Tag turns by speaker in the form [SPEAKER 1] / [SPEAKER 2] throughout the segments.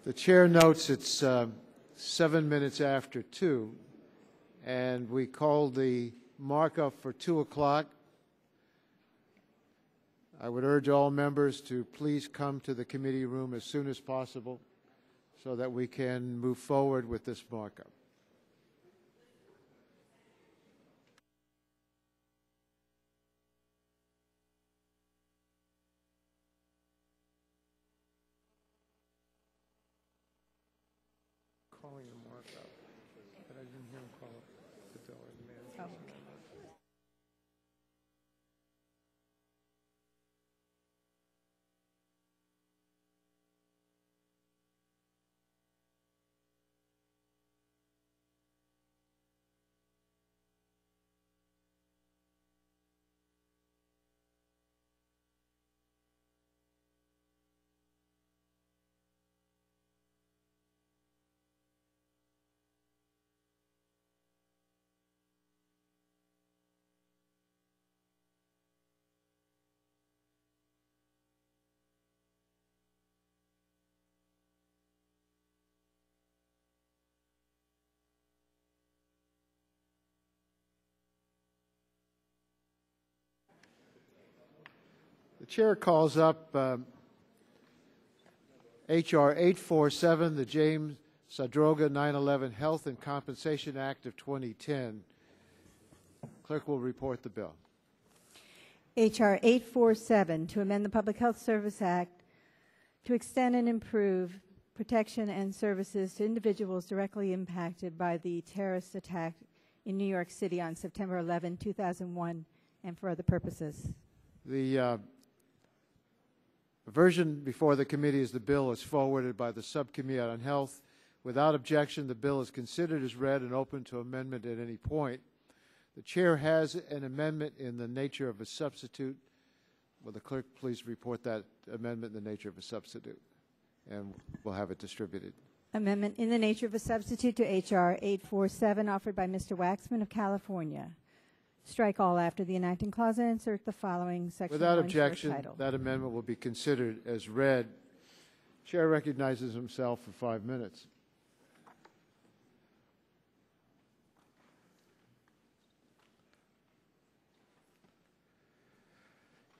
[SPEAKER 1] The chair notes it's 7 minutes after 2, and we called the markup for 2 o'clock. I would urge all members to please come to the committee room as soon as possible so that we can move forward with this markup. Calling the markup, but I didn't hear him call up the bill or the manager.
[SPEAKER 2] Oh, okay.
[SPEAKER 1] The chair calls up H.R. 847, the James Zadroga 9/11 Health and Compensation Act of 2010. Clerk will report the bill.
[SPEAKER 2] H.R. 847, to amend the Public Health Service Act to extend and improve protection and services to individuals directly impacted by the terrorist attack in New York City on September 11, 2001, and for other purposes.
[SPEAKER 1] The version before the committee is the bill is forwarded by the Subcommittee on Health. Without objection, the bill is considered as read and open to amendment at any point. The chair has an amendment in the nature of a substitute. Will the clerk please report that amendment in the nature of a substitute? And we'll have it distributed.
[SPEAKER 2] Amendment in the nature of a substitute to H.R. 847, offered by Mr. Waxman of California. Strike all after the enacting clause and insert the following section.
[SPEAKER 1] Without objection, that amendment will be considered as read. Chair recognizes himself for 5 minutes.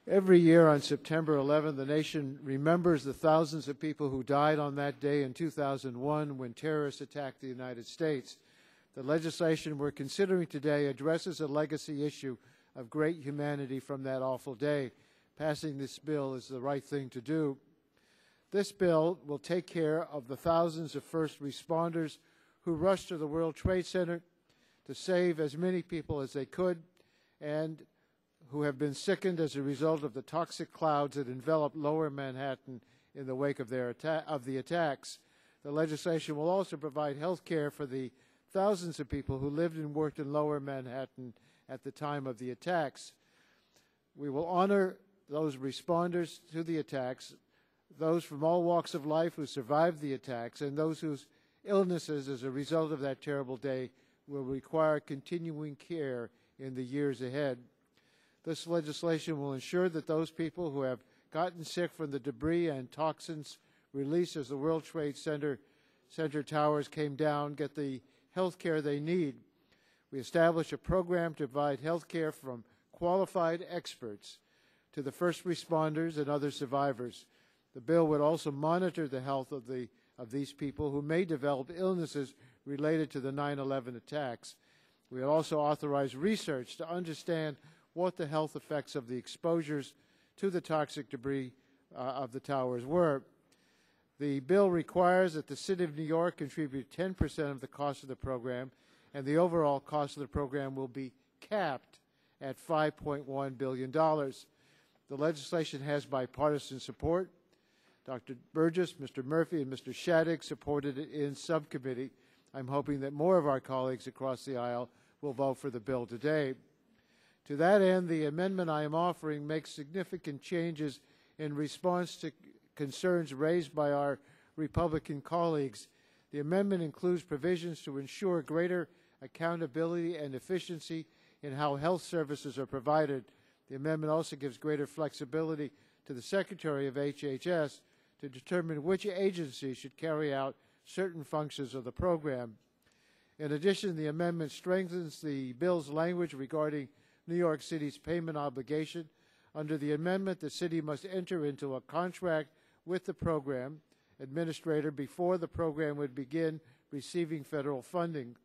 [SPEAKER 1] Every year on September 11, the nation remembers the thousands of people who died on that day in 2001 when terrorists attacked the United States. The legislation we're considering today addresses a legacy issue of great humanity from that awful day. Passing this bill is the right thing to do. This bill will take care of the thousands of first responders who rushed to the World Trade Center to save as many people as they could and who have been sickened as a result of the toxic clouds that enveloped lower Manhattan in the wake of the attacks. The legislation will also provide health care for the thousands of people who lived and worked in lower Manhattan at the time of the attacks. We will honor those responders to the attacks, those from all walks of life who survived the attacks, and those whose illnesses as a result of that terrible day will require continuing care in the years ahead. This legislation will ensure that those people who have gotten sick from the debris and toxins released as the World Trade Center towers came down get the health care they need. We establish a program to provide health care from qualified experts to the first responders and other survivors. The bill would also monitor the health of these people who may develop illnesses related to the 9/11 attacks. We would also authorize research to understand what the health effects of the exposures to the toxic debris of the towers were. The bill requires that the City of New York contribute 10% of the cost of the program, and the overall cost of the program will be capped at $5.1 billion. The legislation has bipartisan support. Dr. Burgess, Mr. Murphy, and Mr. Shadegg supported it in subcommittee. I'm hoping that more of our colleagues across the aisle will vote for the bill today. To that end, the amendment I am offering makes significant changes in response to concerns raised by our Republican colleagues. The amendment includes provisions to ensure greater accountability and efficiency in how health services are provided. The amendment also gives greater flexibility to the Secretary of HHS to determine which agency should carry out certain functions of the program. In addition, the amendment strengthens the bill's language regarding New York City's payment obligation. Under the amendment, the city must enter into a contract with the program administrator before the program would begin receiving federal funding.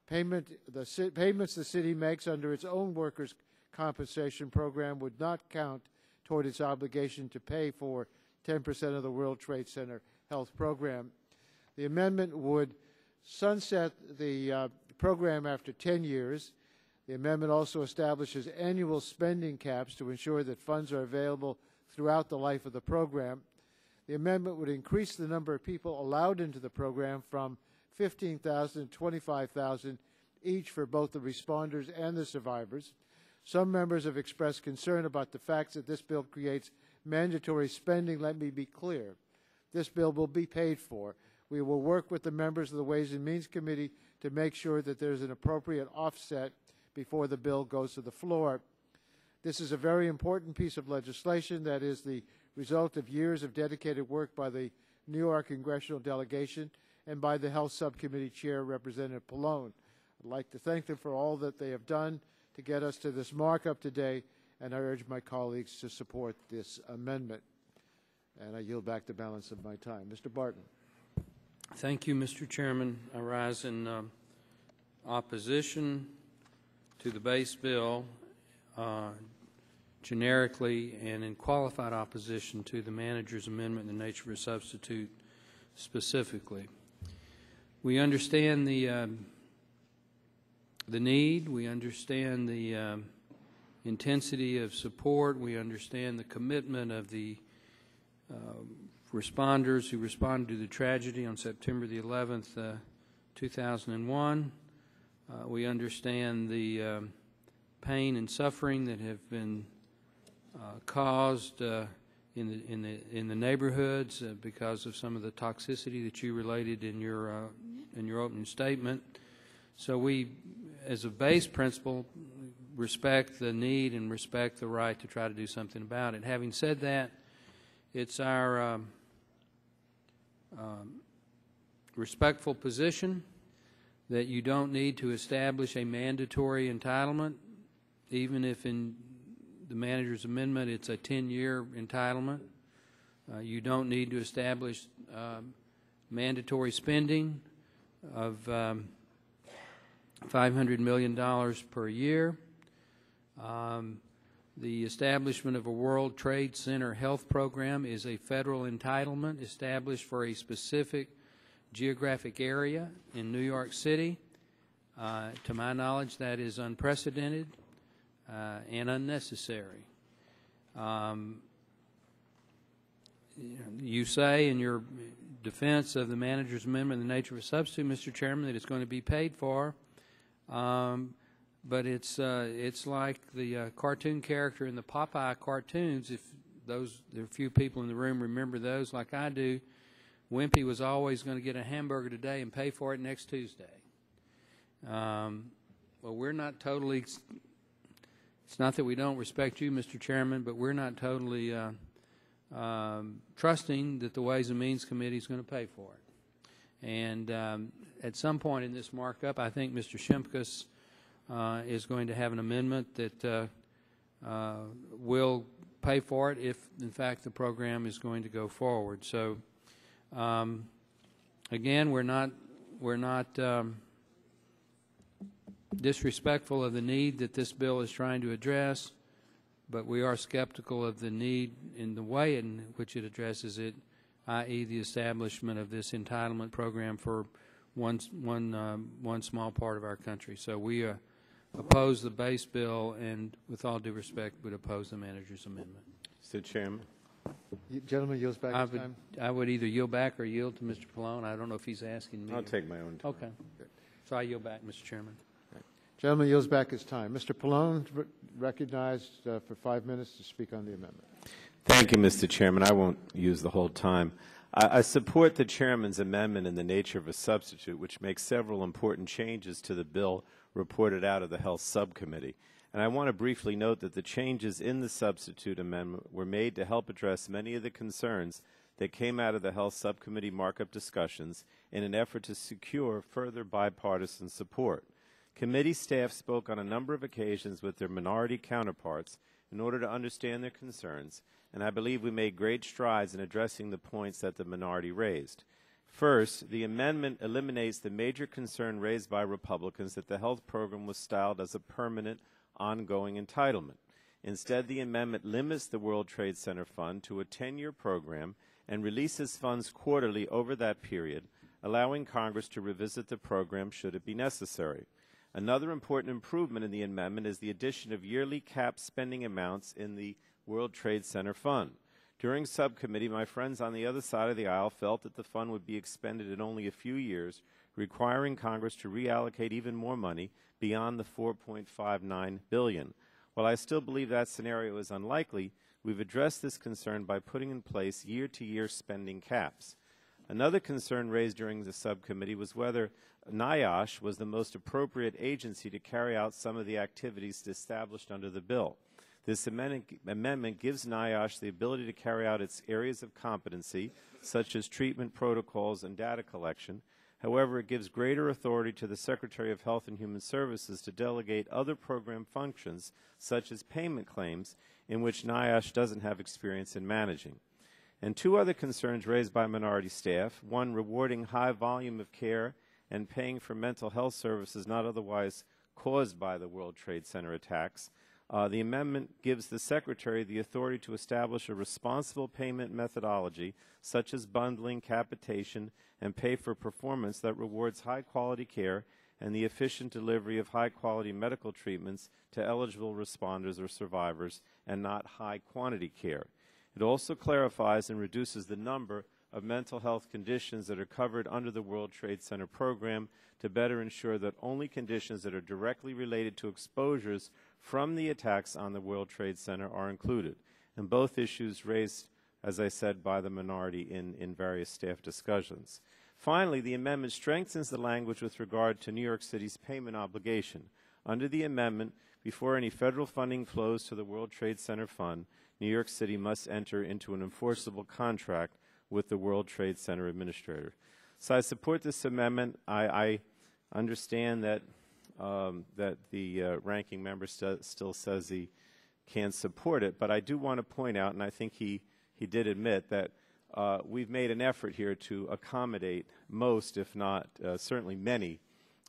[SPEAKER 1] Payments the city makes under its own workers' compensation program would not count toward its obligation to pay for 10% of the World Trade Center health program. The amendment would sunset the program after 10 years. The amendment also establishes annual spending caps to ensure that funds are available throughout the life of the program. The amendment would increase the number of people allowed into the program from 15,000 to 25,000 each for both the responders and the survivors. Some members have expressed concern about the fact that this bill creates mandatory spending. Let me be clear. This bill will be paid for. We will work with the members of the Ways and Means Committee to make sure that there's an appropriate offset before the bill goes to the floor. This is a very important piece of legislation that is the result of years of dedicated work by the New York congressional delegation and by the Health Subcommittee Chair, Representative Pallone. I'd like to thank them for all that they have done to get us to this markup today, and I urge my colleagues to support this amendment. And I yield back the balance of my time. Mr. Barton.
[SPEAKER 3] Thank you, Mr. Chairman. I rise in opposition to the base bill generically and in qualified opposition to the manager's amendment in the nature of a substitute specifically. We understand the need. We understand the intensity of support. We understand the commitment of the responders who responded to the tragedy on September the 11th, 2001. We understand the pain and suffering that have been caused in the neighborhoods because of some of the toxicity that you related in your opening statement. So we, as a base principle, respect the need and respect the right to try to do something about it. Having said that, it's our respectful position that you don't need to establish a mandatory entitlement, even if in the manager's amendment it's a 10-year entitlement. You don't need to establish mandatory spending of $500 million per year. The establishment of a World Trade Center health program is a federal entitlement established for a specific geographic area in New York City. To my knowledge, that is unprecedented and unnecessary. You say in your defense of the manager's amendment in the nature of a substitute, Mr. Chairman, that it's going to be paid for. But it's like the cartoon character in the Popeye cartoons. If there are a few people in the room remember those like I do, Wimpy was always going to get a hamburger today and pay for it next Tuesday. Well, we're not totally, it's not that we don't respect you, Mr. Chairman, but we're not totally trusting that the Ways and Means Committee is going to pay for it. And at some point in this markup, I think Mr. Shimkus is going to have an amendment that will pay for it if, in fact, the program is going to go forward. So, again, we're not disrespectful of the need that this bill is trying to address, but we are skeptical of the need in the way in which it addresses it, i.e., the establishment of this entitlement program for one small part of our country. So we oppose the base bill, and with all due respect, would oppose the manager's amendment.
[SPEAKER 4] Mr. Chairman.
[SPEAKER 1] Gentleman yields back his time.
[SPEAKER 3] I would either yield back or yield to Mr. Pallone. I don't know if he's asking me.
[SPEAKER 4] I'll take my own time.
[SPEAKER 3] Okay. So I yield back, Mr. Chairman.
[SPEAKER 1] Gentleman yields back his time. Mr. Pallone, recognized for 5 minutes to speak on the amendment.
[SPEAKER 4] Thank you, Mr. Chairman. I won't use the whole time. I support the Chairman's amendment in the nature of a substitute, which makes several important changes to the bill reported out of the Health Subcommittee. And I want to briefly note that the changes in the substitute amendment were made to help address many of the concerns that came out of the Health Subcommittee markup discussions in an effort to secure further bipartisan support. Committee staff spoke on a number of occasions with their minority counterparts in order to understand their concerns, and I believe we made great strides in addressing the points that the minority raised. First, the amendment eliminates the major concern raised by Republicans that the health program was styled as a permanent, ongoing entitlement. Instead, the amendment limits the World Trade Center Fund to a 10-year program and releases funds quarterly over that period, allowing Congress to revisit the program should it be necessary. Another important improvement in the amendment is the addition of yearly capped spending amounts in the World Trade Center Fund. During subcommittee, my friends on the other side of the aisle felt that the fund would be expended in only a few years, requiring Congress to reallocate even more money beyond the $4.59 billion. While I still believe that scenario is unlikely, we've addressed this concern by putting in place year-to-year spending caps. Another concern raised during the subcommittee was whether NIOSH was the most appropriate agency to carry out some of the activities established under the bill. This amendment gives NIOSH the ability to carry out its areas of competency, such as treatment protocols and data collection. However, it gives greater authority to the Secretary of Health and Human Services to delegate other program functions, such as payment claims, in which NIOSH doesn't have experience in managing. And two other concerns raised by minority staff, one rewarding high volume of care and paying for mental health services not otherwise caused by the World Trade Center attacks. The amendment gives the Secretary the authority to establish a responsible payment methodology, such as bundling, capitation, and pay for performance that rewards high-quality care and the efficient delivery of high-quality medical treatments to eligible responders or survivors, and not high-quantity care. It also clarifies and reduces the number of mental health conditions that are covered under the World Trade Center program to better ensure that only conditions that are directly related to exposures from the attacks on the World Trade Center are included. And both issues raised, as I said, by the minority in various staff discussions. Finally, the amendment strengthens the language with regard to New York City's payment obligation. Under the amendment, before any federal funding flows to the World Trade Center Fund, New York City must enter into an enforceable contract with the World Trade Center Administrator. So I support this amendment. I understand that that the ranking member still says he can't support it, but I do want to point out, and I think he did admit, that we've made an effort here to accommodate most, if not certainly many,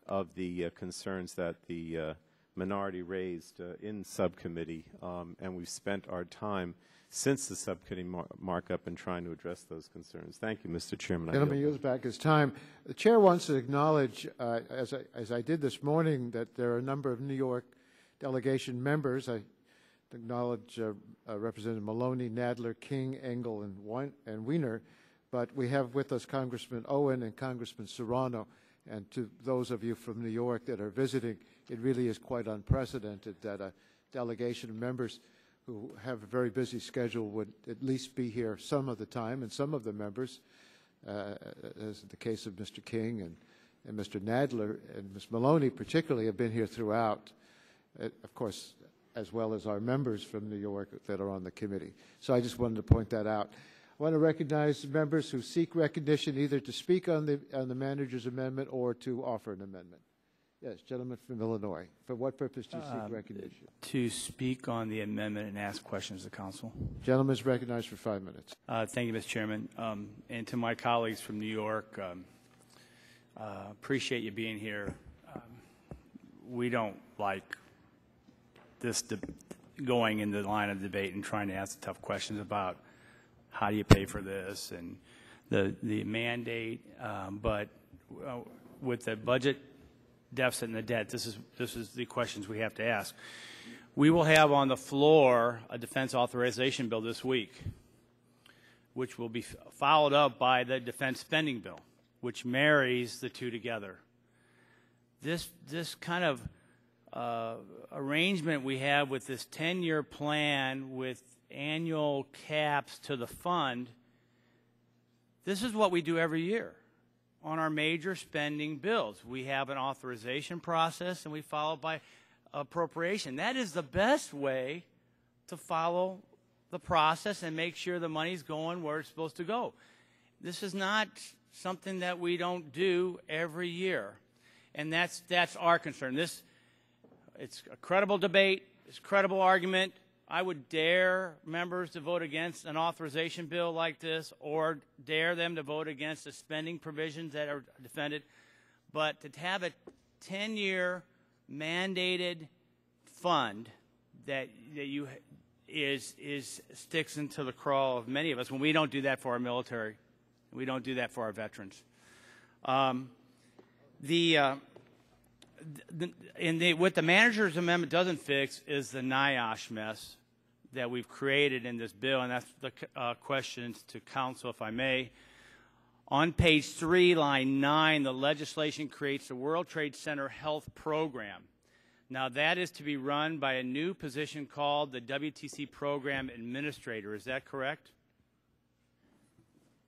[SPEAKER 4] of the concerns that the minority raised in subcommittee, and we've spent our time since the subcommittee markup in trying to address those concerns. Thank you, Mr. Chairman.
[SPEAKER 1] Gentleman yields back his time. The chair wants to acknowledge, as I did this morning, that there are a number of New York delegation members. I acknowledge Representative Maloney, Nadler, King, Engel, and Wiener, but we have with us Congressman Owen and Congressman Serrano. And to those of you from New York that are visiting, it really is quite unprecedented that a delegation of members who have a very busy schedule would at least be here some of the time, and some of the members, as in the case of Mr. King and Mr. Nadler and Ms. Maloney particularly, have been here throughout, of course, as well as our members from New York that are on the committee. So I just wanted to point that out. I want to recognize members who seek recognition either to speak on the manager's amendment or to offer an amendment. Yes, gentleman from Illinois. For what purpose do you seek recognition?
[SPEAKER 5] To speak on the amendment and ask questions of the council.
[SPEAKER 1] Gentleman is recognized for 5 minutes.
[SPEAKER 5] Thank you, Mr. Chairman. And to my colleagues from New York, appreciate you being here. We don't like this going in the line of debate and trying to ask tough questions about how do you pay for this and the mandate, but with the budget deficit and the debt, this is the questions we have to ask. We will have on the floor a defense authorization bill this week, which will be followed up by the defense spending bill, which marries the two together. This kind of arrangement we have with this 10-year plan with annual caps to the fund, this is what we do every year on our major spending bills. We have an authorization process, and we follow by appropriation. That is the best way to follow the process and make sure the money's going where it's supposed to go. This is not something that we don't do every year, and that's our concern. It's a credible debate. It's a credible argument. I would dare members to vote against an authorization bill like this, or dare them to vote against the spending provisions that are defended. But to have a 10-year mandated fund that sticks into the craw of many of us when we don't do that for our military, we don't do that for our veterans. What the manager's amendment doesn't fix is the NIOSH mess that we've created in this bill, and that's the questions to council, if I may. On page 3, line 9, the legislation creates the World Trade Center Health Program. Now, that is to be run by a new position called the WTC Program Administrator. Is that correct?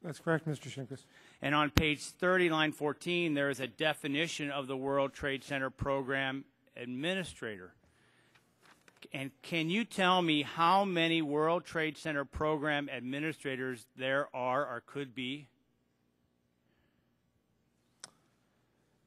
[SPEAKER 6] That's correct, Mr. Shimkus.
[SPEAKER 5] And on page 30, line 14, there is a definition of the World Trade Center Program Administrator. And can you tell me how many World Trade Center Program Administrators there are or could be?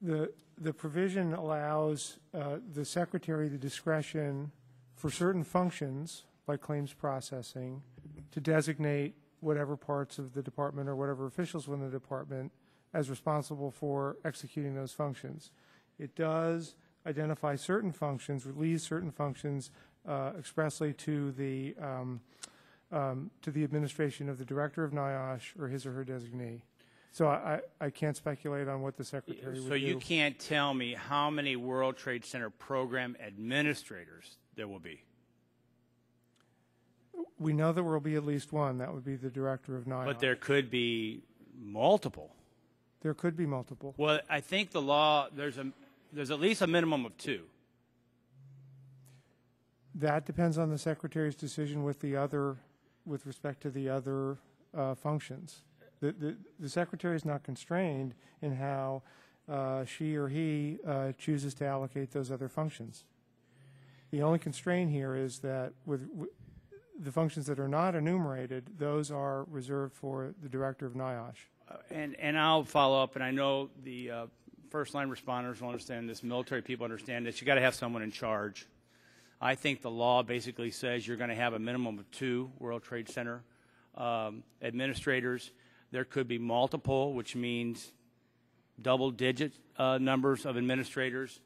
[SPEAKER 6] The provision allows the Secretary the discretion for certain functions, like claims processing, to designate whatever parts of the department or whatever officials within the department as responsible for executing those functions. It does identify certain functions, release certain functions expressly to the administration of the director of NIOSH or his or her designee. So I can't speculate on what the Secretary would do.
[SPEAKER 5] So you can't tell me how many World Trade Center Program Administrators there will be?
[SPEAKER 6] We know that there will be at least one. That would be the director of NIOSH.
[SPEAKER 5] But there could be multiple.
[SPEAKER 6] There could be multiple.
[SPEAKER 5] Well, I think the law, there's at least a minimum of 2.
[SPEAKER 6] That depends on the Secretary's decision with respect to the other functions. The Secretary is not constrained in how she or he chooses to allocate those other functions. The only constraint here is that with the functions that are not enumerated, those are reserved for the director of NIOSH.
[SPEAKER 5] And I'll follow up, and I know the first-line responders will understand this, military people understand this. You got to have someone in charge. I think the law basically says you're going to have a minimum of 2 World Trade Center administrators. There could be multiple, which means double-digit numbers of administrators.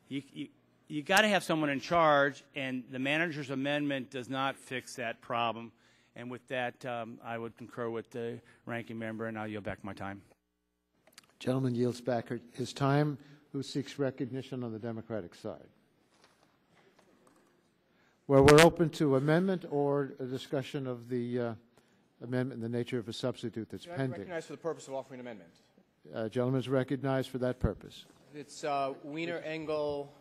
[SPEAKER 5] You got to have someone in charge, and the manager's amendment does not fix that problem. And with that, I would concur with the ranking member, and I'll yield back my time.
[SPEAKER 1] Gentleman yields back his time. Who seeks recognition on the Democratic side? Well, we're open to amendment or a discussion of the amendment in the nature of a substitute that's pending.
[SPEAKER 7] Recognized for the purpose of offering an amendment.
[SPEAKER 1] Gentleman is recognized for that purpose.
[SPEAKER 7] It's Wiener, Engel,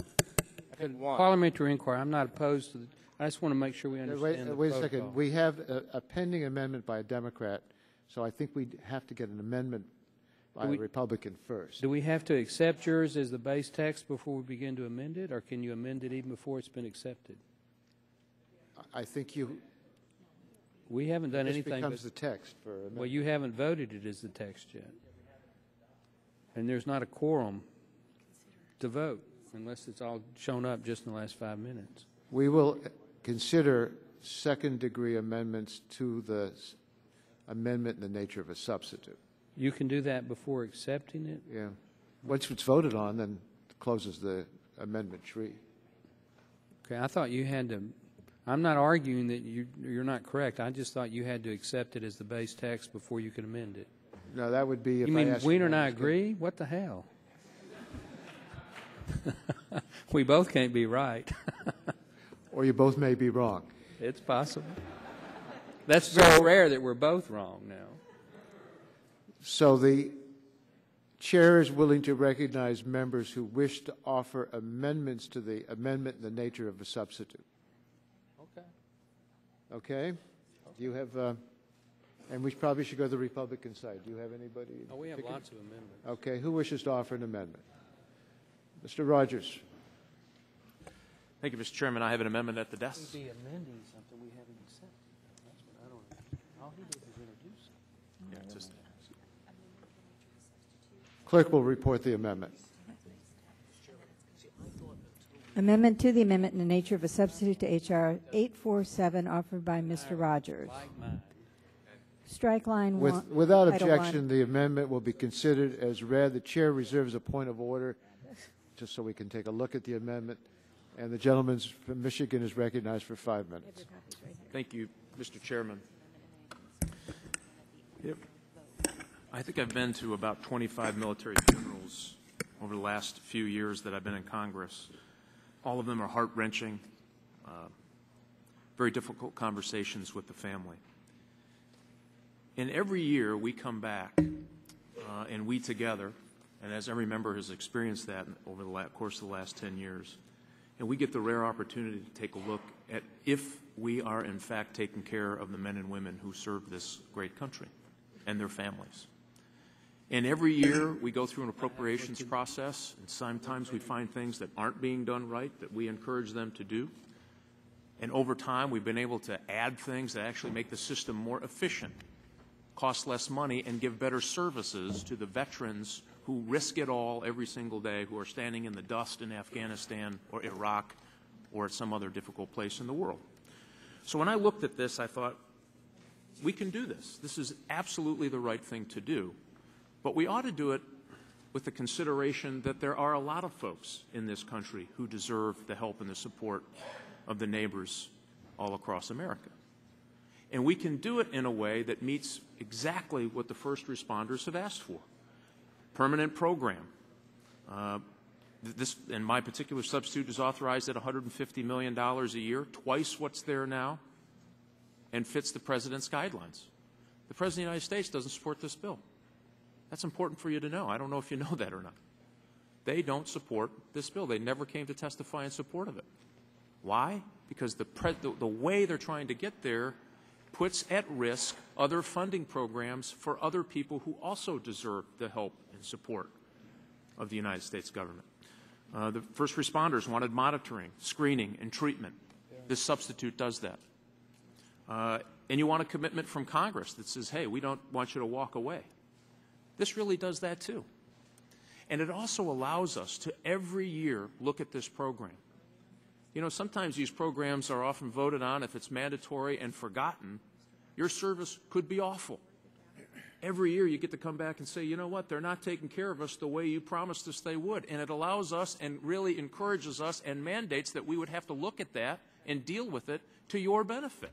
[SPEAKER 7] I think 1.
[SPEAKER 3] Parliamentary inquiry. I'm not opposed to I just want to make sure we understand
[SPEAKER 1] Wait a second. We have a pending amendment by a Democrat, so I think we have to get an amendment by a Republican first.
[SPEAKER 3] Do we have to accept yours as the base text before we begin to amend it, or can you amend it even before it's been accepted?
[SPEAKER 1] I think
[SPEAKER 3] we haven't done anything.
[SPEAKER 1] This becomes the text for amendment.
[SPEAKER 3] Well, you haven't voted it as the text yet. And there's not a quorum to vote unless it's all shown up just in the last 5 minutes.
[SPEAKER 1] We will consider second-degree amendments to the amendment in the nature of a substitute.
[SPEAKER 3] You can do that before accepting it?
[SPEAKER 1] Yeah. Once it's voted on, then it closes the amendment tree.
[SPEAKER 3] Okay, I thought you had to. I'm not arguing that you're not correct. I just thought you had to accept it as the base text before you could amend it.
[SPEAKER 1] No, that would be if
[SPEAKER 3] you mean
[SPEAKER 1] I asked
[SPEAKER 3] Wiener and I agree? What the hell? We both can't be right.
[SPEAKER 1] Or you both may be wrong.
[SPEAKER 3] It's possible. That's very rare that we're both wrong now.
[SPEAKER 1] So the chair is willing to recognize members who wish to offer amendments to the amendment in the nature of a substitute.
[SPEAKER 3] Okay.
[SPEAKER 1] Okay? Do you have, and we probably should go to the Republican side. Do you have anybody?
[SPEAKER 3] Oh, we have lots of amendments.
[SPEAKER 1] Okay. Who wishes to offer an amendment? Mr. Rogers.
[SPEAKER 8] Thank you, Mr. Chairman. I have an amendment at the desk.
[SPEAKER 3] He'd be amending something we haven't accepted. That's what I don't know. All he did was introduce it.
[SPEAKER 8] Yeah, just
[SPEAKER 1] Clerk will report the amendment.
[SPEAKER 2] Amendment to the amendment in the nature of a substitute to H.R. 847 offered by Mr. Rogers. Strike line one.
[SPEAKER 1] Without
[SPEAKER 2] Title
[SPEAKER 1] objection,
[SPEAKER 2] one.
[SPEAKER 1] the amendment will be considered as read. The chair reserves a point of order, just so we can take a look at the amendment. And the gentleman from Michigan is recognized for 5 minutes.
[SPEAKER 8] thank you, Mr. Chairman. Yep. I think I've been to about 25 military funerals over the last few years that I've been in Congress. All of them are heart-wrenching, very difficult conversations with the family. And every year we come back and we together, and as every member has experienced that over the course of the last 10 years, and we get the rare opportunity to take a look at if we are in fact taking care of the men and women who serve this great country and their families. And every year we go through an appropriations process, and sometimes we find things that aren't being done right that we encourage them to do. And over time we've been able to add things that actually make the system more efficient, cost less money, and give better services to the veterans who risk it all every single day, who are standing in the dust in Afghanistan or Iraq or at some other difficult place in the world. So when I looked at this, I thought, we can do this. This is absolutely the right thing to do. But we ought to do it with the consideration that there are a lot of folks in this country who deserve the help and the support of the neighbors all across America. And we can do it in a way that meets exactly what the first responders have asked for. Permanent program. This, in my particular substitute, is authorized at $150 million a year, twice what's there now, and fits the President's guidelines. The President of the United States doesn't support this bill. That's important for you to know. I don't know if you know that or not. They don't support this bill. They never came to testify in support of it. Why? Because the way they're trying to get there puts at risk other funding programs for other people who also deserve the help and support of the United States government. The first responders wanted monitoring, screening, and treatment. This substitute does that. And you want a commitment from Congress that says, hey, we don't want you to walk away. This really does that too. And it also allows us to every year look at this program. You know, sometimes these programs are often voted on if it's mandatory and forgotten. Your service could be awful. Every year you get to come back and say, you know what, they're not taking care of us the way you promised us they would. And it allows us and really encourages us and mandates that we would have to look at that and deal with it to your benefit.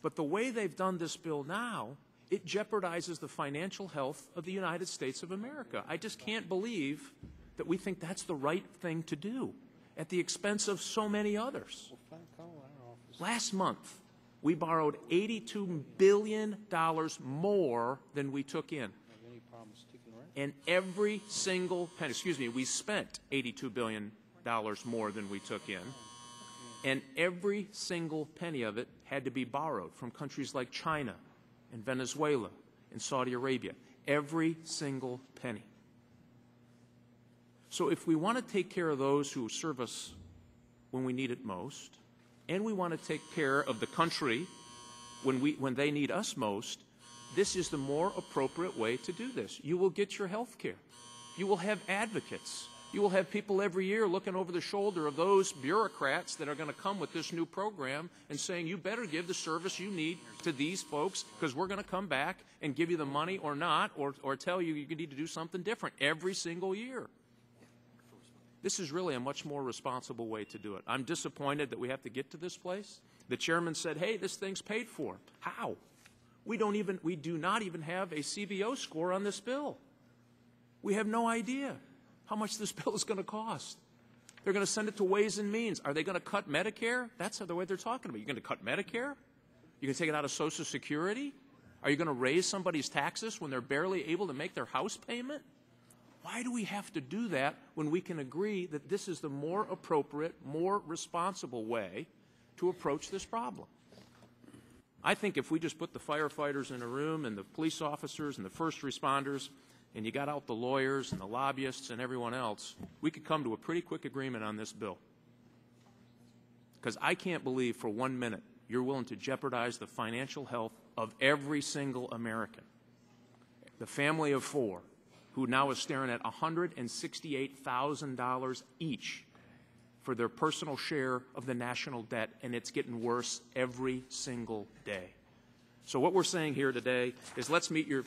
[SPEAKER 8] But the way they've done this bill now, it jeopardizes the financial health of the United States of America. I just can't believe that we think that's the right thing to do at the expense of so many others. Last month, we borrowed $82 billion more than we took in. And every single penny, we spent $82 billion more than we took in. And every single penny of it had to be borrowed from countries like China and Venezuela and Saudi Arabia. Every single penny. So if we want to take care of those who serve us when we need it most, and we want to take care of the country when they need us most, this is the more appropriate way to do this. You will get your health care. You will have advocates. You will have people every year looking over the shoulder of those bureaucrats that are going to come with this new program and saying, you better give the service you need to these folks because we're going to come back and give you the money or not, or tell you you need to do something different every single year. This is really a much more responsible way to do it. I'm disappointed that we have to get to this place. The chairman said, hey, this thing's paid for. How? We do not even have a CBO score on this bill. We have no idea how much this bill is going to cost. They're going to send it to Ways and Means. Are they going to cut Medicare? That's the way they're talking about it. You're going to cut Medicare? You're going to take it out of Social Security? Are you going to raise somebody's taxes when they're barely able to make their house payment? Why do we have to do that when we can agree that this is the more appropriate, more responsible way to approach this problem? I think if we just put the firefighters in a room and the police officers and the first responders and you got out the lawyers and the lobbyists and everyone else, we could come to a pretty quick agreement on this bill. because I can't believe for 1 minute you're willing to jeopardize the financial health of every single American. The family of 4 who now is staring at $168,000 each for their personal share of the national debt, and it's getting worse every single day. So what we're saying here today is let's meet your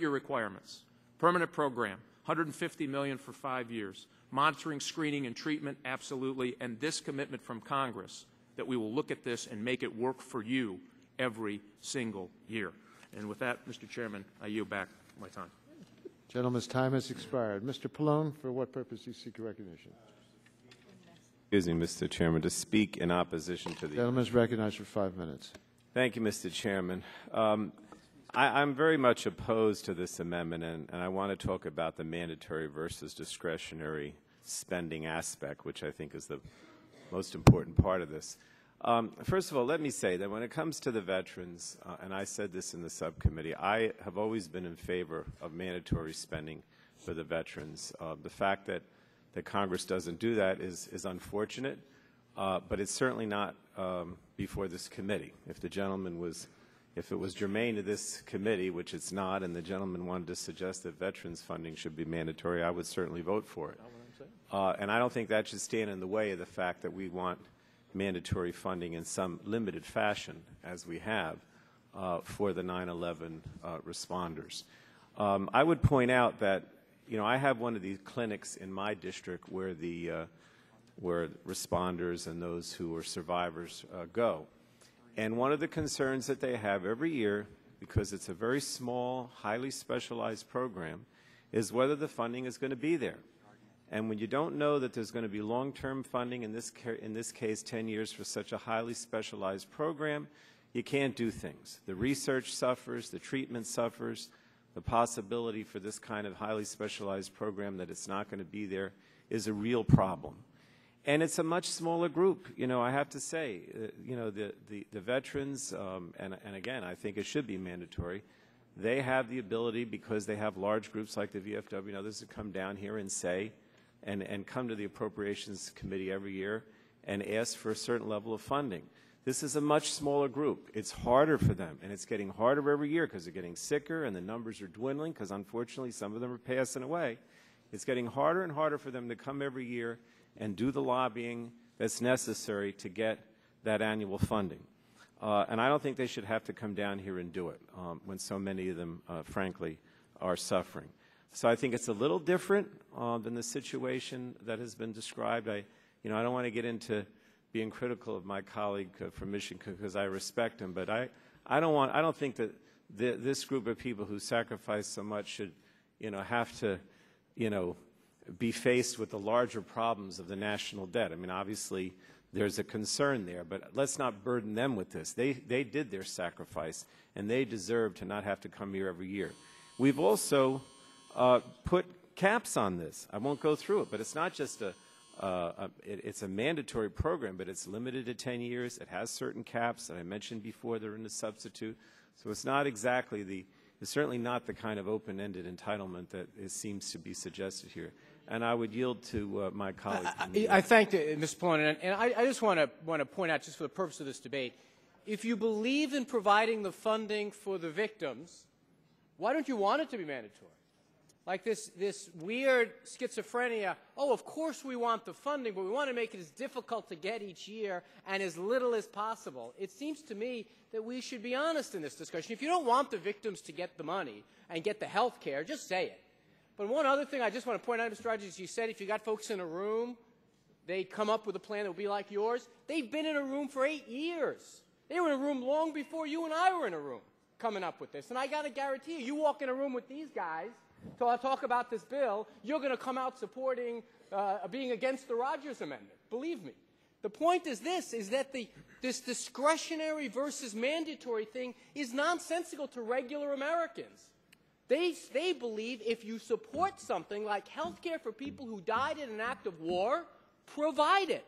[SPEAKER 8] requirements. Permanent program, $150 million for 5 years. Monitoring, screening, and treatment, absolutely. And this commitment from Congress that we will look at this and make it work for you every single year. And with that, Mr. Chairman, I yield back my time.
[SPEAKER 1] Gentleman's time has expired. Mr. Pallone, for what purpose do you seek recognition?
[SPEAKER 4] Excuse me, Mr. Chairman, to speak in opposition to the...
[SPEAKER 1] Gentleman is recognized for 5 minutes.
[SPEAKER 4] Thank you, Mr. Chairman. I'm very much opposed to this amendment, and I want to talk about the mandatory versus discretionary spending aspect, which I think is the most important part of this. First of all, let me say that when it comes to the veterans, and I said this in the subcommittee, I have always been in favor of mandatory spending for the veterans. The fact that Congress doesn't do that is unfortunate, but it's certainly not before this committee. If it was germane to this committee, which it's not, and the gentleman wanted to suggest that veterans funding should be mandatory, I would certainly vote for it. And I don't think that should stand in the way of the fact that we want mandatory funding in some limited fashion, as we have, for the 9/11 responders. I would point out that, you know, I have one of these clinics in my district where where responders and those who are survivors go. And one of the concerns that they have every year, because it's a very small, highly specialized program, is whether the funding is going to be there. And when you don't know that there's going to be long-term funding, in this case 10 years for such a highly specialized program, you can't do things. The research suffers, the treatment suffers, the possibility for this kind of highly specialized program that it's not going to be there is a real problem. And it's a much smaller group. You know, I have to say, you know, the veterans, and again, I think it should be mandatory, they have the ability, because they have large groups like the VFW and others, to come down here and say, and come to the Appropriations Committee every year and ask for a certain level of funding. This is a much smaller group. It's harder for them, and it's getting harder every year because they're getting sicker and the numbers are dwindling because, unfortunately, some of them are passing away. It's getting harder and harder for them to come every year and do the lobbying that's necessary to get that annual funding. And I don't think they should have to come down here and do it when so many of them, frankly, are suffering. So I think it's a little different than the situation that has been described. I don't want to get into being critical of my colleague from Michigan because I respect him, but I don't think that this group of people who sacrifice so much should, have to, be faced with the larger problems of the national debt. I mean, obviously, there's a concern there, but let's not burden them with this. They did their sacrifice, and they deserve to not have to come here every year. We've also put caps on this. I won't go through it, but it's not just it's a mandatory program, but it's limited to 10 years. It has certain caps that I mentioned before. They're in the substitute. So it's not exactly it's certainly not the kind of open-ended entitlement that seems to be suggested here. And I would yield to my colleague.
[SPEAKER 7] I thank Mr. Pallone, and I just want to point out, just for the purpose of this debate, if you believe in providing the funding for the victims, why don't you want it to be mandatory? Like this weird schizophrenia, of course we want the funding, but we want to make it as difficult to get each year and as little as possible. It seems to me that we should be honest in this discussion. If you don't want the victims to get the money and get the health care, just say it. But one other thing I just want to point out, Mr. Rogers, you said if you got folks in a room, they come up with a plan that will be like yours. They've been in a room for 8 years. They were in a room long before you and I were in a room coming up with this. And I got to guarantee you walk in a room with these guys, so I'll talk about this bill, you're going to come out supporting being against the Rogers Amendment. Believe me. The point is that this discretionary versus mandatory thing is nonsensical to regular Americans. They believe if you support something like health care for people who died in an act of war, provide it.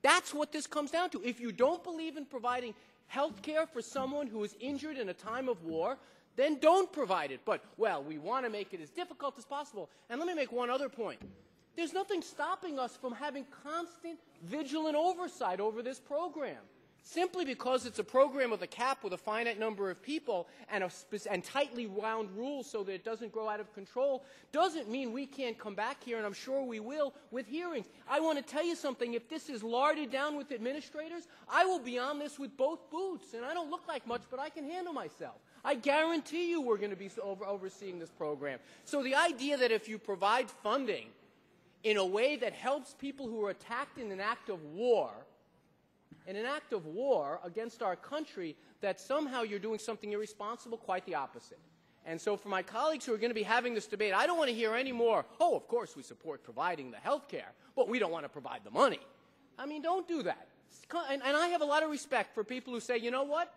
[SPEAKER 7] That's what this comes down to. If you don't believe in providing health care for someone who is injured in a time of war, then don't provide it. But, well, we want to make it as difficult as possible. And let me make one other point. There's nothing stopping us from having constant, vigilant oversight over this program. Simply because it's a program with a cap with a finite number of people and tightly wound rules so that it doesn't grow out of control doesn't mean we can't come back here, and I'm sure we will, with hearings. I want to tell you something. If this is larded down with administrators, I will be on this with both boots. And I don't look like much, but I can handle myself. I guarantee you we're going to be overseeing this program. So the idea that if you provide funding in a way that helps people who are attacked in an act of war, against our country, that somehow you're doing something irresponsible, quite the opposite. And so for my colleagues who are going to be having this debate, I don't want to hear any more, oh, of course we support providing the health care, but we don't want to provide the money. I mean, don't do that. And I have a lot of respect for people who say, you know what?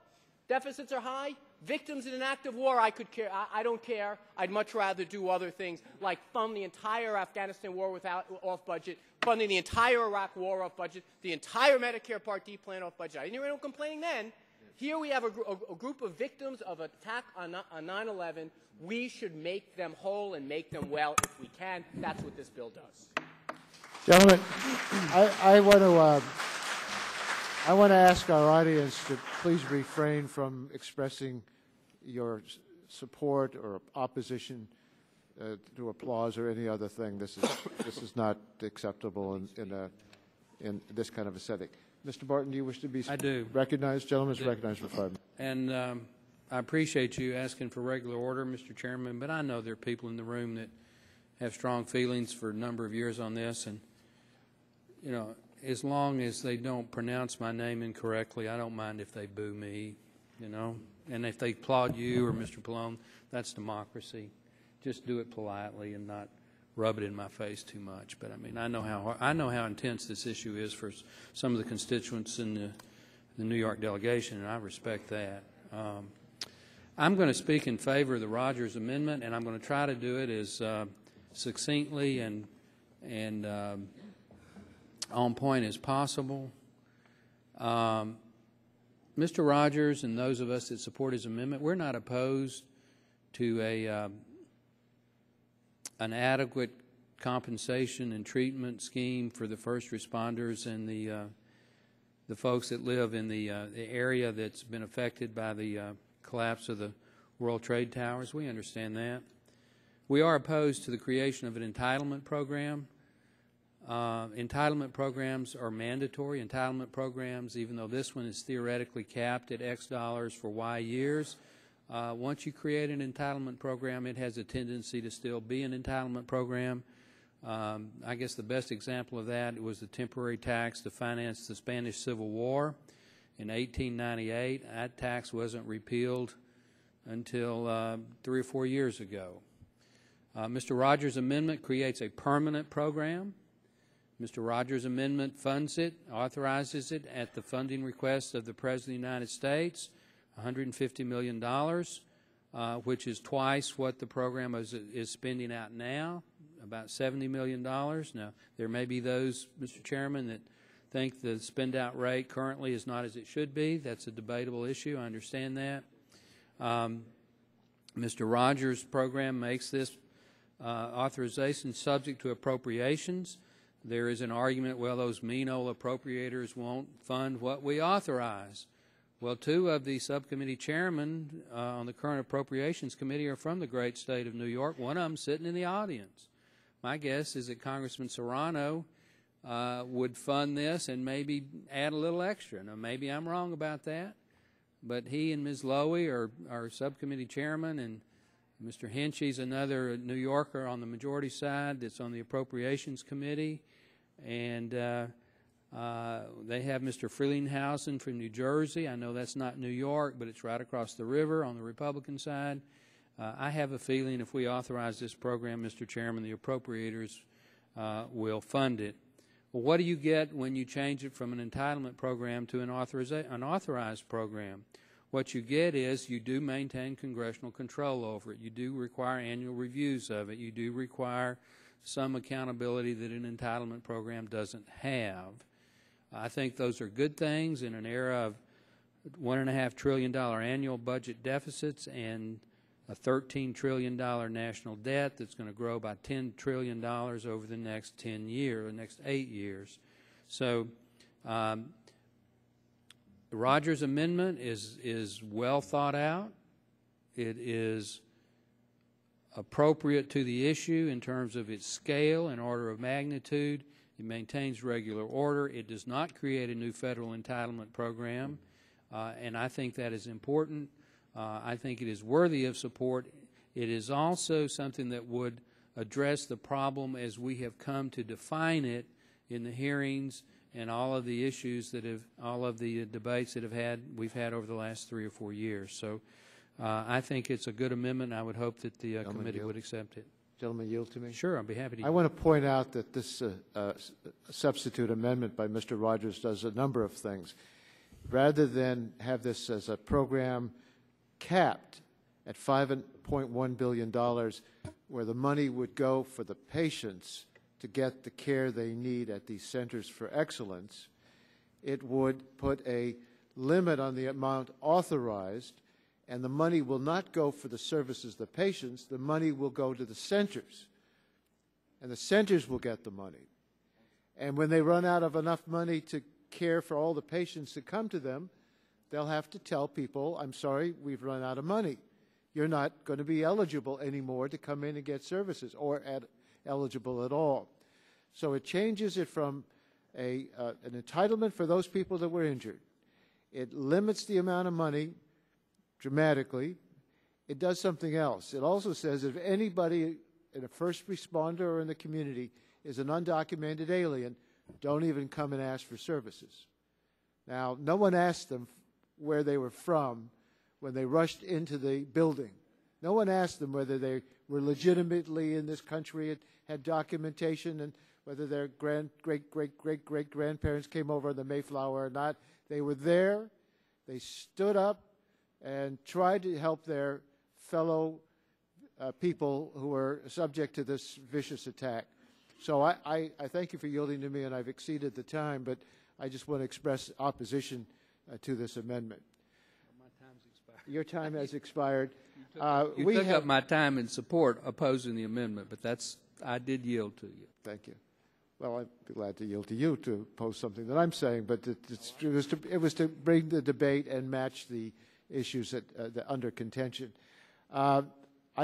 [SPEAKER 7] Deficits are high. Victims in an act of war, I don't care. I'd much rather do other things like fund the entire Afghanistan war off budget, funding the entire Iraq war off budget, the entire Medicare Part D plan off budget. I didn't hear anyone complaining then. Here we have a group of victims of attack on 9/11. We should make them whole and make them well if we can. That's what this bill does.
[SPEAKER 1] Gentlemen, I want to ask our audience to please refrain from expressing your support or opposition to applause or any other thing. This is not acceptable in this kind of a setting. Mr. Barton, do you wish to be recognized? Gentlemen, is recognized for 5 minutes.
[SPEAKER 3] And I appreciate you asking for regular order, Mr. Chairman, but I know there are people in the room that have strong feelings for a number of years on this, and you know, as long as they don't pronounce my name incorrectly, I don't mind if they boo me, you know. And if they applaud you or Mr. Pallone, that's democracy. Just do it politely and not rub it in my face too much. But I mean, I know how intense this issue is for some of the constituents in the New York delegation, and I respect that. I'm going to speak in favor of the Rogers Amendment, and I'm going to try to do it as succinctly and on point as possible. Mr. Rogers and those of us that support his amendment, we're not opposed to an adequate compensation and treatment scheme for the first responders and the folks that live in the area that's been affected by the collapse of the World Trade Towers. We understand that. We are opposed to the creation of an entitlement program. Entitlement programs are mandatory. Entitlement programs, even though this one is theoretically capped at X dollars for Y years, once you create an entitlement program, it has a tendency to still be an entitlement program. I guess the best example of that was the temporary tax to finance the Spanish Civil War in 1898. That tax wasn't repealed until 3 or 4 years ago. Mr. Rogers' amendment creates a permanent program. Mr. Rogers' amendment funds it, authorizes it at the funding request of the President of the United States, $150 million, which is twice what the program is spending out now, about $70 million. Now, there may be those, Mr. Chairman, that think the spend-out rate currently is not as it should be. That's a debatable issue. I understand that. Mr. Rogers' program makes this authorization subject to appropriations. There is an argument, well, those mean old appropriators won't fund what we authorize. Well, 2 of the subcommittee chairmen on the current Appropriations Committee are from the great state of New York. One of them sitting in the audience. My guess is that Congressman Serrano would fund this and maybe add a little extra. Now, maybe I'm wrong about that, but he and Ms. Lowy are our subcommittee chairman, and Mr. Henchy's another New Yorker on the majority side that's on the Appropriations Committee, and they have Mr. Frelinghuysen from New Jersey. I know that's not New York, but it's right across the river on the Republican side. I have a feeling if we authorize this program, Mr. Chairman, the appropriators will fund it. Well, what do you get when you change it from an entitlement program to an authorized program? What you get is you do maintain congressional control over it. You do require annual reviews of it. You do require some accountability that an entitlement program doesn't have. I think those are good things in an era of $1.5 trillion annual budget deficits and a $13 trillion national debt that's going to grow by $10 trillion over the next 10 years, the next 8 years. So the Rogers Amendment is well thought out. It is appropriate to the issue in terms of its scale and order of magnitude. It maintains regular order. It does not create a new federal entitlement program, and I think that is important. I think it is worthy of support. It is also something that would address the problem as we have come to define it in the hearings and all of the issues that have, all of the debates that we've had over the last 3 or 4 years. So I think it's a good amendment. I would hope that the committee would accept it.
[SPEAKER 1] Gentlemen, yield to me.
[SPEAKER 3] Sure, I'll be happy to.
[SPEAKER 1] I want to point out that this substitute amendment by Mr. Rogers does a number of things. Rather than have this as a program capped at $5.1 billion, where the money would go for the patients to get the care they need at these centers for excellence, it would put a limit on the amount authorized, and the money will not go for the services of the patients. The money will go to the centers, and the centers will get the money. And when they run out of enough money to care for all the patients that come to them, they'll have to tell people, I'm sorry, we've run out of money. You're not going to be eligible anymore to come in and get services, or eligible at all. So it changes it from an entitlement for those people that were injured. It limits the amount of money dramatically. It does something else. It also says if anybody in a first responder or in the community is an undocumented alien, don't even come and ask for services. Now, no one asked them where they were from when they rushed into the building. No one asked them whether they were legitimately in this country and had documentation, and whether their great-great-great-great-grandparents came over on the Mayflower or not. They were there. They stood up and tried to help their fellow people who were subject to this vicious attack. So I thank you for yielding to me, and I've exceeded the time, but I just want to express opposition to this amendment.
[SPEAKER 3] My time's expired.
[SPEAKER 1] Your time has expired.
[SPEAKER 3] You took up my time in support opposing the amendment, but I did yield to you.
[SPEAKER 1] Thank you. Well, I'd be glad to yield to you to oppose something that I'm saying, but it was to bring the debate and match the issues that under contention. I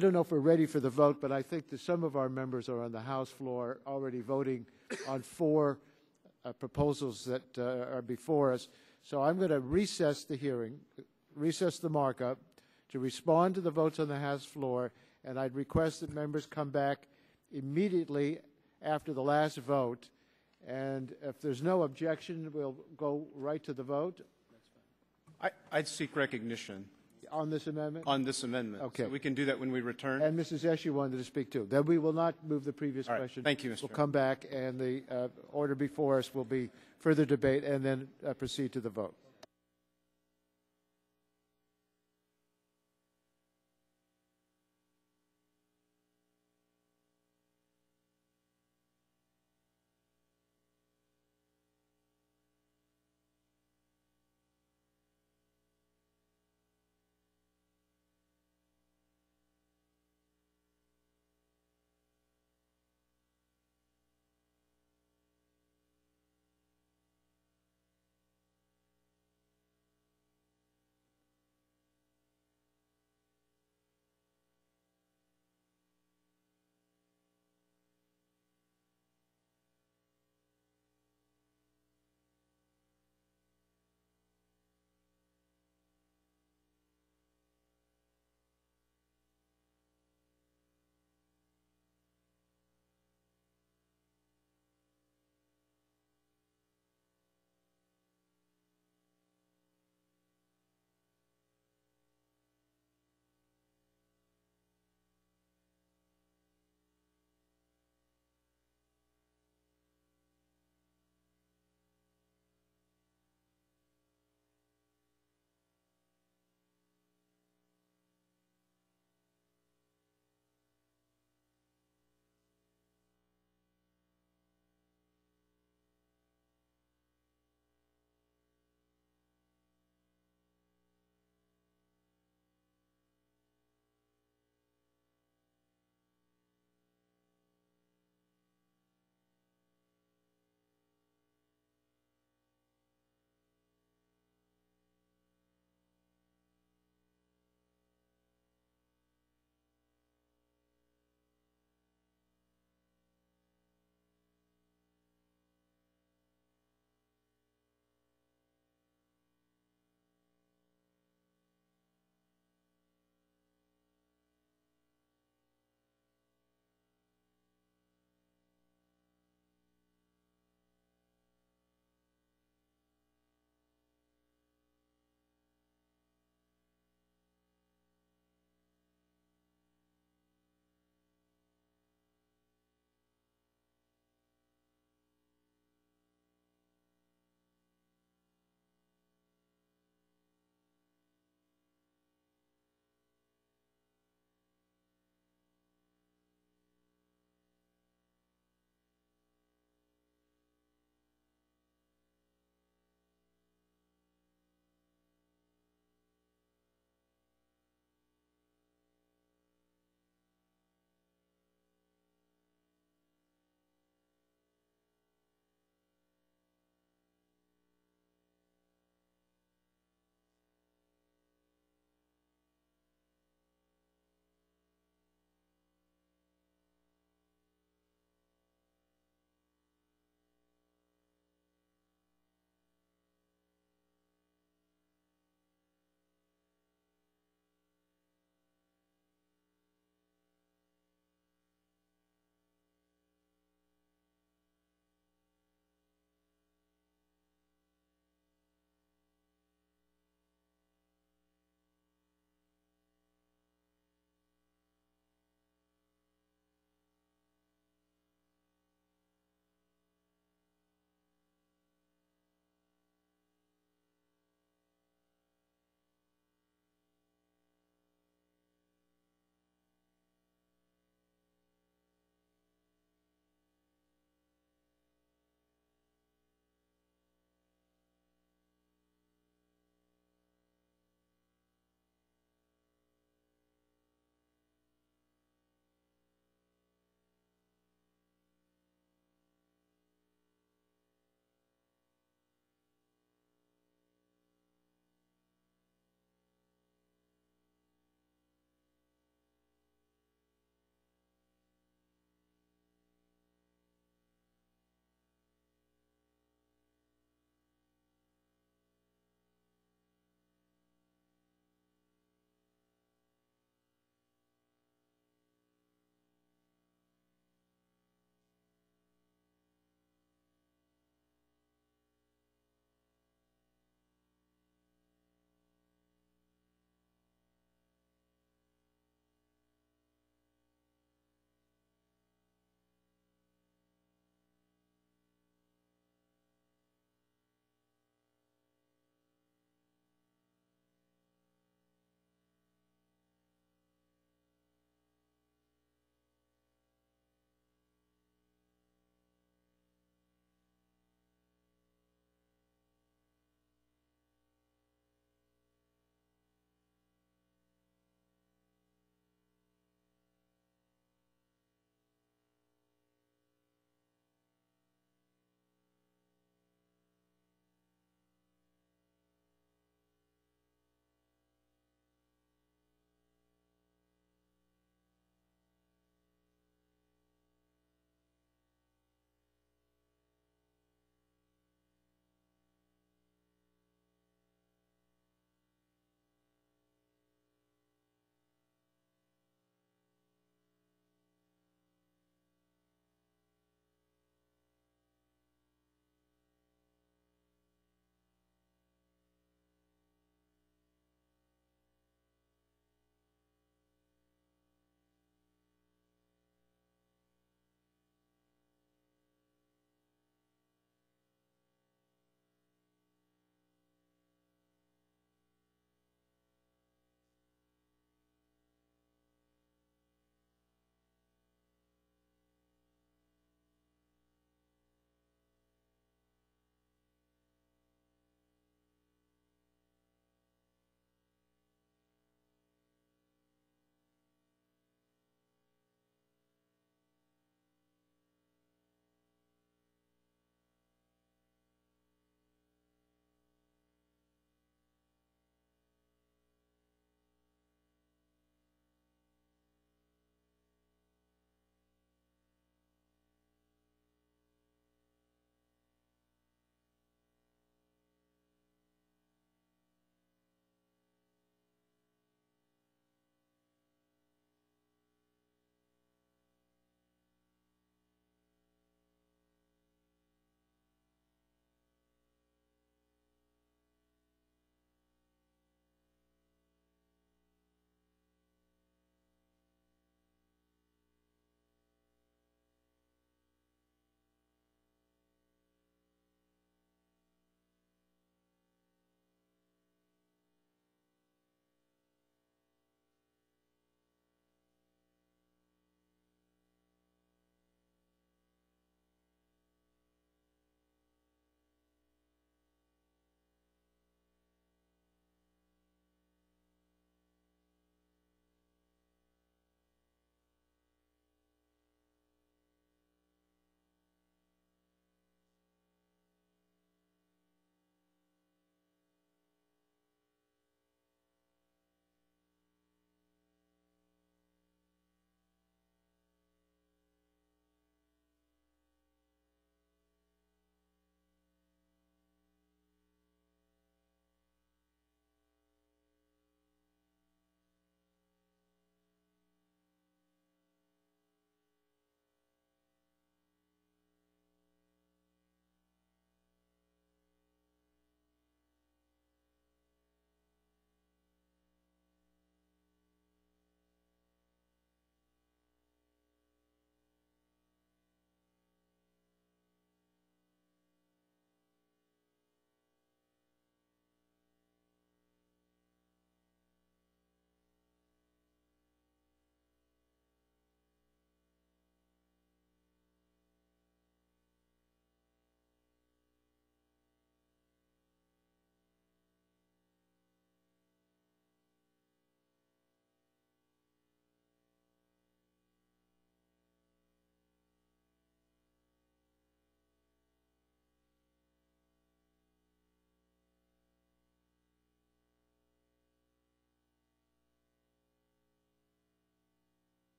[SPEAKER 1] don't know if we're ready for the vote, but I think that some of our members are on the House floor already voting on 4 proposals that are before us. So I'm going to recess the hearing, recess the markup, to respond to the votes on the House floor, and I'd request that members come back immediately after the last vote, and if there's no objection, we'll go right to the vote.
[SPEAKER 9] I'd seek recognition.
[SPEAKER 1] On this amendment?
[SPEAKER 9] On this amendment.
[SPEAKER 1] Okay.
[SPEAKER 9] So we can do that when we return?
[SPEAKER 1] And Mrs. Esch, you wanted to speak too. Then we will not move the previous
[SPEAKER 9] All right.
[SPEAKER 1] question.
[SPEAKER 9] Thank you, Mr.
[SPEAKER 1] We'll
[SPEAKER 9] Chairman.
[SPEAKER 1] come back, and the order before us will be further debate and then proceed to the vote.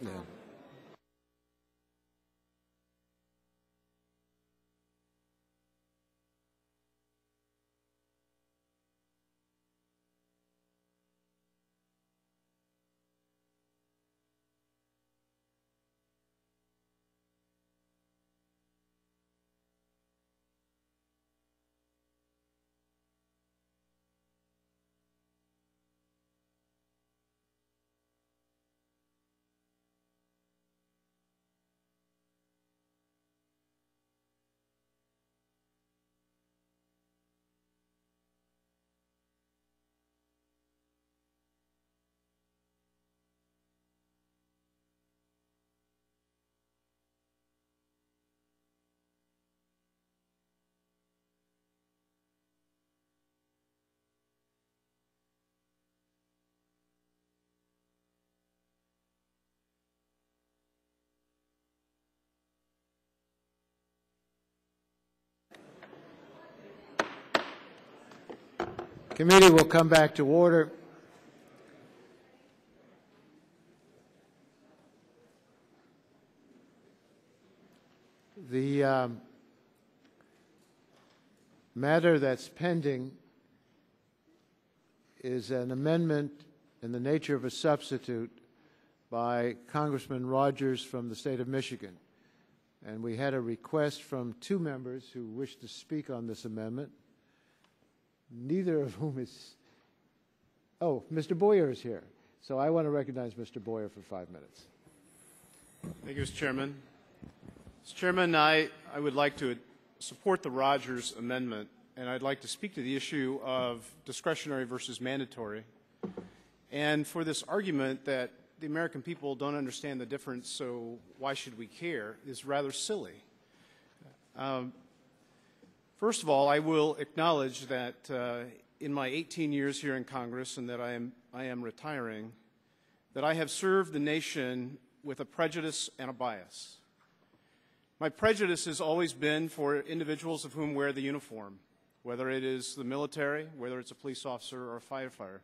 [SPEAKER 4] Yeah.
[SPEAKER 1] Committee will come back to order. The matter that's pending is an amendment in the nature of a substitute by Congressman Rogers from the state of Michigan. And we had a request from two members who wish to speak on this amendment, neither of whom is, oh, Mr. Boyer is here. So I want to recognize Mr. Boyer for 5 minutes.
[SPEAKER 9] Thank you, Mr. Chairman. Mr. Chairman, I would like to support the Rogers amendment, and I'd like to speak to the issue of discretionary versus mandatory. And for this argument that the American people don't understand the difference, so why should we care, is rather silly. First of all, I will acknowledge that in my 18 years here in Congress, and that I am retiring, that I have served the nation with a prejudice and a bias. My prejudice has always been for individuals of whom wear the uniform, whether it is the military, whether it's a police officer or a firefighter.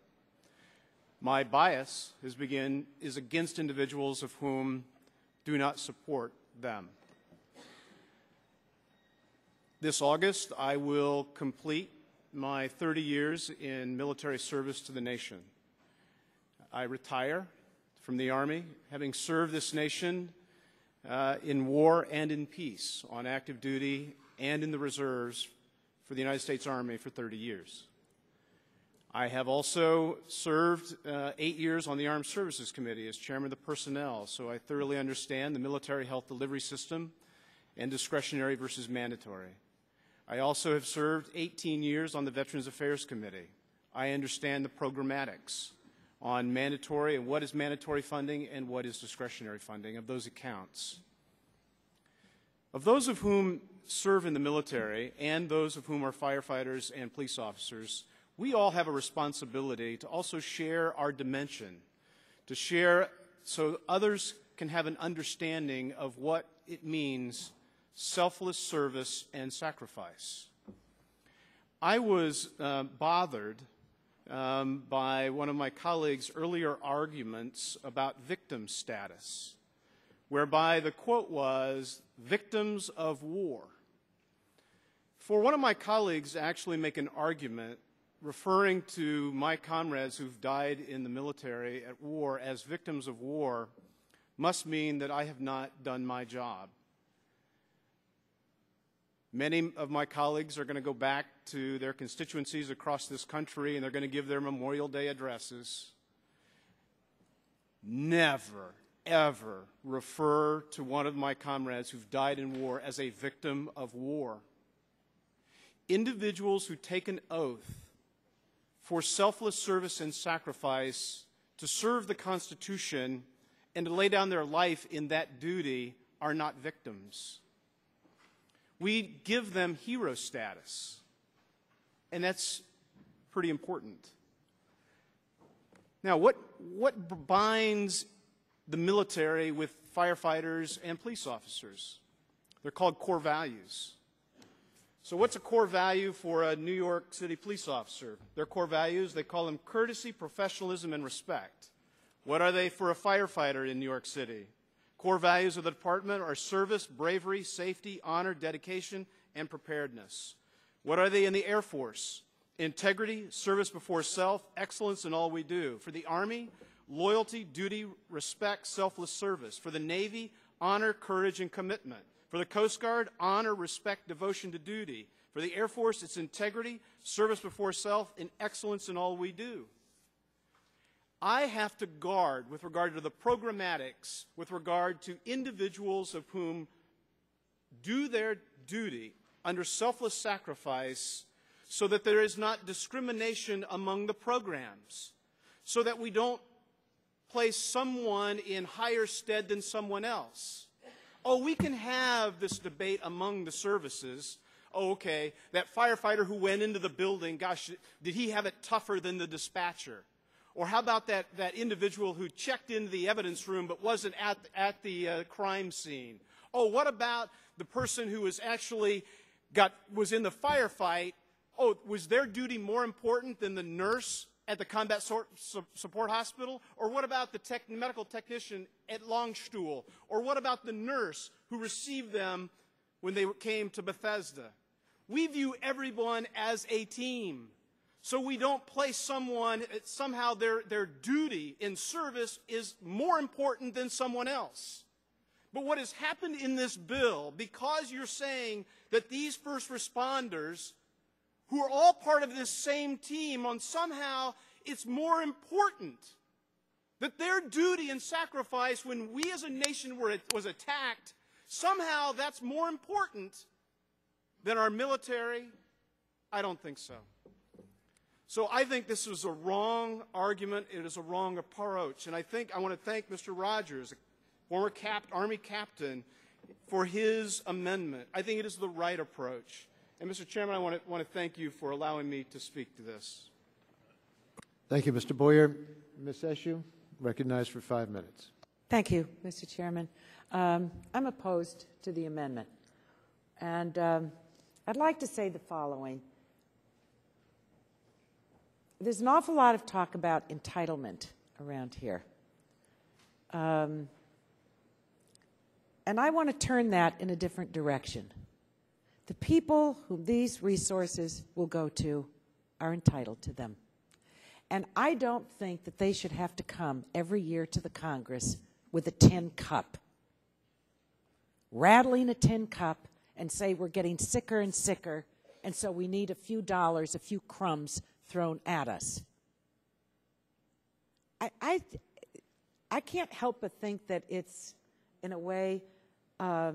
[SPEAKER 9] My bias is against individuals of whom do not support them. This August, I will complete my 30 years in military service to the nation. I retire from the Army, having served this nation in war and in peace, on active duty and in the reserves for the United States Army for 30 years. I have also served 8 years on the Armed Services Committee as chairman of the personnel, so I thoroughly understand the military health delivery system and discretionary versus mandatory. I also have served 18 years on the Veterans Affairs Committee. I understand the programmatics on mandatory and what is mandatory funding and what is discretionary funding of those accounts. Of those of whom serve in the military and those of whom are firefighters and police officers, we all have a responsibility to also share our dimension, to share so others can have an understanding of what it means, selfless service and sacrifice. I was bothered by one of my colleagues' earlier arguments about victim status, whereby the quote was, "victims of war." For one of my colleagues to actually make an argument referring to my comrades who've died in the military at war as victims of war must mean that I have not done my job. Many of my colleagues are going to go back to their constituencies across this country and they're going to give their Memorial Day addresses. Never, ever refer to one of my comrades who've died in war as a victim of war. Individuals who take an oath for selfless service and sacrifice to serve the Constitution and to lay down their life in that duty are not victims. We give them hero status, and that's pretty important. Now, what binds the military with firefighters and police officers? They're called core values. So what's a core value for a New York City police officer? Their core values, they call them courtesy, professionalism, and respect. What are they for a firefighter in New York City? Core values of the department are service, bravery, safety, honor, dedication, and preparedness. What are they in the Air Force? Integrity, service before self, excellence in all we do. For the Army, loyalty, duty, respect, selfless service. For the Navy, honor, courage, and commitment. For the Coast Guard, honor, respect, devotion to duty. For the Air Force, it's integrity, service before self, and excellence in all we do. I have to guard with regard to the programmatics, with regard to individuals of whom do their duty under selfless sacrifice so that there is not discrimination among the programs, so that we don't place someone in higher stead than someone else. Oh, we can have this debate among the services. Oh, okay, that firefighter who went into the building, gosh, did he have it tougher than the dispatcher? Or how about that individual who checked into the evidence room but wasn't at the crime scene? Oh, what about the person who was actually was in the firefight? Oh, was their duty more important than the nurse at the combat support hospital? Or what about the medical technician at Longstuhl? Or what about the nurse who received them when they came to Bethesda? We view everyone as a team. So we don't place someone, somehow their duty in service is more important than someone else. But what has happened in this bill, because you're saying that these first responders, who are all part of this same team, on somehow it's more important that their duty and sacrifice when we as a nation was attacked, somehow that's more important than our military? I don't think so. So I think this is a wrong argument. It is a wrong approach. And I want to thank Mr. Rogers, a former Army captain, for his amendment. I think it is the right approach. And, Mr. Chairman, I want to thank you for allowing me to speak to this.
[SPEAKER 1] Thank you, Mr. Boyer. Ms. Eshoo, recognized for 5 minutes.
[SPEAKER 10] Thank you, Mr. Chairman. I'm opposed to the amendment. And I'd like to say the following. There's an awful lot of talk about entitlement around here. And I want to turn that in a different direction. The people whom these resources will go to are entitled to them. And I don't think that they should have to come every year to the Congress with a tin cup, rattling a tin cup and say we're getting sicker and sicker, and so we need a few dollars, a few crumbs thrown at us. I can't help but think that it's, in a way, let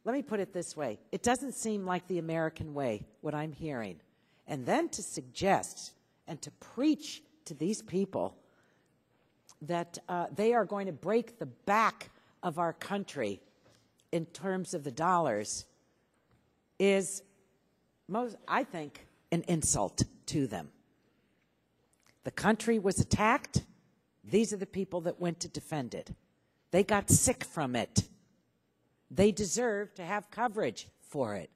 [SPEAKER 10] me put it this way. It doesn't seem like the American way, what I'm hearing. And then to suggest and to preach to these people that they are going to break the back of our country in terms of the dollars is, I think, an insult to them. The country was attacked. These are the people that went to defend it. They got sick from it. They deserve to have coverage for it.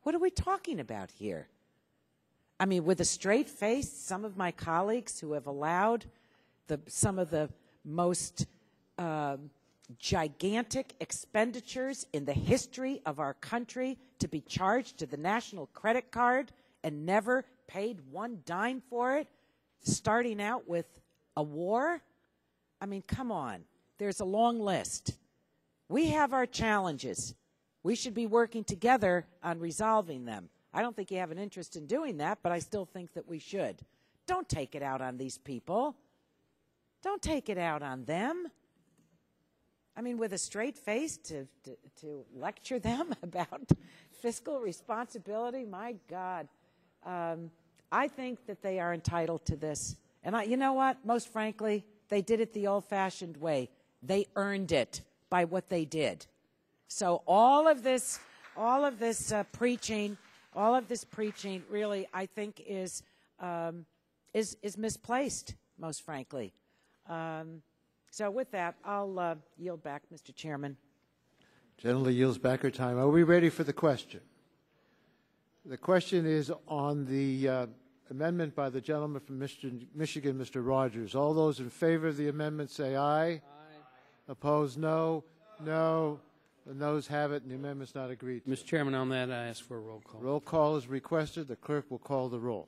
[SPEAKER 10] What are we talking about here? I mean, with a straight face, some of my colleagues who have allowed some of the most gigantic expenditures in the history of our country to be charged to the national credit card and never paid one dime for it, starting out with a war? I mean, come on. There's a long list. We have our challenges. We should be working together on resolving them. I don't think you have an interest in doing that, but I still think that we should. Don't take it out on these people. Don't take it out on them. I mean, with a straight face to lecture them about fiscal responsibility, my God. I think that they are entitled to this. And you know what? Most frankly, they did it the old-fashioned way. They earned it by what they did. So all of this preaching, really, I think is misplaced. Most frankly. So with that, I'll yield back, Mr. Chairman.
[SPEAKER 1] Gentleman yields back her time. Are we ready for the question? The question is on the amendment by the gentleman from Michigan, Mr. Rogers. All those in favor of the amendment say aye. Aye. Opposed, no. No. The noes have it, and the amendment's not agreed to.
[SPEAKER 3] Mr. Chairman, on that, I ask for a roll call.
[SPEAKER 1] Roll call is requested. The clerk will call the roll.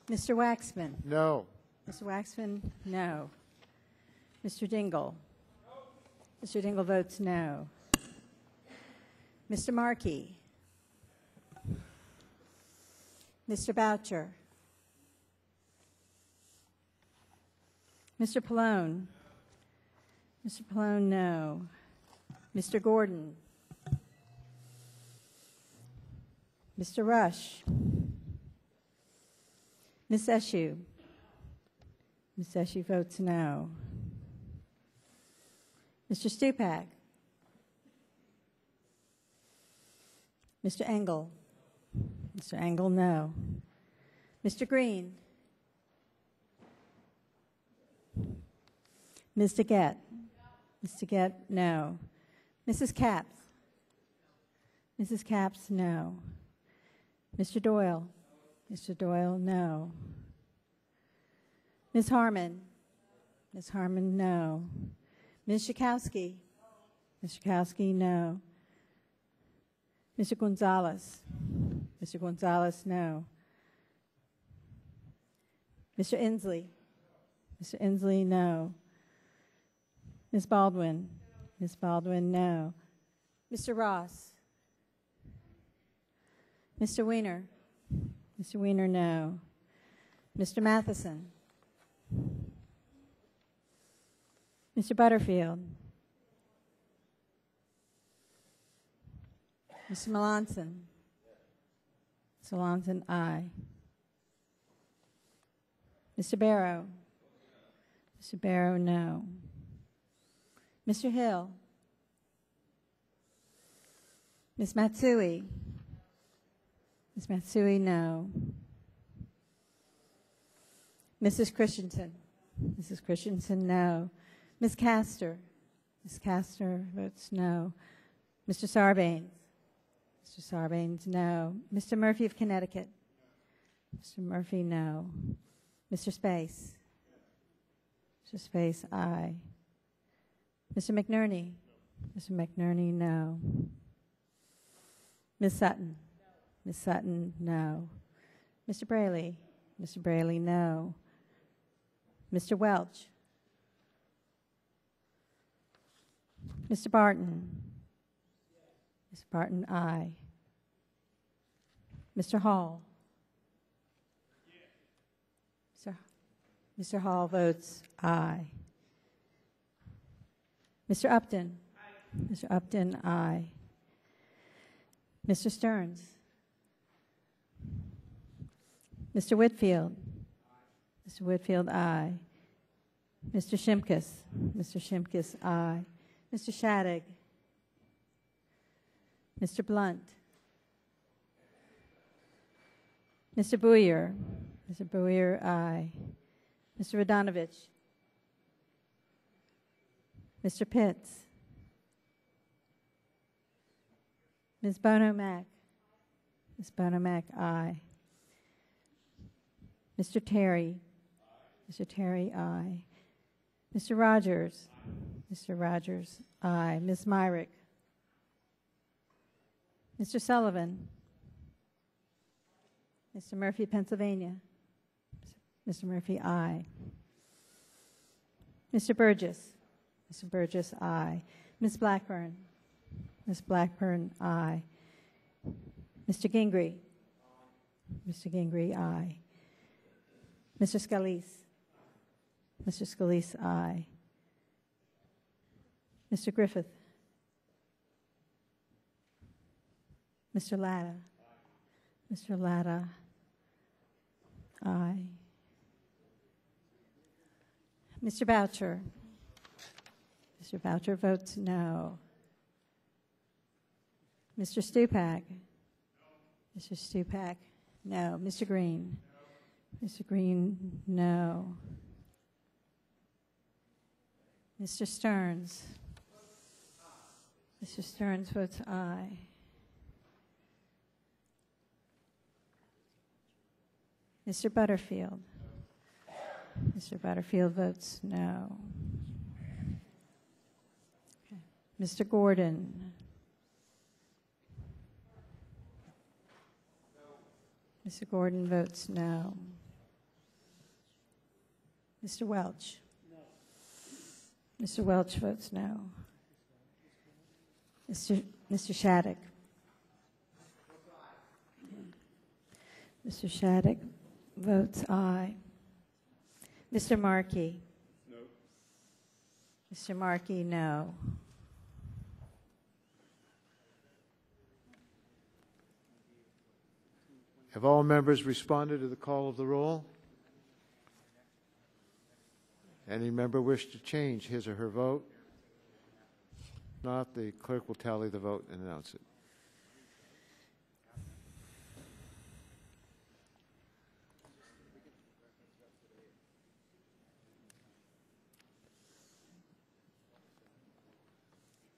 [SPEAKER 2] Mr. Waxman?
[SPEAKER 1] No.
[SPEAKER 2] Mr. Waxman, no. Mr. Dingle? Mr. Dingle votes no. Mr. Markey? Mr. Boucher? Mr. Pallone? Mr. Pallone, no. Mr. Gordon? Mr. Rush? Ms. Eshoo? Ms. Eshoo votes no. Mr. Stupak? Mr. Engel? Mr. Engel, no. Mr. Green? Ms. DeGette? Ms. DeGette, no. Mrs. Capps? Mrs. Capps, no. Mr. Doyle? Mr. Doyle, no. Ms. Harmon? Ms. Harmon, no. Ms. Schakowsky? Ms. Schakowsky, no. Mr. Gonzalez? Mr. Gonzalez, no. Mr. Inslee? Mr. Inslee, no. Ms. Baldwin? Ms. Baldwin, no. Mr. Ross? Mr. Weiner? Mr. Weiner, no. Mr. Matheson? Mr. Butterfield? Mr. Melanson? Mr. Melanson, aye. Mr. Barrow? Mr. Barrow, no. Mr. Hill? Ms. Matsui? Ms. Matsui, no. Mrs. Christensen? Mrs. Christensen, no. Ms. Castor? Ms. Castor votes no. Mr. Sarbanes? Mr. Sarbanes, no. Mr. Murphy of Connecticut? Mr. Murphy, no. Mr. Space? Mr. Space, aye. Mr. McNerney? Mr. McNerney, no. Ms. Sutton? Ms. Sutton, no. Mr. Braley? Mr. Braley, no. Mr. Welch? Mr. Barton? Mr. Barton, aye. Mr. Hall? Mr. Hall votes aye. Mr. Upton? Mr. Upton, aye. Mr. Stearns? Mr. Whitfield? Mr. Whitfield, aye. Mr. Shimkus? Mr. Shimkus, aye. Mr. Shadegg? Mr. Blunt? Mr. Booyer? Mr. Booyer, aye. Mr. Radonovich? Mr. Pitts? Ms. Bono-Mack? Ms. Bono-Mack, aye. Mr. Terry? Mr. Terry, aye. Mr. Rogers? Mr. Rogers, aye. Ms. Myrick? Mr. Sullivan? Mr. Murphy, Pennsylvania? Mr. Murphy, aye. Mr. Burgess? Mr. Burgess, aye. Ms. Blackburn? Ms. Blackburn, aye. Mr. Gingrey? Mr. Gingrey, aye. Mr. Scalise? Mr. Scalise, aye. Mr. Griffith? Mr. Latta? Mr. Latta, aye. Mr. Boucher? Mr. Boucher votes no. Mr. Stupak? Mr. Stupak, no. Mr. Green? Mr. Green, no. Mr. Stearns? Mr. Stearns votes aye. Mr. Butterfield. Mr. Butterfield votes no. Okay. Mr. Gordon. Mr. Gordon votes no. Mr. Welch. Mr. Welch votes no. Mr. Shattuck. Mr. Shattuck votes aye. Mr. Markey. No. Mr. Markey, no.
[SPEAKER 1] Have all members responded to the call of the roll? Any member wish to change his or her vote? If not, the clerk will tally the vote and announce it.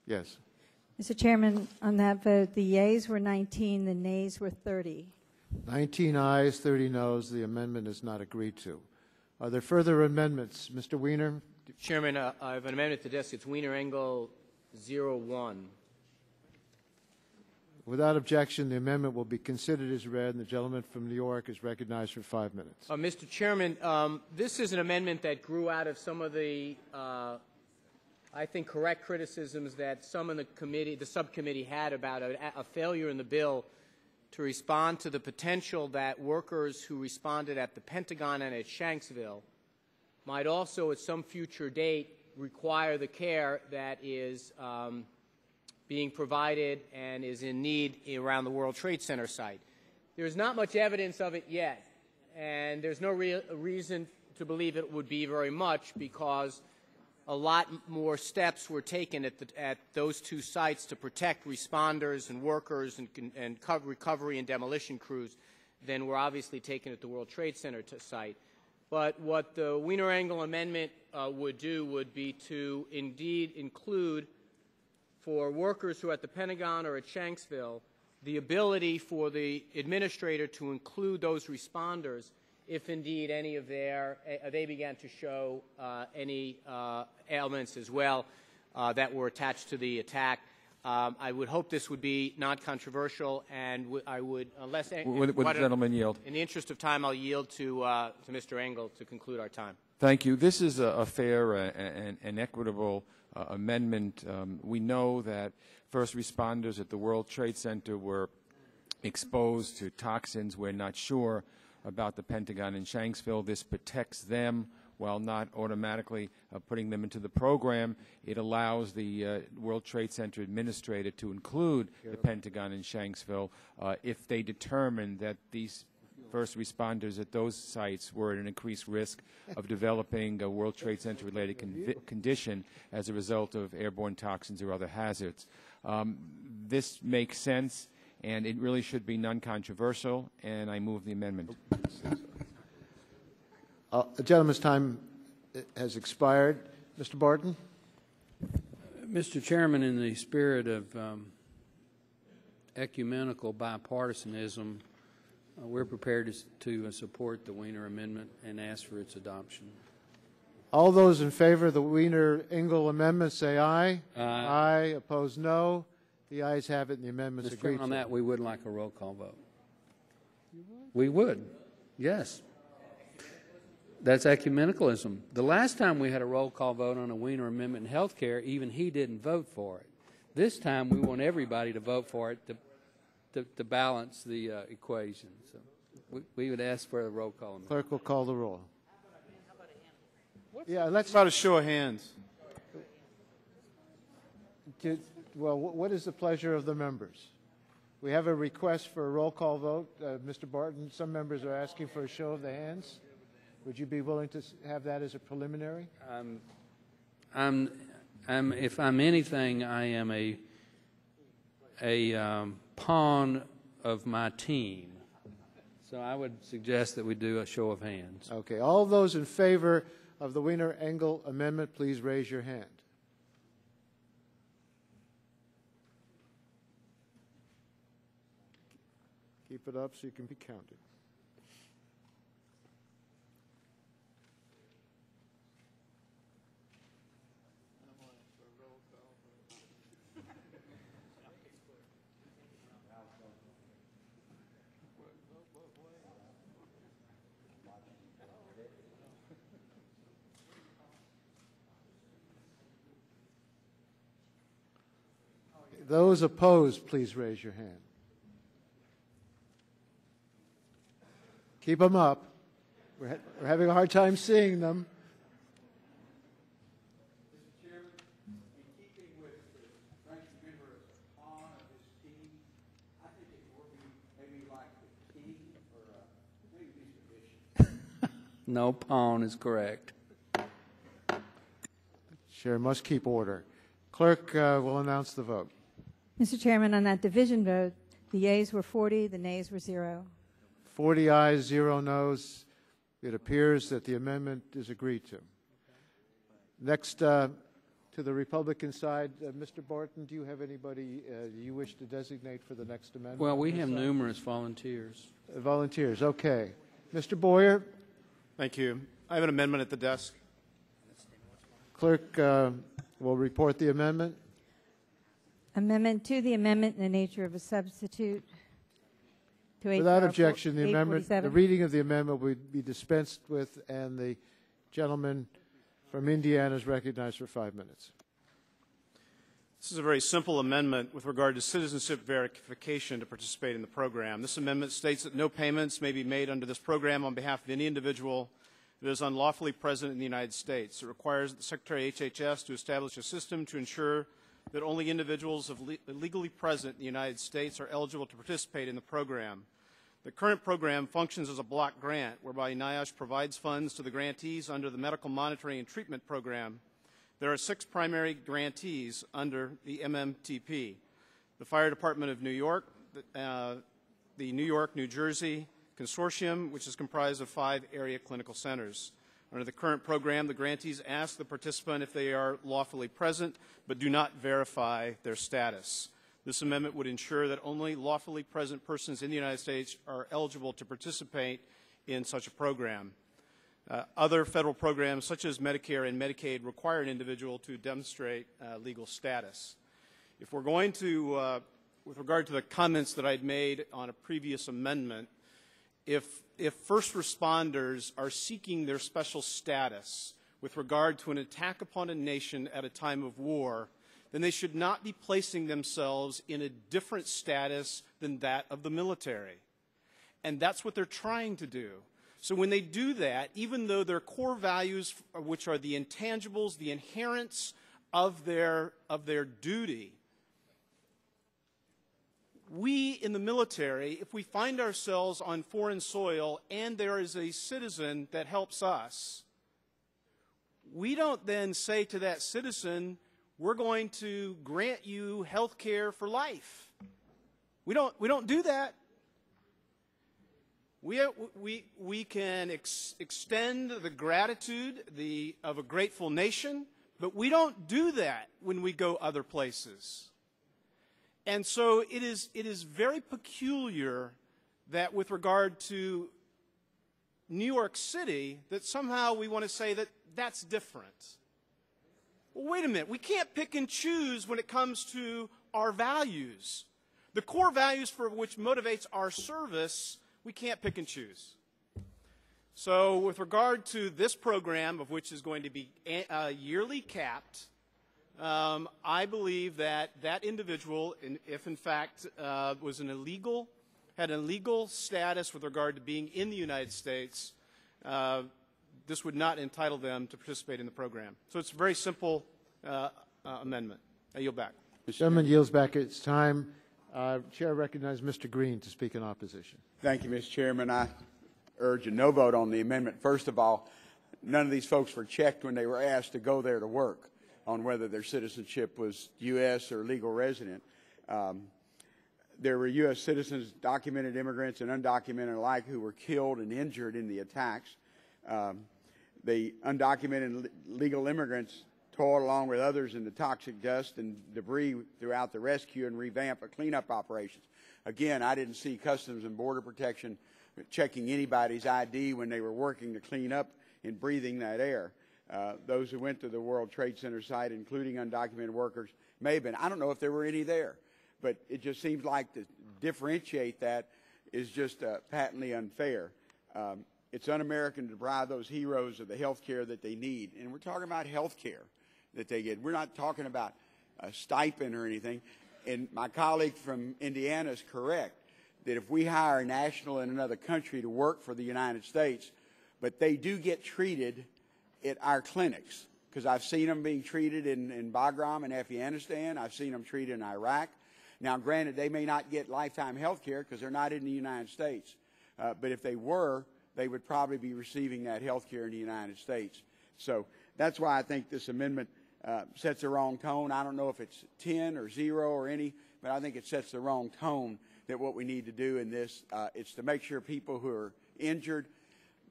[SPEAKER 1] Yes.
[SPEAKER 2] Mr. Chairman, on that vote, the yeas were 19, the nays were 30.
[SPEAKER 1] 19 ayes, 30 noes. The amendment is not agreed to. Are there further amendments? Mr. Wiener?
[SPEAKER 7] Chairman, I have an amendment to this. It's Wiener Engel 01.
[SPEAKER 1] Without objection, the amendment will be considered as read, and the gentleman from New York is recognized for 5 minutes.
[SPEAKER 7] Mr. Chairman, this is an amendment that grew out of some of the, I think, correct criticisms that some in the committee, the subcommittee had about a failure in the bill to respond to the potential that workers who responded at the Pentagon and at Shanksville might also at some future date require the care that is being provided and is in need around the World Trade Center site. There's not much evidence of it yet, and there's no reason to believe it would be very much because a lot more steps were taken at those two sites to protect responders and workers and recovery and demolition crews than were obviously taken at the World Trade Center site. But what the Wiener Engel Amendment would do would be to indeed include for workers who are at the Pentagon or at Shanksville the ability for the administrator to include those responders if indeed any of they began to show any ailments as well that were attached to the attack. I would hope this would be not controversial, and I would, unless
[SPEAKER 11] would the gentleman yield?
[SPEAKER 7] In the interest of time, I'll yield to Mr. Engel to conclude our time.
[SPEAKER 11] Thank you. This is a fair and equitable amendment. We know that first responders at the World Trade Center were exposed to toxins. We're not sure about the Pentagon and Shanksville. This protects them while not automatically putting them into the program. It allows the World Trade Center administrator to include the Pentagon and Shanksville if they determine that these first responders at those sites were at an increased risk of developing a World Trade Center-related condition as a result of airborne toxins or other hazards. This makes sense, and it really should be non-controversial, and I move the amendment.
[SPEAKER 1] The gentleman's time has expired. Mr. Barton?
[SPEAKER 3] Mr. Chairman, in the spirit of ecumenical bipartisanism, we're prepared to support the Wiener Amendment and ask for its adoption.
[SPEAKER 1] All those in favor of the Wiener-Engel Amendment say aye. Aye. Opposed, no. The ayes have it, and the amendment is agreed to.
[SPEAKER 3] On that, we would like a roll call vote. We would, yes. That's ecumenicalism. The last time we had a roll call vote on a Wiener Amendment in health care, even he didn't vote for it. This time we want everybody to vote for it to balance the equation. So we would ask for a roll call.
[SPEAKER 1] Clerk will call the roll.
[SPEAKER 9] Yeah, let's about a show of hands.
[SPEAKER 1] Well, what is the pleasure of the members? We have a request for a roll call vote. Mr. Barton, some members are asking for a show of the hands. Would you be willing to have that as a preliminary?
[SPEAKER 3] If I'm anything, I am a pawn of my team. So I would suggest that we do a show of hands.
[SPEAKER 1] Okay. All those in favor of the Wiener-Engel Amendment, please raise your hand. Keep it up so you can be counted. Those opposed, please raise your hand. Keep them up. We're having a hard time seeing them.
[SPEAKER 12] Mr. Chairman, in keeping with the ranking member as a pawn of his team, I think it would be maybe like the king or maybe Mr. Bishop.
[SPEAKER 3] No, pawn is correct.
[SPEAKER 1] Chair must keep order. Clerk will announce the vote.
[SPEAKER 2] Mr. Chairman, on that division vote, the yeas were 40, the nays were 0.
[SPEAKER 1] 40 ayes, 0 noes. It appears that the amendment is agreed to. Next, to the Republican side, Mr. Barton, do you have anybody you wish to designate for the next amendment?
[SPEAKER 3] Well, we have numerous volunteers.
[SPEAKER 1] Volunteers, okay. Mr. Boyer?
[SPEAKER 9] Thank you. I have an amendment at the desk.
[SPEAKER 1] Clerk will report the amendment.
[SPEAKER 2] Amendment to the amendment in the nature of a substitute. To
[SPEAKER 1] Without
[SPEAKER 2] HR
[SPEAKER 1] objection, the amendment, the
[SPEAKER 2] 847.
[SPEAKER 1] reading of the amendment will be dispensed with, and the gentleman from Indiana is recognized for 5 minutes.
[SPEAKER 9] This is a very simple amendment with regard to citizenship verification to participate in the program. This amendment states that no payments may be made under this program on behalf of any individual that is unlawfully present in the United States. It requires the Secretary of HHS to establish a system to ensure that only individuals legally present in the United States are eligible to participate in the program. The current program functions as a block grant, whereby NIOSH provides funds to the grantees under the Medical Monitoring and Treatment Program. There are 6 primary grantees under the MMTP: the Fire Department of New York, the New York, New Jersey Consortium, which is comprised of 5 area clinical centers. Under the current program, the grantees ask the participant if they are lawfully present, but do not verify their status. This amendment would ensure that only lawfully present persons in the United States are eligible to participate in such a program. Other federal programs, such as Medicare and Medicaid, require an individual to demonstrate legal status. If we're going to, with regard to the comments that I'd made on a previous amendment, if first responders are seeking their special status with regard to an attack upon a nation at a time of war, then they should not be placing themselves in a different status than that of the military. And that's what they're trying to do. So when they do that, even though their core values, which are the intangibles, the inherents of their duty, we in the military, if we find ourselves on foreign soil and there is a citizen that helps us, we don't then say to that citizen, we're going to grant you health care for life. We don't do that. We can extend the gratitude of a grateful nation, but we don't do that when we go other places. And so it is very peculiar that with regard to New York City, that somehow we want to say that that's different. Well, wait a minute. We can't pick and choose when it comes to our values. The core values for which motivates our service, we can't pick and choose. So with regard to this program, of which is going to be yearly capped, I believe that that individual, if in fact was had an illegal status with regard to being in the United States, this would not entitle them to participate in the program. So it's a very simple amendment. I yield back.
[SPEAKER 1] The gentleman yields back its time. Chair recognizes Mr. Green to speak in opposition.
[SPEAKER 12] Thank you, Mr. Chairman. I urge a no vote on the amendment. First of all, none of these folks were checked when they were asked to go there to work on whether their citizenship was U.S. or legal resident. There were U.S. citizens, documented immigrants, and undocumented alike who were killed and injured in the attacks. The undocumented legal immigrants toiled along with others in the toxic dust and debris throughout the rescue and revamp of cleanup operations. Again, I didn't see Customs and Border Protection checking anybody's ID when they were working to clean up and breathing that air. Those who went to the World Trade Center site, including undocumented workers, may have been. I don't know if there were any there, but it just seems like to differentiate that is just patently unfair. It's un-American to deprive those heroes of the health care that they need. And we're talking about health care that they get. We're not talking about a stipend or anything. And my colleague from Indiana is correct that if we hire a national in another country to work for the United States, but they do get treated at our clinics, because I've seen them being treated in Bagram in Afghanistan. I've seen them treated in Iraq. Now, granted, they may not get lifetime health care because they're not in the United States. But if they were, they would probably be receiving that health care in the United States. So that's why I think this amendment sets the wrong tone. I don't know if it's 10 or 0 or any, but I think it sets the wrong tone that what we need to do in this is to make sure people who are injured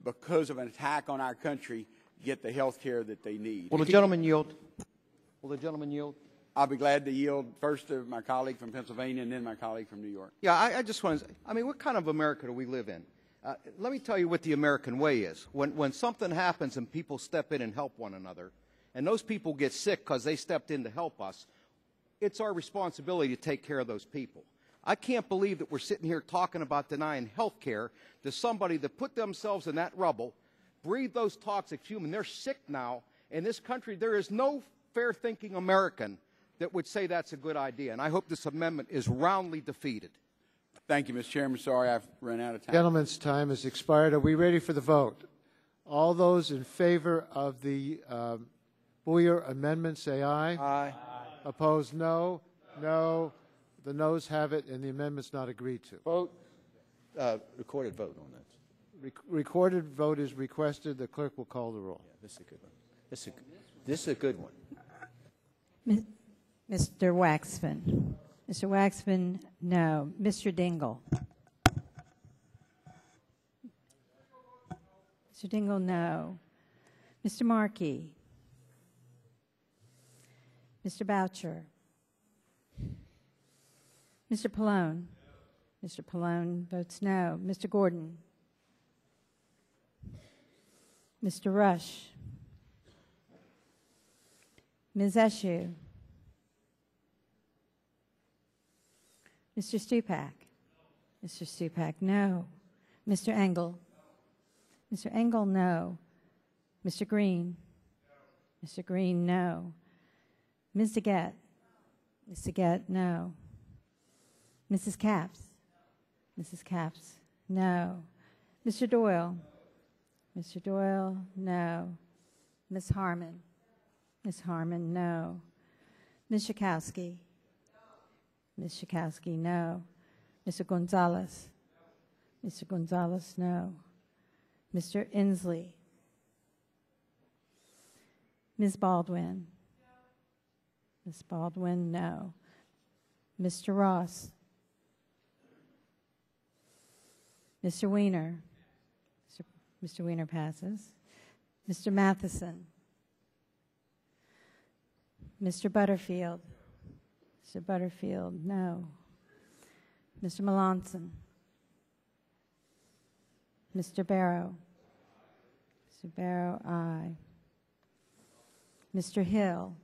[SPEAKER 12] because of an attack on our country get the health care that they need.
[SPEAKER 13] Will the gentleman yield? Will the gentleman yield?
[SPEAKER 12] I'll be glad to yield first to my colleague from Pennsylvania and then my colleague from New York.
[SPEAKER 13] Yeah, I just want to, I mean, what kind of America do we live in? Let me tell you what the American way is. When something happens and people step in and help one another, and those people get sick because they stepped in to help us, it's our responsibility to take care of those people. I can't believe that we're sitting here talking about denying health care to somebody that put themselves in that rubble, breathe those toxic fumes, and they're sick now. In this country, there is no fair-thinking American that would say that's a good idea. And I hope this amendment is roundly defeated.
[SPEAKER 12] Thank you, Mr. Chairman. Sorry I've run out of time.
[SPEAKER 1] Gentleman's time has expired. Are we ready for the vote? All those in favor of the Boyer amendment say aye. Aye. Opposed, no. No. The noes have it, and the amendment's not agreed to.
[SPEAKER 13] Vote. Recorded vote on that.
[SPEAKER 1] Recorded vote is requested. The clerk will call the roll.
[SPEAKER 13] Yeah, this is a good one. This is a good one.
[SPEAKER 2] Mr. Waxman. Mr. Waxman, no. Mr. Dingle. Mr. Dingle, no. Mr. Markey. Mr. Boucher. Mr. Pallone. Mr. Pallone votes no. Mr. Gordon. Mr. Rush. Ms. Eshoo. Mr. Stupak. Mr. Stupak, no. Mr. Engel. Mr. Engel, no. Mr. Green. Mr. Green, no. Ms. DeGette. Ms. DeGette, no. Mrs. Capps. Mrs. Capps, no. Mr. Doyle. Mr. Doyle, no. Ms. Harmon. Ms. Harmon, no. Ms. Schakowsky. Ms. Schakowsky, no. Mr. Gonzalez. Mr. Gonzalez, no. Mr. Inslee. Ms. Baldwin. Ms. Baldwin, no. Mr. Ross. Mr. Weiner. Mr. Weiner passes. Mr. Matheson. Mr. Butterfield. Mr. Butterfield, no. Mr. Melanson. Mr. Barrow. Mr. Barrow, aye. Mr. Hill.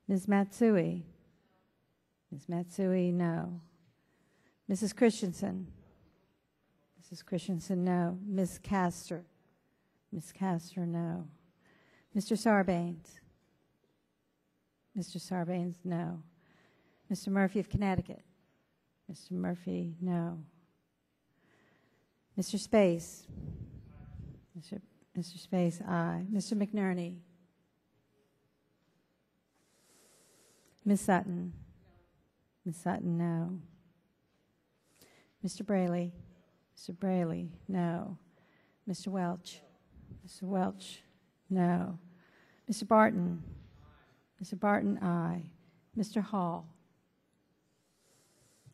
[SPEAKER 2] Ms. Matsui. Ms. Matsui, no. Mrs. Christensen. Mrs. Christensen, no. Ms. Castor. Ms. Castor, no. Mr. Sarbanes. Mr. Sarbanes, no. Mr. Murphy of Connecticut. Mr. Murphy, no. Mr. Space. Mr. Space, aye. Mr. McNerney. Ms. Sutton. Ms. Sutton, no. Mr. Braley. Mr. Braley, no. Mr. Welch. Mr. Welch, no. Mr. Barton. Mr. Barton, aye. Mr. Hall.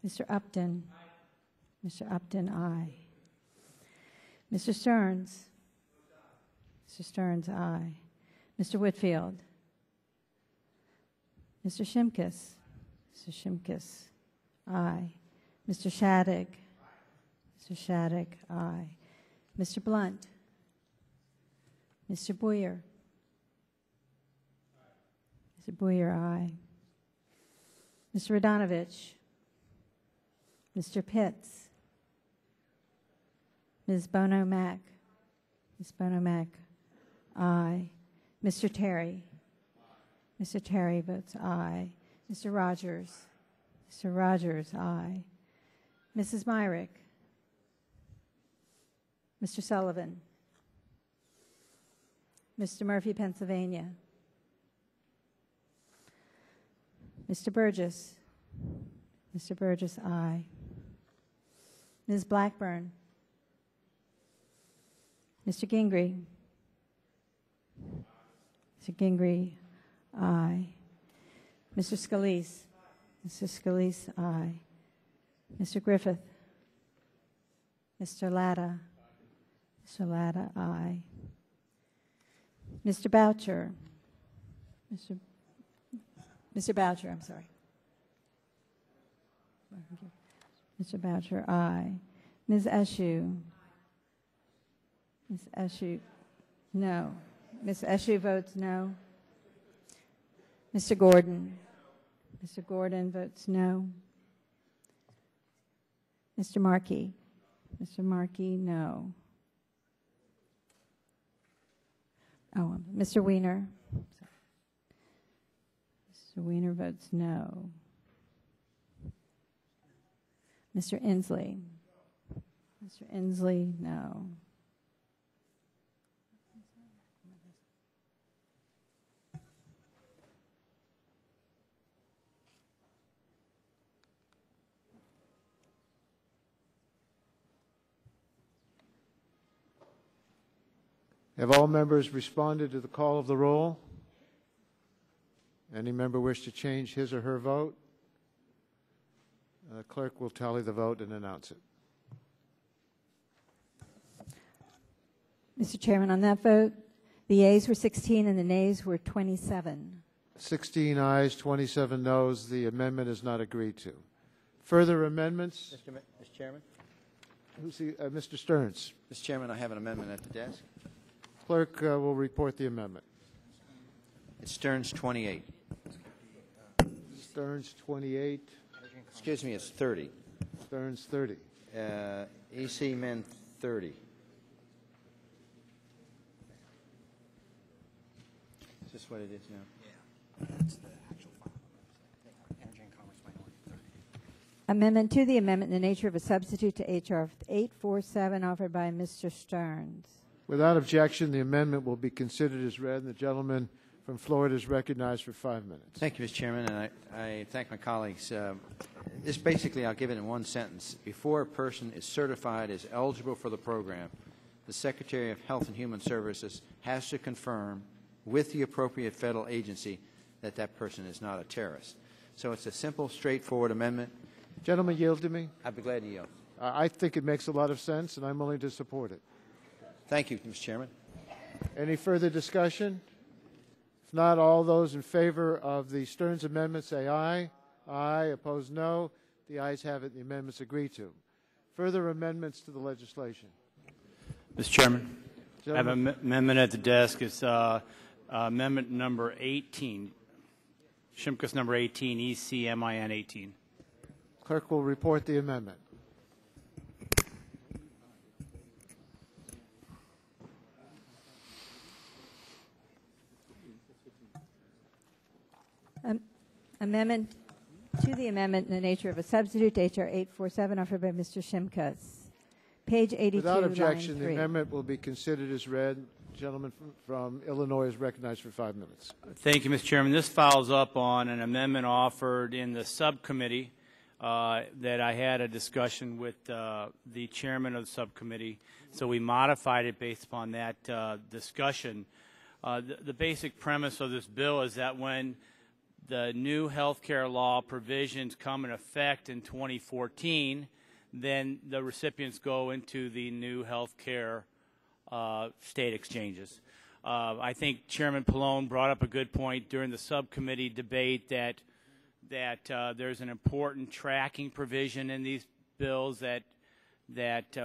[SPEAKER 2] Mr. Upton. Mr. Upton, aye. Mr. Stearns. Mr. Stearns, aye. Mr. Whitfield. Mr. Shimkus. Mr. Shimkus? Aye. Mr. Shadegg? Mr. Shadegg, aye. Mr. Blunt? Mr. Boyer? Mr. Boyer, aye. Mr. Radonovich? Mr. Pitts? Ms. Bono-Mack? Ms. Bono-Mack, aye. Mr. Terry? Mr. Terry votes aye. Mr. Rogers? Mr. Rogers, aye. Mrs. Myrick? Mr. Sullivan? Mr. Murphy, Pennsylvania? Mr. Burgess? Mr. Burgess, aye. Ms. Blackburn? Mr. Gingrey? Mr. Gingrey, aye. Mr. Scalise? Mr. Scalise, aye. Mr. Griffith? Mr. Latta? Mr. Latta, aye. Mr. Boucher? Mr. Boucher, I'm sorry. Mr. Boucher, aye. Ms. Eshoo? Ms. Eshoo, no. Ms. Eshoo votes no. Mr. Gordon? Mr. Gordon votes no. Mr. Markey? Mr. Markey, no. Oh, Mr. Wiener? Mr. Wiener votes no. Mr. Inslee? Mr. Inslee, no.
[SPEAKER 1] Have all members responded to the call of the roll? Any member wish to change his or her vote? Clerk will tally the vote and announce it.
[SPEAKER 2] Mr. Chairman, on that vote, the yeas were 16 and the nays were 27.
[SPEAKER 1] 16 ayes, 27 noes. The amendment is not agreed to. Further amendments?
[SPEAKER 14] Mr. Chairman?
[SPEAKER 1] Mr. Stearns.
[SPEAKER 14] Mr. Chairman, I have an amendment at the desk.
[SPEAKER 1] Clerk will report the amendment.
[SPEAKER 14] It's Stearns 28.
[SPEAKER 1] Stearns 28.
[SPEAKER 14] Excuse me, it's 30.
[SPEAKER 1] Stearns 30.
[SPEAKER 14] EC Men 30. Is this what it is now? Yeah. That's the actual file. Energy and Commerce Minority 30.
[SPEAKER 2] Amendment to the amendment in the nature of a substitute to H.R. 847 offered by Mr. Stearns.
[SPEAKER 1] Without objection, the amendment will be considered as read, and the gentleman from Florida is recognized for 5 minutes.
[SPEAKER 14] Thank you, Mr. Chairman, and I thank my colleagues. This basically, I'll give it in one sentence. Before a person is certified as eligible for the program, the Secretary of Health and Human Services has to confirm with the appropriate federal agency that that person is not a terrorist. So it's a simple, straightforward amendment.
[SPEAKER 1] Gentleman, yield to me.
[SPEAKER 14] I'd be glad to yield.
[SPEAKER 1] I think it makes a lot of sense, and I'm willing to support it.
[SPEAKER 14] Thank you, Mr. Chairman.
[SPEAKER 1] Any further discussion? If not, all those in favor of the Stearns amendment say aye. Aye. Opposed, no. The ayes have it. The amendment's agreed to. Further amendments to the legislation.
[SPEAKER 5] Mr. Chairman,
[SPEAKER 1] Gentlemen.
[SPEAKER 5] I have an amendment at the desk. It's amendment number 18, Shimkus number 18, ECMIN 18.
[SPEAKER 1] Clerk will report the amendment.
[SPEAKER 2] Amendment to the amendment in the nature of a substitute to H.R. 847 offered by Mr. Shimkus. Page 82,
[SPEAKER 1] Without objection,
[SPEAKER 2] line
[SPEAKER 1] the
[SPEAKER 2] 3.
[SPEAKER 1] amendment will be considered as read. The gentleman from Illinois is recognized for 5 minutes.
[SPEAKER 5] Thank you, Mr. Chairman. This follows up on an amendment offered in the subcommittee that I had a discussion with the chairman of the subcommittee. So we modified it based upon that discussion. The basic premise of this bill is that when the new health care law provisions come in effect in 2014, then the recipients go into the new health care state exchanges. I think Chairman Pallone brought up a good point during the subcommittee debate that that there's an important tracking provision in these bills that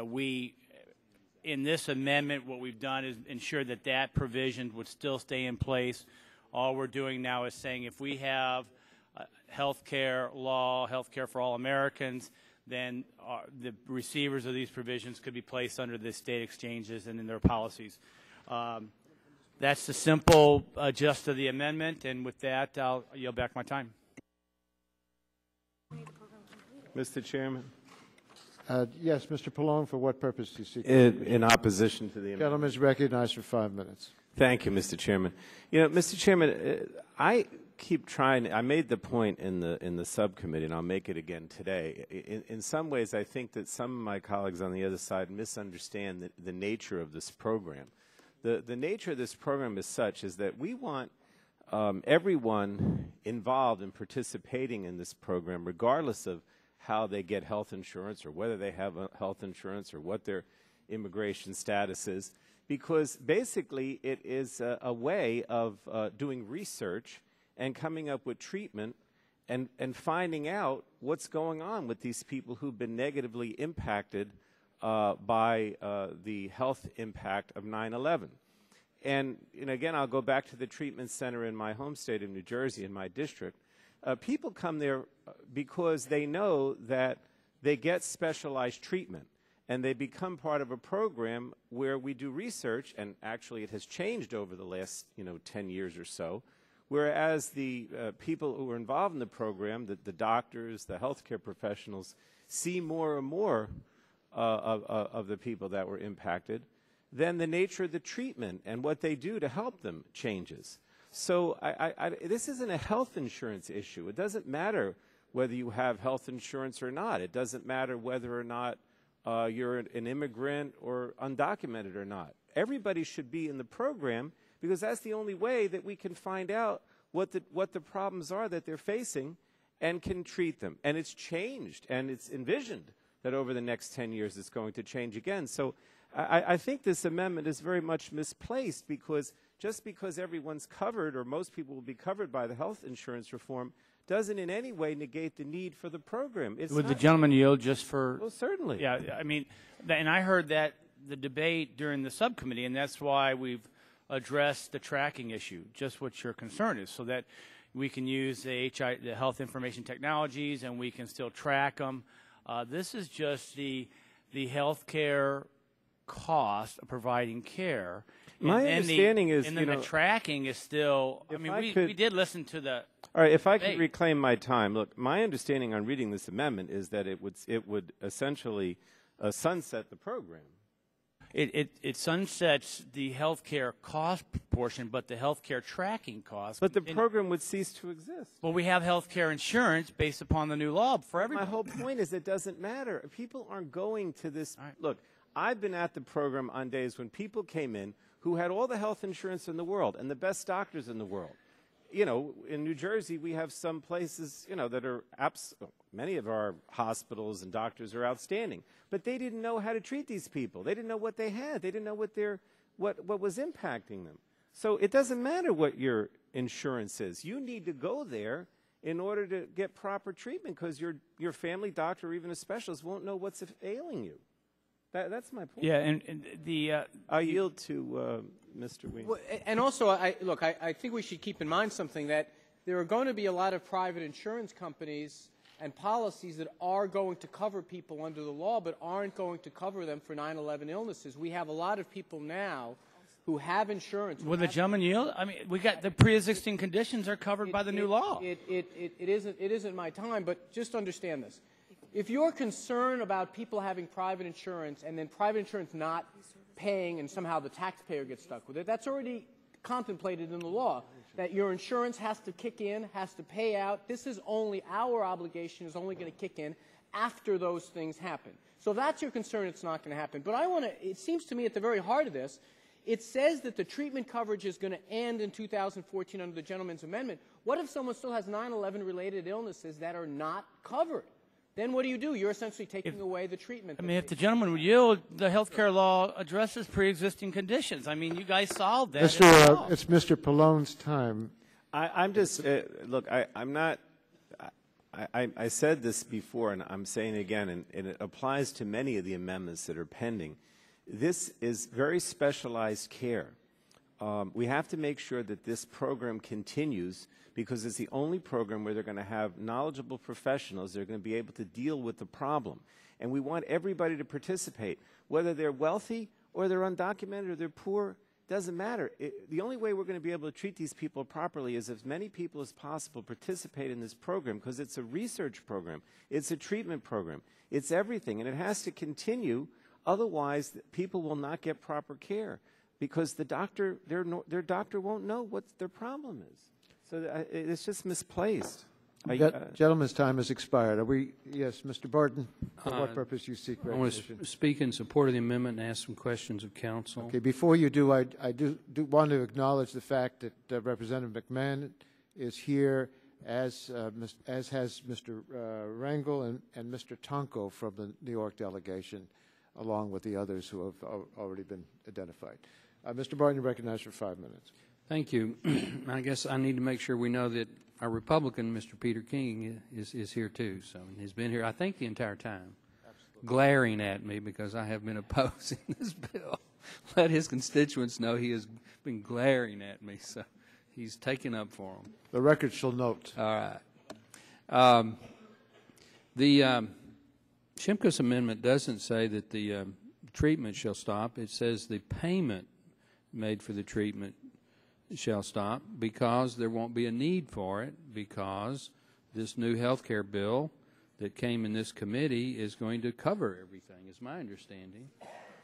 [SPEAKER 5] we, in this amendment, what we've done is ensure that that provision would still stay in place. All we're doing now is saying if we have health care law, health care for all Americans, then the receivers of these provisions could be placed under the state exchanges and in their policies. That's the simple gist of the amendment, and with that, I'll yield back my time.
[SPEAKER 4] Mr. Chairman?
[SPEAKER 1] Yes, Mr. Pallone, for what purpose do you seek?
[SPEAKER 4] In opposition to the amendment.
[SPEAKER 1] Gentleman is recognized for 5 minutes.
[SPEAKER 4] Thank you, Mr. Chairman. You know, Mr. Chairman, I keep trying. I made the point in the subcommittee, and I'll make it again today. In some ways, I think that some of my colleagues on the other side misunderstand the nature of this program. The nature of this program is such is that we want everyone involved in participating in this program, regardless of how they get health insurance or whether they have health insurance or what their immigration status is, because basically it is a way of doing research and coming up with treatment and finding out what's going on with these people who've been negatively impacted by the health impact of 9/11. And again, I'll go back to the treatment center in my home state of New Jersey, in my district. People come there because they know that they get specialized treatment, and they become part of a program where we do research, and actually it has changed over the last 10 years or so, whereas the people who are involved in the program, the doctors, the healthcare professionals, see more and more of the people that were impacted, then the nature of the treatment and what they do to help them changes. So this isn't a health insurance issue. It doesn't matter whether you have health insurance or not. It doesn't matter whether or not you're an immigrant or undocumented or not. Everybody should be in the program because that's the only way that we can find out what the problems are that they're facing and can treat them. And it's changed, and it's envisioned that over the next 10 years it's going to change again. So I think this amendment is very much misplaced because just because everyone's covered or most people will be covered by the health insurance reform doesn't in any way negate the need for the program.
[SPEAKER 5] Would the gentleman yield just for...
[SPEAKER 4] Well, certainly.
[SPEAKER 5] Yeah, I mean, and I heard that the debate during the subcommittee, and that's why we've addressed the tracking issue, just what your concern is, so that we can use the health information technologies and we can still track them. This is just the health care cost of providing care.
[SPEAKER 4] My understanding is,
[SPEAKER 5] and then the tracking is still, I mean, we did listen to the...
[SPEAKER 4] All right, if I could reclaim my time, look, my understanding on reading this amendment is that it would essentially sunset the program.
[SPEAKER 5] It sunsets the health care cost portion, but the health care tracking cost.
[SPEAKER 4] But the program would cease to exist.
[SPEAKER 5] Well, we have health care insurance based upon the new law for everybody.
[SPEAKER 4] My whole point is it doesn't matter. People aren't going to this. Right. Look, I've been at the program on days when people came in who had all the health insurance in the world and the best doctors in the world. In New Jersey, we have some places, that are many of our hospitals and doctors are outstanding. But they didn't know how to treat these people. They didn't know what they had. They didn't know what was impacting them. So it doesn't matter what your insurance is. You need to go there in order to get proper treatment because your family doctor or even a specialist won't know what's ailing you. That's my point.
[SPEAKER 5] Yeah, and the...
[SPEAKER 4] I yield to Mr. Weems.
[SPEAKER 7] Well, and also, I think we should keep in mind something, that there are going to be a lot of private insurance companies and policies that are going to cover people under the law but aren't going to cover them for 9/11 illnesses. We have a lot of people now who have insurance.
[SPEAKER 5] Will the gentleman yield? I mean, we got the pre-existing conditions are covered by the new law.
[SPEAKER 7] It isn't my time, but just understand this. If you're concerned about people having private insurance and then private insurance not paying and somehow the taxpayer gets stuck with it, that's already contemplated in the law, that your insurance has to kick in, has to pay out. This is only, our obligation is only going to kick in after those things happen. So if that's your concern, it's not going to happen. But it seems to me at the very heart of this, it says that the treatment coverage is going to end in 2014 under the gentleman's amendment. What if someone still has 9/11 related illnesses that are not covered? Then what do? You're essentially taking away the treatment.
[SPEAKER 5] I mean, if the gentleman would yield, the health care law addresses pre-existing conditions. I mean, you guys solved that.
[SPEAKER 1] It's Mr. Pallone's time.
[SPEAKER 4] I'm just, look, I'm not I said this before, and I'm saying it again, and it applies to many of the amendments that are pending. This is very specialized care. We have to make sure that this program continues because it's the only program where they're going to have knowledgeable professionals that are going to be able to deal with the problem. And we want everybody to participate, whether they're wealthy or they're undocumented or they're poor. Doesn't matter. The only way we're going to be able to treat these people properly is if as many people as possible participate in this program because it's a research program. It's a treatment program. It's everything, and it has to continue. Otherwise, people will not get proper care because the doctor, their doctor won't know what their problem is. So it's just misplaced.
[SPEAKER 1] Gentleman's time has expired. Are we? Yes, Mr. Barton. For what purpose you seek recognition?
[SPEAKER 3] I want to speak in support of the amendment and ask some questions of counsel.
[SPEAKER 1] Okay. Before you do, I do want to acknowledge the fact that Representative McMahon is here, as has Mr. Rangel and Mr. Tonko from the New York delegation, along with the others who have already been identified. Mr. Barton, you're recognized for 5 minutes.
[SPEAKER 3] Thank you. I guess I need to make sure we know that our Republican, Mr. Peter King, is here too. So he's been here, I think, the entire time, glaring at me because I have been opposing this bill. Let his constituents know he has been glaring at me. So he's taken up for them.
[SPEAKER 1] The record shall note.
[SPEAKER 3] All right. The Shimkus Amendment doesn't say that the treatment shall stop. It says the payment made for the treatment shall stop because there won't be a need for it because this new health care bill that came in this committee is going to cover everything, is my understanding.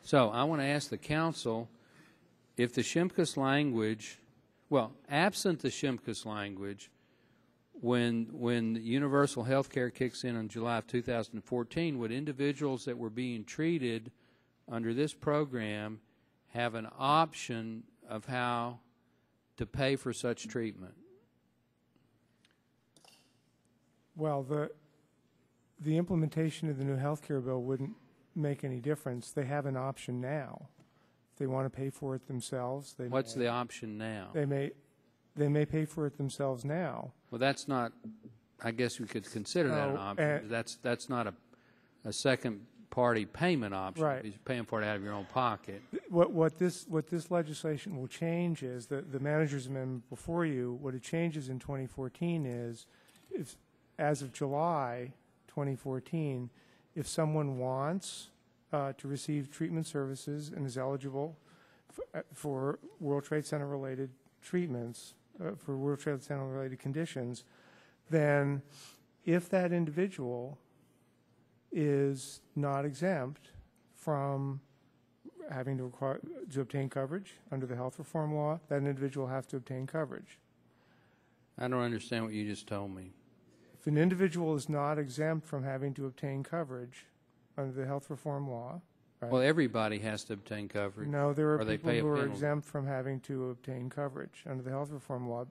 [SPEAKER 3] So I want to ask the council if the Shimkus language, well, absent the Shimkus language, when universal health care kicks in on July of 2014, would individuals that were being treated under this program have an option of how to pay for such treatment?
[SPEAKER 6] Well, the implementation of the new health care bill wouldn't make any difference. They have an option now. If they want to pay for it themselves, they
[SPEAKER 3] What's the option now?
[SPEAKER 6] They may pay for it themselves now.
[SPEAKER 3] Well, that's not, I guess we could consider that an option. That's not a second party payment option.
[SPEAKER 6] Right.
[SPEAKER 3] You're paying for it out of your own pocket.
[SPEAKER 6] What this legislation will change is the manager's amendment before you. What it changes in 2014 is, if as of July 2014, if someone wants to receive treatment services and is eligible for World Trade Center related treatments, for World Trade Center related conditions, then if that individual is not exempt from having to obtain coverage under the health reform law, that individual will have to obtain coverage.
[SPEAKER 3] I don't understand what you just told me.
[SPEAKER 6] If an individual is not exempt from having to obtain coverage under the health reform law, right?
[SPEAKER 3] Well, everybody has to obtain coverage.
[SPEAKER 6] No, there are
[SPEAKER 3] or they
[SPEAKER 6] people
[SPEAKER 3] pay a
[SPEAKER 6] who are
[SPEAKER 3] penalty.
[SPEAKER 6] exempt from having to obtain coverage under the health reform law.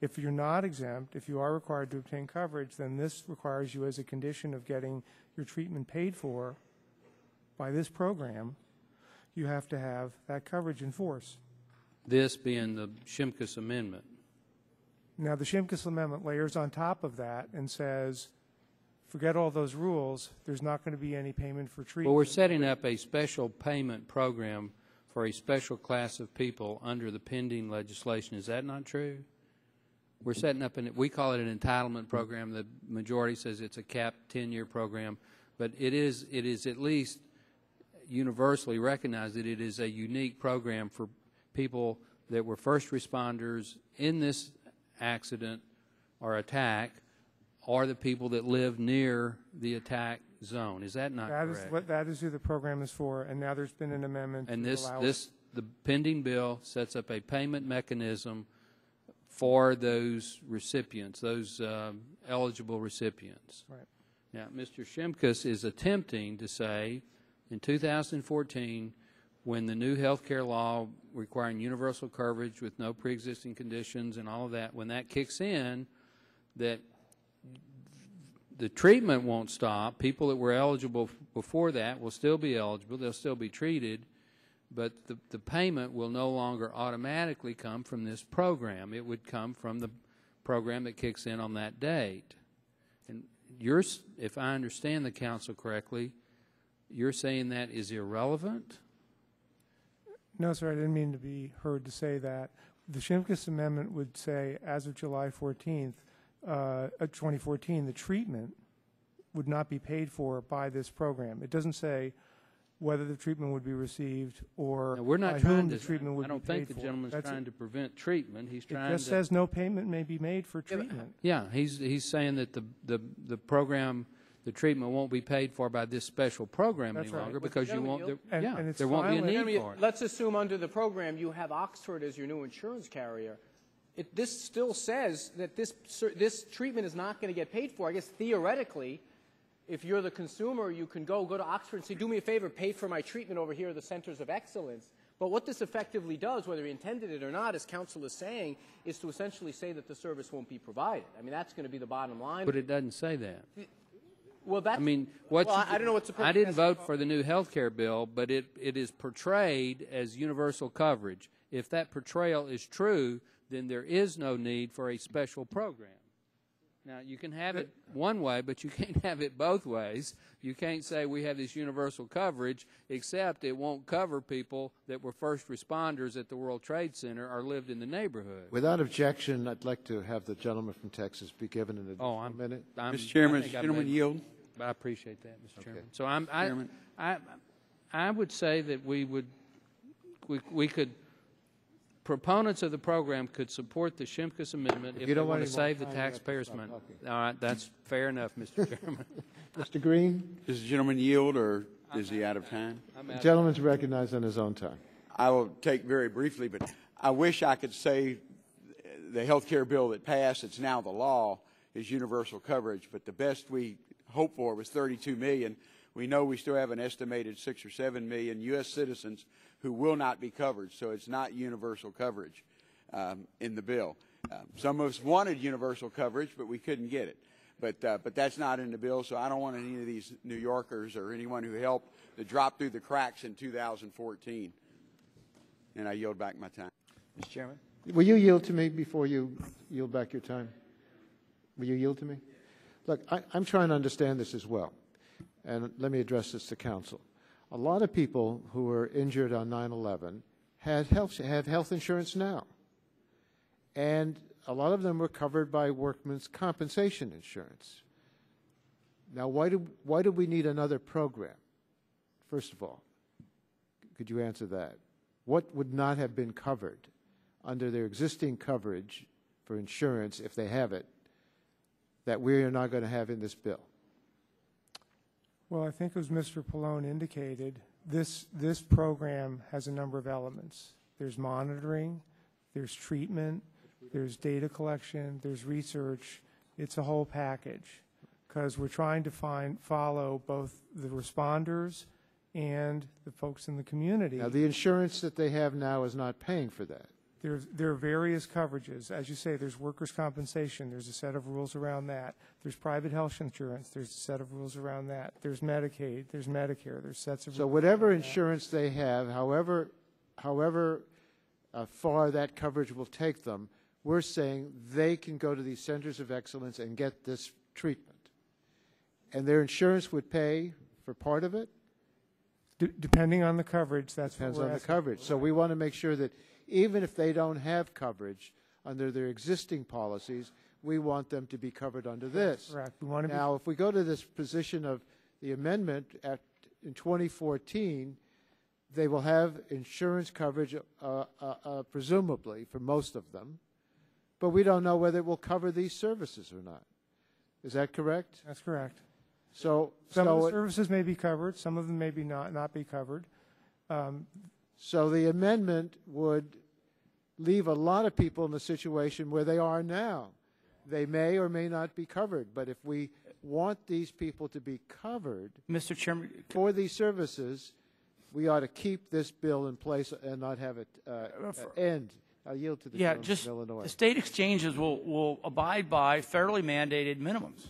[SPEAKER 6] If you're not exempt, if you are required to obtain coverage, then this requires you as a condition of getting your treatment paid for by this program, you have to have that coverage in force.
[SPEAKER 3] This being the Shimkus Amendment.
[SPEAKER 6] Now, the Shimkus Amendment layers on top of that and says, forget all those rules, there's not going to be any payment for treatment.
[SPEAKER 3] Well, we're setting up a special payment program for a special class of people under the pending legislation. Is that not true? We're setting up, we call it an entitlement program. The majority says it's a capped 10-year program, but it is at least universally recognized that it is a unique program for people that were first responders in this accident or attack, or the people that live near the attack zone. Is that not correct?
[SPEAKER 6] That is who the program is for, and now there's been an amendment.
[SPEAKER 3] And
[SPEAKER 6] the
[SPEAKER 3] pending bill sets up a payment mechanism for those recipients, those eligible recipients.
[SPEAKER 6] Right.
[SPEAKER 3] Now, Mr. Shimkus is attempting to say in 2014, when the new health care law requiring universal coverage with no pre-existing conditions and all of that, when that kicks in, that the treatment won't stop. People that were eligible before that will still be eligible. They'll still be treated. But the payment will no longer automatically come from this program. It would come from the program that kicks in on that date. And if I understand the council correctly, you're saying that is irrelevant?
[SPEAKER 6] No, sir, I didn't mean to be heard to say that. The Shimkus Amendment would say, as of July 14th, 2014, the treatment would not be paid for by this program. It doesn't say whether the treatment would be received or
[SPEAKER 3] Now, we're not
[SPEAKER 6] by
[SPEAKER 3] trying
[SPEAKER 6] whom
[SPEAKER 3] to,
[SPEAKER 6] the treatment would
[SPEAKER 3] I don't
[SPEAKER 6] be paid
[SPEAKER 3] think the
[SPEAKER 6] for.
[SPEAKER 3] gentleman's
[SPEAKER 6] That's
[SPEAKER 3] trying
[SPEAKER 6] it.
[SPEAKER 3] to prevent treatment. He's trying
[SPEAKER 6] It just
[SPEAKER 3] to.
[SPEAKER 6] says no payment may be made for treatment.
[SPEAKER 3] Yeah, he's saying that the program, the treatment won't be paid for by this special program
[SPEAKER 6] That's
[SPEAKER 3] any
[SPEAKER 6] right.
[SPEAKER 3] longer
[SPEAKER 7] Well,
[SPEAKER 3] because you
[SPEAKER 7] gentlemen,
[SPEAKER 3] won't.
[SPEAKER 6] And-
[SPEAKER 3] Yeah,
[SPEAKER 6] and it's
[SPEAKER 3] there won't be a
[SPEAKER 6] fine with-
[SPEAKER 3] need for it.
[SPEAKER 7] Let's assume under the program you have Oxford as your new insurance carrier. This still says that this treatment is not going to get paid for. I guess theoretically, if you're the consumer, you can go to Oxford and say, do me a favor, pay for my treatment over here at the Centers of Excellence. But what this effectively does, whether he intended it or not, as counsel is saying, is to essentially say that the service won't be provided. I mean, that's going to be the bottom line.
[SPEAKER 3] But it doesn't say that.
[SPEAKER 7] Well, that's,
[SPEAKER 3] I mean,
[SPEAKER 7] I don't know what's
[SPEAKER 3] I didn't vote for the new health care bill, but it is portrayed as universal coverage. If that portrayal is true, then there is no need for a special program. Now, you can have it one way, but you can't have it both ways. You can't say we have this universal coverage, except it won't cover people that were first responders at the World Trade Center or lived in the neighborhood.
[SPEAKER 1] Without objection, I'd like to have the gentleman from Texas be given an additional minute.
[SPEAKER 12] Mr. Chairman, gentleman yield.
[SPEAKER 3] I appreciate that, Mr. Chairman. So I would say that we could. Proponents of the program could support the Shimkus Amendment if they want to save the taxpayers' money. All right, that's fair enough, Mr. Chairman.
[SPEAKER 1] Mr. Green?
[SPEAKER 12] Does the gentleman yield, or is he out of time?
[SPEAKER 1] The gentleman's recognized on his own time.
[SPEAKER 12] I will take very briefly, but I wish I could say the health care bill that passed, it's now the law, is universal coverage, but the best we hoped for was $32 million. We know we still have an estimated 6 or 7 million U.S. citizens who will not be covered, so it's not universal coverage in the bill. Some of us wanted universal coverage, but we couldn't get it. But that's not in the bill, so I don't want any of these New Yorkers or anyone who helped to drop through the cracks in 2014. And I yield back my time.
[SPEAKER 14] Mr. Chairman?
[SPEAKER 1] Will you yield to me before you yield back your time? Will you yield to me? Look, I'm trying to understand this as well, and let me address this to counsel. A lot of people who were injured on 9/11 have health insurance now, and a lot of them were covered by workman's compensation insurance. Now, why do we need another program? First of all, could you answer that? What would not have been covered under their existing coverage for insurance, if they have it, that we are not going to have in this bill?
[SPEAKER 6] Well, I think as Mr. Pallone indicated, this program has a number of elements. There's monitoring, there's treatment, there's data collection, there's research. It's a whole package because we're trying to follow both the responders and the folks in the community.
[SPEAKER 1] Now, the insurance that they have now is not paying for that.
[SPEAKER 6] There are various coverages. As you say, there's workers' compensation. There's a set of rules around that. There's private health insurance. There's a set of rules around that. There's Medicaid. There's Medicare. There's sets of rules.
[SPEAKER 1] So whatever insurance they have, however far that coverage will take them, we're saying they can go to these centers of excellence and get this treatment. And their insurance would pay for part of it?
[SPEAKER 6] Depending on the coverage, that's what
[SPEAKER 1] Depends
[SPEAKER 6] we're
[SPEAKER 1] on the
[SPEAKER 6] asking.
[SPEAKER 1] coverage. So we want to make sure that even if they don't have coverage under their existing policies, we want them to be covered under this.
[SPEAKER 6] Correct. We want to
[SPEAKER 1] Now, if we go to this position of the amendment in 2014, they will have insurance coverage, presumably, for most of them, but we don't know whether it will cover these services or not. Is that correct?
[SPEAKER 6] That's correct.
[SPEAKER 1] So
[SPEAKER 6] some of the services may be covered. Some of them may be not be covered.
[SPEAKER 1] So the amendment would leave a lot of people in the situation where they are now. They may or may not be covered, but if we want these people to be covered,
[SPEAKER 15] Mr. Chairman,
[SPEAKER 1] for these services, we ought to keep this bill in place and not have it end. I'll yield to the gentleman from Illinois.
[SPEAKER 15] The state exchanges will abide by federally mandated minimums.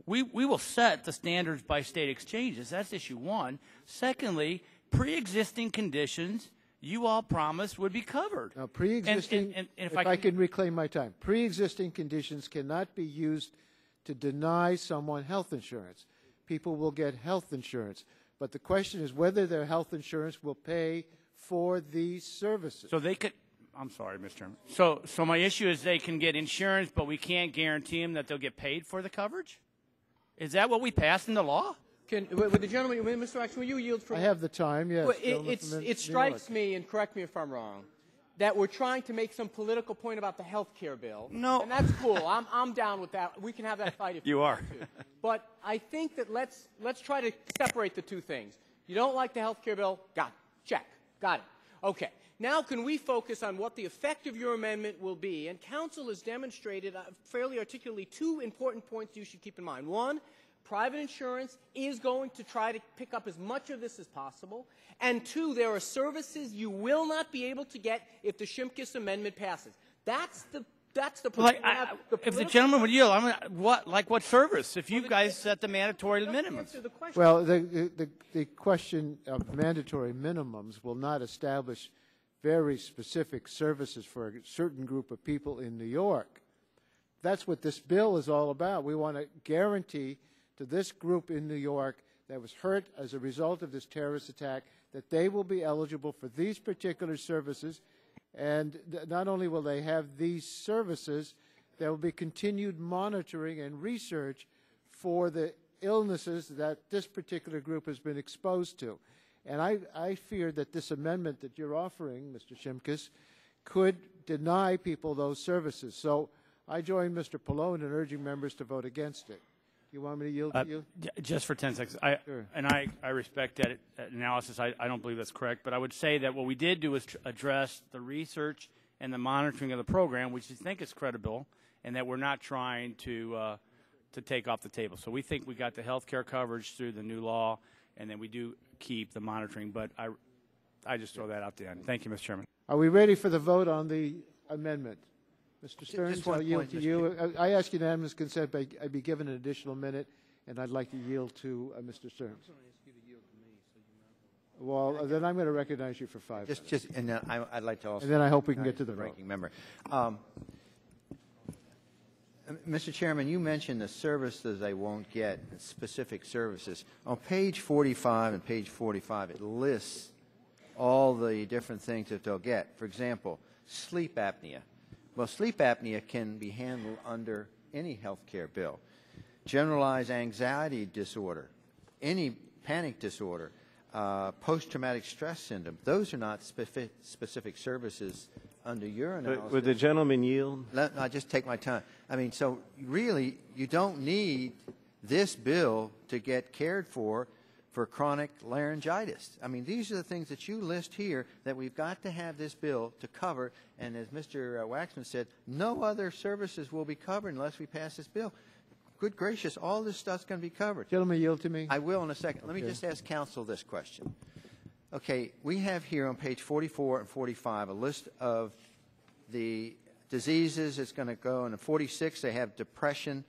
[SPEAKER 15] We will set the standards by state exchanges. That's issue one. Secondly, pre-existing conditions you all promised would be covered.
[SPEAKER 1] Now, pre-existing,
[SPEAKER 15] and
[SPEAKER 1] if I can reclaim my time, pre-existing conditions cannot be used to deny someone health insurance. People will get health insurance, but the question is whether their health insurance will pay for these services.
[SPEAKER 15] So they could. I'm sorry, Mr. Chairman. So my issue is they can get insurance, but we can't guarantee them that they'll get paid for the coverage? Is that what we passed into law?
[SPEAKER 7] Would the gentleman, Mr. Waxman, will you yield for?
[SPEAKER 1] I have the time, yes.
[SPEAKER 7] Well, it strikes me, and correct me if I'm wrong, that we're trying to make some political point about the health care bill.
[SPEAKER 15] No.
[SPEAKER 7] And that's cool. I'm down with that. We can have that fight if
[SPEAKER 15] You
[SPEAKER 7] we
[SPEAKER 15] are.
[SPEAKER 7] want to. But I think that let's try to separate the two things. You don't like the health care bill? Got it. Check. Got it. Okay. Now can we focus on what the effect of your amendment will be? And counsel has demonstrated fairly articulately two important points you should keep in mind. One, private insurance is going to try to pick up as much of this as possible. And two, there are services you will not be able to get if the Shimkus amendment passes. That's the
[SPEAKER 15] Well, if the gentleman would yield, what service? If you guys set the mandatory minimums.
[SPEAKER 1] Well, the question of mandatory minimums will not establish very specific services for a certain group of people in New York. That's what this bill is all about. We want to guarantee to this group in New York that was hurt as a result of this terrorist attack that they will be eligible for these particular services. And not only will they have these services, there will be continued monitoring and research for the illnesses that this particular group has been exposed to. And I fear that this amendment that you're offering, Mr. Shimkus, could deny people those services. So I join Mr. Pallone in urging members to vote against it. You want me to yield to you?
[SPEAKER 15] Just for 10 seconds.
[SPEAKER 1] Sure.
[SPEAKER 15] I respect that analysis. I don't believe that's correct. But I would say that what we did do is address the research and the monitoring of the program, which we think is credible, and that we're not trying to take off the table. So we think we got the health care coverage through the new law, and then we do keep the monitoring. But I just throw that out there. Thank you, Mr. Chairman.
[SPEAKER 1] Are we ready for the vote on the amendment? Mr. Stearns,
[SPEAKER 14] Just one
[SPEAKER 1] I'll yield
[SPEAKER 14] point,
[SPEAKER 1] to
[SPEAKER 14] Mr.
[SPEAKER 1] you. I ask unanimous consent, but I'd be given an additional minute, and I'd like to yield to Mr. Stearns. Well, then I'm going to recognize you for 5 minutes.
[SPEAKER 14] And then I'd like to also.
[SPEAKER 1] And then I hope we can get to the
[SPEAKER 14] ranking
[SPEAKER 1] vote.
[SPEAKER 14] member. Mr. Chairman, you mentioned the services they won't get, specific services. On page 45 and page 45, it lists all the different things that they'll get. For example, sleep apnea. Well, sleep apnea can be handled under any health care bill. Generalized anxiety disorder, any panic disorder, post-traumatic stress syndrome, those are not specific services under your analysis.
[SPEAKER 4] Would the gentleman yield?
[SPEAKER 14] I just take my time. I mean, so really, you don't need this bill to get cared for chronic laryngitis. I mean, these are the things that you list here that we've got to have this bill to cover. And as Mr. Waxman said, no other services will be covered unless we pass this bill. Good gracious, all this stuff's going to be covered.
[SPEAKER 1] Gentlemen, yield to me.
[SPEAKER 14] I will in a second. Let me just ask counsel this question. Okay, we have here on page 44 and 45 a list of the diseases it's going to go. And in 46, they have depression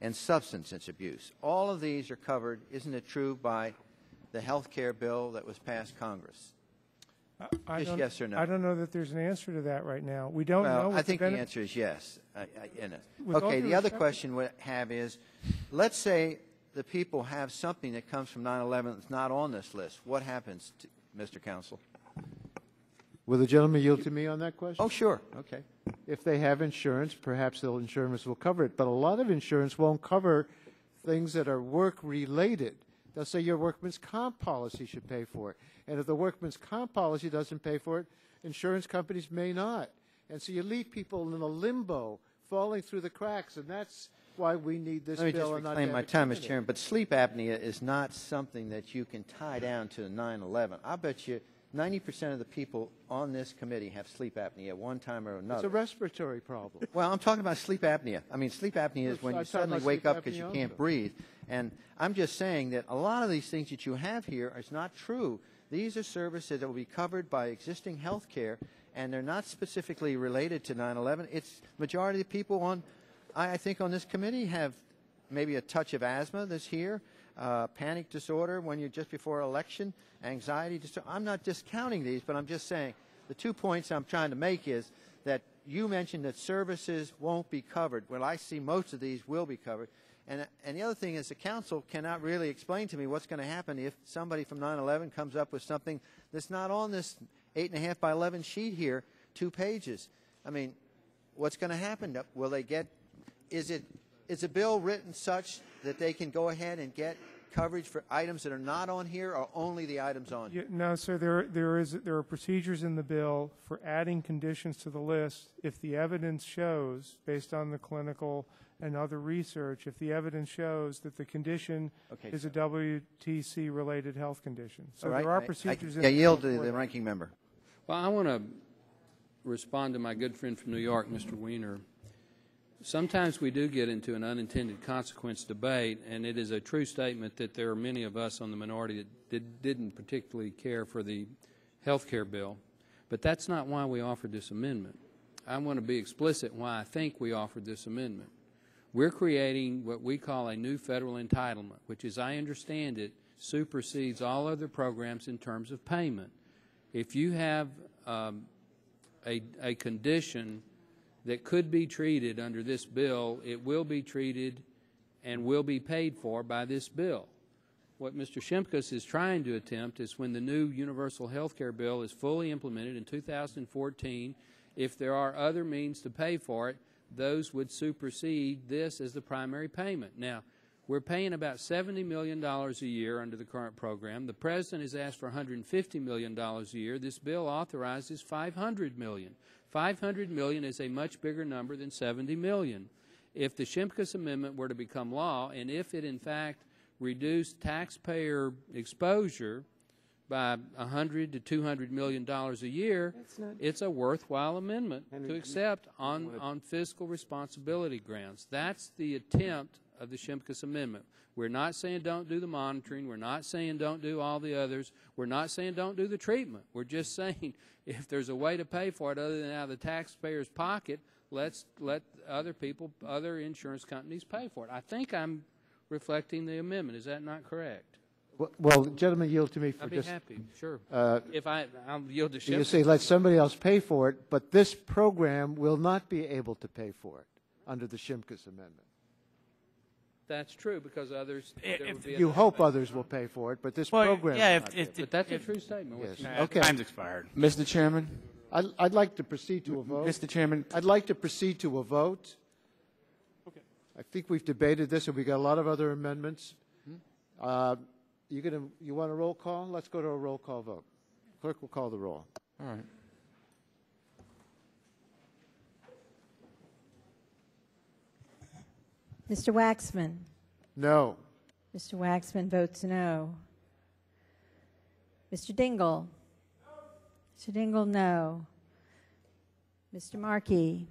[SPEAKER 14] and substance abuse. All of these are covered, isn't it true, by the health care bill that was passed Congress? Yes or no?
[SPEAKER 6] I don't know that there's an answer to that right now. We don't know.
[SPEAKER 14] I think the answer is yes. Okay, the other question we have is, let's say the people have something that comes from 9/11 that's not on this list. What happens, Mr. Counsel?
[SPEAKER 1] Will the gentleman yield to me on that question?
[SPEAKER 14] Oh, sure. Okay.
[SPEAKER 1] If they have insurance, perhaps the insurance will cover it. But a lot of insurance won't cover things that are work-related. They'll say your workman's comp policy should pay for it. And if the workman's comp policy doesn't pay for it, insurance companies may not. And so you leave people in a limbo, falling through the cracks, and that's why we need this bill.
[SPEAKER 14] Let me just
[SPEAKER 1] and not
[SPEAKER 14] reclaim my time,
[SPEAKER 1] eliminate
[SPEAKER 14] Mr. Chairman. But sleep apnea is not something that you can tie down to 9/11. I bet you 90% of the people on this committee have sleep apnea at one time or another.
[SPEAKER 1] It's a respiratory problem.
[SPEAKER 14] Well, I'm talking about sleep apnea. I mean, sleep apnea is when you suddenly wake up because you can't breathe. And I'm just saying that a lot of these things that you have here is not true. These are services that will be covered by existing health care, and they're not specifically related to 9/11. It's majority of the people on, I think, on this committee have maybe a touch of asthma this here, panic disorder when you're just before election, anxiety disorder. I'm not discounting these, but I'm just saying the 2 points I'm trying to make is that you mentioned that services won't be covered. Well, I see most of these will be covered. And the other thing is the council cannot really explain to me what's going to happen if somebody from 9/11 comes up with something that's not on this 8.5 by 11 sheet here, 2 pages. I mean, what's going to happen? Will they get? Is a bill written such that they can go ahead and get coverage for items that are not on here, or only the items on here?
[SPEAKER 6] No, sir. There are procedures in the bill for adding conditions to the list if the evidence shows, based on the clinical and other research, if the evidence shows that the condition is a WTC-related health condition. So there are procedures.
[SPEAKER 14] I yield to the ranking member.
[SPEAKER 3] Well, I want to respond to my good friend from New York, Mr. Weiner. Sometimes we do get into an unintended consequence debate, and it is a true statement that there are many of us on the minority that didn't particularly care for the health care bill. But that's not why we offered this amendment. I want to be explicit why I think we offered this amendment. We're creating what we call a new federal entitlement, which, as I understand it, supersedes all other programs in terms of payment. If you have a condition that could be treated under this bill, it will be treated and will be paid for by this bill. What Mr. Shimkus is trying to attempt is, when the new universal health care bill is fully implemented in 2014, if there are other means to pay for it, those would supersede this as the primary payment. Now, we're paying about $70 million a year under the current program. The President has asked for $150 million a year. This bill authorizes $500 million. $500 million is a much bigger number than $70 million. If the Shimkus Amendment were to become law, and if it in fact reduced taxpayer exposure by $100 to $200 million a year, it's a worthwhile amendment to accept on fiscal responsibility grounds. That's the attempt of the Shimkus Amendment. We're not saying don't do the monitoring. We're not saying don't do all the others. We're not saying don't do the treatment. We're just saying if there's a way to pay for it other than out of the taxpayer's pocket, let's let other people, other insurance companies pay for it. I think I'm reflecting the amendment. Is that not correct?
[SPEAKER 1] Well, gentlemen, yield to me for
[SPEAKER 3] I'd be happy, sure. If I'll yield to Shimkus.
[SPEAKER 1] You say let somebody else pay for it, but this program will not be able to pay for it under the Shimkus Amendment.
[SPEAKER 3] That's true, because others.
[SPEAKER 1] You hope others will pay for it, but this program.
[SPEAKER 3] Yeah, but that's a true statement.
[SPEAKER 1] Yes. Okay.
[SPEAKER 5] Time's expired.
[SPEAKER 11] Mr. Chairman?
[SPEAKER 1] I'd like to proceed to a vote.
[SPEAKER 11] Mr. Chairman?
[SPEAKER 1] I'd like to proceed to a vote. Okay. I think we've debated this, and we got a lot of other amendments. You want a roll call? Let's go to a roll call vote. Clerk will call the roll.
[SPEAKER 11] All right.
[SPEAKER 2] Mr. Waxman?
[SPEAKER 1] No.
[SPEAKER 2] Mr. Waxman votes no. Mr. Dingell? Mr. Dingell, no. Mr. Markey?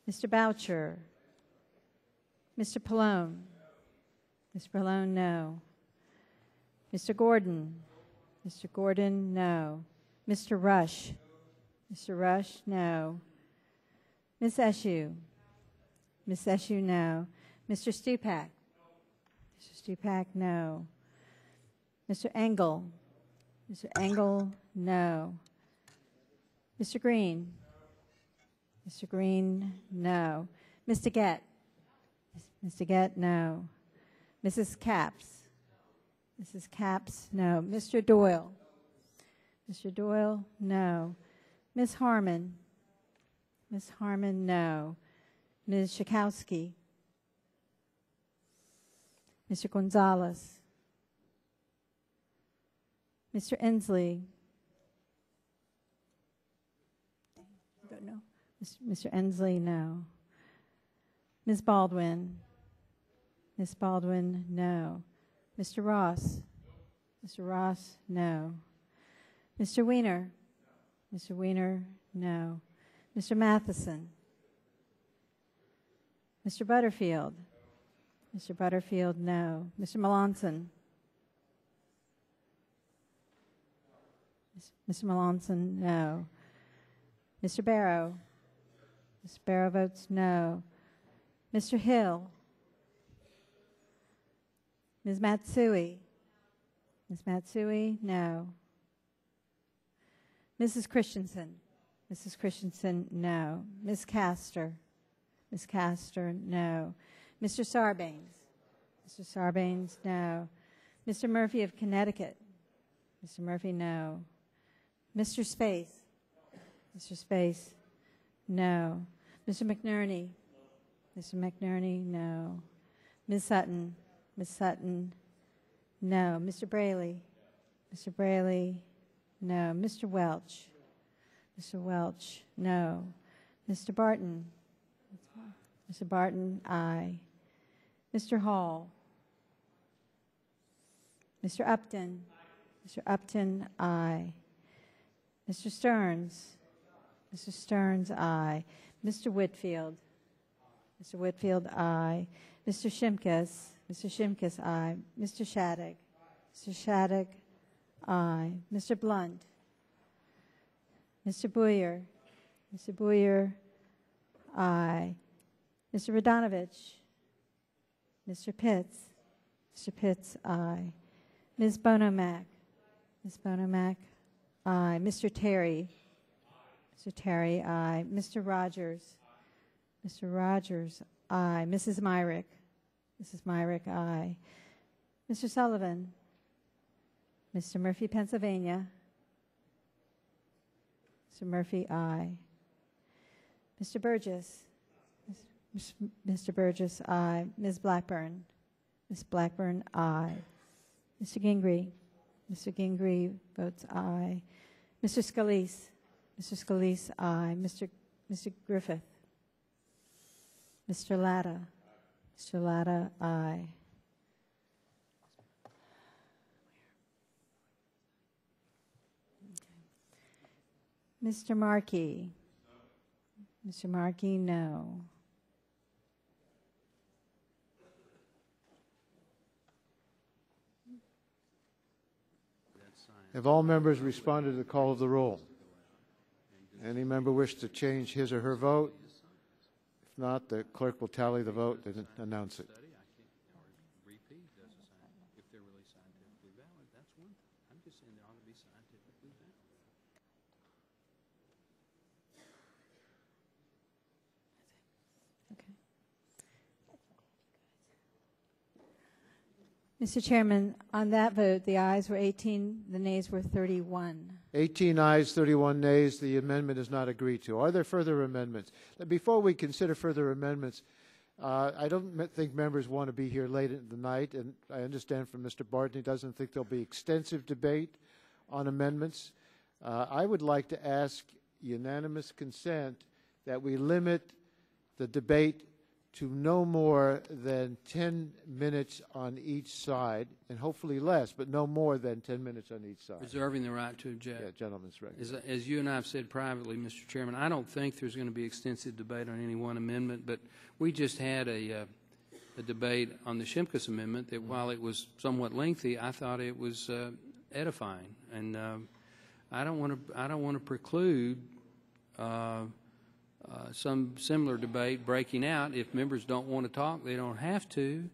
[SPEAKER 2] Mr. Boucher? Mr. Pallone? Mr. Pallone, no. Mr. Gordon? Mr. Gordon, no. Mr. Rush? Mr. Rush, no. Ms. Eshoo? Ms. Eshoo, no. Mr. Stupak? Mr. Stupak, no. Mr. Engel? Mr. Engel, no. Mr. Green? Mr. Green, no. Mr. Gett? Mr. Gett, no. Mrs. Capps? Mrs. Capps, no. Mr. Doyle? Mr. Doyle, no. Ms. Harmon? Ms. Harmon, no. Ms. Schakowsky? Mr. Gonzalez? Mr. Inslee? No. Mr. Inslee, no. Ms. Baldwin? Ms. Baldwin, no. Mr. Ross? Mr. Ross, no. Mr. Weiner? Mr. Weiner, no. Mr. Matheson? Mr. Butterfield? Mr. Butterfield, no. Mr. Melanson? Mr. Melanson, no. Mr. Barrow? Mr. Barrow votes no. Mr. Hill? Ms. Matsui? Ms. Matsui, no. Mrs. Christensen? Mrs. Christensen, no. Ms. Castor? Ms. Castor, no. Mr. Sarbanes? Mr. Sarbanes, no. Mr. Murphy of Connecticut? Mr. Murphy, no. Mr. Space? Mr. Space, no. Mr. McNerney? Mr. McNerney, no. Ms. Sutton? Ms. Sutton, no. Mr. Braley? Mr. Braley, no. Mr. Welch? Mr. Welch, no. Mr. Barton? Mr. Barton, aye. Mr. Hall? Mr. Upton? Mr. Upton, aye. Mr. Stearns? Mr. Stearns, aye. Mr. Whitfield? Mr. Whitfield, aye. Mr. Shimkus? Mr. Shimkus, aye. Mr. Shattuck? Mr. Shattuck, aye. Mr. Blunt? Mr. Boyer? Mr. Boyer, aye. Mr. Radonovich? Mr. Pitts? Mr. Pitts, aye. Ms. Bonomack? Ms. Bonomack, aye. Mr. Terry? Mr. Terry, aye. Mr. Rogers? Mr. Rogers, aye. Mrs. Myrick? Mrs. Myrick, aye. Mr. Sullivan? Mr. Murphy, Pennsylvania? Mr. Murphy, aye. Mr. Burgess? Mr. Burgess, aye. Ms. Blackburn? Ms. Blackburn, aye. Mr. Gingrey? Mr. Gingrey votes aye. Mr. Scalise? Mr. Scalise, aye. Mr. Griffith? Mr. Latta? Mr. Latta, aye. Mr. Markey? Mr. Markey, no.
[SPEAKER 1] Have all members responded to the call of the roll? Any member wish to change his or her vote? If not, the clerk will tally the vote and announce it.
[SPEAKER 2] Mr. Chairman, on that vote, the ayes were 18, the nays were 31.
[SPEAKER 1] 18 ayes, 31 nays. The amendment is not agreed to. Are there further amendments? Before we consider further amendments, I don't think members want to be here late in the night, and I understand from Mr. Barton he doesn't think there'll be extensive debate on amendments. I would like to ask unanimous consent that we limit the debate to no more than 10 minutes on each side, and hopefully less, but no more than 10 minutes on each side.
[SPEAKER 3] Reserving the right to object.
[SPEAKER 1] Yeah, gentleman's right.
[SPEAKER 3] As you and I have said privately, Mr. Chairman, I don't think there's going to be extensive debate on any one amendment, but we just had a debate on the Shimkus amendment that while it was somewhat lengthy, I thought it was edifying, and I don't want to preclude some similar debate breaking out. If members don't want to talk, they don't have to.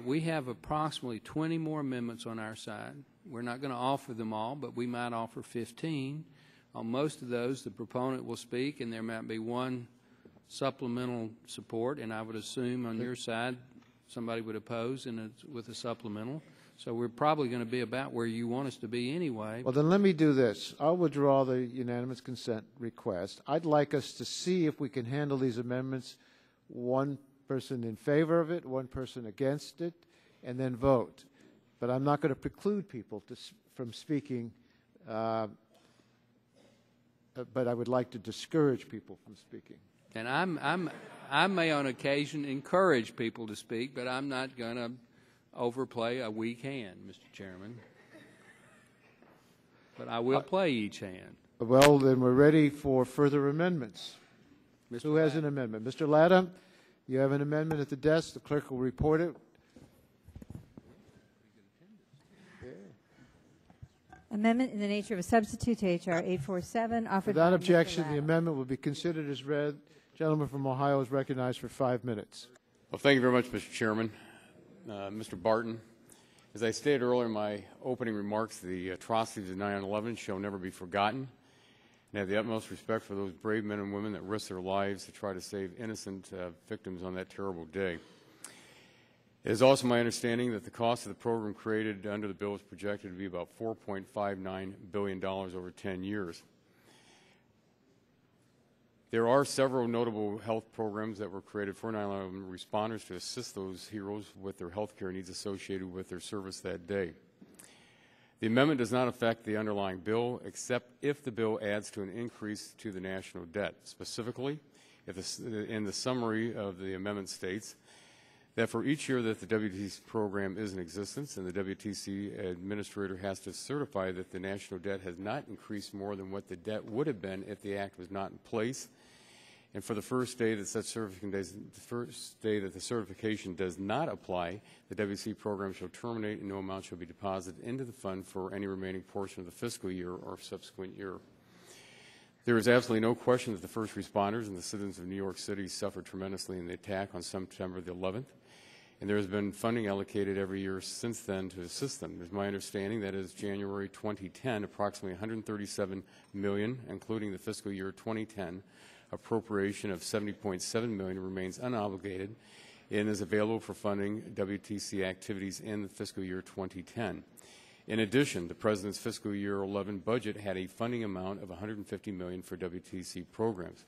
[SPEAKER 3] We have approximately 20 more amendments on our side. We're not going to offer them all, but we might offer 15. On most of those, the proponent will speak, and there might be one supplemental support, and I would assume on your side somebody would oppose with a supplemental. So we're probably going to be about where you want us to be anyway.
[SPEAKER 1] Well, then let me do this. I'll withdraw the unanimous consent request. I'd like us to see if we can handle these amendments, one person in favor of it, one person against it, and then vote. But I'm not going to preclude people from speaking, but I would like to discourage people from speaking.
[SPEAKER 3] And I may on occasion encourage people to speak, but I'm not going to overplay a weak hand, Mr. Chairman. But I will play each hand.
[SPEAKER 1] Well, then we're ready for further amendments. Who has an amendment? Mr. Latta, you have an amendment at the desk. The clerk will report it.
[SPEAKER 2] Amendment in the nature of a substitute to H.R. 847 offered
[SPEAKER 1] Without
[SPEAKER 2] by
[SPEAKER 1] objection,
[SPEAKER 2] Mr. Latta.
[SPEAKER 1] the amendment will be considered as read. Gentleman from Ohio is recognized for 5 minutes.
[SPEAKER 16] Well, thank you very much, Mr. Chairman. Mr. Barton, as I stated earlier in my opening remarks, the atrocities of 9/11 shall never be forgotten. and have the utmost respect for those brave men and women that risk their lives to try to save innocent victims on that terrible day. It is also my understanding that the cost of the program created under the bill is projected to be about $4.59 billion over 10 years. There are several notable health programs that were created for 9/11 responders to assist those heroes with their health care needs associated with their service that day. The amendment does not affect the underlying bill, except if the bill adds to an increase to the national debt. Specifically, in the summary of the amendment states that for each year that the WTC program is in existence, and the WTC administrator has to certify that the national debt has not increased more than what the debt would have been if the act was not in place. And for the first day that the certification does not apply, the WTC program shall terminate and no amount shall be deposited into the fund for any remaining portion of the fiscal year or subsequent year. There is absolutely no question that the first responders and the citizens of New York City suffered tremendously in the attack on September the 11th, and there has been funding allocated every year since then to assist them. It is my understanding that as January 2010, approximately $137 million, including the fiscal year 2010, appropriation of $70.7 million remains unobligated and is available for funding WTC activities in the fiscal year 2010. In addition, the President's fiscal year 11 budget had a funding amount of $150 million for WTC programs.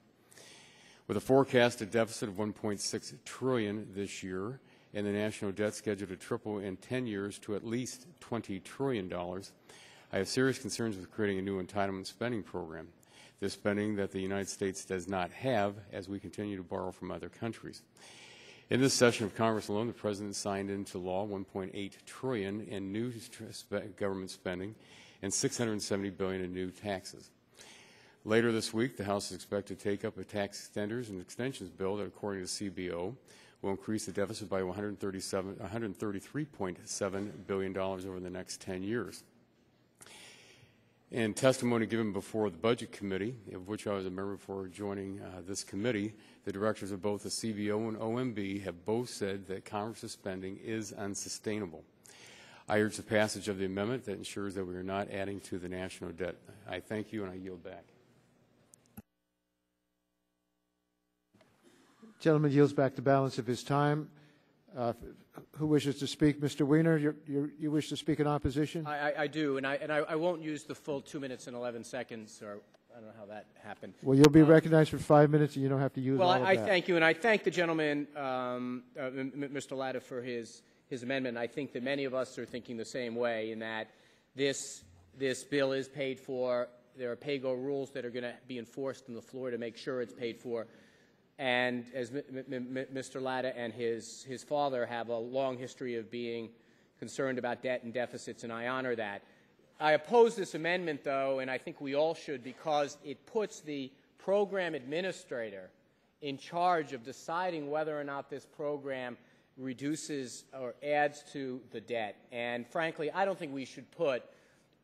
[SPEAKER 16] With a forecasted deficit of $1.6 trillion this year and the national debt scheduled to triple in 10 years to at least $20 trillion, I have serious concerns with creating a new entitlement spending program. This spending that the United States does not have as we continue to borrow from other countries. In this session of Congress alone, the President signed into law $1.8 trillion in new government spending and $670 billion in new taxes. Later this week, the House is expected to take up a tax extenders and extensions bill that, according to CBO, will increase the deficit by $133.7 billion over the next 10 years. In testimony given before the Budget Committee, of which I was a member before joining this committee, the directors of both the CBO and OMB have both said that Congress's spending is unsustainable. I urge the passage of the amendment that ensures that we are not adding to the national debt. I thank you, and I yield back.
[SPEAKER 1] Gentleman yields back the balance of his time. Who wishes to speak? Mr. Wiener, you wish to speak in opposition?
[SPEAKER 7] I do, and I won't use the full 2 minutes and 11 seconds, or I don't know how that happened.
[SPEAKER 1] Well, you'll be recognized for 5 minutes, and you don't have to use all of that.
[SPEAKER 7] Well, I thank you, and I thank the gentleman, Mr. Latta, for his amendment. I think that many of us are thinking the same way in that this bill is paid for. There are pay-go rules that are going to be enforced on the floor to make sure it's paid for. And as Mr. Latta and his father have a long history of being concerned about debt and deficits, and I honor that. I oppose this amendment, though, and I think we all should, because it puts the program administrator in charge of deciding whether or not this program reduces or adds to the debt. And frankly, I don't think we should put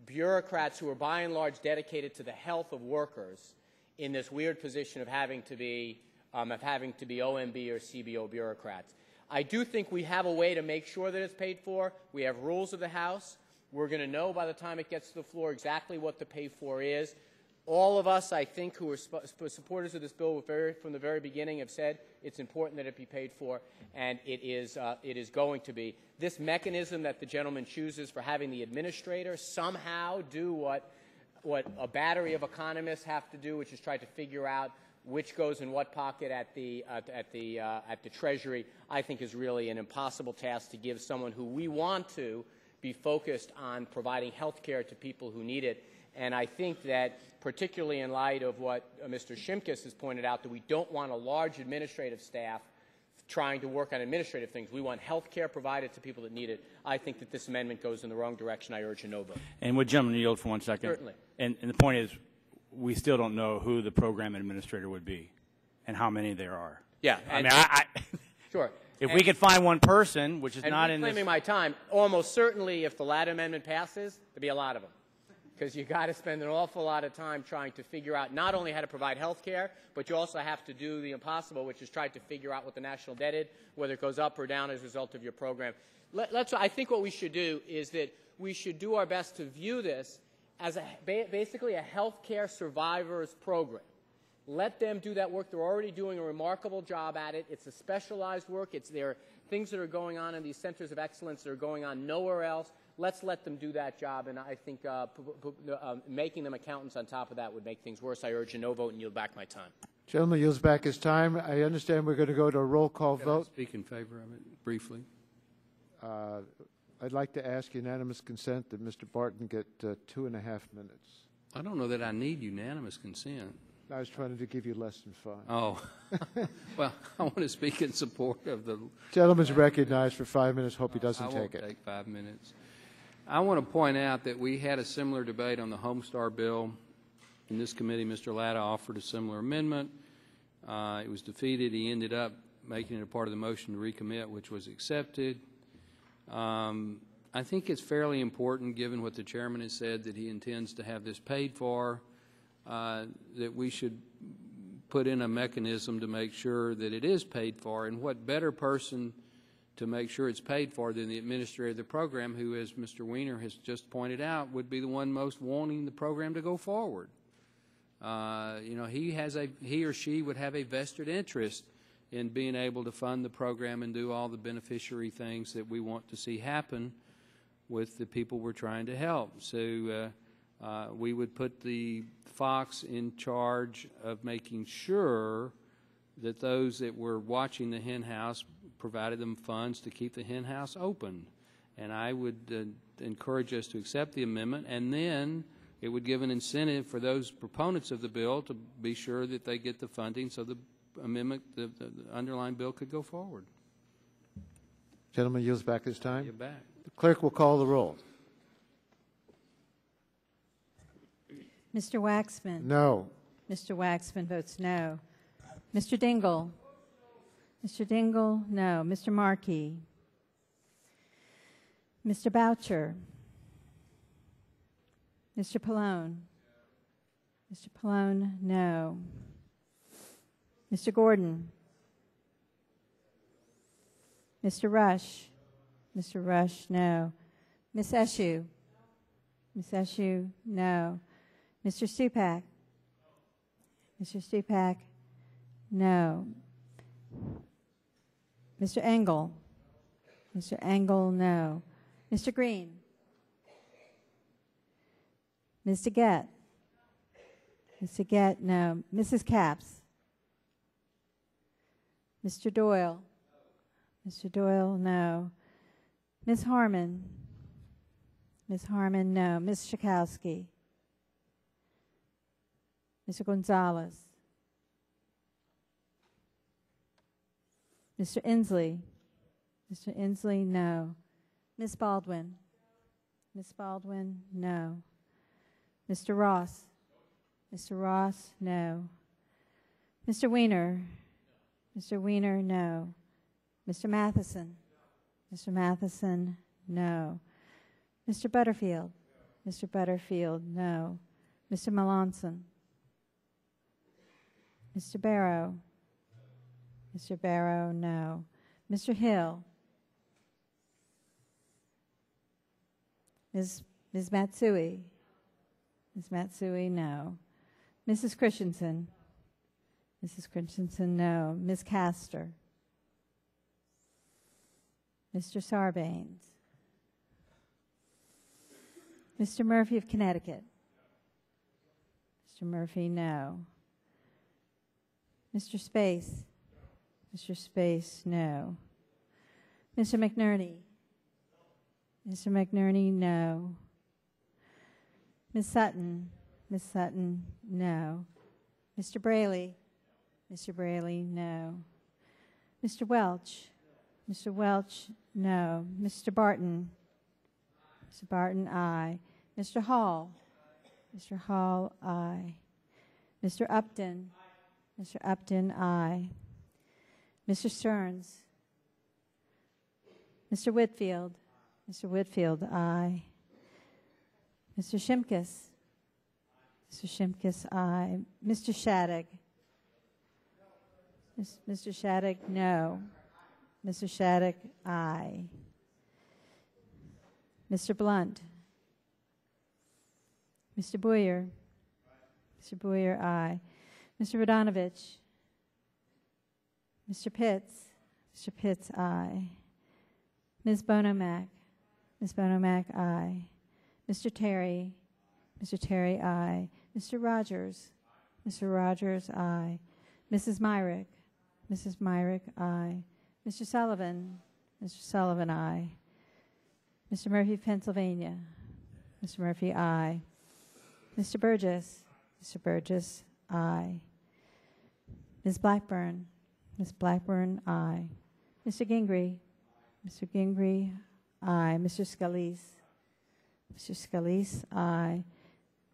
[SPEAKER 7] bureaucrats who are by and large dedicated to the health of workers in this weird position of having to be OMB or CBO bureaucrats. I do think we have a way to make sure that it's paid for. We have rules of the House. We're going to know by the time it gets to the floor exactly what the pay for is. All of us, I think, who are supporters of this bill from the very beginning have said it's important that it be paid for, and it is going to be. This mechanism that the gentleman chooses for having the administrator somehow do what a battery of economists have to do, which is try to figure out which goes in what pocket at the Treasury, I think is really an impossible task to give someone who we want to be focused on providing health care to people who need it. And I think that, particularly in light of what Mr. Shimkus has pointed out, that we don't want a large administrative staff trying to work on administrative things. We want health care provided to people that need it. I think that this amendment goes in the wrong direction. I urge a no vote.
[SPEAKER 5] And would gentleman yield for 1 second?
[SPEAKER 7] Certainly.
[SPEAKER 5] And the point is, we still don't know who the program administrator would be and how many there are.
[SPEAKER 7] Yeah.
[SPEAKER 5] I mean,
[SPEAKER 7] sure.
[SPEAKER 5] If we could find one person, which is not in this.
[SPEAKER 7] Reclaiming my time, almost certainly if the Latta amendment passes, there'll be a lot of them. Because you've got to spend an awful lot of time trying to figure out not only how to provide health care, but you also have to do the impossible, which is try to figure out what the national debt is, whether it goes up or down as a result of your program. I think what we should do is that we should do our best to view this as basically a healthcare survivors program. Let them do that work. They're already doing a remarkable job at it. It's a specialized work. There are things that are going on in these centers of excellence that are going on nowhere else. Let's let them do that job, and I think making them accountants on top of that would make things worse. I urge a no vote and yield back my time.
[SPEAKER 1] Gentleman yields back his time. I understand we're going to go to a roll call
[SPEAKER 3] Can I
[SPEAKER 1] vote.
[SPEAKER 3] speak in favor of it briefly?
[SPEAKER 1] I'd like to ask unanimous consent that Mr. Barton get 2.5 minutes.
[SPEAKER 3] I don't know that I need unanimous consent.
[SPEAKER 1] I was trying to give you less than 5.
[SPEAKER 3] Oh, well, I want to speak in support of the...
[SPEAKER 1] Gentleman's recognized for 5 minutes. Hope he doesn't
[SPEAKER 3] I
[SPEAKER 1] take it.
[SPEAKER 3] won't take 5 minutes. I want to point out that we had a similar debate on the Homestar bill. In this committee, Mr. Latta offered a similar amendment. It was defeated. He ended up making it a part of the motion to recommit, which was accepted. I think it's fairly important, given what the chairman has said, that he intends to have this paid for, that we should put in a mechanism to make sure that it is paid for. And what better person to make sure it's paid for than the administrator of the program, who, as Mr. Weiner has just pointed out, would be the one most wanting the program to go forward. You know, he or she would have a vested interest in being able to fund the program and do all the beneficiary things that we want to see happen with the people we're trying to help. So we would put the Fox in charge of making sure that those that were watching the hen house provided them funds to keep the hen house open. And I would encourage us to accept the amendment, and then it would give an incentive for those proponents of the bill to be sure that they get the funding so the amendment, the underlying bill, could go forward.
[SPEAKER 1] Gentleman yields back his time.
[SPEAKER 3] You're back.
[SPEAKER 1] The clerk will call the roll.
[SPEAKER 2] Mr. Waxman?
[SPEAKER 1] No.
[SPEAKER 2] Mr. Waxman votes no. Mr. Dingell? Mr. Dingell, no. Mr. Markey? Mr. Boucher? Mr. Pallone? Mr. Pallone, no. Mr. Gordon? Mr. Rush? Mr. Rush, no. Ms. Eshoo? Ms. Eshoo, no. Mr. Stupak? Mr. Stupak, no. Mr. Engel? Mr. Engel, no. Mr. Green? Ms. DeGette? Ms. DeGette, no. Mrs. Capps? Mr. Doyle? Mr. Doyle, no. Ms. Harmon? Ms. Harmon, no. Ms. Schakowsky? Mr. Gonzalez? Mr. Inslee? Mr. Inslee, no. Ms. Baldwin? Ms. Baldwin, no. Mr. Ross? Mr. Ross, no. Mr. Weiner? Mr. Weiner, no. Mr. Matheson? Mr. Matheson, no. Mr. Butterfield? Mr. Butterfield, no. Mr. Melanson? Mr. Barrow? Mr. Barrow, no. Mr. Hill? Ms. Matsui? Ms. Matsui, no. Mrs. Christensen? Mrs. Christensen, no. Ms. Castor? Mr. Sarbanes? Mr. Murphy of Connecticut? Mr. Murphy, no. Mr. Space? Mr. Space, no. Mr. McNerney? Mr. McNerney, no. Ms. Sutton? Ms. Sutton, no. Mr. Braley? Mr. Braley, no. Mr. Welch? Mr. Welch, no. Mr. Barton? Mr. Barton, aye. Mr. Hall? Mr. Hall, aye. Mr. Upton? Mr. Upton, aye. Mr. Stearns? Mr. Whitfield? Mr. Whitfield, aye. Mr. Shimkus? Mr. Shimkus, aye. Mr. Shattuck? Mr. Shattuck, no. Mr. Shattuck, aye. Mr. Blunt? Mr. Boyer? Mr. Boyer, aye. Mr. Radonovich? Mr. Pitts? Mr. Pitts, aye. Ms. Bonomack? Ms. Bonomack, aye. Mr. Terry? Mr. Terry, aye. Mr. Rogers? Mr. Rogers, aye. Mrs. Myrick? Mrs. Myrick, aye. Mr. Sullivan? Mr. Sullivan, aye. Mr. Murphy of Pennsylvania? Mr. Murphy, aye. Mr. Burgess? Mr. Burgess, aye. Ms. Blackburn? Ms. Blackburn, aye. Mr. Gingrey? Mr. Gingrey, aye. Mr. Scalise? Mr. Scalise, aye.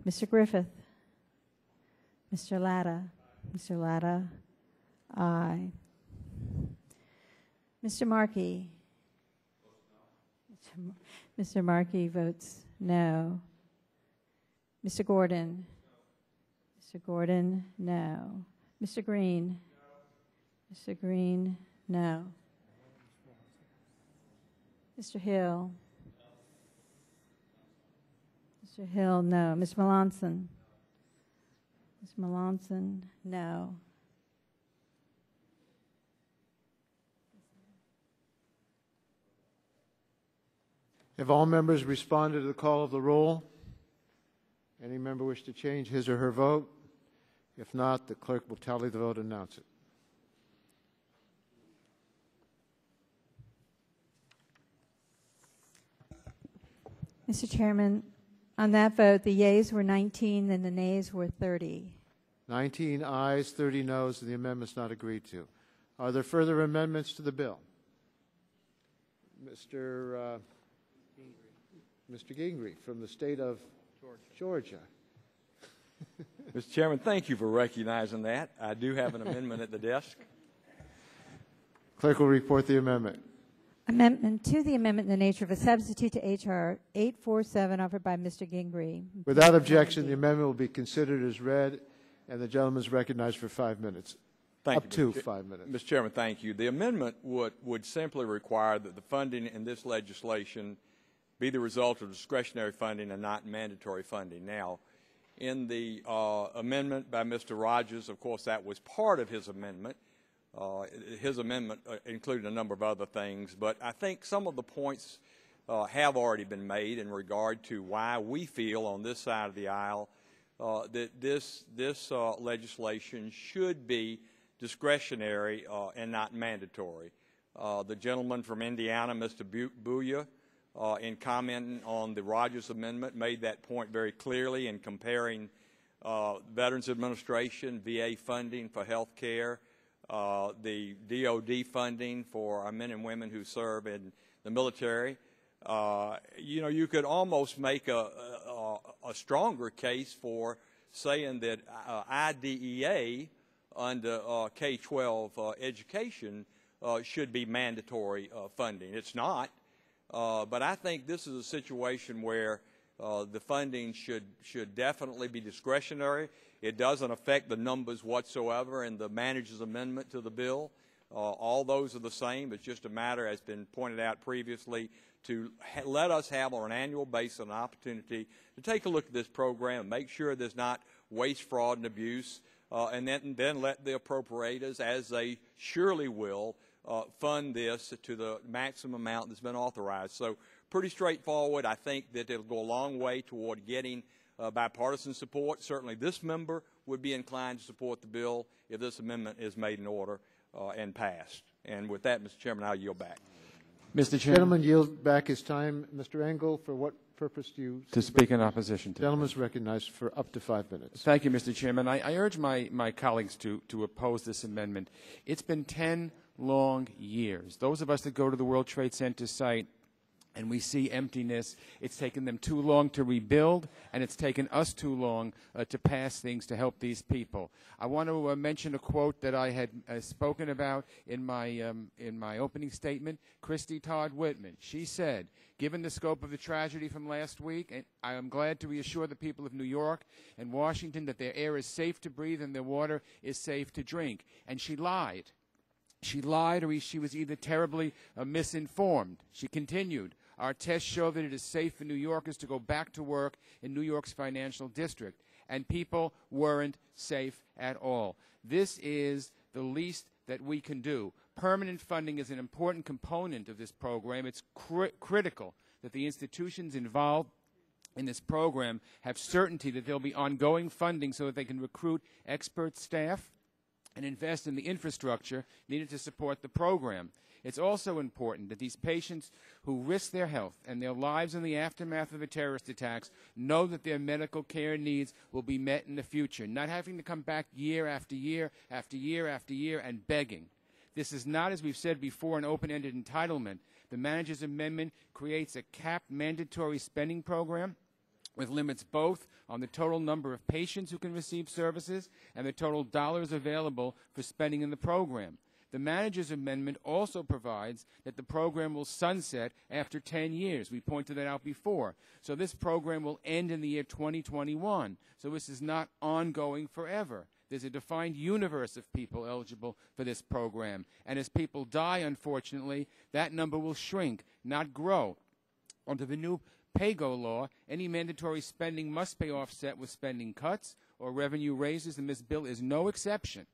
[SPEAKER 2] Mr. Griffith? Mr. Latta? Mr. Latta, aye. Mr. Markey? Mr. Markey votes no. Mr. Gordon? Mr. Gordon, no. Mr. Green? Mr. Green, no. Mr. Hill? Mr. Hill, no. Ms. Melanson? Ms. Melanson, no.
[SPEAKER 1] Have all members responded to the call of the roll? Any member wish to change his or her vote? If not, the clerk will tally the vote and announce it.
[SPEAKER 2] Mr. Chairman, on that vote, the yeas were 19 and the nays were 30.
[SPEAKER 1] 19 ayes, 30 noes, and the amendment's not agreed to. Are there further amendments to the bill? Mr. Gingrey from the state of Georgia.
[SPEAKER 17] Mr. Chairman, thank you for recognizing that. I do have an amendment at the desk.
[SPEAKER 1] Clerk will report the amendment.
[SPEAKER 2] Amendment to the amendment in the nature of a substitute to H.R. 847 offered by Mr. Gingrey.
[SPEAKER 1] Without objection, the amendment will be considered as read, and the gentleman is recognized for 5 minutes. Up to 5 minutes.
[SPEAKER 17] Mr. Chairman, thank you. The amendment would simply require that the funding in this legislation be the result of discretionary funding and not mandatory funding. Now, in the amendment by Mr. Rogers, of course, that was part of his amendment. His amendment included a number of other things, but I think some of the points have already been made in regard to why we feel on this side of the aisle that this legislation should be discretionary and not mandatory. The gentleman from Indiana, Mr. Bouya, in commenting on the Rogers Amendment, made that point very clearly in comparing Veterans Administration, VA funding for health care, the DOD funding for our men and women who serve in the military. You know, you could almost make a stronger case for saying that IDEA under K-12 education should be mandatory funding. It's not, but I think this is a situation where the funding should definitely be discretionary. It doesn't affect the numbers whatsoever in the manager's amendment to the bill. All those are the same. It's just a matter, as been pointed out previously, to let us have on an annual basis an opportunity to take a look at this program and make sure there's not waste, fraud, and abuse, and then let the appropriators, as they surely will, fund this to the maximum amount that's been authorized. So pretty straightforward. I think that it'll go a long way toward getting bipartisan support. Certainly this member would be inclined to support the bill if this amendment is made in order and passed. And with that, Mr. Chairman, I'll yield back.
[SPEAKER 11] Mr. Chairman.
[SPEAKER 1] Gentleman yield back his time. Mr. Engel, for what purpose do you?
[SPEAKER 11] To speak in opposition to.
[SPEAKER 1] Gentleman is recognized for up to 5 minutes.
[SPEAKER 11] Thank you, Mr. Chairman. I urge my colleagues to oppose this amendment. It's been 10 long years. Those of us that go to the World Trade Center site and we see emptiness, it's taken them too long to rebuild, and it's taken us too long to pass things to help these people. I want to mention a quote that I had spoken about in my opening statement. Christy Todd Whitman. She said, given the scope of the tragedy from last week, and I am glad to reassure the people of New York and Washington that their air is safe to breathe and their water is safe to drink. And she lied. She lied, or she was either terribly misinformed. She continued, Our tests show that it is safe for New Yorkers to go back to work in New York's financial district, and people weren't safe at all. This is the least that we can do. Permanent funding is an important component of this program. It's critical that the institutions involved in this program have certainty that there will be ongoing funding so that they can recruit expert staff and invest in the infrastructure needed to support the program. It's also important that these patients who risk their health and their lives in the aftermath of the terrorist attacks know that their medical care needs will be met in the future, not having to come back year after year after year after year and begging. This is not, as we've said before, an open-ended entitlement. The manager's amendment creates a capped mandatory spending program with limits both on the total number of patients who can receive services and the total dollars available for spending in the program. The manager's amendment also provides that the program will sunset after 10 years. We pointed that out before. So this program will end in the year 2021. So this is not ongoing forever. There's a defined universe of people eligible for this program. And as people die, unfortunately, that number will shrink, not grow. Under the new PAYGO law, any mandatory spending must be offset with spending cuts or revenue raises, and this bill is no exception.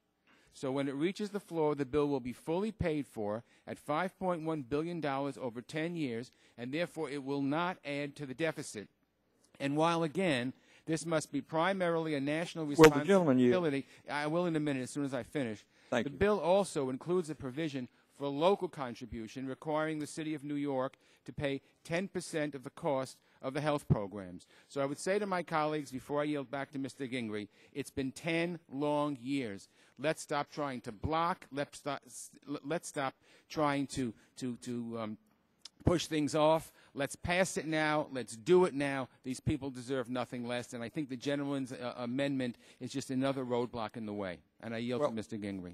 [SPEAKER 11] So when it reaches the floor, the bill will be fully paid for at $5.1 billion over 10 years, and therefore it will not add to the deficit. And while, again, this must be primarily a national responsibility, I will in a minute as soon as I finish. The bill also includes a provision for a local contribution requiring the City of New York to pay 10% of the cost of the health programs. So I would say to my colleagues before I yield back to Mr. Gingrey, it's been 10 long years. Let's stop trying to block. Let's stop trying to push things off. Let's pass it now. Let's do it now. These people deserve nothing less. And I think the gentleman's amendment is just another roadblock in the way. And I yield to Mr. Gingrey.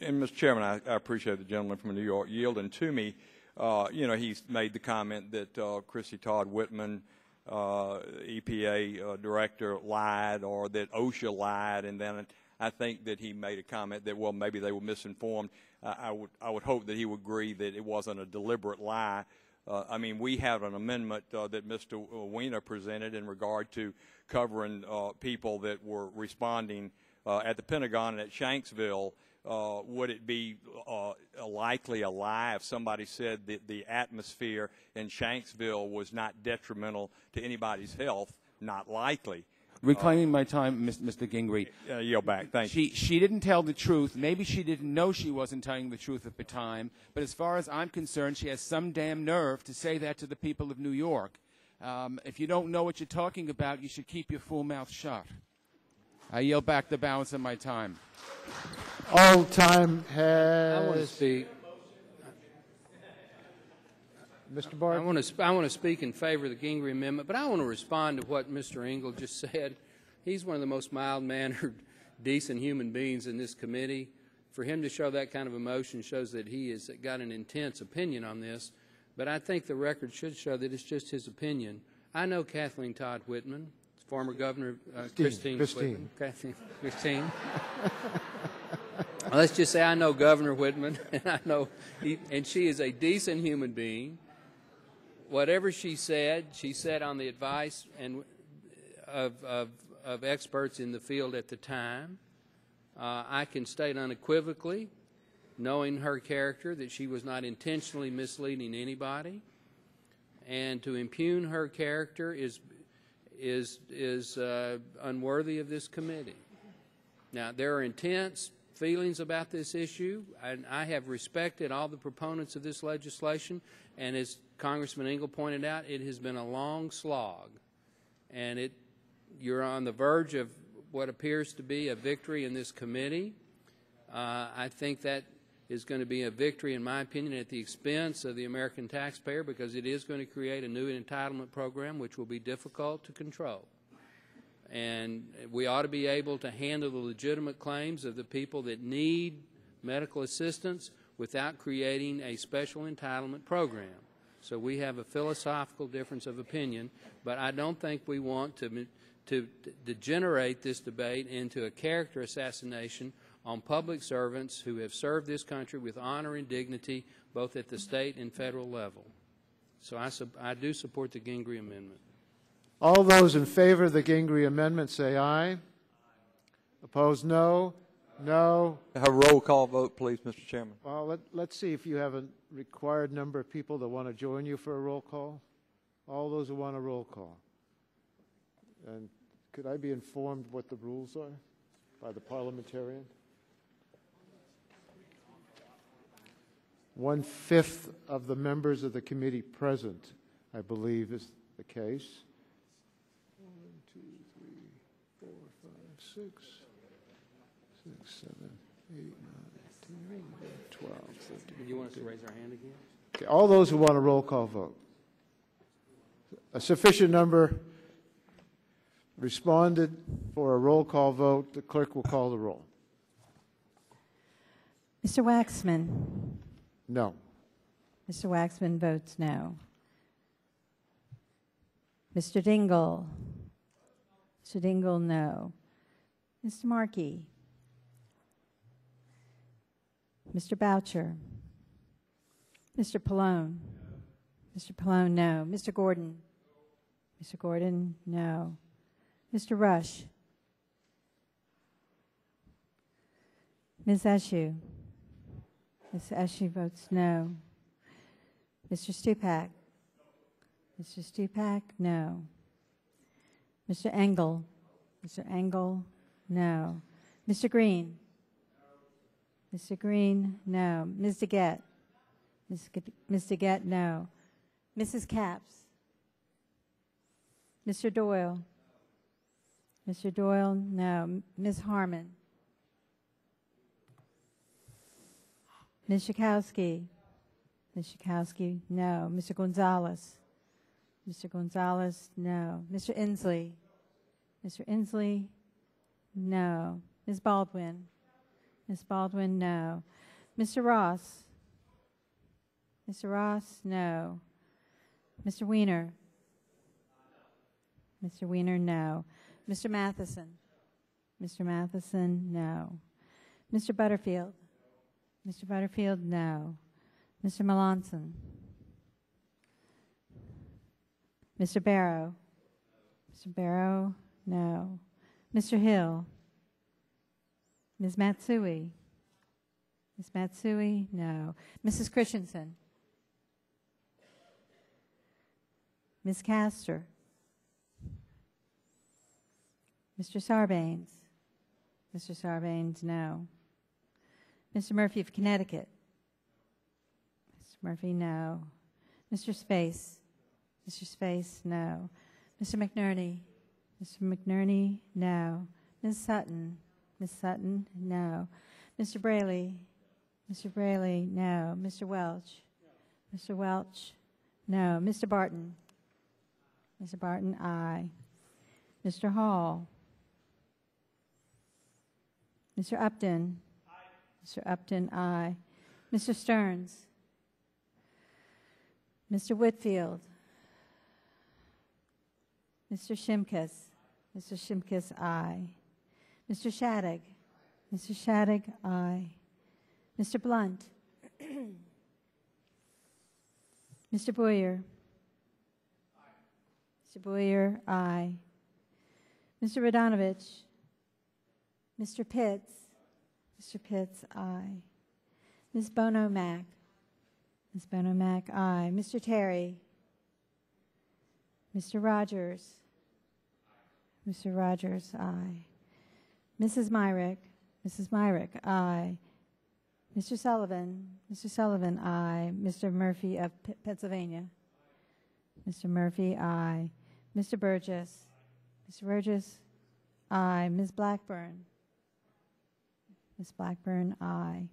[SPEAKER 17] And Mr. Chairman, I appreciate the gentleman from New York yielding to me. He's made the comment that Chrissy Todd Whitman, EPA director, lied, or that OSHA lied, and then I think that he made a comment that, well, maybe they were misinformed. I would hope that he would agree that it wasn't a deliberate lie. I mean, we have an amendment that Mr. Weiner presented in regard to covering people that were responding at the Pentagon and at Shanksville. Would it be likely a lie if somebody said that the atmosphere in Shanksville was not detrimental to anybody's health? Not likely.
[SPEAKER 11] Reclaiming my time, Mr. Gingrey.
[SPEAKER 17] Yield back. Thank you.
[SPEAKER 11] She didn't tell the truth. Maybe she didn't know she wasn't telling the truth at the time. But as far as I'm concerned, she has some damn nerve to say that to the people of New York. If you don't know what you're talking about, you should keep your full mouth shut. I yield back the balance of my time.
[SPEAKER 1] All time has.
[SPEAKER 3] I want to speak.
[SPEAKER 1] Mr. Barr?
[SPEAKER 3] I want to speak in favor of the Gingrey Amendment, but I want to respond to what Mr. Engel just said. He's one of the most mild-mannered, decent human beings in this committee. For him to show that kind of emotion shows that he has got an intense opinion on this, but I think the record should show that it's just his opinion. I know Kathleen Todd Whitman, former Governor Christine Whitman. Christine. Let's just say I know Governor Whitman, and and she is a decent human being. Whatever she said on the advice of experts in the field at the time. I can state unequivocally, knowing her character, that she was not intentionally misleading anybody, and to impugn her character is unworthy of this committee. Now, there are intense feelings about this issue, and I have respected all the proponents of this legislation, and as Congressman Engel pointed out, it has been a long slog, and you're on the verge of what appears to be a victory in this committee. I think that is going to be a victory, in my opinion, at the expense of the American taxpayer, because it is going to create a new entitlement program which will be difficult to control. And we ought to be able to handle the legitimate claims of the people that need medical assistance without creating a special entitlement program. So we have a philosophical difference of opinion, but I don't think we want to degenerate this debate into a character assassination on public servants who have served this country with honor and dignity both at the state and federal level. So I do support the Gingrey amendment.
[SPEAKER 1] All those in favor of the Gingrey amendment say aye. Opposed, no. No.
[SPEAKER 18] A roll call vote, please, Mr. Chairman.
[SPEAKER 1] Well, let's see if you have a required number of people that want to join you for a roll call. All those who want a roll call. And could I be informed what the rules are by the parliamentarian? 1/5 of the members of the committee present, I believe, is the case. 1, 2, 3, 4, 5, 6, 7, 8, 9, 10, 11, 12, 13.
[SPEAKER 3] Do you want us to raise our hand again?
[SPEAKER 1] Okay, all those who want a roll call vote. A sufficient number responded for a roll call vote. The clerk will call the roll.
[SPEAKER 2] Mr. Waxman?
[SPEAKER 1] No.
[SPEAKER 2] Mr. Waxman votes no. Mr. Dingle? Mr. Dingle, no. Mr. Markey? Mr. Boucher? Mr. Pallone? Mr. Pallone, no. Mr. Gordon? Mr. Gordon, no. Mr. Rush? Ms. Eshoo? Ms. Eshoo votes no. Mr. Stupak? Mr. Stupak, no. Mr. Engel? Mr. Engel, no. Mr. Green? Mr. Green, no. Ms. DeGette? Ms. DeGette, no. Mrs. Capps? Mr. Doyle? Mr. Doyle, no. Ms. Harmon? Ms. Schakowsky? Ms. Schakowsky, no. Mr. Gonzalez? Mr. Gonzalez, no. Mr. Inslee? Mr. Inslee, no. Ms. Baldwin? Ms. Baldwin, no. Mr. Ross? Mr. Ross, no. Mr. Weiner? Mr. Weiner, no. Mr. Matheson? Mr. Matheson, no. Mr. Butterfield? Mr. Butterfield, no. Mr. Melanson? Mr. Barrow? Mr. Barrow, no. Mr. Hill? Ms. Matsui? Ms. Matsui, no. Mrs. Christensen? Ms. Castor? Mr. Sarbanes? Mr. Sarbanes, no. Mr. Murphy of Connecticut? Mr. Murphy, no. Mr. Space? Mr. Space, no. Mr. McNerney? Mr. McNerney, no. Ms. Sutton? Ms. Sutton, no. Mr. Braley? Mr. Braley, no. Mr. Welch? Mr. Welch, no. Mr. Barton? Mr. Barton, aye. Mr. Hall? Mr. Upton? Mr. Upton, aye. Mr. Stearns? Mr. Whitfield? Mr. Shimkus? Mr. Shimkus, aye. Mr. Shadegg? Mr. Shadegg, aye. Mr. Blunt? Mr. Boyer? Mr. Boyer, aye. Mr. Radonovich? Mr. Pitts? Mr. Pitts, aye. Ms. Bono-Mack? Ms. Bono-Mack, aye. Mr. Terry? Mr. Rogers? Mr. Rogers, aye. Mrs. Myrick? Mrs. Myrick, aye. Mr. Sullivan? Mr. Sullivan, aye. Mr. Murphy of Pennsylvania? Mr. Murphy, aye. Mr. Burgess? Mr. Burgess, aye. Ms. Blackburn? Ms. Blackburn, aye.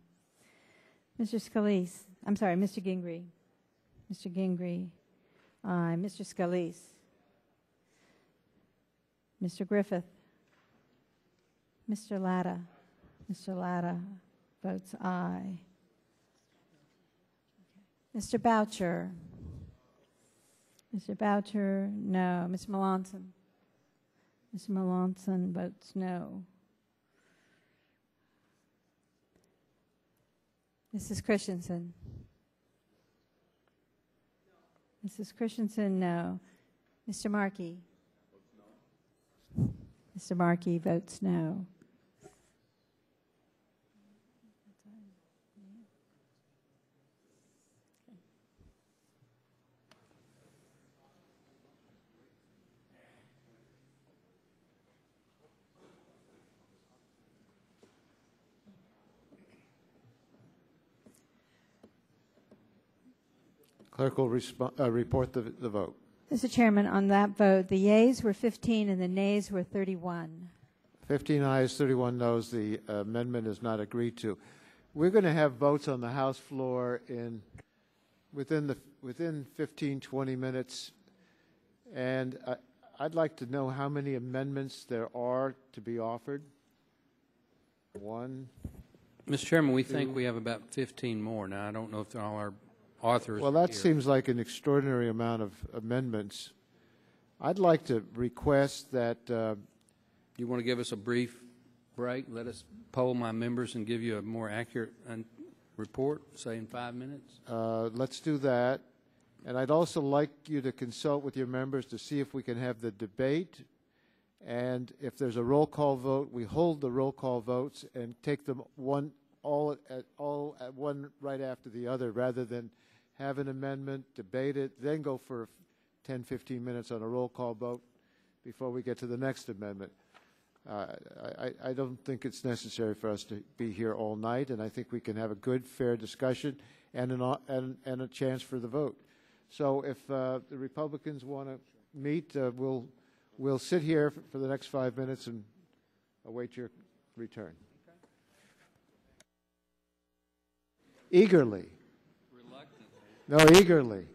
[SPEAKER 2] Mr. Scalise? I'm sorry, Mr. Gingrey? Mr. Gingrey, aye. Mr. Scalise? Mr. Griffith? Mr. Latta? Mr. Latta votes aye. Mr. Boucher? Mr. Boucher, no. Mr. Melanson? Mr. Melanson votes no. Mrs. Christensen? Mrs. Christensen, no. Mr. Markey? Mr. Markey votes no.
[SPEAKER 1] Clerk will report the vote.
[SPEAKER 2] Mr. Chairman, on that vote, the yeas were 15 and the nays were 31.
[SPEAKER 1] 15 ayes, 31 noes. The amendment is not agreed to. We're going to have votes on the House floor within 15, 20 minutes, and I'd like to know how many amendments there are to be offered. One.
[SPEAKER 3] Mr. Chairman, we think we have about 15 more. Now, I don't know if all our authors
[SPEAKER 1] Well, that
[SPEAKER 3] here.
[SPEAKER 1] seems like an extraordinary amount of amendments. I'd like to request that
[SPEAKER 3] you want to give us a brief break? Let us poll my members and give you a more accurate report, say in 5 minutes.
[SPEAKER 1] let's do that. And I'd also like you to consult with your members to see if we can have the debate. And if there's a roll call vote, we hold the roll call votes and take them all at one right after the other, rather than have an amendment, debate it, then go for 10, 15 minutes on a roll call vote before we get to the next amendment. I don't think it's necessary for us to be here all night, and I think we can have a good, fair discussion and a chance for the vote. So if the Republicans want to meet, we'll sit here for the next 5 minutes and await your return. Eagerly. No, eagerly.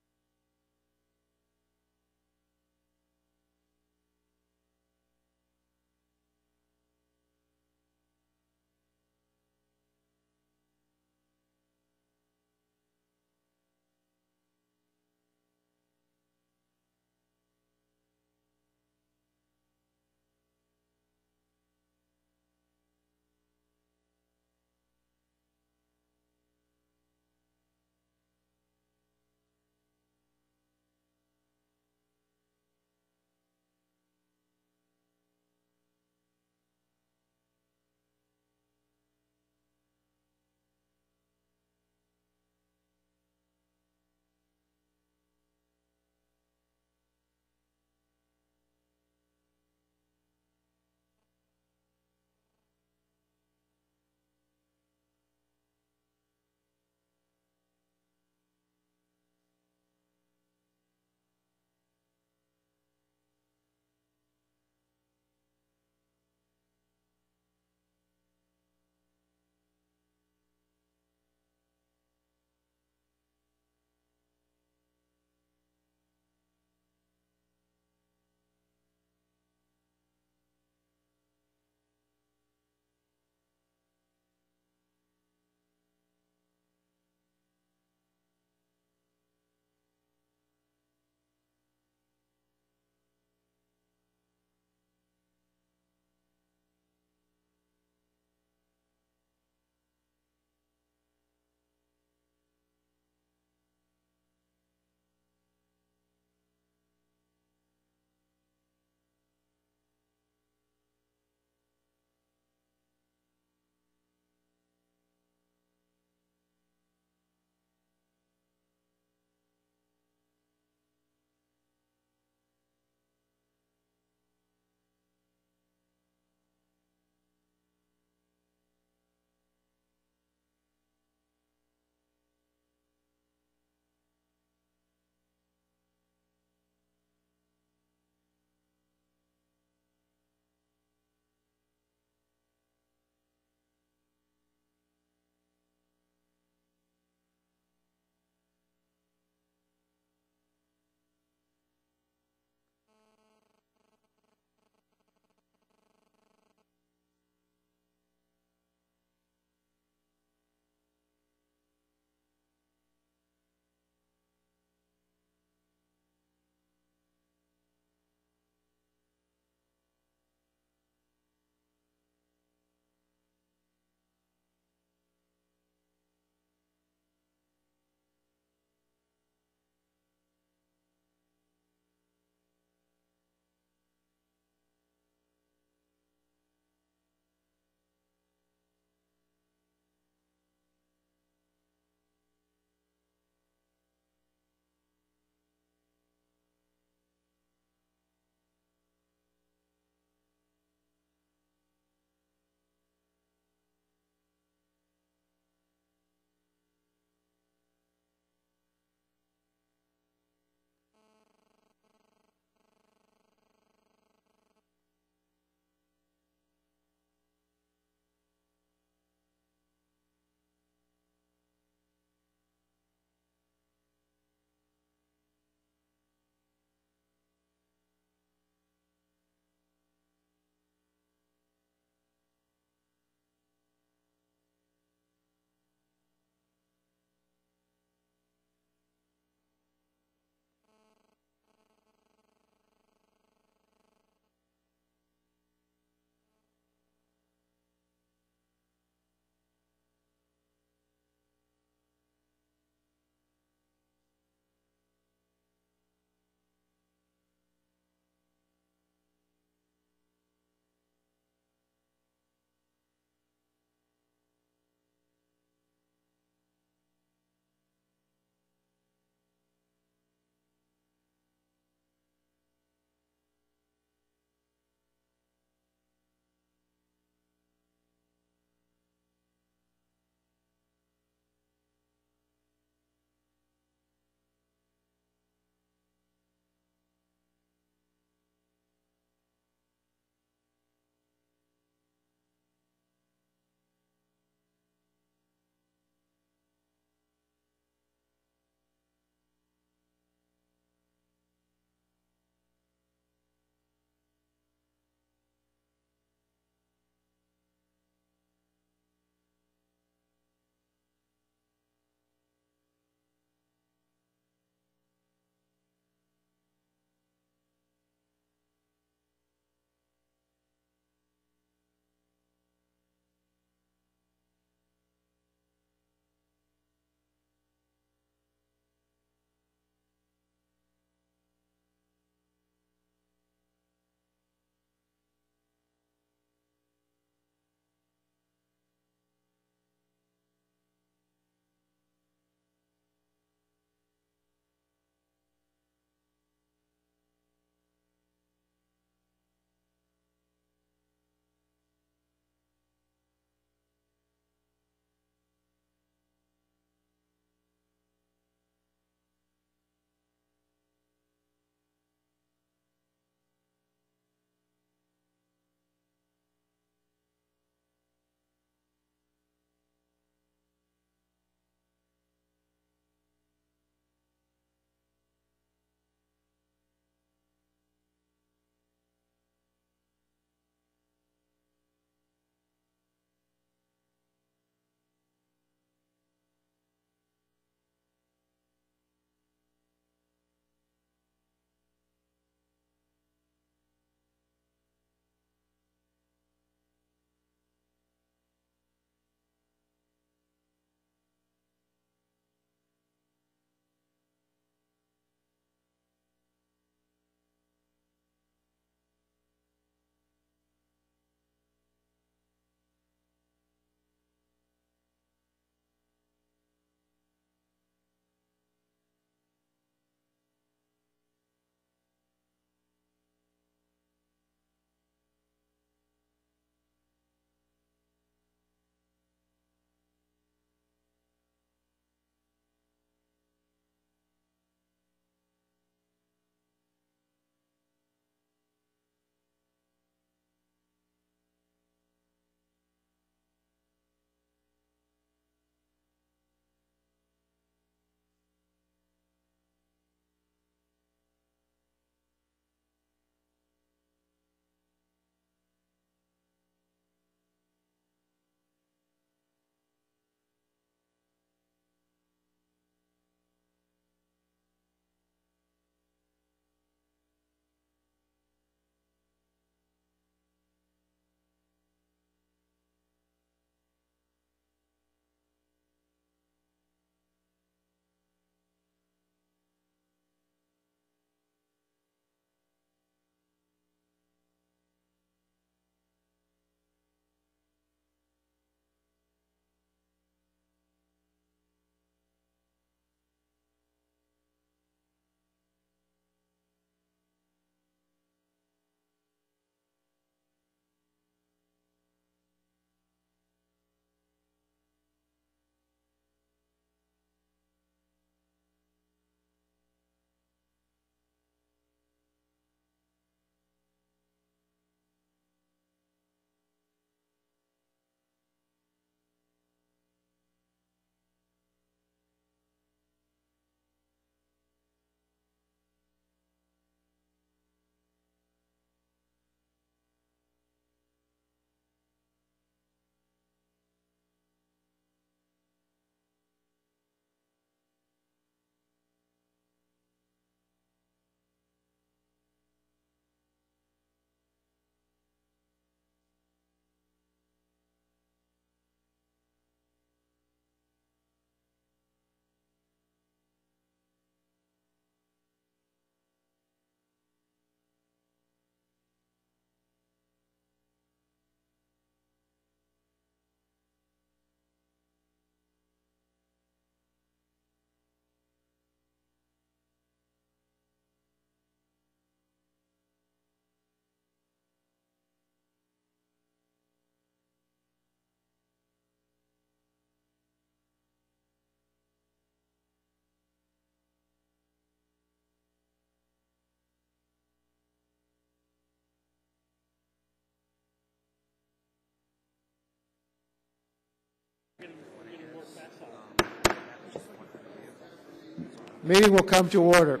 [SPEAKER 1] Meeting will come to order.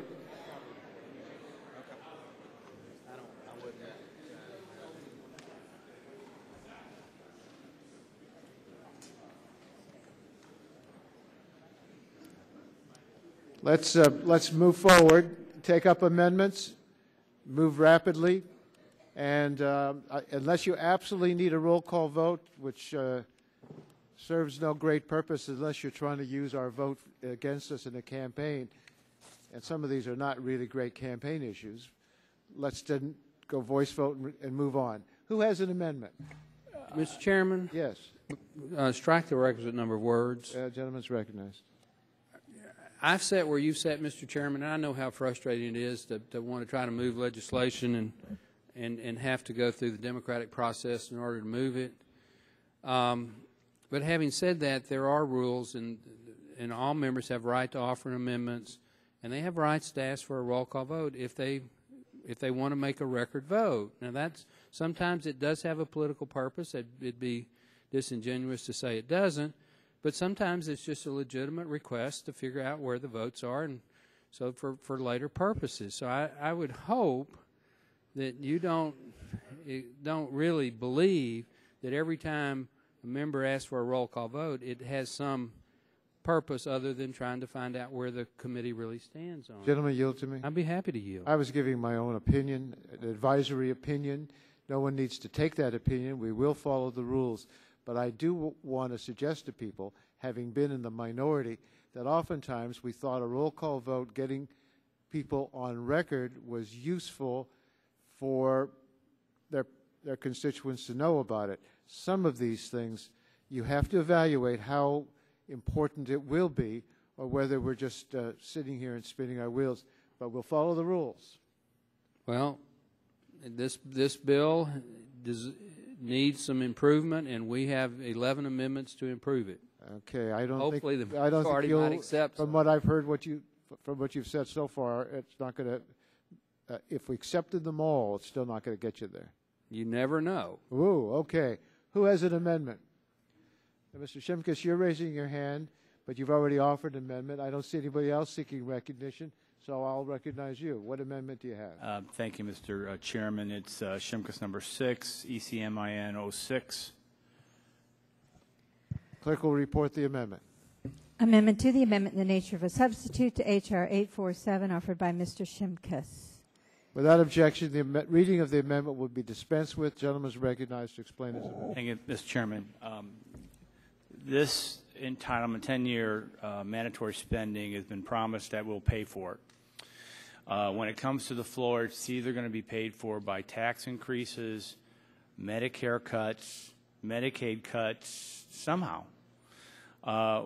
[SPEAKER 1] Let's move forward, take up amendments, move rapidly, and unless you absolutely need a roll call vote, which serves no great purpose unless you're trying to use our vote against us in a campaign, and some of these are not really great campaign issues, let's then go voice vote and move on. Who has an amendment?
[SPEAKER 3] Mr. Chairman?
[SPEAKER 1] Yes.
[SPEAKER 3] Strike the requisite number of words.
[SPEAKER 1] Gentleman's recognized.
[SPEAKER 3] I've sat where you've sat, Mr. Chairman, and I know how frustrating it is to want to try to move legislation and have to go through the democratic process in order to move it. But having said that, there are rules, and all members have right to offer amendments, and they have rights to ask for a roll call vote if they want to make a record vote. Now, that's sometimes it does have a political purpose. It'd be disingenuous to say it doesn't. But sometimes it's just a legitimate request to figure out where the votes are, and so for later purposes. So I would hope that you don't really believe that every time a member asks for a roll call vote, it has some purpose other than trying to find out where the committee really stands on it.
[SPEAKER 1] Gentlemen, yield to me.
[SPEAKER 3] I'd be happy to yield.
[SPEAKER 1] I was giving my own opinion, an advisory opinion. No one needs to take that opinion. We will follow the rules. But I do want to suggest to people, having been in the minority, that oftentimes we thought a roll call vote, getting people on record, was useful for their constituents to know about it. Some of these things, you have to evaluate how important it will be, or whether we're just sitting here and spinning our wheels. But we'll follow the rules.
[SPEAKER 3] Well, this bill needs some improvement, and we have 11 amendments to improve it.
[SPEAKER 1] Okay, I don't
[SPEAKER 3] Hopefully
[SPEAKER 1] think
[SPEAKER 3] the
[SPEAKER 1] I don't
[SPEAKER 3] party
[SPEAKER 1] think
[SPEAKER 3] might
[SPEAKER 1] you'll,
[SPEAKER 3] accept
[SPEAKER 1] from what I've heard, from what you've said so far, it's not going to. If we accepted them all, it's still not going to get you there.
[SPEAKER 3] You never know.
[SPEAKER 1] Ooh, okay. Who has an amendment? Mr. Shimkus, you're raising your hand, but you've already offered an amendment. I don't see anybody else seeking recognition, so I'll recognize you. What amendment do you have?
[SPEAKER 5] Thank you, Mr. Chairman. It's Shimkus number 6, ECMIN 06.
[SPEAKER 1] Clerk will report the amendment.
[SPEAKER 2] Amendment to the amendment in the nature of a substitute to H.R. 847, offered by Mr. Shimkus.
[SPEAKER 1] Without objection, the reading of the amendment will be dispensed with. Gentleman is recognized to explain his amendment.
[SPEAKER 5] Thank you, Mr. Chairman. This entitlement, 10-year mandatory spending, has been promised that we'll pay for it. When it comes to the floor, it's either going to be paid for by tax increases, Medicare cuts, Medicaid cuts, somehow.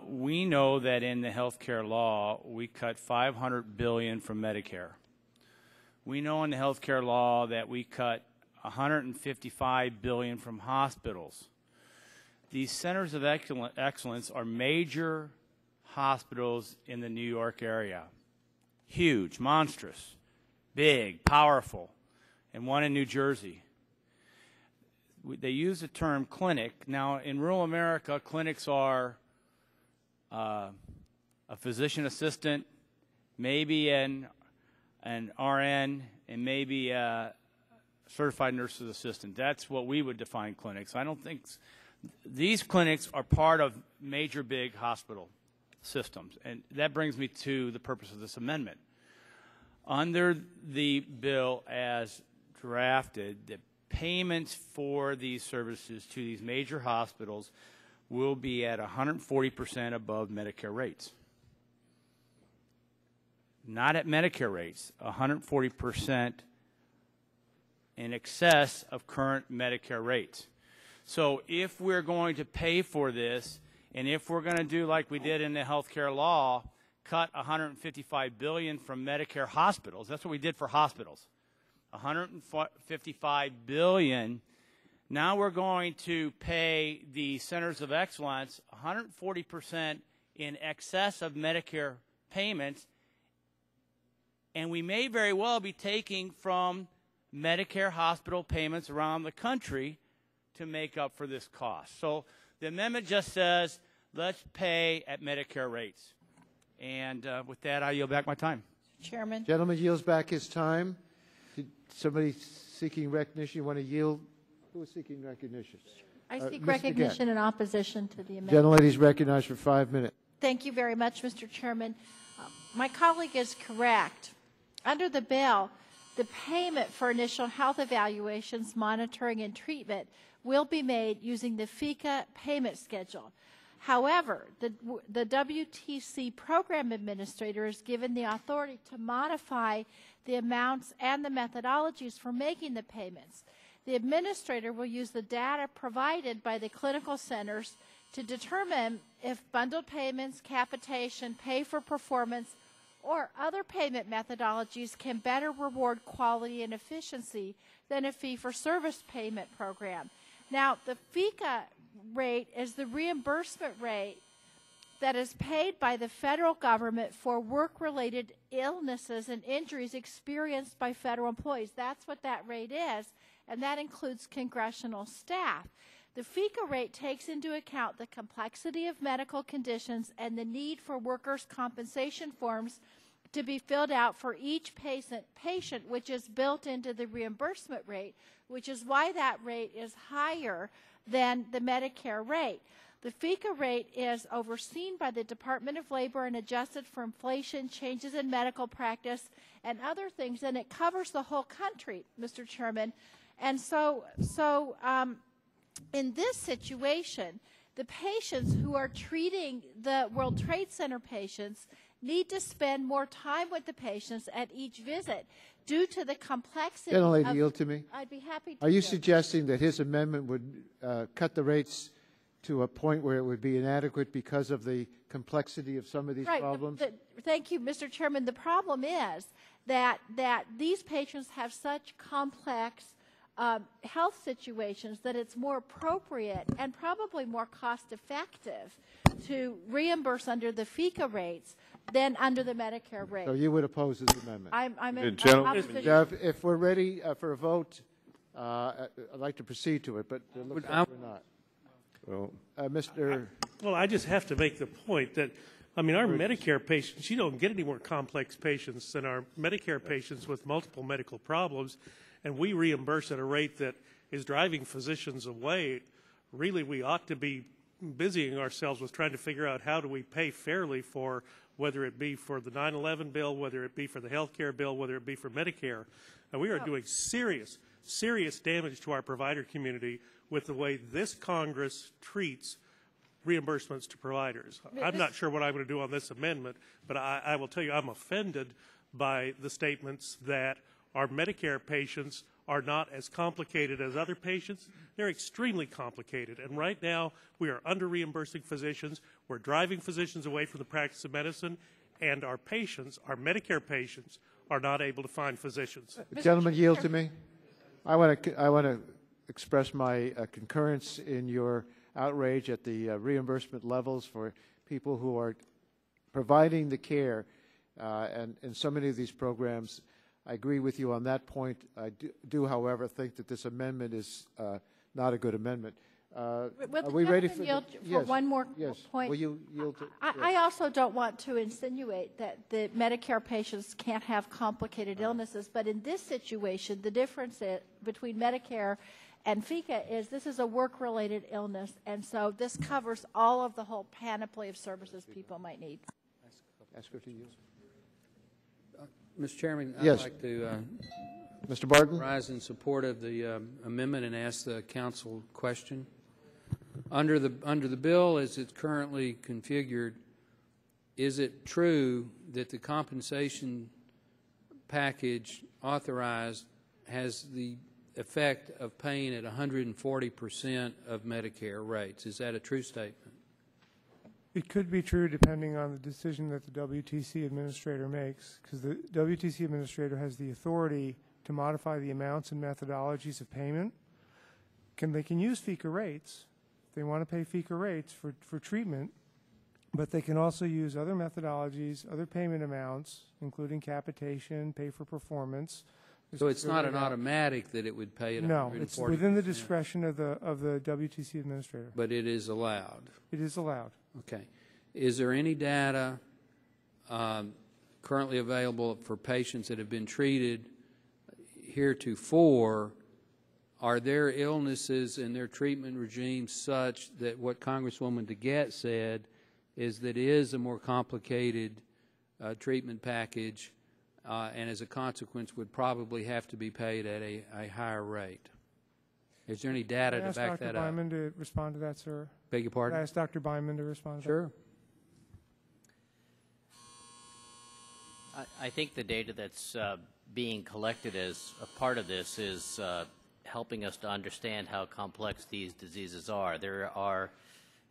[SPEAKER 5] We know that in the health care law, we cut $500 billion from Medicare. We know in the health care law that we cut $155 billion from hospitals. These centers of excellence are major hospitals in the New York area. Huge, monstrous, big, powerful, and one in New Jersey. They use the term clinic. Now, in rural America, clinics are a physician assistant, maybe an RN, and maybe a certified nurse's assistant. That's what we would define clinics. I don't think these clinics are part of major big hospital systems. And that brings me to the purpose of this amendment. Under the bill as drafted, the payments for these services to these major hospitals will be at 140% above Medicare rates. Not at Medicare rates, 140% in excess of current Medicare rates. So if we're going to pay for this, and if we're going to do like we did in the health care law, cut $155 billion from Medicare hospitals, that's what we did for hospitals, $155 billion. Now we're going to pay the centers of excellence 140% in excess of Medicare payments, and we may very well be taking from Medicare hospital payments around the country to make up for this cost. So the amendment just says, let's pay at Medicare rates.
[SPEAKER 15] And with that, I yield back my time.
[SPEAKER 2] Chairman.
[SPEAKER 1] Gentleman yields back his time. Did somebody seeking recognition? You want to yield? Who is seeking recognition?
[SPEAKER 19] I seek
[SPEAKER 1] Ms.
[SPEAKER 19] recognition
[SPEAKER 1] McGann.
[SPEAKER 19] in opposition to the amendment.
[SPEAKER 1] Gentlelady is recognized for 5 minutes.
[SPEAKER 19] Thank you very much, Mr. Chairman. My colleague is correct. Under the bill, the payment for initial health evaluations, monitoring, and treatment will be made using the FICA payment schedule. However, the WTC program administrator is given the authority to modify the amounts and the methodologies for making the payments. The administrator will use the data provided by the clinical centers to determine if bundled payments, capitation, pay for performance, or other payment methodologies can better reward quality and efficiency than a fee-for-service payment program. Now, the FICA rate is the reimbursement rate that is paid by the federal government for work-related illnesses and injuries experienced by federal employees. That's what that rate is, and that includes congressional staff. The FICA rate takes into account the complexity of medical conditions and the need for workers' compensation forms to be filled out for each patient, which is built into the reimbursement rate, which is why that rate is higher than the Medicare rate. The FICA rate is overseen by the Department of Labor and adjusted for inflation, changes in medical practice, and other things, and it covers the whole country, Mr. Chairman. And so in this situation, the patients who are treating the World Trade Center patients need to spend more time with the patients at each visit due to the complexity.
[SPEAKER 1] Gentlelady, yield to me.
[SPEAKER 19] I'd be happy to.
[SPEAKER 1] Are you suggesting that his amendment would cut the rates to a point where it would be inadequate because of the complexity of some of these problems?
[SPEAKER 19] Thank you, Mr. Chairman. The problem is that these patients have such complex health situations that it's more appropriate and probably more cost-effective to reimburse under the FICA rates than under the Medicare rate.
[SPEAKER 1] So you would oppose this amendment?
[SPEAKER 19] I'm in opposition.
[SPEAKER 1] If we're ready for a vote, I'd like to proceed to it, but it looks like we're not.
[SPEAKER 4] Well,
[SPEAKER 1] Mr.
[SPEAKER 20] Well, I just have to make the point that, I mean, our Medicare patients, you don't get any more complex patients than our Medicare patients with multiple medical problems, and we reimburse at a rate that is driving physicians away. Really, we ought to be busying ourselves with trying to figure out how do we pay fairly for, whether it be for the 9/11 bill, whether it be for the health care bill, whether it be for Medicare. And we are doing serious damage to our provider community with the way this Congress treats reimbursements to providers. I'm not sure what I'm going to do on this amendment, but I will tell you I'm offended by the statements that our Medicare patients are not as complicated as other patients. They're extremely complicated. And right now, we are under-reimbursing physicians. We're driving physicians away from the practice of medicine. And our patients, our Medicare patients, are not able to find physicians.
[SPEAKER 1] Gentlemen, yield to me. I want to express my concurrence in your outrage at the reimbursement levels for people who are providing the care. And in so many of these programs, I agree with you on that point. I do, however, think that this amendment is not a good amendment. Are we ready for
[SPEAKER 19] one more point?
[SPEAKER 1] Will you yield to,
[SPEAKER 19] I also don't want to insinuate that the Medicare patients can't have complicated illnesses, but in this situation, the difference between Medicare and FICA is this is a work-related illness, and so this covers all of the whole panoply of services people might need.
[SPEAKER 1] Ask her to yield.
[SPEAKER 3] Mr. Chairman,
[SPEAKER 1] yes.
[SPEAKER 3] I'd like to
[SPEAKER 1] Mr. Barton?
[SPEAKER 3] rise in support of the amendment and ask the council question. Under the bill as it's currently configured, is it true that the compensation package authorized has the effect of paying at 140% of Medicare rates? Is that a true statement?
[SPEAKER 6] It could be true depending on the decision that the WTC administrator makes, because the WTC administrator has the authority to modify the amounts and methodologies of payment. They can use FICA rates. They want to pay FICA rates for treatment, but they can also use other methodologies, other payment amounts, including capitation, pay for performance.
[SPEAKER 3] So it's not an automatic that it would pay at 140%?
[SPEAKER 6] No, it's within the discretion of the WTC administrator.
[SPEAKER 3] But it is allowed?
[SPEAKER 6] It is allowed.
[SPEAKER 3] Okay. Is there any data currently available for patients that have been treated heretofore, are their illnesses and their treatment regimes such that what Congresswoman DeGette said is that it is a more complicated treatment package, and as a consequence would probably have to be paid at a higher rate? Is there any data to back that up?
[SPEAKER 6] Can I ask Dr. Byman to respond to that, sir?
[SPEAKER 3] Beg your pardon?
[SPEAKER 6] Can I ask Dr. Byman to respond to that?
[SPEAKER 3] Sure.
[SPEAKER 19] I think the data that's being collected as a part of this is helping us to understand how complex these diseases are. There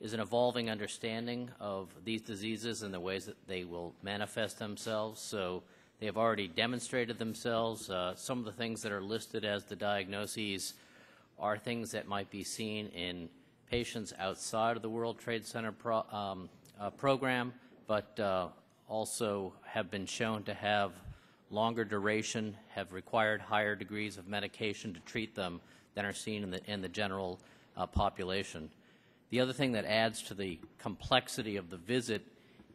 [SPEAKER 19] is an evolving understanding of these diseases and the ways that they will manifest themselves. So they have already demonstrated themselves. Some of the things that are listed as the diagnoses are things that might be seen in patients outside of the World Trade Center program, but also have been shown to have longer duration, have required higher degrees of medication to treat them than are seen in the general population. The other thing that adds to the complexity of the visit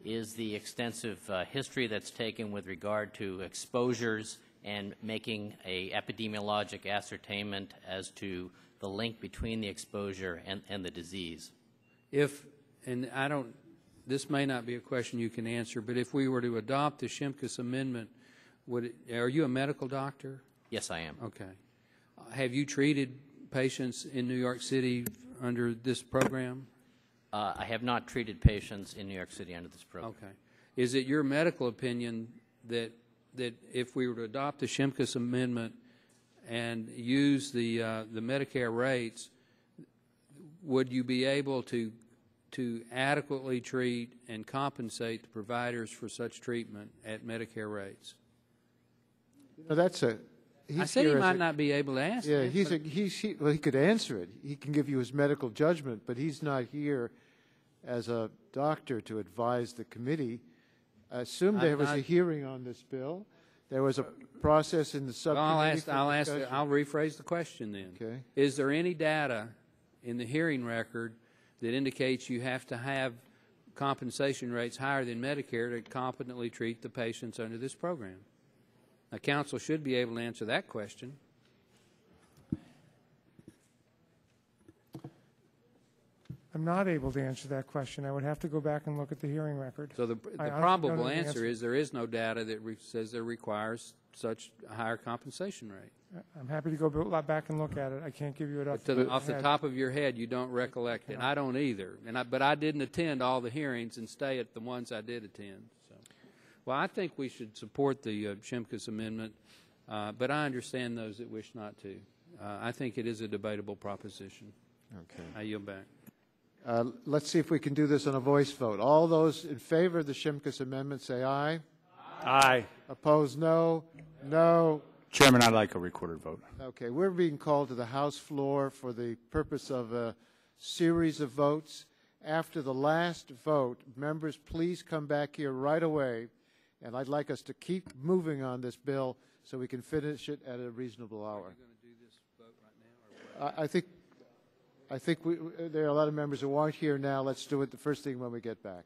[SPEAKER 19] is the extensive history that's taken with regard to exposures and making a epidemiologic ascertainment as to the link between the exposure and the disease.
[SPEAKER 3] This may not be a question you can answer, but if we were to adopt the Shimkus Amendment, are you a medical doctor?
[SPEAKER 19] Yes, I am.
[SPEAKER 3] Okay. Have you treated patients in New York City under this program?
[SPEAKER 19] I have not treated patients in New York City under this program.
[SPEAKER 3] Okay. Is it your medical opinion that if we were to adopt the Shimkus Amendment and use the Medicare rates, would you be able to adequately treat and compensate the providers for such treatment at Medicare rates?
[SPEAKER 1] That's a.
[SPEAKER 3] I said he might not be able to answer it.
[SPEAKER 1] Yeah, well, he could answer it. He can give you his medical judgment, but he's not here as a doctor to advise the committee. I assume there was a hearing on this bill. There was a process in the subcommittee.
[SPEAKER 3] I'll rephrase the question then.
[SPEAKER 1] Okay.
[SPEAKER 3] Is there any data in the hearing record that indicates you have to have compensation rates higher than Medicare to competently treat the patients under this program? Now, counsel should be able to answer that question.
[SPEAKER 6] I'm not able to answer that question. I would have to go back and look at the hearing record.
[SPEAKER 3] So the probable answer is there is no data that says there requires such a higher compensation rate.
[SPEAKER 6] I'm happy to go back and look at it. I can't give you it off
[SPEAKER 3] the top of your head, you don't recollect it. I don't either. But I didn't attend all the hearings and stay at the ones I did attend. So. Well, I think we should support the Shimkus Amendment, but I understand those that wish not to. I think it is a debatable proposition.
[SPEAKER 1] Okay.
[SPEAKER 3] I yield back.
[SPEAKER 1] Let's see if we can do this on a voice vote. All those in favor of the Shimkus Amendment say aye.
[SPEAKER 5] Aye.
[SPEAKER 1] Opposed, no. No.
[SPEAKER 5] Chairman, I'd like a recorded vote.
[SPEAKER 1] Okay, we're being called to the House floor for the purpose of a series of votes. After the last vote, members, please come back here right away, and I'd like us to keep moving on this bill so we can finish it at a reasonable hour. Are you going to do this vote right now? Or what? I think there are a lot of members who aren't here now. Let's do it the first thing when we get back.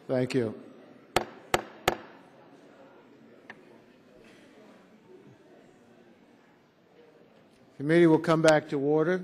[SPEAKER 1] Thank you. Committee will come back to order.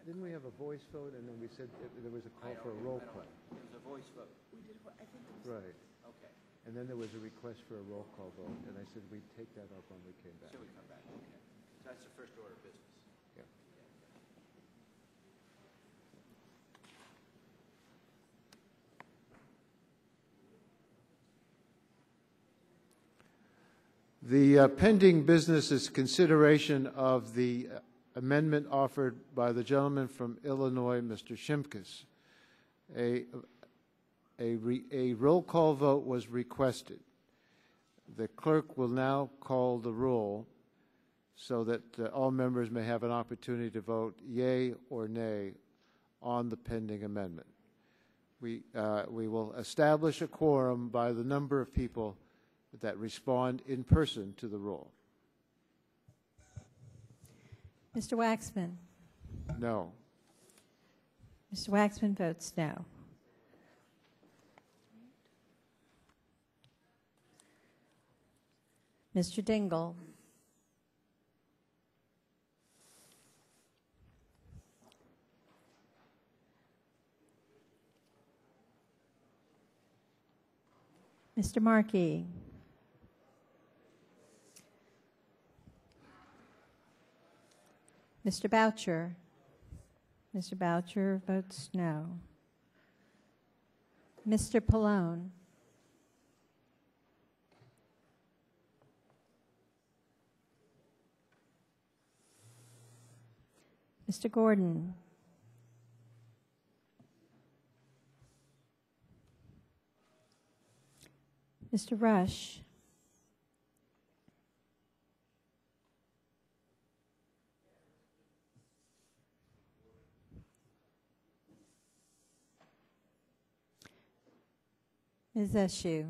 [SPEAKER 19] Didn't we have a voice vote, and then we said there was a call for a roll call?
[SPEAKER 14] There was a voice vote. We did. I think there was.
[SPEAKER 19] Right.
[SPEAKER 14] Okay.
[SPEAKER 19] And then there was a request for a roll call vote, and I said we'd take that up when we came back.
[SPEAKER 14] So we come back. Okay. So that's the first order of business.
[SPEAKER 19] Yeah.
[SPEAKER 1] The pending business is consideration of the amendment offered by the gentleman from Illinois, Mr. Shimkus. A roll call vote was requested. The clerk will now call the roll so that all members may have an opportunity to vote yea or nay on the pending amendment. We will establish a quorum by the number of people that respond in person to the roll.
[SPEAKER 2] Mr. Waxman?
[SPEAKER 1] No.
[SPEAKER 2] Mr. Waxman votes no. Mr. Dingell? Mr. Markey? Mr. Boucher? Mr. Boucher votes no. Mr. Pallone? Mr. Gordon? Mr. Rush? Ms. Eshoo?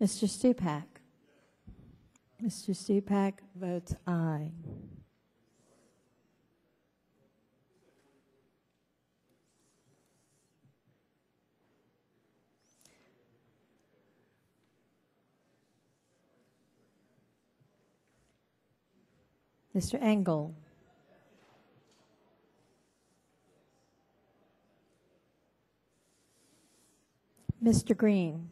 [SPEAKER 2] Mr. Stupak? Mr. Stupak votes aye. Mr. Engel? Mr. Green?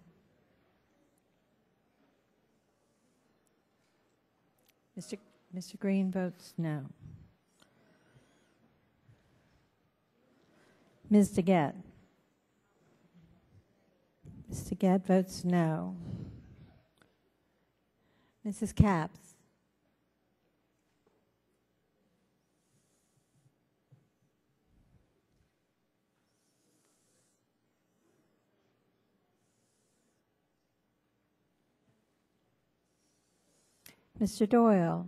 [SPEAKER 2] Mr. Green votes no. Ms. DeGette? Ms. DeGette votes no. Mrs. Capps? Mr. Doyle?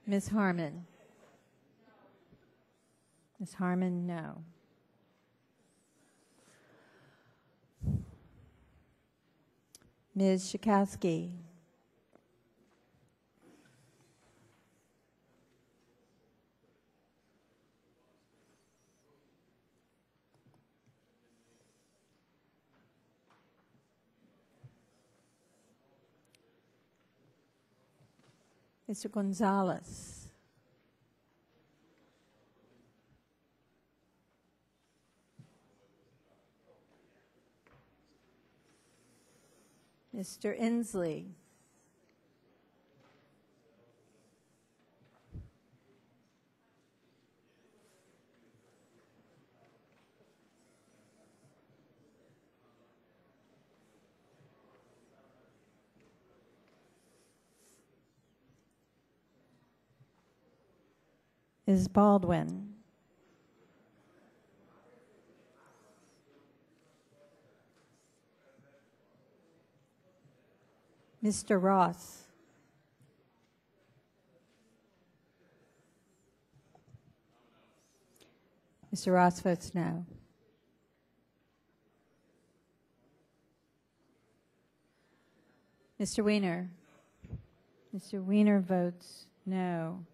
[SPEAKER 2] Ms. Harmon? Ms. Harmon, no. Ms. Schakowsky? Mr. Gonzalez? Mr. Inslee. Ms. Baldwin. Mr. Ross. Mr. Ross votes no. Mr. Wiener. Mr. Wiener votes no.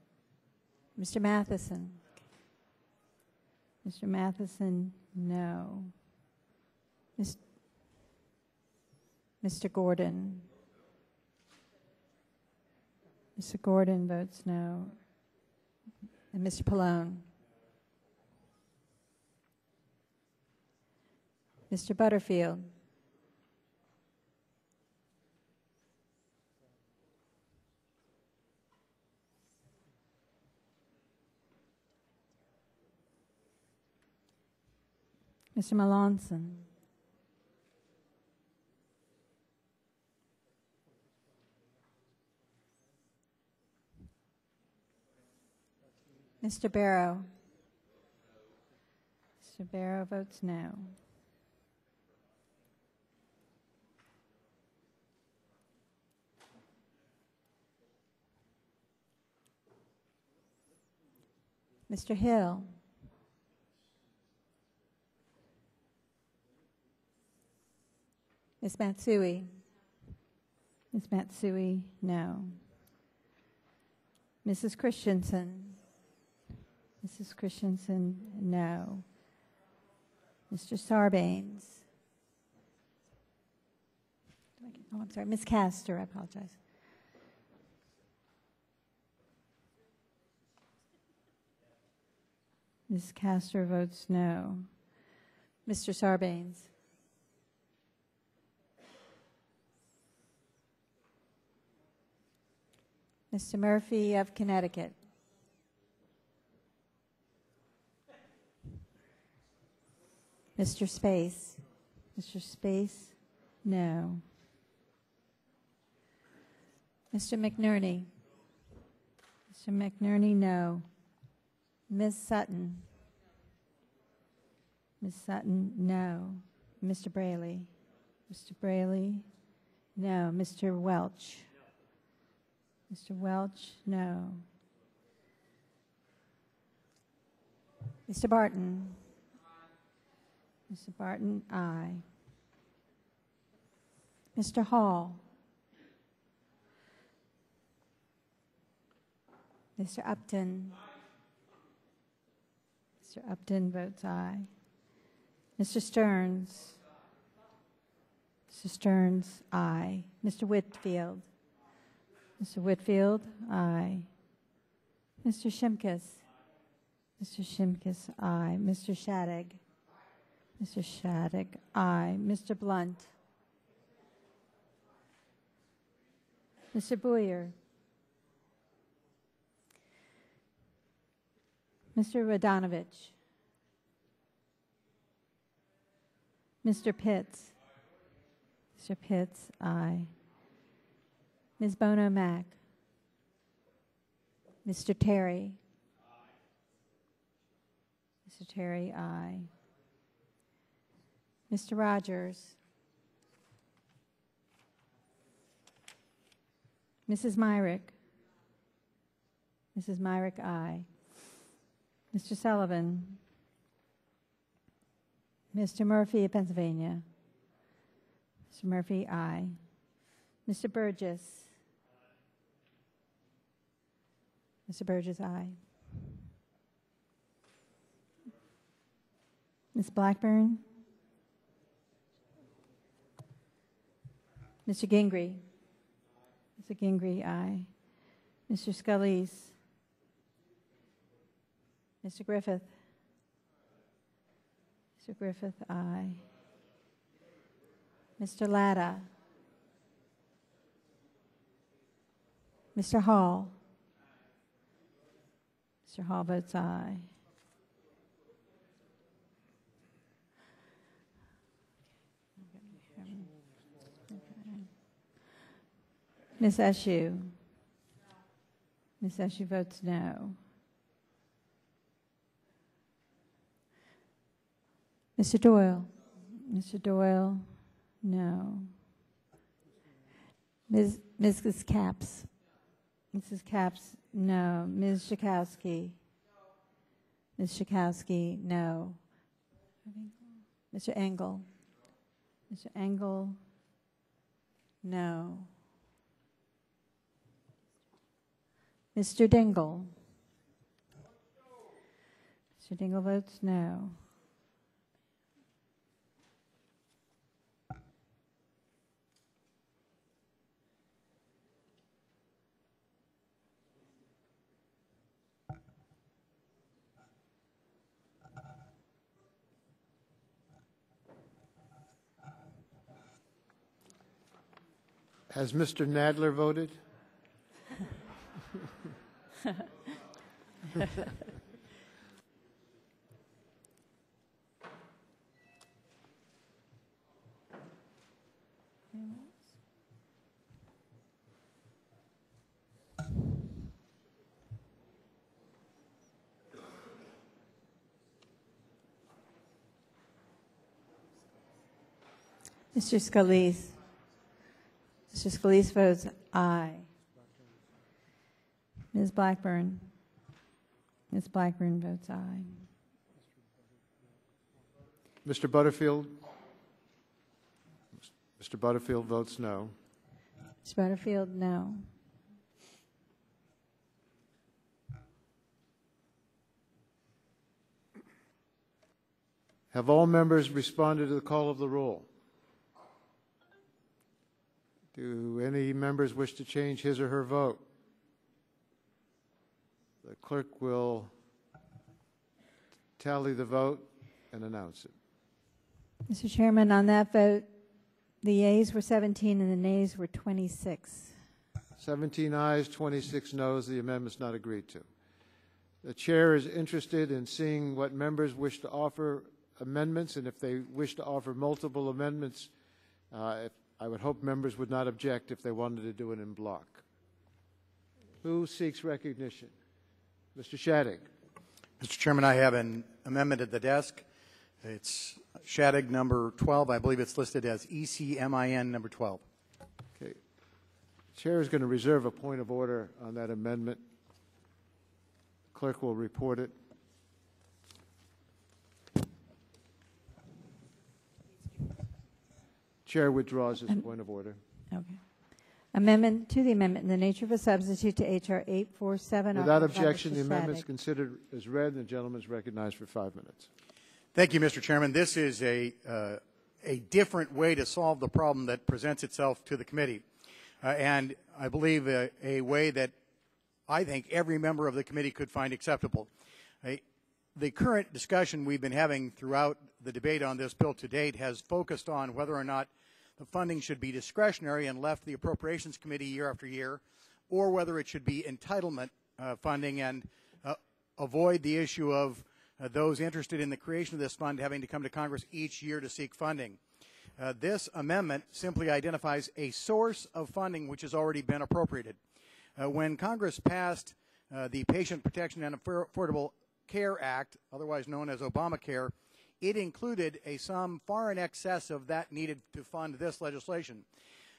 [SPEAKER 2] Mr. Matheson. Mr. Matheson, no. Mr. Gordon. Mr. Gordon votes no. And Mr. Pallone. Mr. Butterfield. Mr. Melanson. Mr. Barrow. Mr. Barrow votes no. Mr. Hill. Ms. Matsui. Ms. Matsui, no. Mrs. Christensen. Mrs. Christensen, no. Mr. Sarbanes. Oh, I'm sorry, Ms. Castor, I apologize. Ms. Castor votes no. Mr. Sarbanes. Mr. Murphy of Connecticut. Mr. Space. Mr. Space, no. Mr. McNerney. Mr. McNerney, no. Ms. Sutton. Ms. Sutton, no. Mr. Braley. Mr. Braley, no. Mr. Welch. Mr. Welch, no. Mr. Barton. Mr. Barton, aye. Mr. Hall. Mr. Upton. Mr. Upton votes aye. Mr. Stearns. Mr. Stearns, aye. Mr. Whitfield. Mr. Whitfield, aye. Mr. Shimkus. Mr. Shimkus, aye. Mr. Shadegg. Mr. Shadegg, aye. Mr. Blunt. Mr. Boyer. Mr. Radonovich. Mr. Pitts. Mr. Pitts, aye. Ms. Bono Mack. Mr. Terry. Mr. Terry, aye. Mr. Rogers. Mrs. Myrick. Mrs. Myrick, aye. Mr. Sullivan. Mr. Murphy of Pennsylvania. Mr. Murphy, aye. Mr. Burgess. Mr. Burgess, aye. Ms. Blackburn. Mr. Gingrey. Mr. Gingrey, aye. Mr. Scalise. Mr. Griffith. Mr. Griffith, aye. Mr. Latta. Mr. Hall. Mr. Hall votes aye. Ms. Eshoo. Ms. Eshoo votes no. Mr. Doyle. Mr. Doyle, no. Mrs. Capps. Mrs. Capps, no. Ms. Schakowsky. Ms. Schakowsky, no. Mr. Engel. Mr. Engel, no. Mr. Dingle. Mr. Dingle votes no.
[SPEAKER 1] Has Mr. Nadler voted?
[SPEAKER 2] Mr. Scalise. Mr. Scalise votes aye. Ms. Blackburn. Ms. Blackburn votes aye.
[SPEAKER 1] Mr. Butterfield? Mr. Butterfield votes no.
[SPEAKER 2] Mr. Butterfield, no.
[SPEAKER 1] Have all members responded to the call of the roll? Do any members wish to change his or her vote? The clerk will tally the vote and announce it.
[SPEAKER 2] Mr. Chairman, on that vote, the yeas were 17 and the nays were 26.
[SPEAKER 1] 17 ayes, 26 noes. The amendment's not agreed to. The chair is interested in seeing what members wish to offer amendments, and if they wish to offer multiple amendments, I would hope members would not object if they wanted to do it in block. Who seeks recognition? Mr. Shadegg.
[SPEAKER 19] Mr. Chairman, I have an amendment at the desk. It's Shadegg number 12. I believe it's listed as ECMIN number 12.
[SPEAKER 1] Okay. Chair is going to reserve a point of order on that amendment. Clerk will report it. Chair withdraws his point of order.
[SPEAKER 2] Okay. Amendment to the amendment in the nature of a substitute to H.R. 847.
[SPEAKER 1] Without objection, the amendment is considered as read, and the gentleman is recognized for 5 minutes.
[SPEAKER 19] Thank you, Mr. Chairman. This is a different way to solve the problem that presents itself to the committee, and I believe a way that I think every member of the committee could find acceptable. The current discussion we've been having throughout the debate on this bill to date has focused on whether or not the funding should be discretionary and left the Appropriations Committee year after year, or whether it should be entitlement funding and avoid the issue of those interested in the creation of this fund having to come to Congress each year to seek funding. This amendment simply identifies a source of funding which has already been appropriated. When Congress passed the Patient Protection and Affordable Care Act, otherwise known as Obamacare, it included a sum far in excess of that needed to fund this legislation.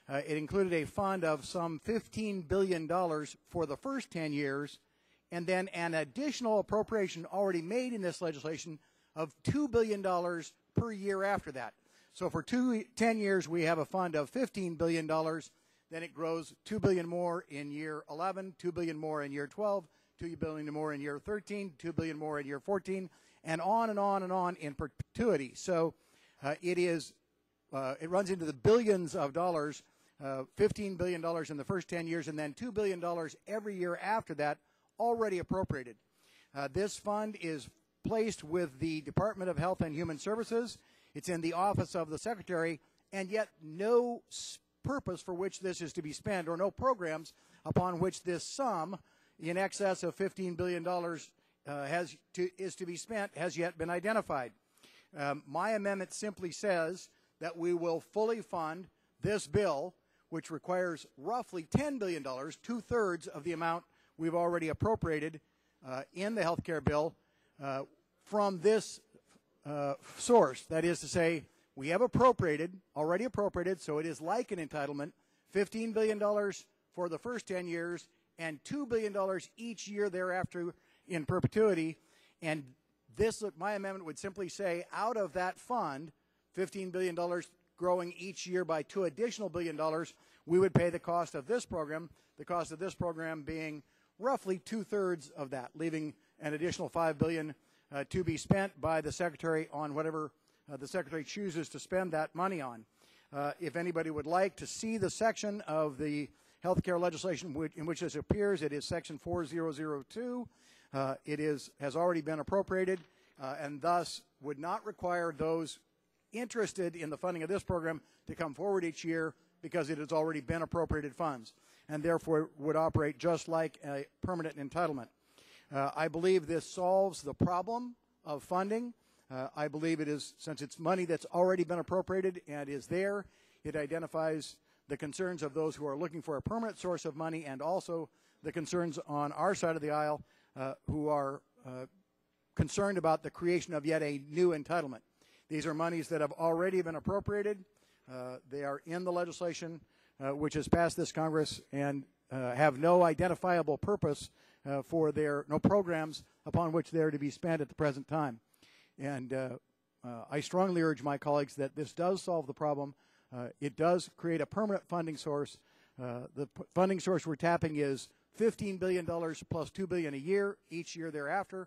[SPEAKER 19] It included a fund of some $15 billion for the first 10 years, and then an additional appropriation already made in this legislation of $2 billion per year after that. So for 10 years, we have a fund of $15 billion. Then it grows $2 billion more in year 11, $2 billion more in year 12, $2 billion more in year 13, $2 billion more in year 14, and on and on and on in perpetuity. So it runs into the billions of dollars, $15 billion in the first 10 years, and then $2 billion every year after that, already appropriated. This fund is placed with the Department of Health and Human Services. It's in the Office of the Secretary, and yet no purpose for which this is to be spent or no programs upon which this sum in excess of $15 billion is to be spent has yet been identified. My amendment simply says that we will fully fund this bill, which requires roughly $10 billion, two-thirds of the amount we've already appropriated in the health care bill, from this source. That is to say, we have already appropriated, so it is like an entitlement, $15 billion for the first 10 years and $2 billion each year thereafter in perpetuity. And this, my amendment would simply say, out of that fund, $15 billion growing each year by $2 additional billion, we would pay the cost of this program, the cost of this program being roughly two-thirds of that, leaving an additional $5 billion to be spent by the Secretary on whatever the Secretary chooses to spend that money on. If anybody would like to see the section of the health care legislation in which this appears, it is Section 4002. It has already been appropriated and thus would not require those interested in the funding of this program to come forward each year because it has already been appropriated funds and therefore would operate just like a permanent entitlement. I believe this solves the problem of funding. I believe it is, since it's money that's already been appropriated and is there, it identifies the concerns of those who are looking for a permanent source of money and also the concerns on our side of the aisle who are concerned about the creation of yet a new entitlement. These are monies that have already been appropriated. They are in the legislation which has passed this Congress and have no identifiable purpose no programs upon which they are to be spent at the present time. And I strongly urge my colleagues that this does solve the problem. It does create a permanent funding source. The funding source we're tapping is $15 billion plus $2 billion a year, each year thereafter.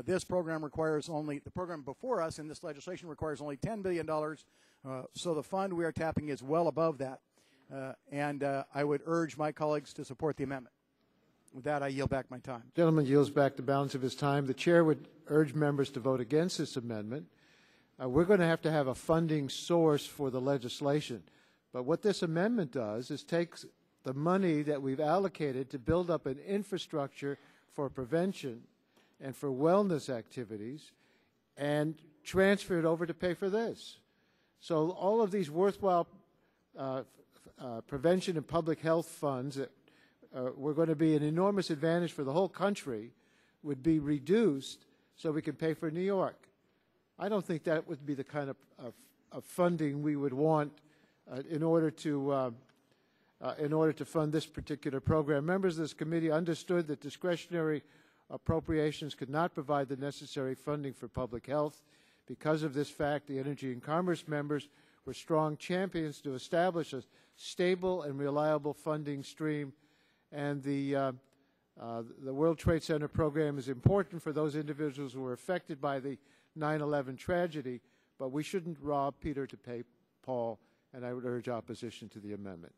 [SPEAKER 19] This program requires only, the program before us in this legislation requires only $10 billion. So the fund we are tapping is well above that. And I would urge my colleagues to support the amendment. With that, I yield back my time.
[SPEAKER 1] The gentleman yields back the balance of his time. The chair would urge members to vote against this amendment. We're going to have a funding source for the legislation. But what this amendment does is takes the money that we've allocated to build up an infrastructure for prevention and for wellness activities and transfer it over to pay for this. So all of these worthwhile prevention and public health funds that were going to be an enormous advantage for the whole country would be reduced so we can pay for New York. I don't think that would be the kind of funding we would want in order to fund this particular program. Members of this committee understood that discretionary appropriations could not provide the necessary funding for public health. Because of this fact, the Energy and Commerce members were strong champions to establish a stable and reliable funding stream. And the World Trade Center program is important for those individuals who were affected by the 9/11 tragedy, but we shouldn't rob Peter to pay Paul, and I would urge opposition to the amendment.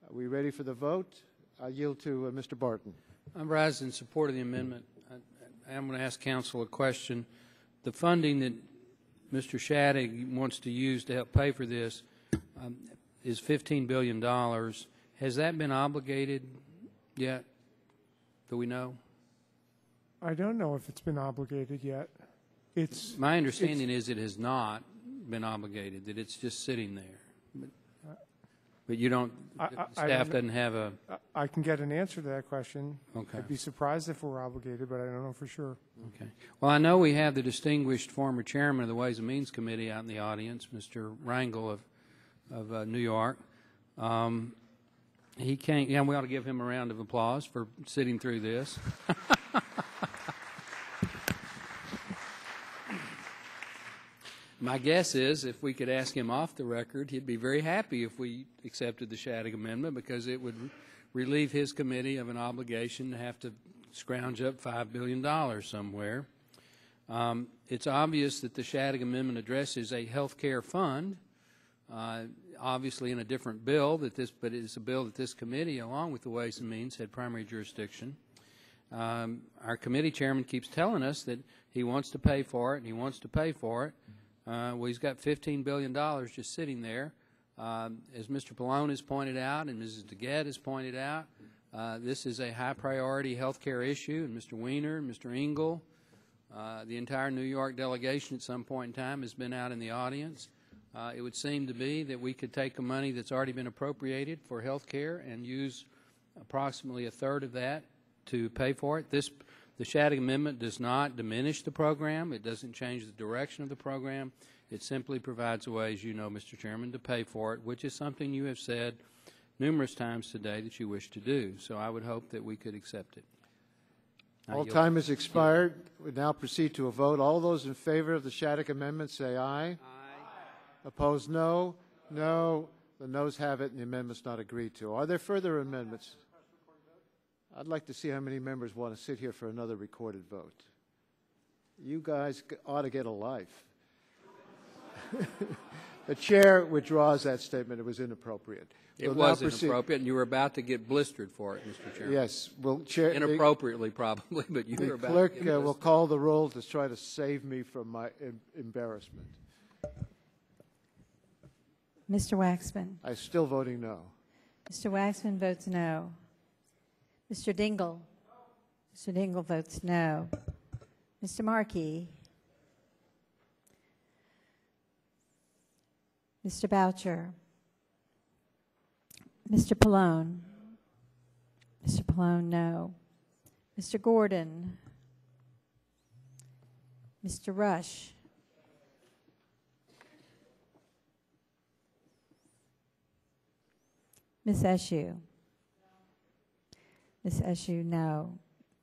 [SPEAKER 1] Are we ready for the vote? I yield to Mr. Barton.
[SPEAKER 3] I'm rising in support of the amendment. I'm going to ask counsel a question. The funding that Mr. Shadegg wants to use to help pay for this is $15 billion. Has that been obligated yet? Do we know?
[SPEAKER 6] I don't know if it's been obligated yet.
[SPEAKER 3] My understanding is it has not been obligated, that it's just sitting there. But you don't, staff doesn't have a...
[SPEAKER 6] I can get an answer to that question.
[SPEAKER 3] Okay.
[SPEAKER 6] I'd be surprised if we're obligated, but I don't know for sure.
[SPEAKER 3] Okay. Well, I know we have the distinguished former chairman of the Ways and Means Committee out in the audience, Mr. Rangel of New York. He can't, yeah, we ought to give him a round of applause for sitting through this. My guess is if we could ask him off the record, he'd be very happy if we accepted the Shadegg amendment because it would relieve his committee of an obligation to have to scrounge up $5 billion somewhere. It's obvious that the Shadegg amendment addresses a health care fund, obviously in a different bill, but it's a bill that this committee, along with the Ways and Means, had primary jurisdiction. Our committee chairman keeps telling us that he wants to pay for it and he wants to pay for it. Well, he's got $15 billion just sitting there. As Mr. Pallone has pointed out and Mrs. DeGette has pointed out, this is a high-priority health care issue, and Mr. Weiner, Mr. Engel, the entire New York delegation at some point in time has been out in the audience. It would seem to be that we could take the money that's already been appropriated for health care and use approximately a third of that to pay for it. The Shattuck Amendment does not diminish the program. It doesn't change the direction of the program. It simply provides a way, as you know, Mr. Chairman, to pay for it, which is something you have said numerous times today that you wish to do. So I would hope that we could accept it.
[SPEAKER 1] All time has expired. We now proceed to a vote. All those in favor of the Shattuck Amendment say aye. Aye. Opposed, no. No. The noes have it, and the amendment's not agreed to. Are there further amendments? I'd like to see how many members want to sit here for another recorded vote. You guys ought to get a life. The chair withdraws that statement. It was inappropriate.
[SPEAKER 3] It was inappropriate, and you were about to get blistered for it, Mr. Chairman.
[SPEAKER 1] Yes. Well, Chair,
[SPEAKER 3] inappropriately, probably, but you were about to get blistered. The clerk will call the roll to try to save me from my embarrassment.
[SPEAKER 2] Mr. Waxman.
[SPEAKER 1] I'm still voting no.
[SPEAKER 2] Mr. Waxman votes no. Mr. Dingle. Mr. Dingle votes no. Mr. Markey. Mr. Boucher. Mr. Pallone. Mr. Pallone, no. Mr. Gordon. Mr. Rush. Ms. Eshoo. Ms. Eshoo, no.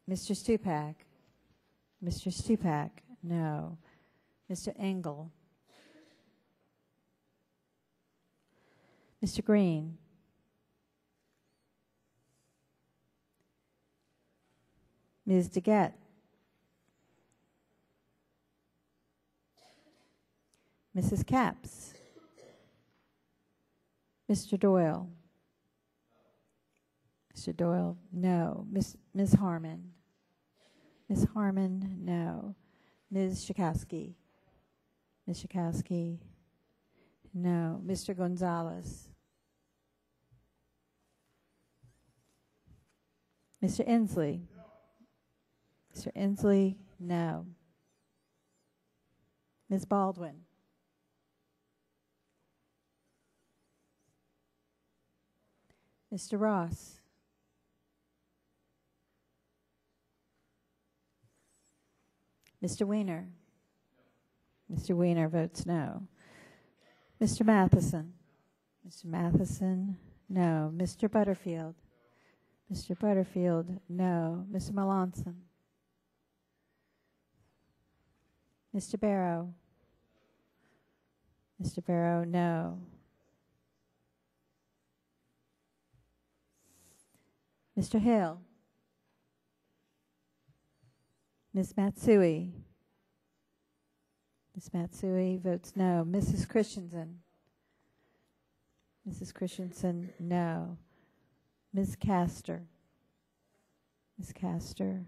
[SPEAKER 2] Mr. Stupak. Mr. Stupak, no. Mr. Engel. Mr. Green. Ms. DeGette. Mrs. Capps. Mr. Doyle. Mr. Doyle, no. Ms. Harmon. Ms. Harmon, no. Ms. Schakowsky. Ms. Schakowsky, no. Mr. Gonzalez. Mr. Inslee. Mr. Inslee, no. Ms. Baldwin. Mr. Ross. Mr. Weiner. Mr. Weiner votes no. Mr. Matheson. Mr. Matheson, no. Mr. Butterfield. Mr. Butterfield, no. Mr. Melanson. Mr. Barrow. Mr. Barrow, no. Mr. Hill. Ms. Matsui. Ms. Matsui votes no. Mrs. Christensen. Mrs. Christensen, no. Ms. Castor. Ms. Castor,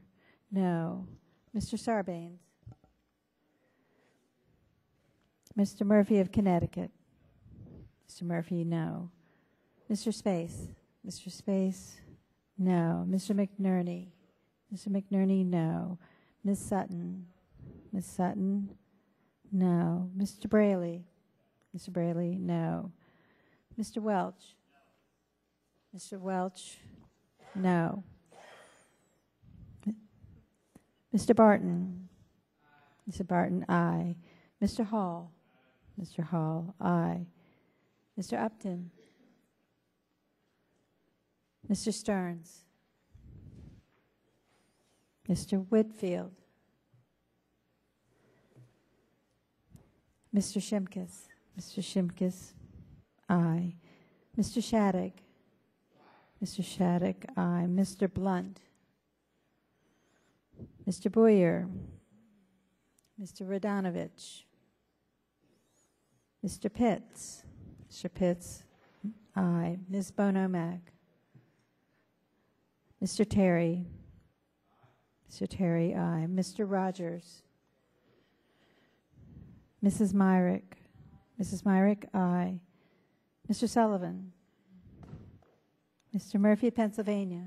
[SPEAKER 2] no. Mr. Sarbanes. Mr. Murphy of Connecticut. Mr. Murphy, no. Mr. Space. Mr. Space, no. Mr. McNerney. Mr. McNerney, no. Ms. Sutton. Ms. Sutton, no. Mr. Braley. Mr. Braley, no. Mr. Welch. Mr. Welch, no. Mr. Barton. Mr. Barton, aye. Mr. Hall. Mr. Hall, aye. Mr. Upton. Mr. Stearns. Mr. Whitfield. Mr. Shimkus. Mr. Shimkus, aye. Mr. Shattuck. Mr. Shattuck, aye. Mr. Blunt. Mr. Boyer. Mr. Radonovich. Mr. Pitts. Mr. Pitts, aye. Ms. Bonomack. Mr. Terry. Mr. Terry, aye. Mr. Rogers. Mrs. Myrick. Mrs. Myrick, aye. Mr. Sullivan. Mr. Murphy, Pennsylvania.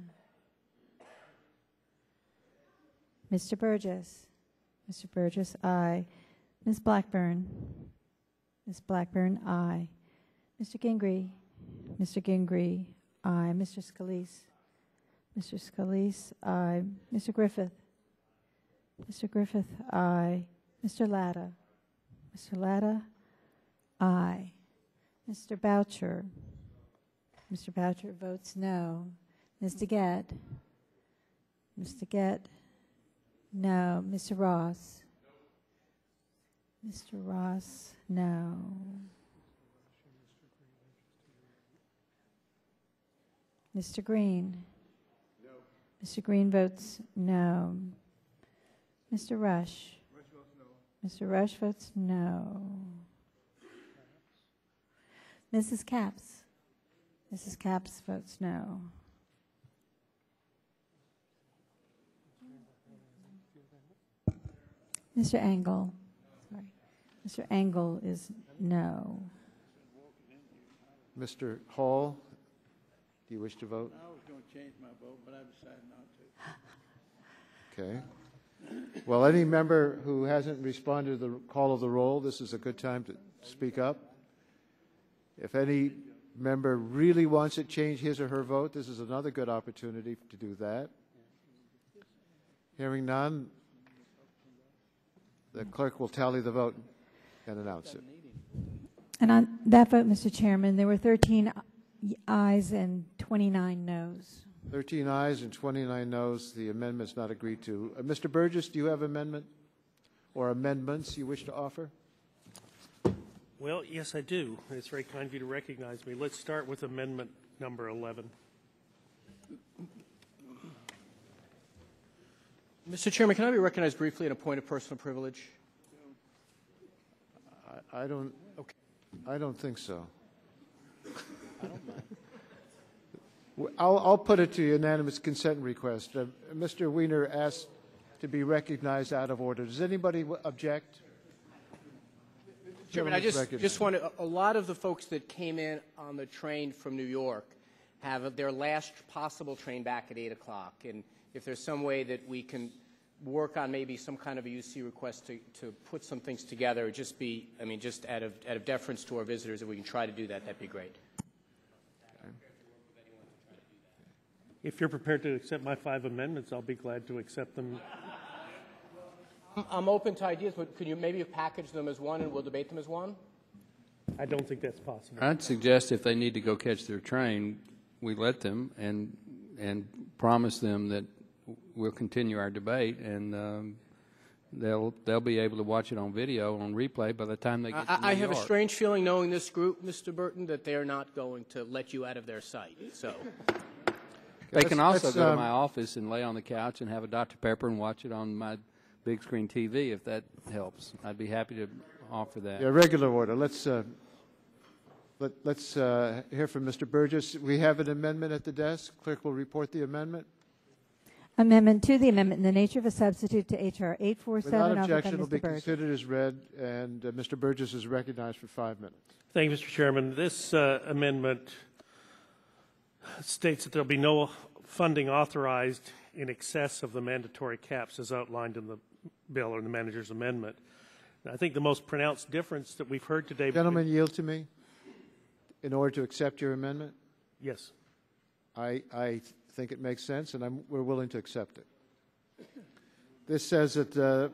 [SPEAKER 2] Mr. Burgess. Mr. Burgess, aye. Ms. Blackburn. Ms. Blackburn, aye. Mr. Gingrey. Mr. Gingrey, aye. Mr. Scalise. Mr. Scalise, aye. Mr. Griffith. Mr. Griffith, aye. Mr. Latta. Mr. Latta, aye. Mr. Boucher. Mr. Boucher votes no. Ms. DeGette. Ms. DeGette, no. Mr. Ross. Mr. Ross, no. Mr. Green. No. Mr. Green votes no. Mr. Rush. Mr. Rush votes no. Mrs. Capps. Mrs. Capps votes no. Mr. Engel. Sorry. Mr. Engel is no.
[SPEAKER 1] Mr. Hall, do you wish to vote?
[SPEAKER 19] I was going to change my vote, but I decided not to.
[SPEAKER 1] Okay. Well, any member who hasn't responded to the call of the roll, this is a good time to speak up. If any member really wants to change his or her vote, this is another good opportunity to do that. Hearing none, the clerk will tally the vote and announce it.
[SPEAKER 2] And on that vote, Mr. Chairman, there were 13 ayes and 29 noes.
[SPEAKER 1] 13 ayes and 29 noes. The amendment is not agreed to. Mr. Burgess, do you have amendment or amendments you wish to offer?
[SPEAKER 20] Well, yes, I do. It's very kind of you to recognize me. Let's start with amendment number 11.
[SPEAKER 7] Mr. Chairman, can I be recognized briefly in a point of personal privilege?
[SPEAKER 1] I don't.
[SPEAKER 7] Okay.
[SPEAKER 1] I don't think so. I'll put it to unanimous consent request. Mr. Wiener asked to be recognized out of order. Does anybody object?
[SPEAKER 7] Chairman, I just want to, a lot of the folks that came in on the train from New York have their last possible train back at 8 o'clock. And if there's some way that we can work on maybe some kind of a UC request to put some things together, just be, I mean, just out of deference to our visitors, if we can try to do that, that'd be great.
[SPEAKER 20] If you're prepared to accept my 5 amendments, I'll be glad to accept them.
[SPEAKER 7] I'm open to ideas, but could you maybe package them as one and we'll debate them as one?
[SPEAKER 20] I don't think that's possible.
[SPEAKER 3] I'd suggest if they need to go catch their train, we let them and promise them that we'll continue our debate, and they'll be able to watch it on video, on replay by the time they get to New
[SPEAKER 7] I have
[SPEAKER 3] York.
[SPEAKER 7] a strange feeling, knowing this group, Mr. Burton, that they're not going to let you out of their sight. So
[SPEAKER 3] they can also go to my office and lay on the couch and have a Dr. Pepper and watch it on my big screen TV, if that helps. I'd be happy to offer that.
[SPEAKER 1] Yeah, regular order. Let's hear from Mr. Burgess. We have an amendment at the desk. Clerk will report the amendment.
[SPEAKER 2] Amendment to the amendment in the nature of a substitute to H.R. 847.
[SPEAKER 1] Without objection, it will be considered as read, and Mr. Burgess is recognized for 5 minutes.
[SPEAKER 20] Thank you, Mr. Chairman. This amendment states that there will be no funding authorized in excess of the mandatory caps as outlined in the bill or the manager's amendment. And I think the most pronounced difference that we've heard today...
[SPEAKER 1] Gentlemen, yield to me in order to accept your amendment?
[SPEAKER 20] Yes.
[SPEAKER 1] I think it makes sense, and we're willing to accept it. This says that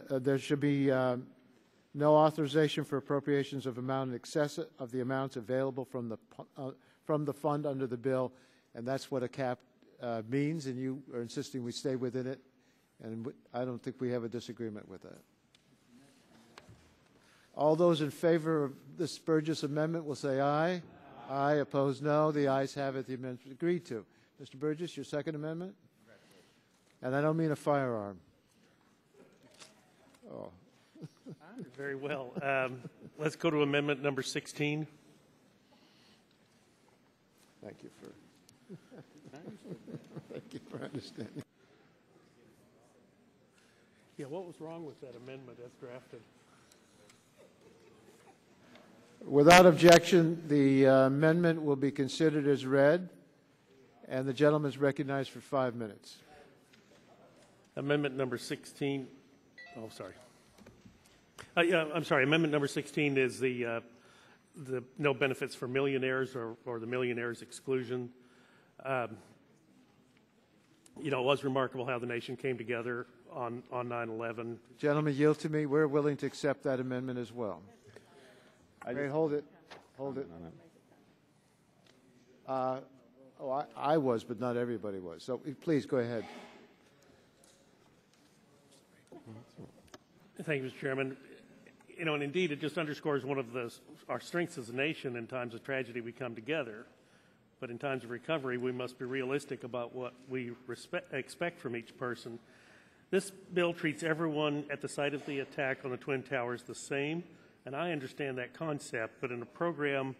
[SPEAKER 1] there should be no authorization for appropriations of amount in excess of the amounts available from the fund under the bill, and that's what a cap means, and you are insisting we stay within it, and I don't think we have a disagreement with that. All those in favor of this Burgess amendment will say aye. Aye. Opposed, no. The ayes have it. The amendment is agreed to. Mr. Burgess, your second amendment? And I don't mean a firearm. Oh.
[SPEAKER 20] Very well. Let's go to amendment number 16.
[SPEAKER 1] Thank you for thank you for understanding.
[SPEAKER 20] Yeah, what was wrong with that amendment as drafted?
[SPEAKER 1] Without objection, the amendment will be considered as read, and the gentleman is recognized for 5 minutes.
[SPEAKER 20] Amendment number 16. Oh, sorry. I'm sorry. Amendment number 16 is the no benefits for millionaires or the millionaires exclusion. You know, it was remarkable how the nation came together on 9/11.
[SPEAKER 1] Gentlemen, yield to me. We're willing to accept that amendment as well. Wait, hold it. Hold it. I was, but not everybody was. So please go ahead.
[SPEAKER 20] Thank you, Mr. Chairman. You know, and indeed, it just underscores one of our strengths as a nation. In times of tragedy, we come together. But in times of recovery, we must be realistic about what we expect from each person. This bill treats everyone at the site of the attack on the Twin Towers the same, and I understand that concept, but in a program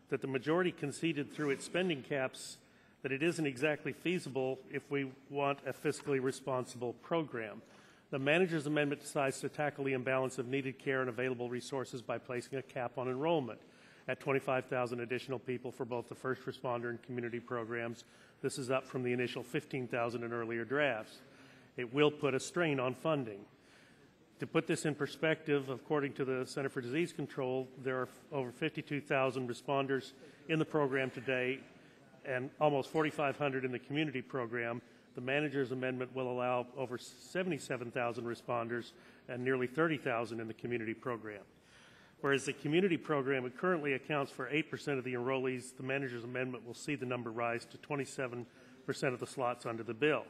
[SPEAKER 20] that the majority conceded through its spending caps that it isn't exactly feasible if we want a fiscally responsible program. The manager's amendment decides to tackle the imbalance of needed care and available resources by placing a cap on enrollment at 25,000 additional people for both the first responder and community programs. This is up from the initial 15,000 in earlier drafts. It will put a strain on funding. To put this in perspective, according to the Center for Disease Control, there are over 52,000 responders in the program today and almost 4,500 in the community program. The manager's amendment will allow over 77,000 responders and nearly 30,000 in the community program. Whereas the community program currently accounts for 8% of the enrollees, the manager's amendment will see the number rise to 27% of the slots under the bill.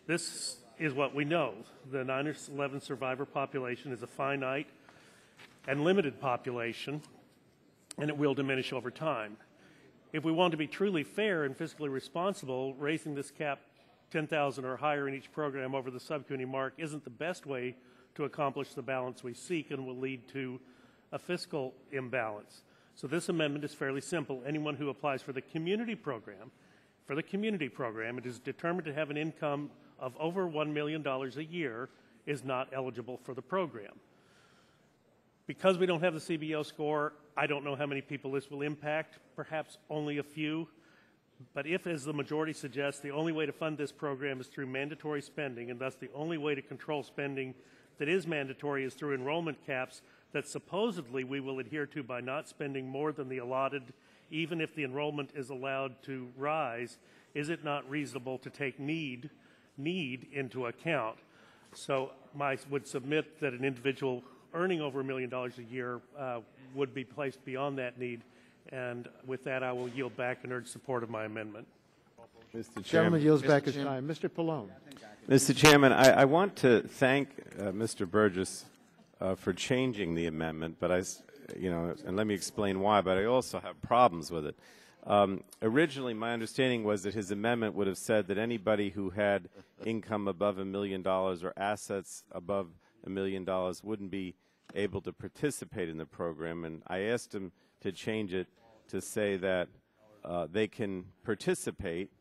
[SPEAKER 20] This is what we know. The 9/11 survivor population is a finite and limited population, and it will diminish over time. If we want to be truly fair and fiscally responsible, raising this cap 10,000 or higher in each program over the subcommittee mark isn't the best way to accomplish the balance we seek and will lead to a fiscal imbalance. So this amendment is fairly simple. Anyone who applies for the community program, it is determined to have an income of over $1 million a year is not eligible for the program. Because we don't have the CBO score, I don't know how many people this will impact, perhaps only a few. But if, as the majority suggests, the only way to fund this program is through mandatory spending, and thus the only way to control spending that is mandatory is through enrollment caps that supposedly we will adhere to by not spending more than the allotted, even if the enrollment is allowed to rise, is it not reasonable to take need into account? So I would submit that an individual earning over $1 million a year would be placed beyond that need. And with that, I will yield back and urge support of my amendment.
[SPEAKER 4] Mr. Chairman.
[SPEAKER 1] Gentleman yields back his time. Mr. Pallone.
[SPEAKER 4] Mr. Chairman, I want to thank Mr. Burgess for changing the amendment, but and let me explain why, but I also have problems with it. Originally, my understanding was that his amendment would have said that anybody who had income above $1 million or assets above $1 million wouldn't be able to participate in the program, and I asked him to change it to say that they can participate,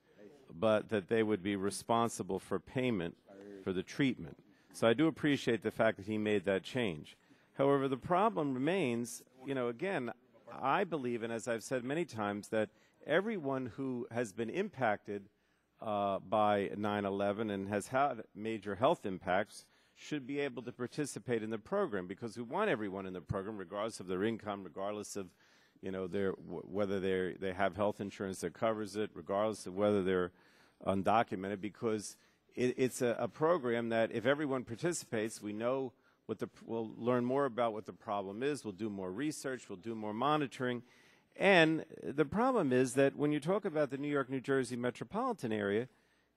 [SPEAKER 4] but that they would be responsible for payment for the treatment. So I do appreciate the fact that he made that change. However, the problem remains, again, I believe, and as I've said many times, that everyone who has been impacted by 9/11 and has had major health impacts should be able to participate in the program, because we want everyone in the program, regardless of their income, regardless of whether they have health insurance that covers it, regardless of whether they're undocumented, because it's a program that if everyone participates, we know we'll learn more about what the problem is, we'll do more research, we'll do more monitoring. And the problem is that when you talk about the New York, New Jersey metropolitan area,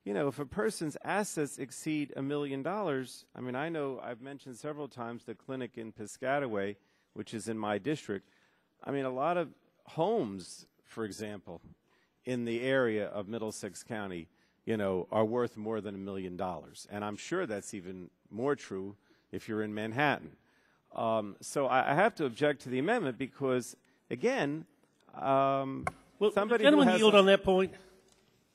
[SPEAKER 4] if a person's assets exceed $1 million, I mean, I know I've mentioned several times the clinic in Piscataway, which is in my district. I mean, a lot of homes, for example, in the area of Middlesex County, are worth more than $1 million. And I'm sure that's even more true if you're in Manhattan. So I have to object to the amendment because, again, somebody who has
[SPEAKER 20] yield on that point.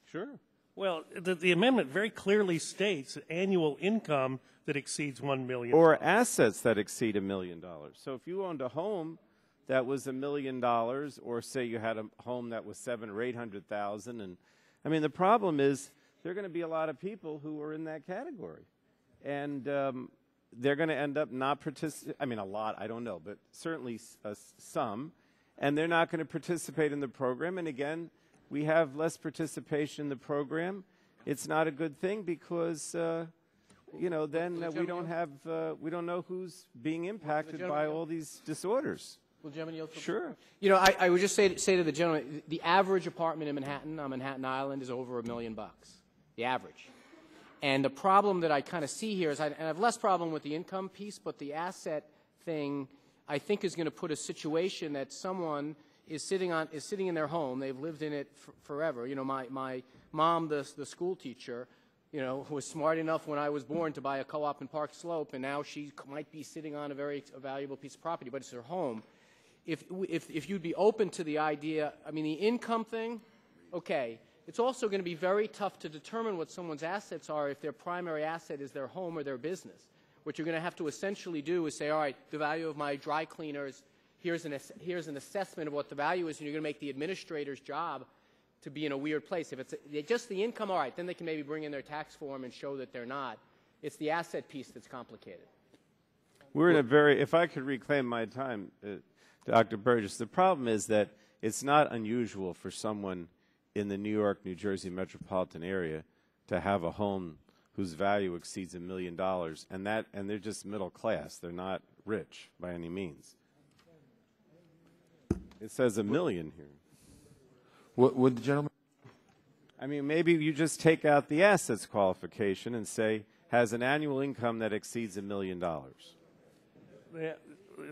[SPEAKER 4] Sure.
[SPEAKER 20] Well, the amendment very clearly states annual income that exceeds $1 million.
[SPEAKER 4] Or assets that exceed $1 million. So if you owned a home that was $1 million, or say you had a home that was $700,000 or $800,000. And I mean, the problem is there are going to be a lot of people who are in that category, and they're going to end up not participating. I mean, a lot, I don't know, but certainly some, and they're not going to participate in the program. And again, we have less participation in the program. It's not a good thing because, you know, then we don't have, we don't know who's being impacted by all these disorders.
[SPEAKER 7] Will the gentleman yield?
[SPEAKER 4] Sure.
[SPEAKER 7] You know, I would just say to the gentleman, the average apartment in Manhattan, on Manhattan Island, is over $1 million. The average. And the problem that I kind of see here is, and I have less problem with the income piece, but the asset thing, I think, is going to put a situation that someone is sitting in their home. They've lived in it forever. You know, my mom, the school teacher, you know, was smart enough when I was born to buy a co-op in Park Slope, and now she might be sitting on a very valuable piece of property, but it's her home. If you'd be open to the idea, I mean, the income thing, okay. It's also going to be very tough to determine what someone's assets are if their primary asset is their home or their business. What you're going to have to essentially do is say, all right, the value of my dry cleaners, here's an assessment of what the value is, and you're going to make the administrator's job to be in a weird place. If it's just the income, all right, then they can maybe bring in their tax form and show that they're not. It's the asset piece that's complicated.
[SPEAKER 4] We're in a very, if I could reclaim my time, Dr. Burgess, the problem is that it's not unusual for someone in the New York, New Jersey metropolitan area to have a home whose value exceeds $1 million, and they're just middle class. They're not rich by any means. It says $1 million here.
[SPEAKER 11] Would the gentleman?
[SPEAKER 4] I mean, maybe you just take out the assets qualification and say has an annual income that exceeds $1 million.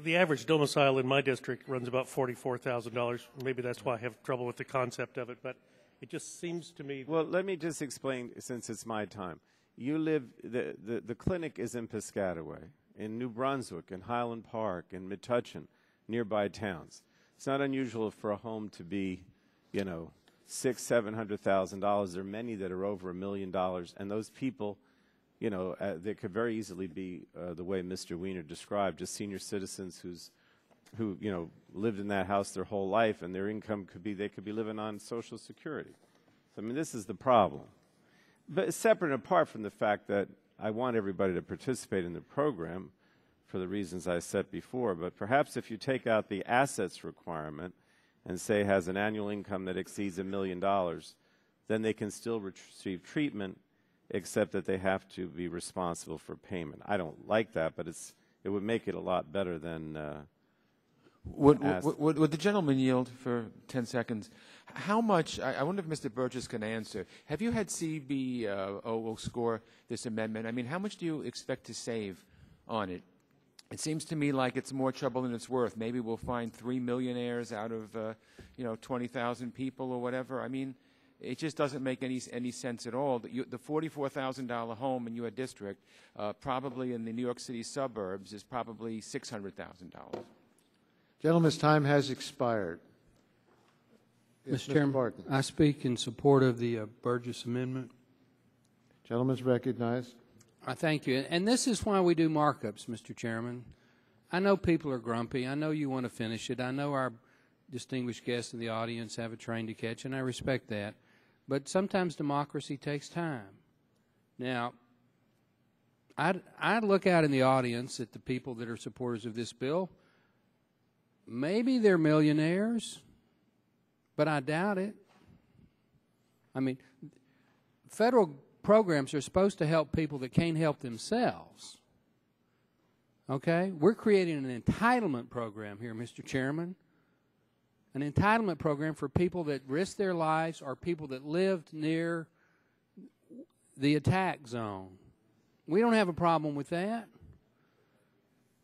[SPEAKER 20] The average domicile in my district runs about $44,000. Maybe that's why I have trouble with the concept of it, but it just seems to me.
[SPEAKER 4] Well, let me just explain, since it's my time. You live, the clinic is in Piscataway, in New Brunswick, in Highland Park, in Metuchen, nearby towns. It's not unusual for a home to be, you know, $600,000-$700,000. There are many that are over $1 million, and those people, you know, they could very easily be the way Mr. Wiener described, just senior citizens who, you know, lived in that house their whole life, and their income could be, they could be living on Social Security. So, I mean, this is the problem. But separate and apart from the fact that I want everybody to participate in the program for the reasons I said before, but perhaps if you take out the assets requirement and say has an annual income that exceeds $1 million, then they can still receive treatment, except that they have to be responsible for payment. I don't like that, but it would make it a lot better than
[SPEAKER 11] Would the gentleman yield for 10 seconds? How much, I wonder if Mr. Burgess can answer, have you had CBO score this amendment? I mean, how much do you expect to save on it? It seems to me like it's more trouble than it's worth. Maybe we'll find 3 millionaires out of, 20,000 people or whatever. I mean, it just doesn't make any sense at all. The $44,000 home in your district, probably in the New York City suburbs, is probably $600,000.
[SPEAKER 1] Gentleman's time has expired. Yes,
[SPEAKER 3] Mr. Chairman,
[SPEAKER 1] Barton.
[SPEAKER 3] I speak in support of the Burgess Amendment.
[SPEAKER 1] Gentleman's recognized.
[SPEAKER 3] I thank you. And this is why we do markups, Mr. Chairman. I know people are grumpy. I know you want to finish it. I know our distinguished guests in the audience have a train to catch, and I respect that. But sometimes democracy takes time. Now, I look out in the audience at the people that are supporters of this bill. Maybe they're millionaires, but I doubt it. I mean, federal programs are supposed to help people that can't help themselves. Okay? We're creating an entitlement program here, Mr. Chairman. An entitlement program for people that risk their lives or people that lived near the attack zone. We don't have a problem with that.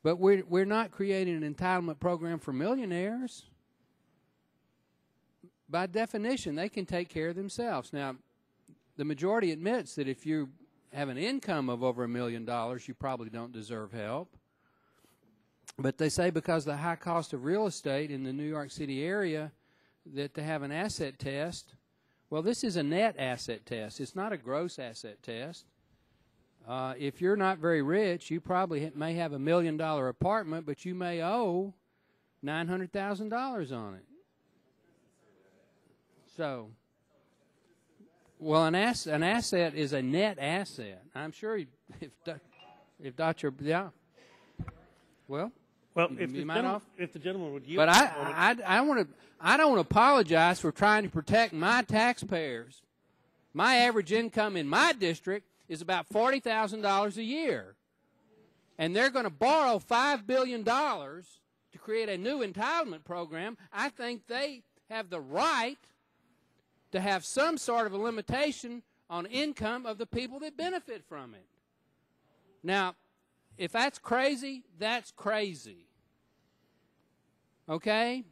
[SPEAKER 3] But we're not creating an entitlement program for millionaires. By definition, they can take care of themselves. Now, the majority admits that if you have an income of over $1 million, you probably don't deserve help. But they say because of the high cost of real estate in the New York City area, that to have an asset test, well, this is a net asset test. It's not a gross asset test. If you're not very rich, you probably may have $1 million apartment, but you may owe $900,000 on it. So, well, an asset is a net asset. I'm sure if Dr. Yeah. Well,
[SPEAKER 20] if the gentleman would yield.
[SPEAKER 3] But I don't want to apologize for trying to protect my taxpayers. My average income in my district is about $40,000 a year, and they're going to borrow $5 billion to create a new entitlement program. I think they have the right to have some sort of a limitation on income of the people that benefit from it. Now, if that's crazy, that's crazy. Okay?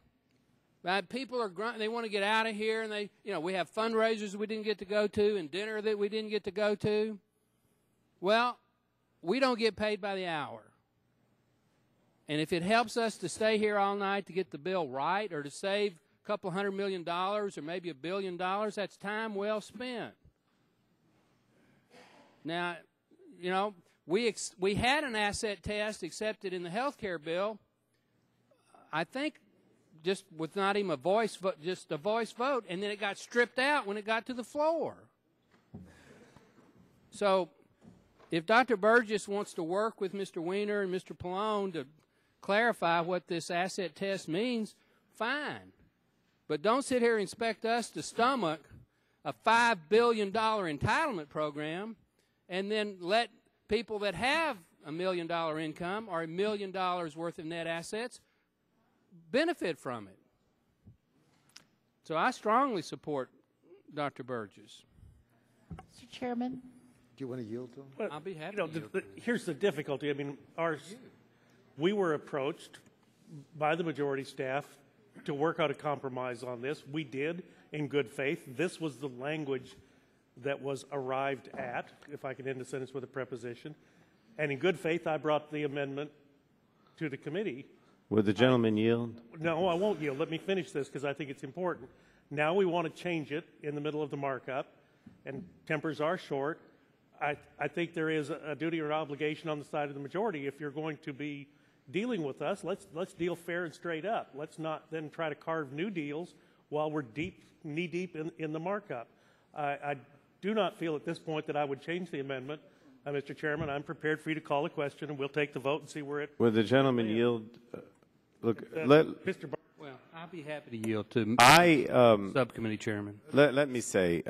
[SPEAKER 3] People are they want to get out of here, and we have fundraisers we didn't get to go to and dinner that we didn't get to go to. Well, we don't get paid by the hour. And if it helps us to stay here all night to get the bill right or to save a couple $100 million or maybe $1 billion, that's time well spent. Now, we had an asset test accepted in the health care bill, I think just with not even a voice vote, just a voice vote, and then it got stripped out when it got to the floor. So if Dr. Burgess wants to work with Mr. Weiner and Mr. Pallone to clarify what this asset test means, fine. But don't sit here and expect us to stomach a $5 billion entitlement program and then let people that have $1 million income or $1 million worth of net assets benefit from it. So I strongly support Dr. Burgess.
[SPEAKER 19] Mr. Chairman.
[SPEAKER 1] Do you want to yield to him?
[SPEAKER 20] Well,
[SPEAKER 3] I'll be happy to yield.
[SPEAKER 20] Here's the difficulty. I mean, we were approached by the majority staff to work out a compromise on this. We did, in good faith. This was the language that was arrived at, if I can end a sentence with a preposition. And in good faith, I brought the amendment to the committee.
[SPEAKER 4] Would the gentleman yield?
[SPEAKER 20] No, I won't yield. Let me finish this because I think it's important. Now we want to change it in the middle of the markup, and tempers are short. I think there is a duty or obligation on the side of the majority. If you're going to be dealing with us, let's deal fair and straight up. Let's not then try to carve new deals while we're knee-deep in the markup. I do not feel at this point that I would change the amendment. Mr. Chairman, I'm prepared for you to call a question, and we'll take the vote and see where it...
[SPEAKER 4] Would the gentleman yield?
[SPEAKER 20] Mr.
[SPEAKER 3] Well, I'll be happy to yield to subcommittee chairman.
[SPEAKER 4] Let me say,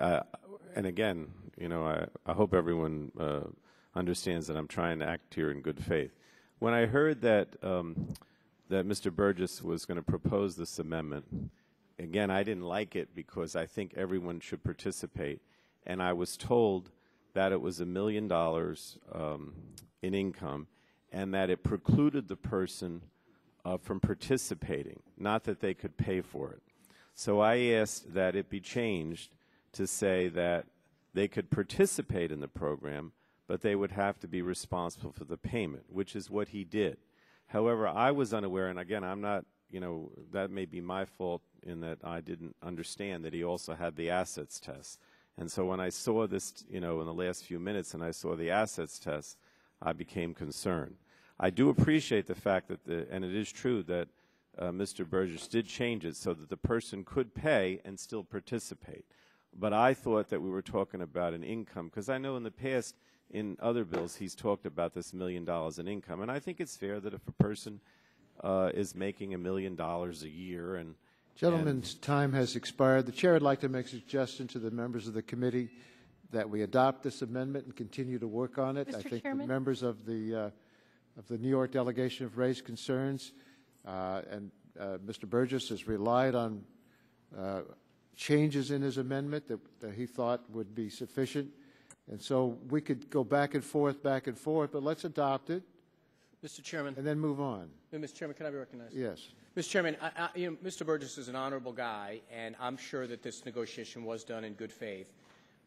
[SPEAKER 4] and again, I hope everyone understands that I'm trying to act here in good faith. When I heard that Mr. Burgess was going to propose this amendment, again, I didn't like it because I think everyone should participate, and I was told that it was $1 million in income, and that it precluded the person from participating, not that they could pay for it. So I asked that it be changed to say that they could participate in the program, but they would have to be responsible for the payment, which is what he did. However, I was unaware, and again, I'm not, that may be my fault in that I didn't understand that he also had the assets test. And so when I saw this, in the last few minutes, and I saw the assets test, I became concerned. I do appreciate the fact that, and it is true that Mr. Burgess did change it so that the person could pay and still participate. But I thought that we were talking about an income, because I know in the past, in other bills, he's talked about this $1 million in income. And I think it's fair that if a person is making $1 million a year and...
[SPEAKER 1] Gentleman's time has expired. The chair would like to make a suggestion to the members of the committee that we adopt this amendment and continue to work on it.
[SPEAKER 19] Mr.
[SPEAKER 1] I think
[SPEAKER 19] Chairman?
[SPEAKER 1] the members of the New York delegation have raised concerns, and Mr. Burgess has relied on changes in his amendment that he thought would be sufficient. And so we could go back and forth, but let's adopt it.
[SPEAKER 7] Mr. Chairman.
[SPEAKER 1] And then move on.
[SPEAKER 7] Mr. Chairman, can I be recognized?
[SPEAKER 1] Yes.
[SPEAKER 7] Mr. Chairman, Mr. Burgess is an honorable guy, and I'm sure that this negotiation was done in good faith.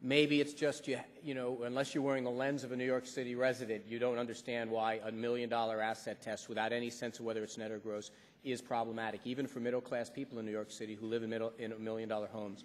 [SPEAKER 7] Maybe it's just, unless you're wearing the lens of a New York City resident, you don't understand why $1 million asset test without any sense of whether it's net or gross is problematic, even for middle-class people in New York City who live in $1 million homes.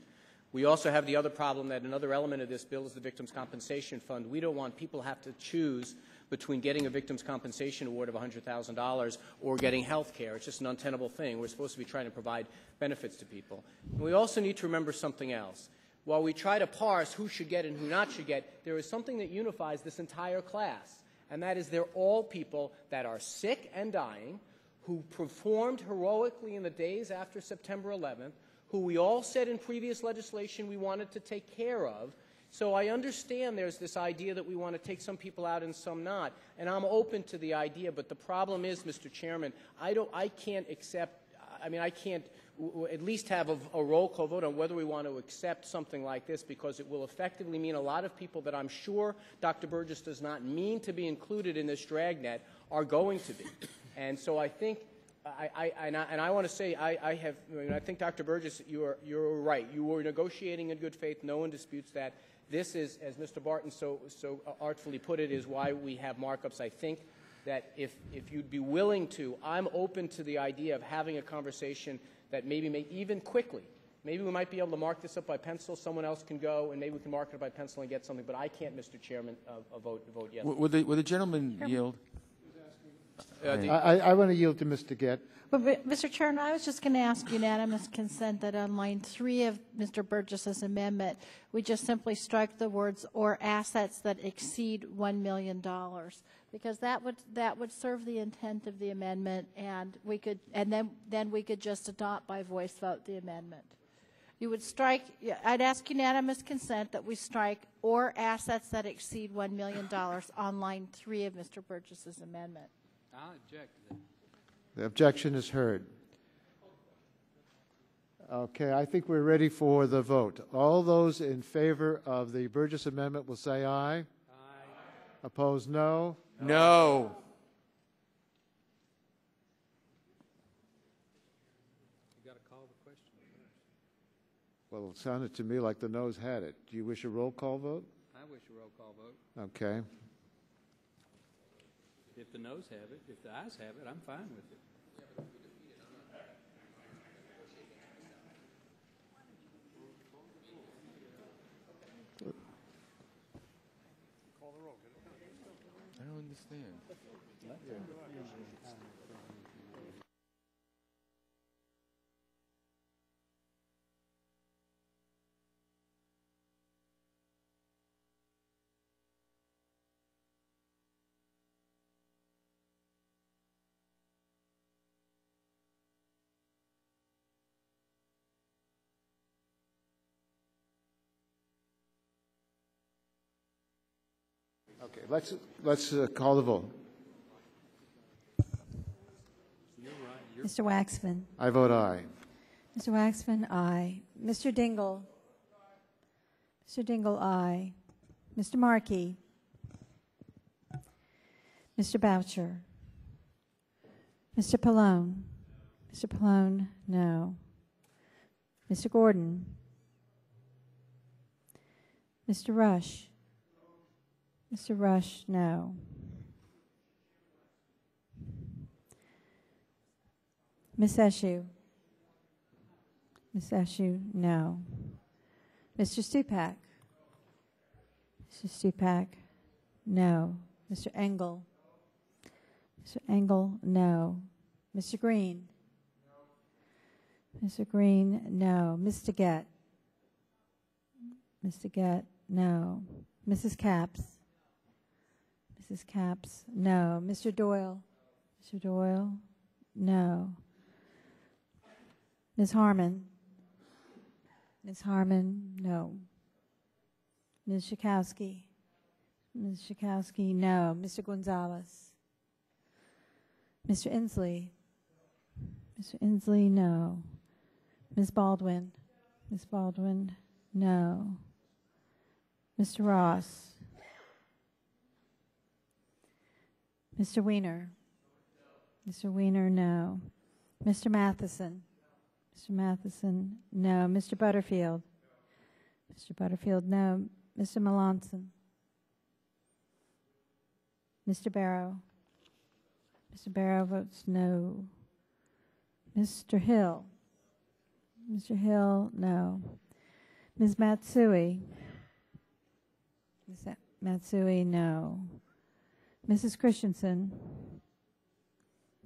[SPEAKER 7] We also have the other problem that another element of this bill is the Victims' Compensation Fund. We don't want people to have to choose between getting a victim's compensation award of $100,000 or getting health care. It's just an untenable thing. We're supposed to be trying to provide benefits to people. And we also need to remember something else. While we try to parse who should get and who not should get, there is something that unifies this entire class, and that is they're all people that are sick and dying, who performed heroically in the days after September 11th, who we all said in previous legislation we wanted to take care of. So I understand there's this idea that we want to take some people out and some not, and I'm open to the idea, but the problem is, Mr. Chairman, I can't at least have a roll call vote on whether we want to accept something like this, because it will effectively mean a lot of people that I'm sure Dr. Burgess does not mean to be included in this dragnet are going to be. And so I think, I want to say, I think, Dr. Burgess, you're right. You were negotiating in good faith. No one disputes that. This is, as Mr. Barton so artfully put it, is why we have markups. I think that if you'd be willing to, I'm open to the idea of having a conversation that maybe even quickly. Maybe we might be able to mark this up by pencil. Someone else can go, and maybe we can mark it up by pencil and get something. But I can't, Mr. Chairman, vote yes.
[SPEAKER 11] Would the gentleman yield?
[SPEAKER 1] I want to yield to Mr. Gett.
[SPEAKER 19] But, Mr. Chairman, I was just going to ask unanimous consent that on line 3 of Mr. Burgess's amendment, we just simply strike the words "or assets that exceed $1 million," because that would serve the intent of the amendment, and then we could just adopt by voice vote the amendment. You would strike. I'd ask unanimous consent that we strike "or assets that exceed $1 million" on line 3 of Mr. Burgess's amendment.
[SPEAKER 3] I'll object to that.
[SPEAKER 1] The objection is heard. Okay, I think we're ready for the vote. All those in favor of the Burgess amendment will say aye. Aye. Opposed, no.
[SPEAKER 11] No.
[SPEAKER 3] You got to call the question first.
[SPEAKER 1] Well, it sounded to me like the noes had it. Do you wish a roll call vote?
[SPEAKER 3] I wish a roll call vote.
[SPEAKER 1] Okay.
[SPEAKER 3] If the noes have it, if the ayes have it, I'm fine with it.
[SPEAKER 11] I don't understand.
[SPEAKER 1] Okay, let's call the vote.
[SPEAKER 2] Mr. Waxman.
[SPEAKER 1] I vote aye.
[SPEAKER 2] Mr. Waxman, aye. Mr. Dingle. Mr. Dingle, aye. Mr. Markey. Mr. Boucher. Mr. Pallone. Mr. Pallone, no. Mr. Gordon. Mr. Rush. Mr. Rush, no. Ms. Eshoo. Ms. Eshoo, no. Mr. Stupak. Mr. Stupak, no. Mr. Engel. Mr. Engel, no. Mr. Green. Mr. Green, no. Mr. Gett. Mr. Gett, no. Mrs. Capps. Mrs. Capps, no. Mr. Doyle. Mr. Doyle, no. Ms. Harmon. Ms. Harmon, no. Ms. Schakowsky. Ms. Schakowsky, no. Mr. Gonzalez. Mr. Inslee. Mr. Inslee, no. Ms. Baldwin. Ms. Baldwin, no. Mr. Ross. Mr. Weiner. Mr. Weiner, no. Mr. Matheson. Mr. Matheson, no. Mr. Butterfield. Mr. Butterfield, no. Mr. Melanson. Mr. Barrow. Mr. Barrow votes no. Mr. Hill. Mr. Hill, no. Ms. Matsui? Ms. Matsui, no. Mrs. Christensen?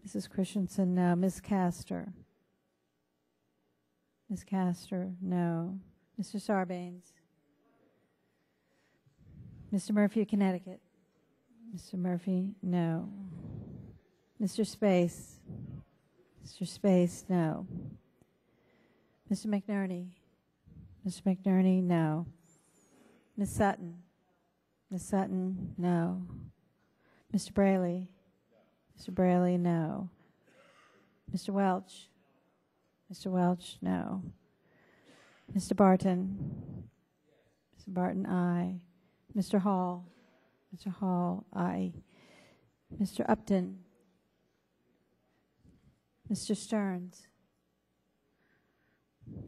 [SPEAKER 2] Mrs. Christensen, no. Ms. Castor? Ms. Castor, no. Mr. Sarbanes? Mr. Murphy of Connecticut? Mr. Murphy, no. Mr. Space? Mr. Space, no. Mr. McNerney? Mr. McNerney, no. Ms. Sutton? Ms. Sutton, no. Mr. Braley? Mr. Braley, no. Mr. Welch? Mr. Welch, no. Mr. Barton? Mr. Barton, aye. Mr. Hall? Mr. Hall, aye. Mr. Upton? Mr. Stearns?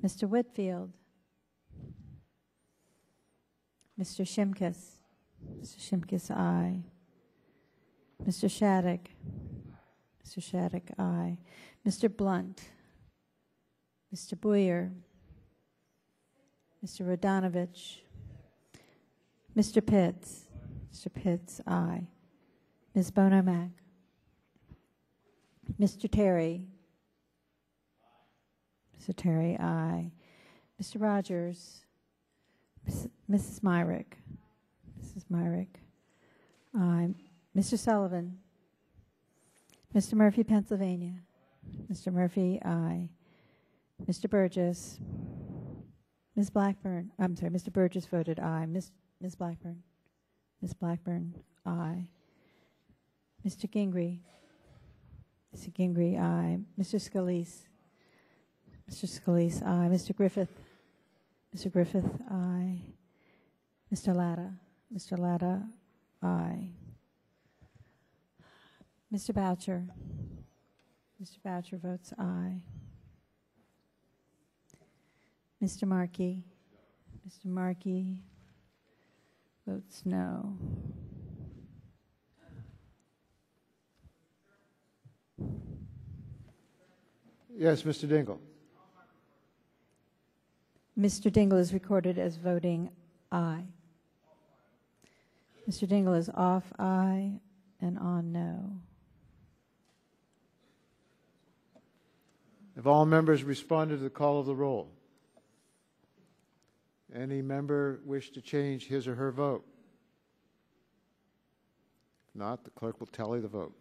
[SPEAKER 2] Mr. Whitfield? Mr. Shimkus? Mr. Shimkus, aye. Mr. Shattuck? Mr. Shattuck, aye. Mr. Blunt? Mr. Boyer? Mr. Rodanovich? Mr. Pitts? Mr. Pitts, aye. Ms. Bonomack? Mr. Terry? Mr. Terry, aye. Mr. Rogers? Mrs. Myrick? Mrs. Myrick, aye. Mr. Sullivan? Mr. Murphy, Pennsylvania? Mr. Murphy, aye. Mr. Burgess? Ms. Blackburn? I'm sorry, Mr. Burgess voted aye. Ms. Blackburn? Ms. Blackburn, aye. Mr. Gingrey? Mr. Gingrey, aye. Mr. Scalise? Mr. Scalise, aye. Mr. Griffith? Mr. Griffith, aye. Mr. Latta? Mr. Latta, aye. Mr. Boucher? Mr. Boucher votes aye. Mr. Markey? Mr. Markey votes no.
[SPEAKER 1] Yes, Mr. Dingle.
[SPEAKER 2] Mr. Dingle is recorded as voting aye. Mr. Dingle is off aye and on no.
[SPEAKER 1] Have all members responded to the call of the roll? Any member wish to change his or her vote? If not, the clerk will tally the vote.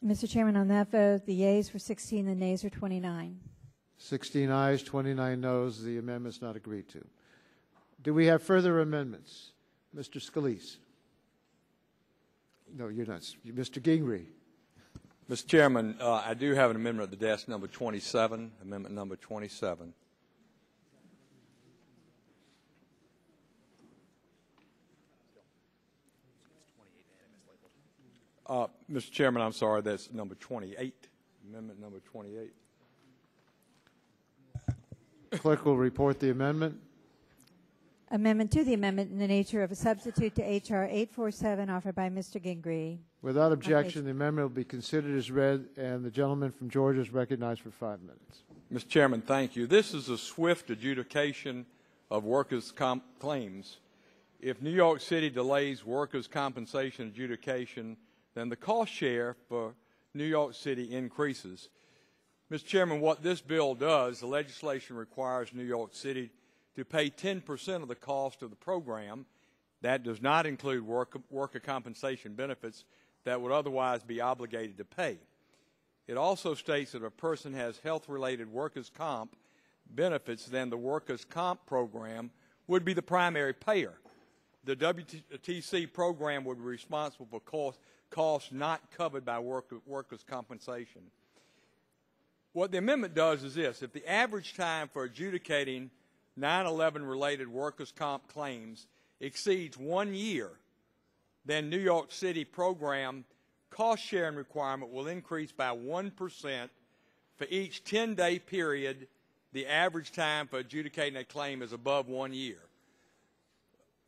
[SPEAKER 2] Mr. Chairman, on that vote, the yeas were 16, the nays are 29.
[SPEAKER 1] 16 ayes, 29 noes. The amendment's not agreed to. Do we have further amendments? Mr. Scalise. No, you're not. Mr. Gingrey.
[SPEAKER 17] Mr. Chairman, I do have an amendment at the desk, number 27, amendment number 27. Mr. Chairman, I'm sorry, that's number 28, amendment number 28.
[SPEAKER 1] Clerk will report the amendment.
[SPEAKER 2] Amendment to the amendment in the nature of a substitute to H.R. 847 offered by Mr. Gingrey.
[SPEAKER 1] Without objection, the amendment will be considered as read, and the gentleman from Georgia is recognized for 5 minutes.
[SPEAKER 17] Mr. Chairman, thank you. This is a swift adjudication of workers' comp claims. If New York City delays workers' compensation adjudication, then the cost share for New York City increases. Mr. Chairman, what this bill does, the legislation requires New York City to pay 10% of the cost of the program. That does not include worker compensation benefits that would otherwise be obligated to pay. It also states that if a person has health-related workers' comp benefits, then the workers' comp program would be the primary payer. The WTC program would be responsible for costs not covered by workers' compensation. What the amendment does is this: if the average time for adjudicating 9/11 related workers' comp claims exceeds 1 year, then New York City program cost sharing requirement will increase by 1% for each 10-day period the average time for adjudicating a claim is above 1 year.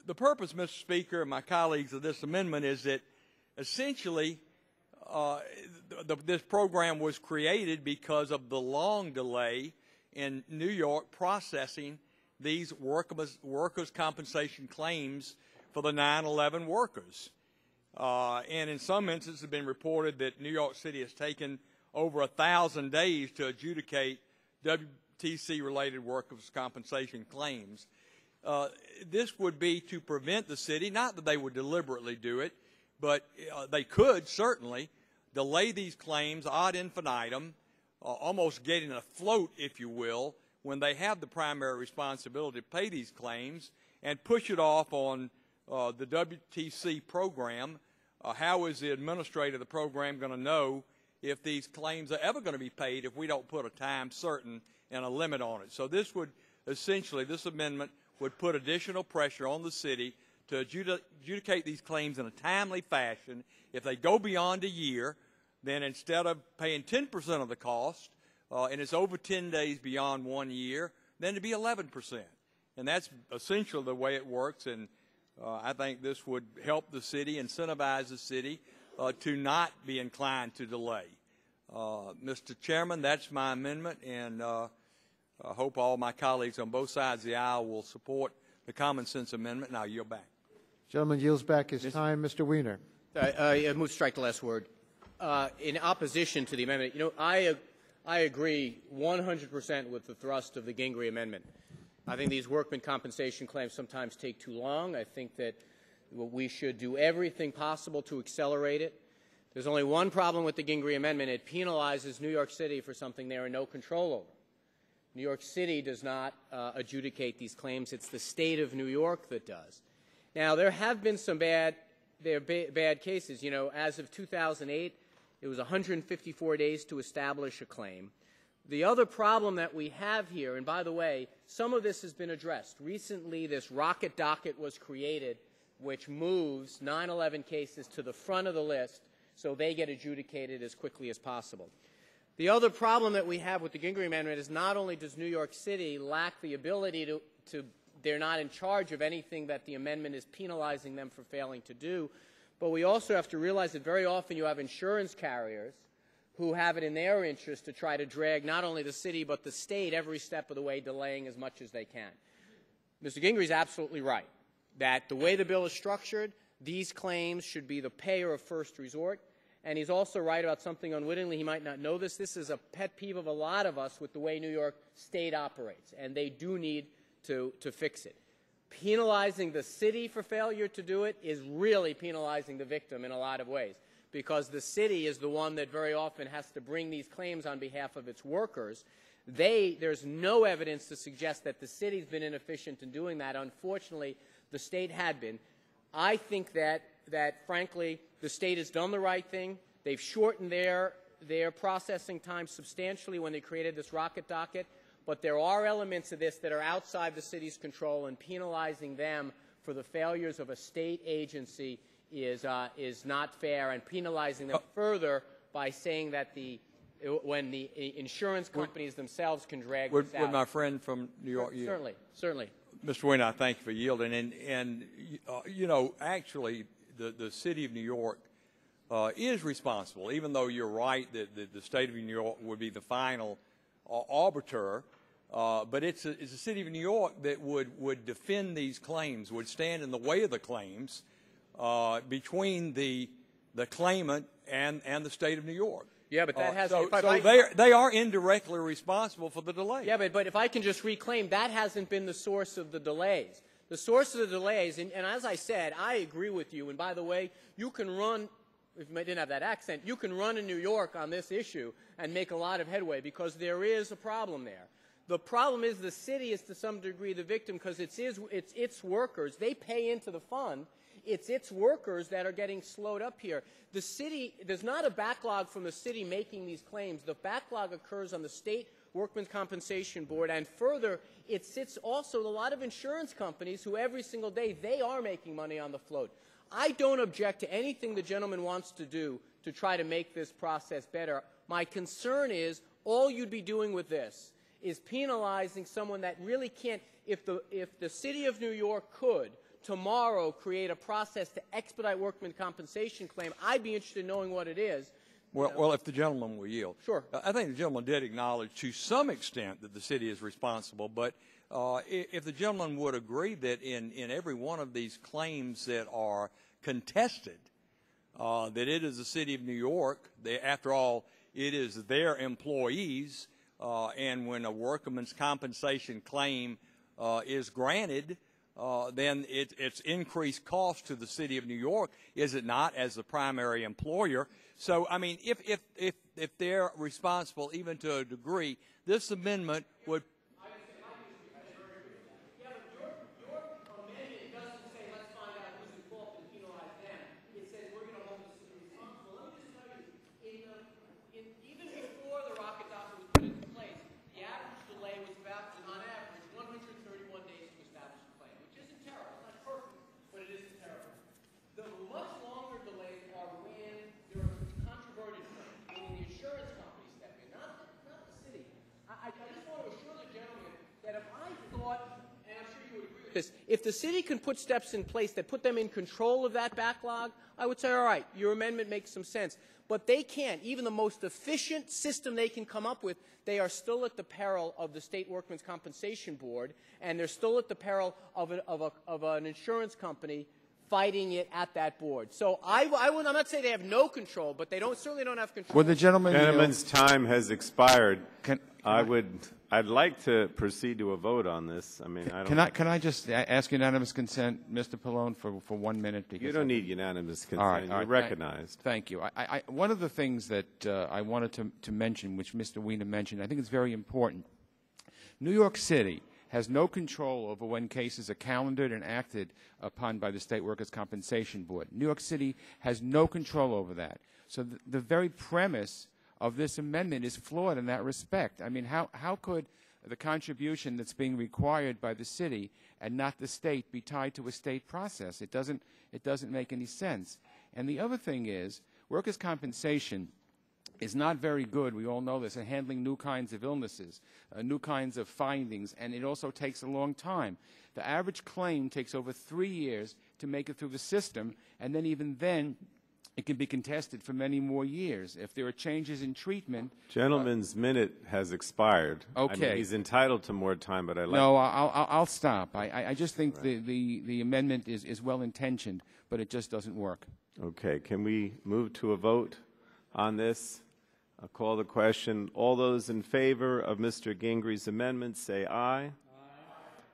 [SPEAKER 17] the purpose, Mr. Speaker, and my colleagues, of this amendment is that essentially this program was created because of the long delay in New York processing these workers' compensation claims for the 9/11 workers. And in some instances, it's been reported that New York City has taken over 1,000 days to adjudicate WTC-related workers' compensation claims. This would be to prevent the city, not that they would deliberately do it, but they could certainly delay these claims ad infinitum, almost getting afloat, if you will, when they have the primary responsibility to pay these claims, and push it off on the WTC program. How is the administrator of the program going to know if these claims are ever going to be paid if we don't put a time certain and a limit on it? So this would essentially, this amendment would put additional pressure on the city to adjudicate these claims in a timely fashion. If they go beyond a year, then instead of paying 10% of the cost, and it's over 10 days beyond 1 year, then it'd be 11%. And that's essentially the way it works, and I think this would help the city, incentivize the city to not be inclined to delay. Mr. Chairman, that's my amendment, and I hope all my colleagues on both sides of the aisle will support the common sense amendment, and I'll yield back.
[SPEAKER 1] Gentleman yields back his time. Mr. Wiener.
[SPEAKER 7] I move to strike the last word. In opposition to the amendment, I agree 100% with the thrust of the Gingrey amendment. I think these workman compensation claims sometimes take too long. I think that we should do everything possible to accelerate it. There's only one problem with the Gingrey amendment. It penalizes New York City for something they are in no control over. New York City does not adjudicate these claims. It's the state of New York that does. Now, there have been some bad cases. As of 2008, it was 154 days to establish a claim. The other problem that we have here, and by the way, some of this has been addressed. Recently, this rocket docket was created, which moves 9/11 cases to the front of the list so they get adjudicated as quickly as possible. The other problem that we have with the Gingrey amendment is not only does New York City lack the ability to they're not in charge of anything that the amendment is penalizing them for failing to do, but we also have to realize that very often you have insurance carriers who have it in their interest to try to drag not only the city but the state every step of the way, delaying as much as they can. Mr. Gingrey is absolutely right that the way the bill is structured, these claims should be the payer of first resort. And he's also right about something unwittingly. He might not know this. This is a pet peeve of a lot of us with the way New York State operates, and they do need to fix it. Penalizing the city for failure to do it is really penalizing the victim in a lot of ways, because the city is the one that very often has to bring these claims on behalf of its workers. There's no evidence to suggest that the city's been inefficient in doing that. Unfortunately, the state had been. I think that frankly, the state has done the right thing. They've shortened their processing time substantially when they created this rocket docket. But there are elements of this that are outside the city's control, and penalizing them for the failures of a state agency is not fair, and penalizing them further by saying that when the insurance companies themselves can drag this out.
[SPEAKER 17] Would my friend from New York yield?
[SPEAKER 7] Certainly.
[SPEAKER 17] Mr. Wayne, I thank you for yielding. And actually, the city of New York is responsible, even though you're right that the state of New York would be the final arbiter. But it's the city of New York that would defend these claims, would stand in the way of the claims between the claimant and the state of New York.
[SPEAKER 7] Yeah, but that hasn't.
[SPEAKER 17] They are indirectly responsible for the delay.
[SPEAKER 7] Yeah, but if I can just reclaim, that hasn't been the source of the delays. The source of the delays, and as I said, I agree with you. And by the way, you can run, if you didn't have that accent, you can run in New York on this issue and make a lot of headway, because there is a problem there. The problem is the city is to some degree the victim, because it's its workers. They pay into the fund. It's its workers that are getting slowed up here. The city, there's not a backlog from the city making these claims. The backlog occurs on the state Workmen's Compensation Board, and further, it sits also a lot of insurance companies who every single day they are making money on the float. I don't object to anything the gentleman wants to do to try to make this process better. My concern is all you'd be doing with this is penalizing someone that really can't. If the city of New York could tomorrow create a process to expedite workman compensation claim, I'd be interested in knowing what it is.
[SPEAKER 17] Well, if the gentleman will yield.
[SPEAKER 7] Sure.
[SPEAKER 17] I think the gentleman did acknowledge to some extent that the city is responsible, but if the gentleman would agree that in every one of these claims that are contested, that it is the city of New York, after all, it is their employees, and when a workman's compensation claim is granted, then it's increased cost to the city of New York, is it not, as the primary employer? So, I mean, if they're responsible, even to a degree, this amendment would.
[SPEAKER 7] If the city can put steps in place that put them in control of that backlog, I would say, all right, your amendment makes some sense. But they can't. Even the most efficient system they can come up with, they are still at the peril of the State Workmen's Compensation Board, and they're still at the peril of an insurance company fighting it at that board. So I'm not saying they have no control, but they certainly don't have control.
[SPEAKER 11] Well, the
[SPEAKER 4] gentleman's time has expired. I'd like to proceed to a vote on this. I mean,
[SPEAKER 11] Can I just ask unanimous consent, Mr. Pallone, for 1 minute?
[SPEAKER 4] You don't need unanimous consent.
[SPEAKER 11] All right,
[SPEAKER 4] You're recognized.
[SPEAKER 11] Thank you. One of the things that I wanted to mention, which Mr. Weiner mentioned, I think it's very important. New York City has no control over when cases are calendared and acted upon by the State Workers' Compensation Board. New York City has no control over that. So the very premise of this amendment is flawed in that respect. I mean, how could the contribution that's being required by the city and not the state be tied to a state process? It doesn't make any sense. And the other thing is, workers' compensation is not very good, we all know this, in handling new kinds of illnesses, new kinds of findings, and it also takes a long time. The average claim takes over 3 years to make it through the system, and then even then, it can be contested for many more years. If there are changes in treatment...
[SPEAKER 4] Gentleman's minute has expired.
[SPEAKER 11] Okay.
[SPEAKER 4] I mean, he's entitled to more time, but
[SPEAKER 11] No, I'll stop. I just think the amendment is well-intentioned, but it just doesn't work.
[SPEAKER 4] Okay. Can we move to a vote on this? I'll call the question. All those in favor of Mr. Gingri's amendment, say aye. Aye.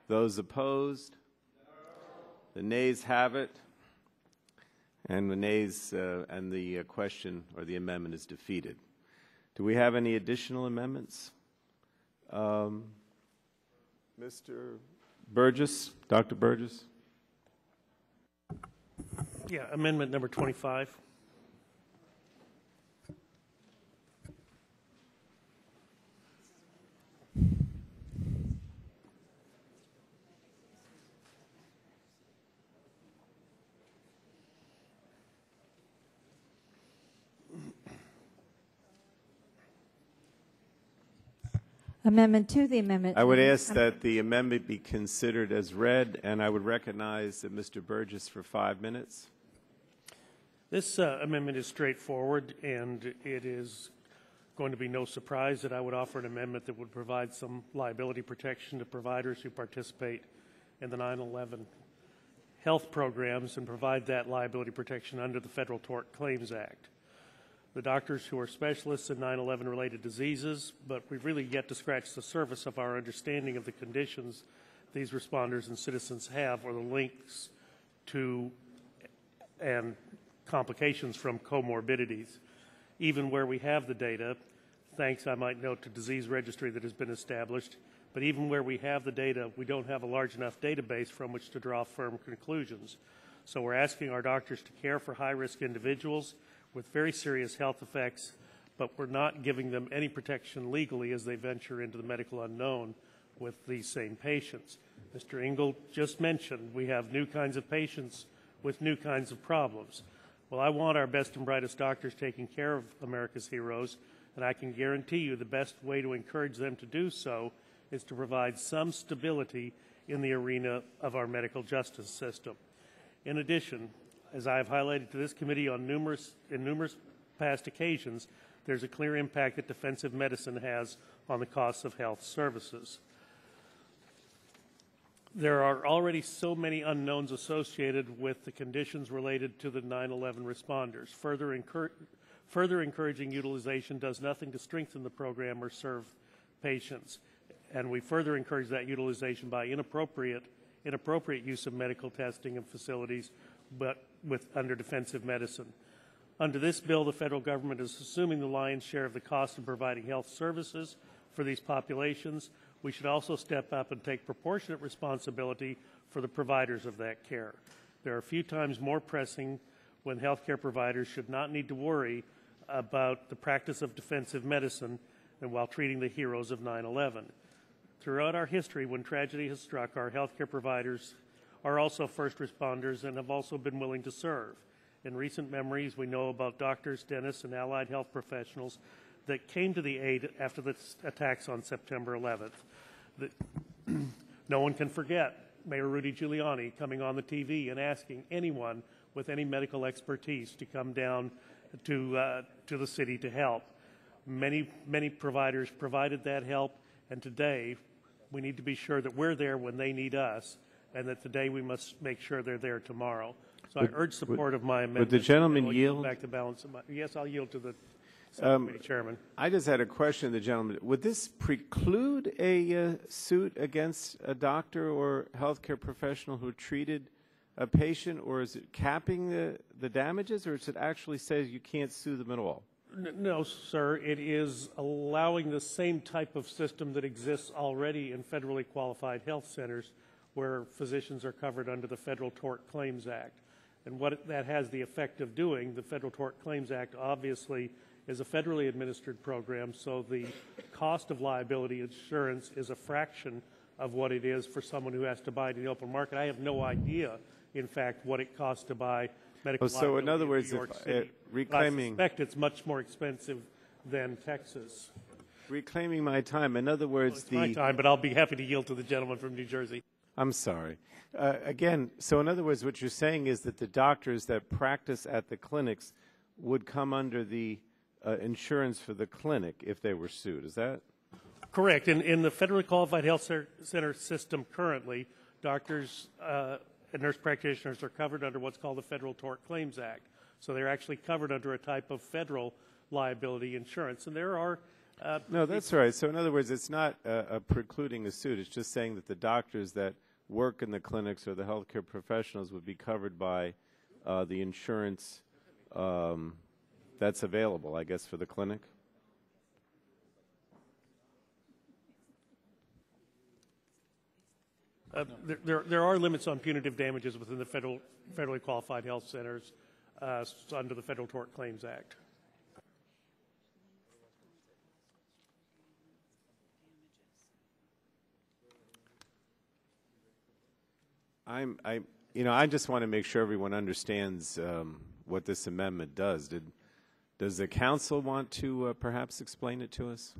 [SPEAKER 4] Those opposed? No. The nays have it. And the nays and the question or the amendment is defeated. Do we have any additional amendments? Mr. Burgess, Dr. Burgess?
[SPEAKER 20] Yeah, amendment number 25.
[SPEAKER 2] Amendment to the amendment.
[SPEAKER 4] I would ask that the amendment be considered as read, and I would recognize Mr. Burgess for 5 minutes.
[SPEAKER 20] This amendment is straightforward, and it is going to be no surprise that I would offer an amendment that would provide some liability protection to providers who participate in the 9/11 health programs and provide that liability protection under the Federal Tort Claims Act. The doctors who are specialists in 9/11 related diseases, but we've really yet to scratch the surface of our understanding of the conditions these responders and citizens have, or the links to and complications from comorbidities. Even where we have the data, thanks, I might note, to disease registry that has been established, but even where we have the data, we don't have a large enough database from which to draw firm conclusions. So we're asking our doctors to care for high-risk individuals with very serious health effects, but we're not giving them any protection legally as they venture into the medical unknown with these same patients. Mr. Engel just mentioned we have new kinds of patients with new kinds of problems. Well, I want our best and brightest doctors taking care of America's heroes, and I can guarantee you the best way to encourage them to do so is to provide some stability in the arena of our medical justice system. In addition, as I have highlighted to this committee on numerous past occasions, there's a clear impact that defensive medicine has on the costs of health services. There are already so many unknowns associated with the conditions related to the 9/11 responders. Further encouraging utilization does nothing to strengthen the program or serve patients. And we further encourage that utilization by inappropriate use of medical testing and facilities, but under defensive medicine. Under this bill, the federal government is assuming the lion's share of the cost of providing health services for these populations. We should also step up and take proportionate responsibility for the providers of that care. There are few times more pressing when healthcare providers should not need to worry about the practice of defensive medicine than while treating the heroes of 9/11. Throughout our history, when tragedy has struck, our healthcare providers are also first responders and have also been willing to serve. In recent memories, we know about doctors, dentists, and allied health professionals that came to the aid after the attacks on September 11th. No one can forget Mayor Rudy Giuliani coming on the TV and asking anyone with any medical expertise to come down to the city to help. Many providers provided that help, and today we need to be sure that we're there when they need us, and that today we must make sure they're there tomorrow. So I urge support of my amendment.
[SPEAKER 4] Would the gentleman yield?
[SPEAKER 20] Back the balance of my, yes, I'll yield to the subcommittee chairman.
[SPEAKER 4] I just had a question of the gentleman. Would this preclude a suit against a doctor or healthcare professional who treated a patient, or is it capping the damages, or does it actually say you can't sue them at all?
[SPEAKER 20] No, sir. It is allowing the same type of system that exists already in federally qualified health centers where physicians are covered under the Federal Tort Claims Act. And what that has the effect of doing, the Federal Tort Claims Act obviously is a federally administered program, so the cost of liability insurance is a fraction of what it is for someone who has to buy it in the open market. I have no idea, in fact, what it costs to buy medical liability
[SPEAKER 4] so in other words,
[SPEAKER 20] in New York City.
[SPEAKER 4] reclaiming...
[SPEAKER 20] I suspect it's much more expensive than Texas.
[SPEAKER 4] Reclaiming my time. In other words,
[SPEAKER 20] Well, it's my time, but I'll be happy to yield to the gentleman from New Jersey.
[SPEAKER 4] I'm sorry. Again, so in other words, what you're saying is that the doctors that practice at the clinics would come under the insurance for the clinic if they were sued. Is that?
[SPEAKER 20] Correct. In the federally qualified health center system currently, doctors and nurse practitioners are covered under what's called the Federal Tort Claims Act. So they're actually covered under a type of federal liability insurance. And there are...
[SPEAKER 4] no, that's right. So in other words, it's not precluding a suit. It's just saying that the doctors that work in the clinics or the healthcare professionals would be covered by the insurance that's available, I guess, for the clinic.
[SPEAKER 20] There are limits on punitive damages within the federally qualified health centers under the Federal Tort Claims Act.
[SPEAKER 4] I just want to make sure everyone understands what this amendment does. Does the council want to perhaps explain it to us?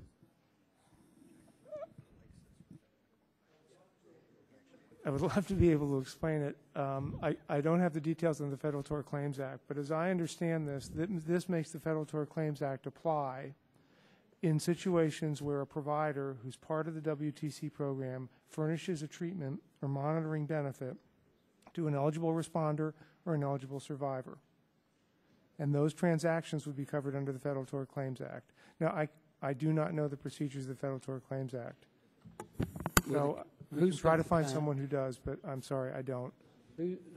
[SPEAKER 6] I would love to be able to explain it. I don't have the details on the Federal Tort Claims Act, but as I understand this, this makes the Federal Tort Claims Act apply in situations where a provider who's part of the WTC program furnishes a treatment or monitoring benefit to an eligible responder or an eligible survivor. And those transactions would be covered under the Federal Tort Claims Act. Now, I do not know the procedures of the Federal Tort Claims Act. So we can try to find someone who does, but I'm sorry, I don't.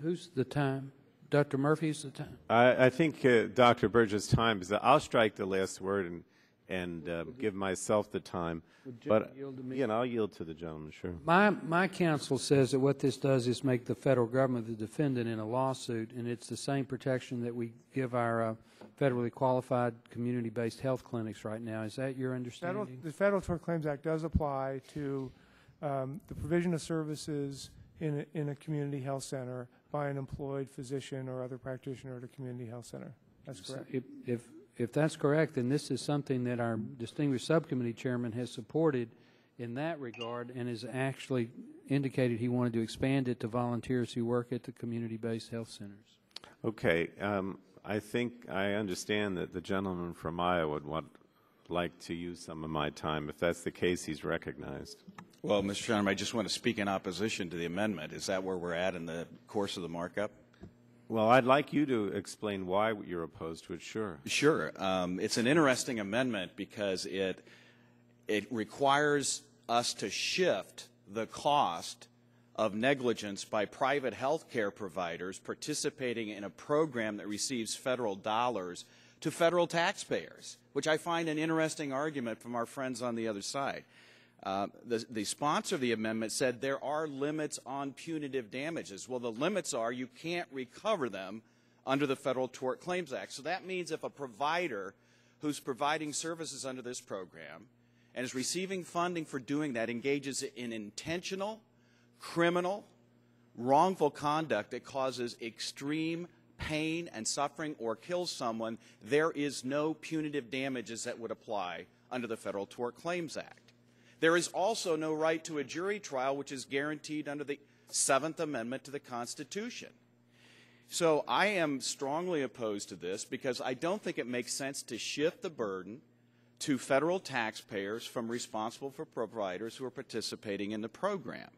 [SPEAKER 3] Who's the time? Dr. Murphy's the time?
[SPEAKER 4] I think Dr. Burgess' time is that I'll strike the last word and give myself the time. But I'll yield to the gentleman, sure.
[SPEAKER 3] My counsel says that what this does is make the federal government the defendant in a lawsuit, and it's the same protection that we give our federally qualified community-based health clinics right now. Is that your understanding?
[SPEAKER 6] The Federal Tort Claims Act does apply to the provision of services in a community health center by an employed physician or other practitioner at a community health center. That's correct.
[SPEAKER 3] If that's correct, then this is something that our distinguished subcommittee chairman has supported in that regard and is actually indicated he wanted to expand it to volunteers who work at the community-based health centers.
[SPEAKER 4] Okay. I think I understand that the gentleman from Iowa would like to use some of my time. If that's the case, he's recognized.
[SPEAKER 19] Well, Mr. Chairman, I just want to speak in opposition to the amendment. Is that where we're at in the course of the markup?
[SPEAKER 4] Well, I'd like you to explain why you're opposed to it, sure.
[SPEAKER 19] Sure. It's an interesting amendment because it requires us to shift the cost of negligence by private health care providers participating in a program that receives federal dollars to federal taxpayers, which I find an interesting argument from our friends on the other side. The sponsor of the amendment said there are limits on punitive damages. Well, the limits are you can't recover them under the Federal Tort Claims Act. So that means if a provider who's providing services under this program and is receiving funding for doing that engages in intentional, criminal, wrongful conduct that causes extreme pain and suffering or kills someone, there is no punitive damages that would apply under the Federal Tort Claims Act. There is also no right to a jury trial, which is guaranteed under the 7th Amendment to the Constitution. So I am strongly opposed to this because I don't think it makes sense to shift the burden to federal taxpayers from responsible for providers who are participating in the program.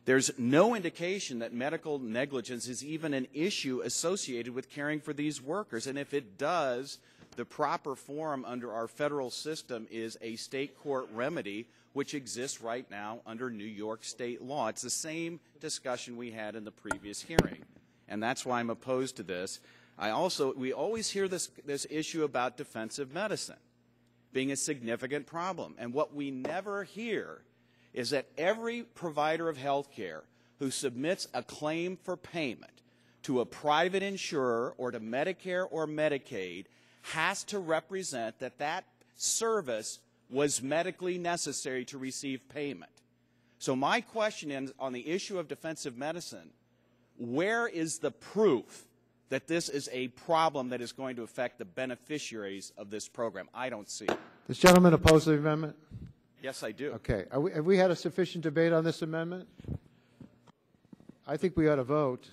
[SPEAKER 19] There's no indication that medical negligence is even an issue associated with caring for these workers. And if it does, the proper form under our federal system is a state court remedy, which exists right now under New York state law. It's the same discussion we had in the previous hearing. And that's why I'm opposed to this. We always hear this issue about defensive medicine being a significant problem. And what we never hear is that every provider of health care who submits a claim for payment to a private insurer or to Medicare or Medicaid has to represent that that service was medically necessary to receive payment. So my question is, on the issue of defensive medicine, where is the proof that this is a problem that is going to affect the beneficiaries of this program? I don't see it.
[SPEAKER 1] Does the gentleman oppose the amendment?
[SPEAKER 19] Yes, I do.
[SPEAKER 1] Okay. Have we had a sufficient debate on this amendment? I think we ought to vote.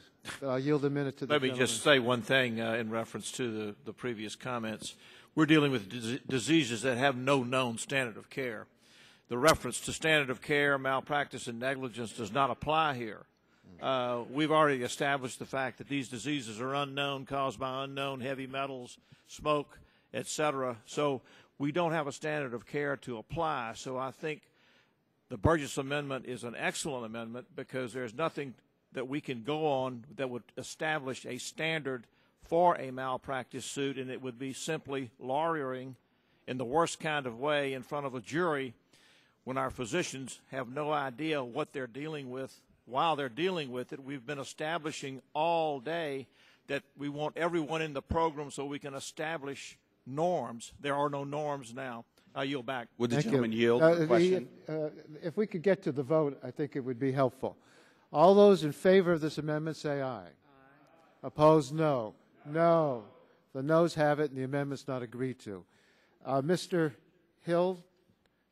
[SPEAKER 1] I'll yield a minute to the
[SPEAKER 21] Let me
[SPEAKER 1] gentleman.
[SPEAKER 21] just say one thing in reference to the previous comments. We're dealing with diseases that have no known standard of care. The reference to standard of care, malpractice, and negligence does not apply here. We've already established the fact that these diseases are unknown, caused by unknown heavy metals, smoke, etc. So we don't have a standard of care to apply. So I think the Burgess Amendment is an excellent amendment because there's nothing that we can go on that would establish a standard for a malpractice suit, and it would be simply lawyering in the worst kind of way in front of a jury when our physicians have no idea what they're dealing with while they're dealing with it. We've been establishing all day that we want everyone in the program so we can establish norms. There are no norms now. I yield back.
[SPEAKER 19] Would the
[SPEAKER 1] Thank
[SPEAKER 19] gentleman
[SPEAKER 1] you.
[SPEAKER 19] yield the question?
[SPEAKER 1] If we could get to the vote, I think it would be helpful. All those in favor of this amendment say aye. Aye. Opposed, no. No. The noes have it, and the amendment's not agreed to. Mr. Hill,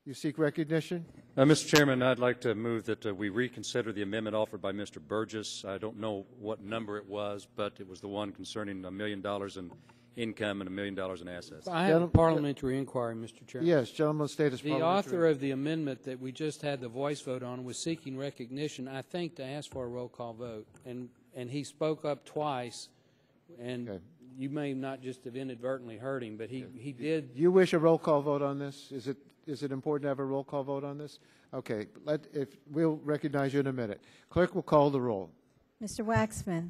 [SPEAKER 1] you seek recognition?
[SPEAKER 22] Mr. Chairman, I'd like to move that we reconsider the amendment offered by Mr. Burgess. I don't know what number it was, but it was the one concerning $1 million in income and $1 million in assets.
[SPEAKER 3] I have a parliamentary inquiry, Mr. Chairman.
[SPEAKER 1] Yes, gentleman, status
[SPEAKER 3] The author of the amendment that we just had the voice vote on was seeking recognition, I think, to ask for a roll call vote. And he spoke up twice, and you may not just have inadvertently heard him, but he did.
[SPEAKER 1] Do you wish a roll call vote on this? Is it important to have a roll call vote on this? Okay, we'll recognize you in a minute. Clerk will call the roll.
[SPEAKER 2] Mr. Waxman?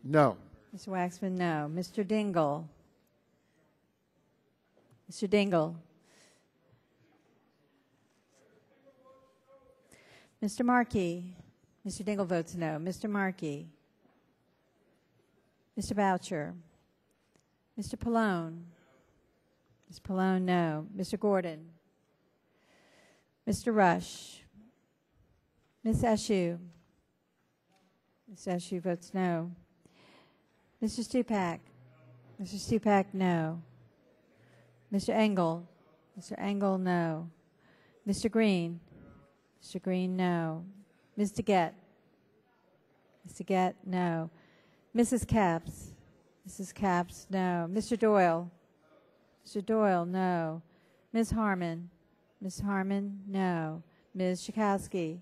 [SPEAKER 1] No.
[SPEAKER 2] Mr. Waxman, no. Mr. Dingle? Mr. Dingle? Mr. Markey? Mr. Dingle votes no. Mr. Markey? Mr. Boucher? Mr. Pallone? Ms. Pallone, no. Mr. Gordon? Mr. Rush? Ms. Eshoo? Ms. Eshoo votes no. Mr. Stupak? Mr. Stupak, no. Mr. Engel? Mr. Engel, no. Mr. Green? Mr. Green, no. Ms. DeGette? Ms. DeGette, no. Mrs. Capps? Mrs. Capps, no. Mr. Doyle? Mr. Doyle, no. Ms. Harmon? Ms. Harmon, no. Ms. Schakowsky?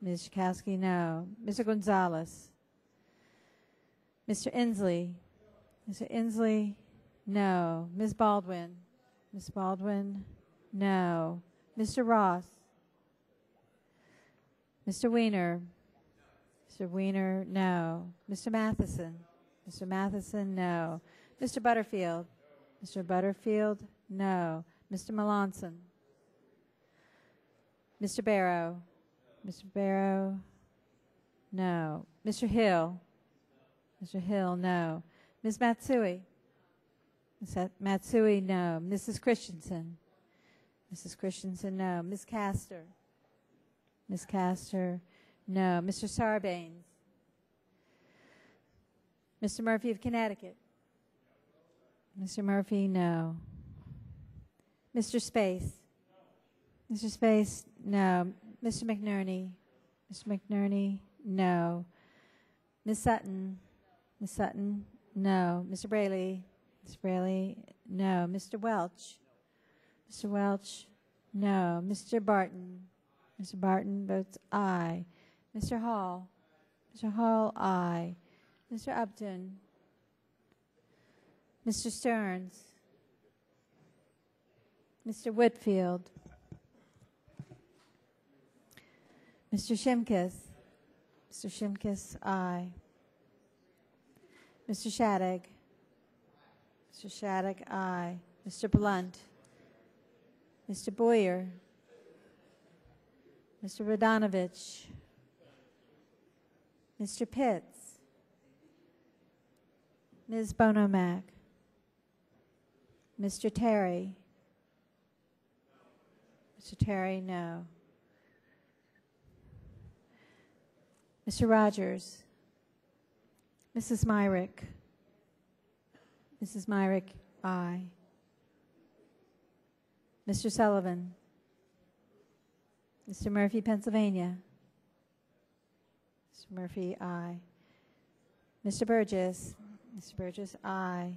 [SPEAKER 2] Ms. Schakowsky, no. Mr. Gonzalez? Mr. Inslee? Mr. Inslee, no. Ms. Baldwin? Ms. Baldwin, no. Mr. Ross? Mr. Weiner? Mr. Weiner, no. Mr. Matheson? Mr. Matheson, no. Mr. Butterfield? Mr. Butterfield, no. Mr. Melanson? Mr. Barrow? Mr. Barrow, no. Mr. Hill? Mr. Hill, no. Ms. Matsui? Ms. Matsui, no. Mrs. Christensen? Mrs. Christensen, no. Ms. Castor? Ms. Castor, no. Mr. Sarbanes? Mr. Murphy of Connecticut? Mr. Murphy, no. Mr. Space? Mr. Space, no. Mr. McNerney? Mr. McNerney, no. Ms. Sutton? Ms. Sutton, no. Mr. Braley? Mr. Braley, no. Mr. Welch? Mr. Welch, no. Mr. Barton? Mr. Barton votes aye. Mr. Hall? Mr. Hall, aye. Mr. Upton? Mr. Stearns? Mr. Whitfield? Mr. Shimkus? Mr. Shimkus, aye. Mr. Shattuck? Mr. Shattuck, aye. Mr. Blunt? Mr. Boyer? Mr. Radonovich? Mr. Pitts? Ms. Bonomack? Mr. Terry? Mr. Terry, no. Mr. Rogers? Mrs. Myrick? Mrs. Myrick, aye. Mr. Sullivan? Mr. Murphy, Pennsylvania? Mr. Murphy, aye. Mr. Burgess? Mr. Burgess, aye.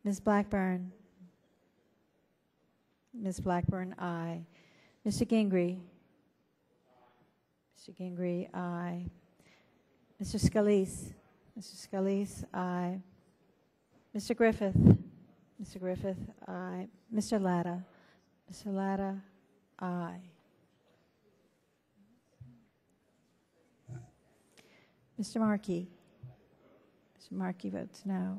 [SPEAKER 2] Ms. Blackburn? Ms. Blackburn, aye. Mr. Gingrey? Mr. Gingrey, aye. Mr. Scalise? Mr. Scalise, aye. Mr. Griffith? Mr. Griffith, aye. Mr. Latta? Mr. Latta, aye. Mr. Markey? Mr. Markey votes no.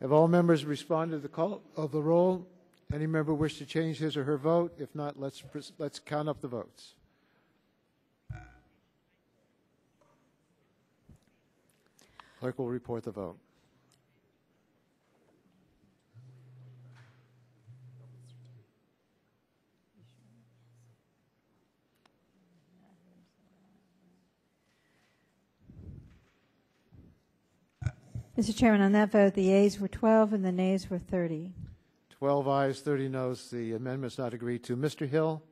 [SPEAKER 1] Have all members responded to the call of the roll? Any member wish to change his or her vote? If not, let's count up the votes. Clerk will report the vote.
[SPEAKER 2] Mr. Chairman, on that vote, the yeas were 12 and the nays were 30.
[SPEAKER 1] 12 ayes, 30 noes. The amendment's not agreed to. Mr. Hill?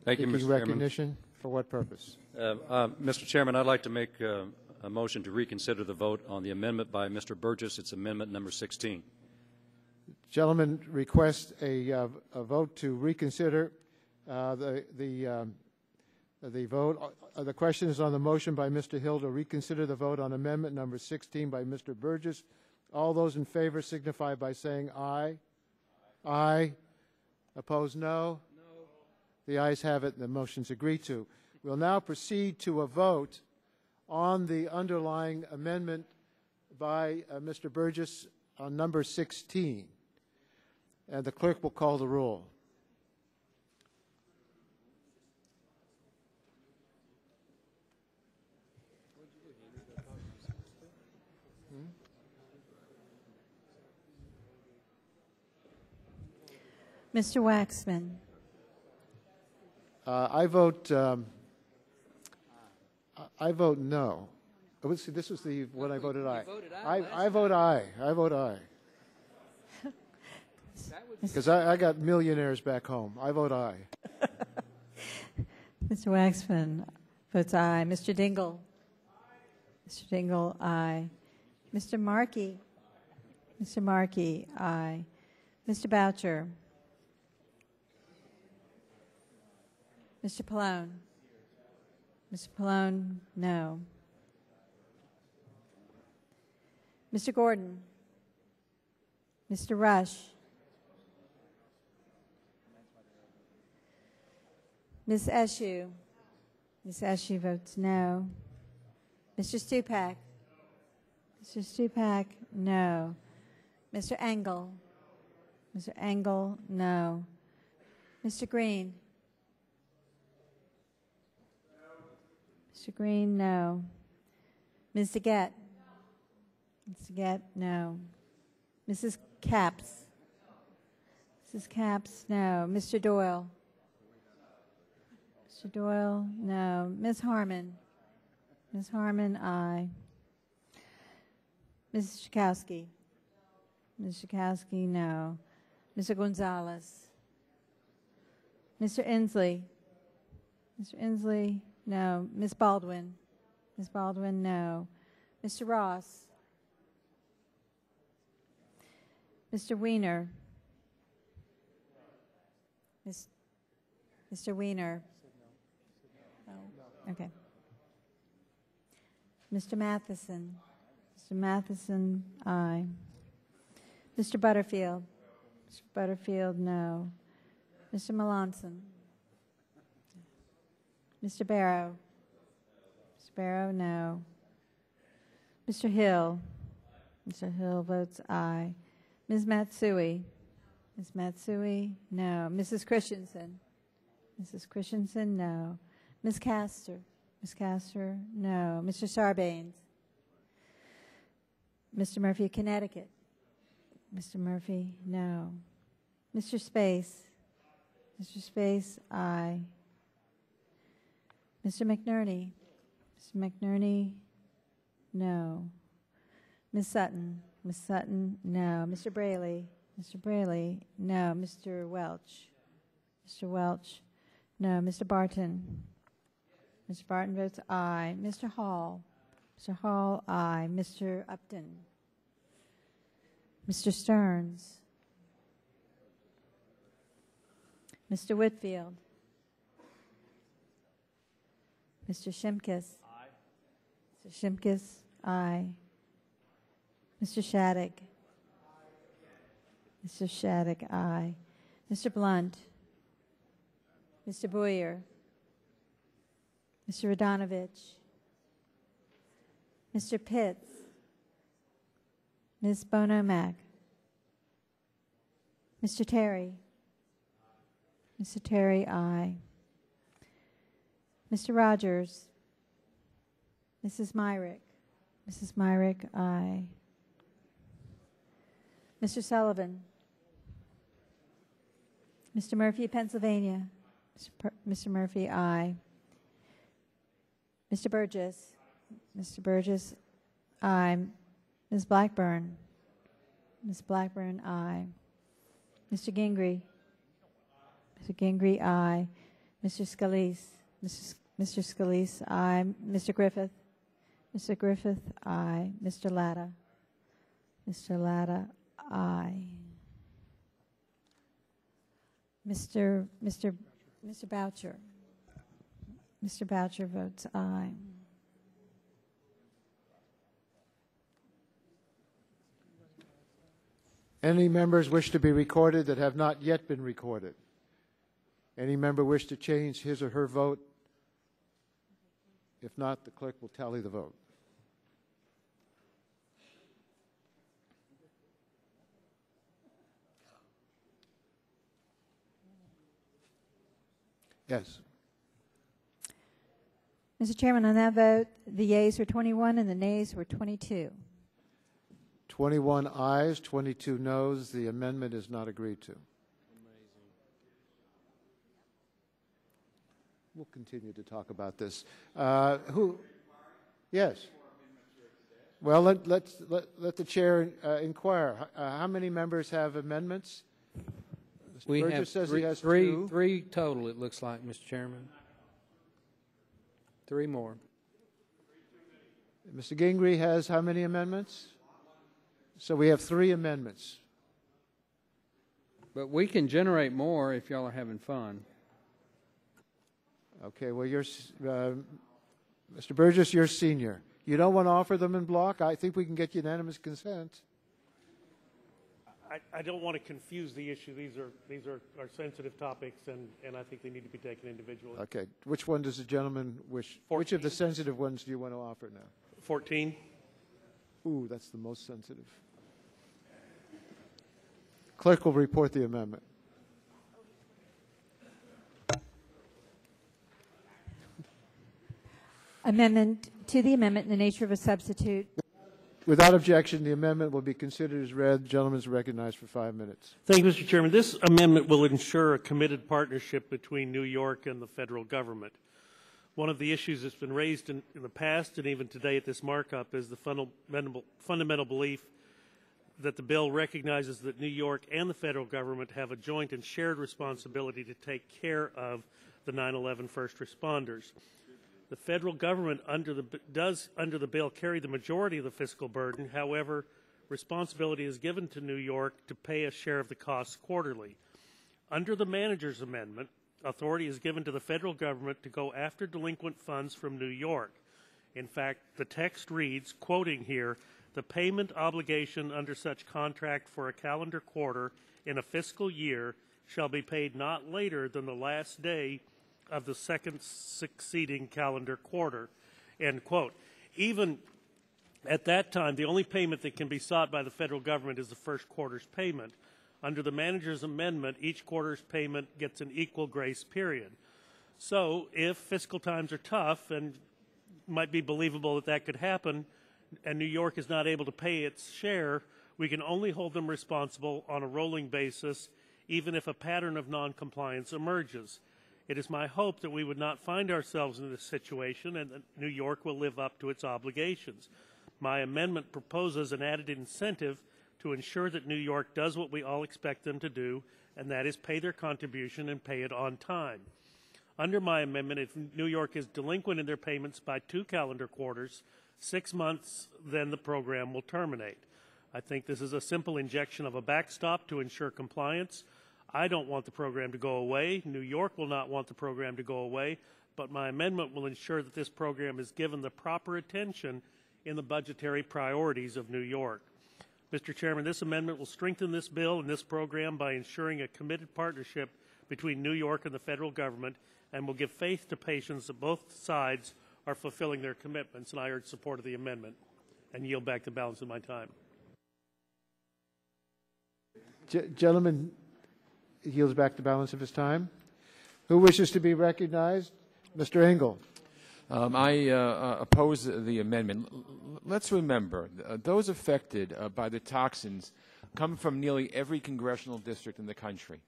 [SPEAKER 22] Thank you, Mr.
[SPEAKER 1] Seeking
[SPEAKER 22] Chairman.
[SPEAKER 1] recognition. For what purpose?
[SPEAKER 22] Mr. Chairman, I'd like to make a motion to reconsider the vote on the amendment by Mr. Burgess. It's amendment number 16.
[SPEAKER 1] Gentlemen, request a vote to reconsider the vote. The question is on the motion by Mr. Hill to reconsider the vote on amendment number 16 by Mr. Burgess. All those in favor signify by saying aye. Aye. Opposed, no. No. The ayes have it. The motion's agreed to. We'll now proceed to a vote on the underlying amendment by Mr. Burgess on number 16. And the clerk will call the roll.
[SPEAKER 2] Mr. Waxman?
[SPEAKER 1] I vote no. Let's see, this was the one I voted aye. I vote aye. I vote aye. Because I got millionaires back home. I vote aye.
[SPEAKER 2] Mr. Waxman votes aye. Mr. Dingle? Mr. Dingle, aye. Mr. Markey? Mr. Markey, aye. Mr. Boucher? Mr. Pallone? Mr. Pallone, no. Mr. Gordon? Mr. Rush? Ms. Eshoo? Ms. Eshoo votes no. Mr. Stupak? Mr. Stupak, no. Mr. Engel? Mr. Engel, no. Mr. Green? Mr. Green, no. Ms. Deget? Ms. Deget, no. Mrs. Capps? Mrs. Capps, no. Mr. Doyle? Mr. Doyle, no. Ms. Harmon? Ms. Harmon, aye. Mrs. Schakowsky? Ms. Schakowsky, no. Mr. Gonzalez? Mr. Inslee? Mr. Inslee, no. Ms. Baldwin? Ms. Baldwin, no. Mr. Ross? Mr. Weiner? Mr. Weiner? Oh, okay. Mr. Matheson? Mr. Matheson, aye. Mr. Butterfield? Mr. Butterfield, no. Mr. Melanson? Mr. Barrow? Mr. Barrow, no. Mr. Hill? Mr. Hill votes aye. Ms. Matsui? Ms. Matsui, no. Mrs. Christensen? Mrs. Christensen, no. Ms. Castor? Ms. Castor, no. Mr. Sarbanes? Mr. Murphy, Connecticut? Mr. Murphy, no. Mr. Space? Mr. Space, aye. Mr. McNerney? Mr. McNerney, no. Ms. Sutton? Ms. Sutton, no. Mr. Braley? Mr. Braley, no. Mr. Welch? Mr. Welch, no. Mr. Barton? Mr. Barton votes aye. Mr. Hall? Mr. Hall, aye. Mr. Upton? Mr. Stearns? Mr. Whitfield? Mr. Shimkus? Aye. Mr. Shimkus, aye. Mr. Shattuck? Mr. Shattuck, aye. Mr. Blunt? Mr. Boyer? Mr. Radonovich? Mr. Pitts? Ms. Bono-Mack? Mr. Terry? Mr. Terry, aye. Mr. Rogers? Mrs. Myrick? Mrs. Myrick, aye. Mr. Sullivan? Mr. Murphy, Pennsylvania? Mr. Murphy, aye. Mr. Burgess? Mr. Burgess, aye. Ms. Blackburn? Ms. Blackburn, aye. Mr. Gingrey? Mr. Gingrey, aye. Mr. Scalise? Mr. Scalise, aye. Mr. Griffith? Mr. Griffith, aye. Mr. Latta? Mr. Latta, aye. Mr. Boucher? Mr. Boucher votes aye.
[SPEAKER 1] Any members wish to be recorded that have not yet been recorded? Any member wish to change his or her vote? If not, the clerk will tally the vote. Yes.
[SPEAKER 2] Mr. Chairman, on that vote, the yeas were 21 and the nays were 22.
[SPEAKER 1] 21 ayes, 22 noes. The amendment is not agreed to. We'll continue to talk about this. Who? Yes. Well, let the chair inquire. How many members have amendments?
[SPEAKER 3] We
[SPEAKER 1] Burgess
[SPEAKER 3] have
[SPEAKER 1] says he has
[SPEAKER 3] three total, it looks like, Mr. Chairman. Three more.
[SPEAKER 1] Mr. Gingrey has how many amendments? So we have 3 amendments.
[SPEAKER 3] But we can generate more if y'all are having fun.
[SPEAKER 1] Okay, well, Mr. Burgess, you're senior. You don't want to offer them in block? I think we can get unanimous consent.
[SPEAKER 20] I don't want to confuse the issue. These are sensitive topics, and I think they need to be taken individually.
[SPEAKER 1] Okay, which one does the gentleman wish?
[SPEAKER 20] 14.
[SPEAKER 1] Which of the sensitive ones do you want to offer now?
[SPEAKER 20] 14.
[SPEAKER 1] Ooh, that's the most sensitive. Clerk will report the amendment.
[SPEAKER 2] Amendment to the amendment in the nature of a substitute.
[SPEAKER 1] Without objection, the amendment will be considered as read. The gentleman is recognized for 5 minutes.
[SPEAKER 20] Thank you, Mr. Chairman. This amendment will ensure a committed partnership between New York and the federal government. One of the issues that's been raised in the past and even today at this markup is the fundamental belief that the bill recognizes that New York and the federal government have a joint and shared responsibility to take care of the 9/11 first responders. The federal government does, under the bill, carry the majority of the fiscal burden. However, responsibility is given to New York to pay a share of the costs quarterly. Under the manager's amendment, authority is given to the federal government to go after delinquent funds from New York. In fact, the text reads, quoting here, "The payment obligation under such contract for a calendar quarter in a fiscal year shall be paid not later than the last day of the second succeeding calendar quarter," end quote. Even at that time, the only payment that can be sought by the federal government is the first quarter's payment. Under the manager's amendment, each quarter's payment gets an equal grace period. So if fiscal times are tough, and might be believable that that could happen, and New York is not able to pay its share, we can only hold them responsible on a rolling basis, even if a pattern of noncompliance emerges. It is my hope that we would not find ourselves in this situation and that New York will live up to its obligations. My amendment proposes an added incentive to ensure that New York does what we all expect them to do, and that is pay their contribution and pay it on time. Under my amendment, if New York is delinquent in their payments by 2 calendar quarters, 6 months, then the program will terminate. I think this is a simple injection of a backstop to ensure compliance. I don't want the program to go away. New York will not want the program to go away, but my amendment will ensure that this program is given the proper attention in the budgetary priorities of New York. Mr. Chairman, this amendment will strengthen this bill and this program by ensuring a committed partnership between New York and the federal government, and will give faith to patients that both sides are fulfilling their commitments, and I urge support of the amendment and yield back the balance of my time.
[SPEAKER 1] Gentleman yields back the balance of his time. Who wishes to be recognized? Mr. Engel.
[SPEAKER 11] I oppose the amendment. Let's remember, those affected by the toxins come from nearly every congressional district in the country.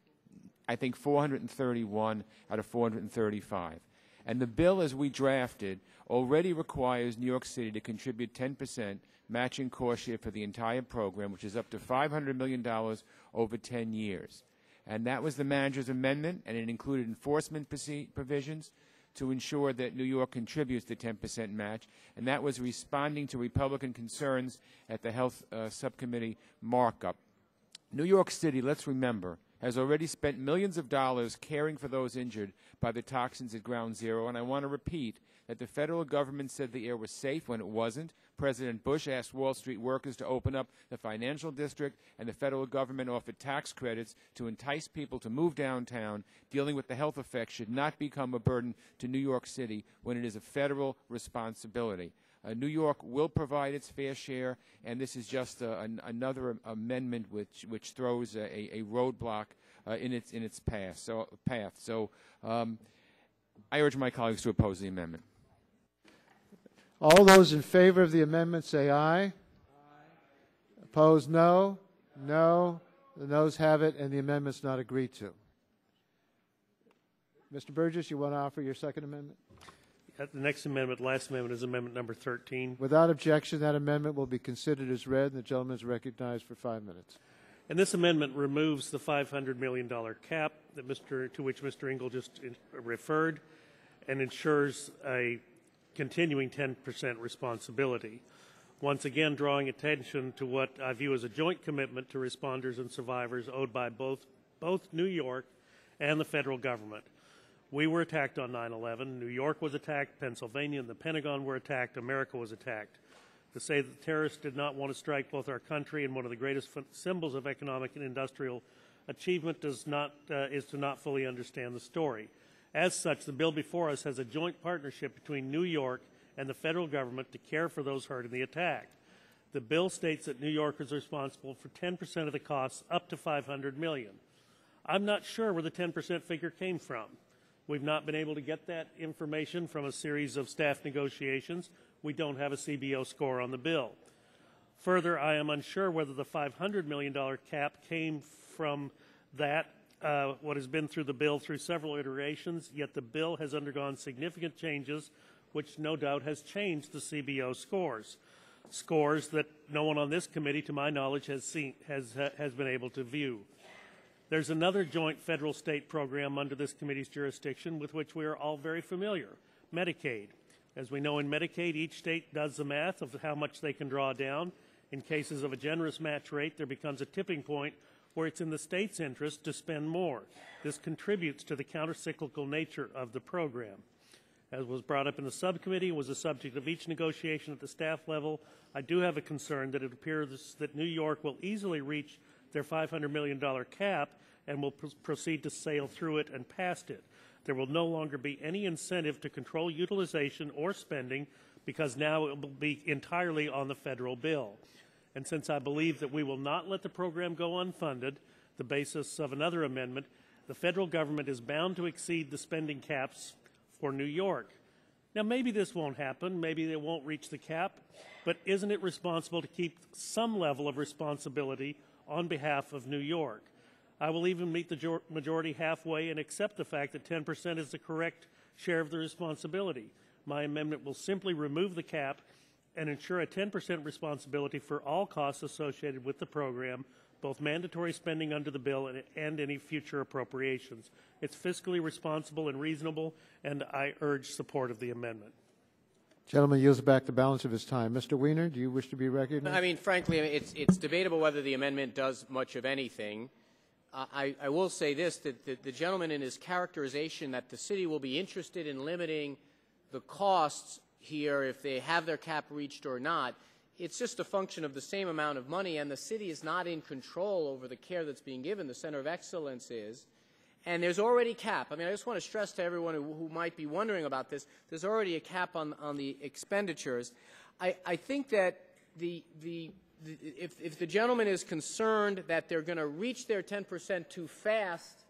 [SPEAKER 11] I think 431 out of 435. And the bill as we drafted already requires New York City to contribute 10% matching cost share for the entire program, which is up to $500 million over 10 years. And that was the manager's amendment, and it included enforcement provisions to ensure that New York contributes the 10% match, and that was responding to Republican concerns at the Health Subcommittee markup. New York City, let's remember, has already spent millions of dollars caring for those injured by the toxins at Ground Zero, and I want to repeat that the federal government said the air was safe when it wasn't. President Bush asked Wall Street workers to open up the financial district, and the federal government offered tax credits to entice people to move downtown. Dealing with the health effects should not become a burden to New York City when it is a federal responsibility. New York will provide its fair share, and this is just another amendment which throws a roadblock in its path. So I urge my colleagues to oppose the amendment.
[SPEAKER 1] All those in favor of the amendment say aye. Aye. Opposed, no. No. The noes have it, and the amendment's not agreed to. Mr. Burgess, you want to offer your second amendment?
[SPEAKER 20] The next amendment, last amendment, is amendment number 13.
[SPEAKER 1] Without objection, that amendment will be considered as read, and the gentleman is recognized for 5 minutes.
[SPEAKER 20] And this amendment removes the $500 million cap that to which Mr. Engel just referred, and ensures a continuing 10% responsibility. Once again, drawing attention to what I view as a joint commitment to responders and survivors owed by both New York and the federal government. We were attacked on 9/11. New York was attacked. Pennsylvania and the Pentagon were attacked. America was attacked. To say that the terrorists did not want to strike both our country and one of the greatest symbols of economic and industrial achievement is to not fully understand the story. As such, the bill before us has a joint partnership between New York and the federal government to care for those hurt in the attack. The bill states that New York is responsible for 10% of the costs up to $500 million. I'm not sure where the 10% figure came from. We've not been able to get that information from a series of staff negotiations. We don't have a CBO score on the bill. Further, I am unsure whether the $500 million cap came from that, what has been through the bill through several iterations, yet the bill has undergone significant changes, which no doubt has changed the CBO scores that no one on this committee, to my knowledge, has been able to view. There's another joint federal-state program under this committee's jurisdiction with which we are all very familiar, Medicaid. As we know in Medicaid, each state does the math of how much they can draw down. In cases of a generous match rate, there becomes a tipping point where it's in the state's interest to spend more. This contributes to the countercyclical nature of the program. As was brought up in the subcommittee and was the subject of each negotiation at the staff level, I do have a concern that it appears that New York will easily reach their $500 million cap and will proceed to sail through it and past it. There will no longer be any incentive to control utilization or spending because now it will be entirely on the federal bill. And since I believe that we will not let the program go unfunded, the basis of another amendment, the federal government is bound to exceed the spending caps for New York. Now, maybe this won't happen. Maybe they won't reach the cap. But isn't it responsible to keep some level of responsibility on behalf of New York? I will even meet the majority halfway and accept the fact that 10% is the correct share of the responsibility. My amendment will simply remove the cap and ensure a 10% responsibility for all costs associated with the program, both mandatory spending under the bill and any future appropriations. It's fiscally responsible and reasonable, and I urge support of the amendment.
[SPEAKER 1] Gentleman yields back the balance of his time. Mr. Wiener, do you wish to be recognized?
[SPEAKER 7] I mean, frankly, it's debatable whether the amendment does much of anything. I will say this, that the gentleman in his characterization that the city will be interested in limiting the costs here if they have their cap reached or not, it's just a function of the same amount of money, and the city is not in control over the care that's being given. The Center of Excellence is. And there's already a cap. I mean, I just want to stress to everyone who might be wondering about this, there's already a cap on the expenditures. I think that if the gentleman is concerned that they're going to reach their 10% too fast,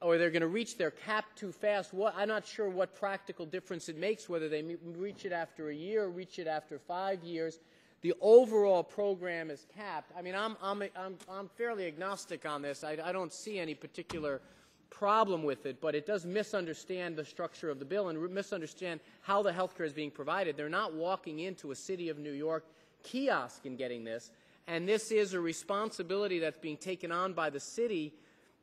[SPEAKER 7] or they're going to reach their cap too fast, I'm not sure what practical difference it makes, whether they reach it after a year or reach it after 5 years. The overall program is capped. I mean, I'm fairly agnostic on this. I don't see any particular problem with it, but it does misunderstand the structure of the bill and misunderstand how the health care is being provided. They're not walking into a City of New York kiosk and getting this, and this is a responsibility that's being taken on by the city,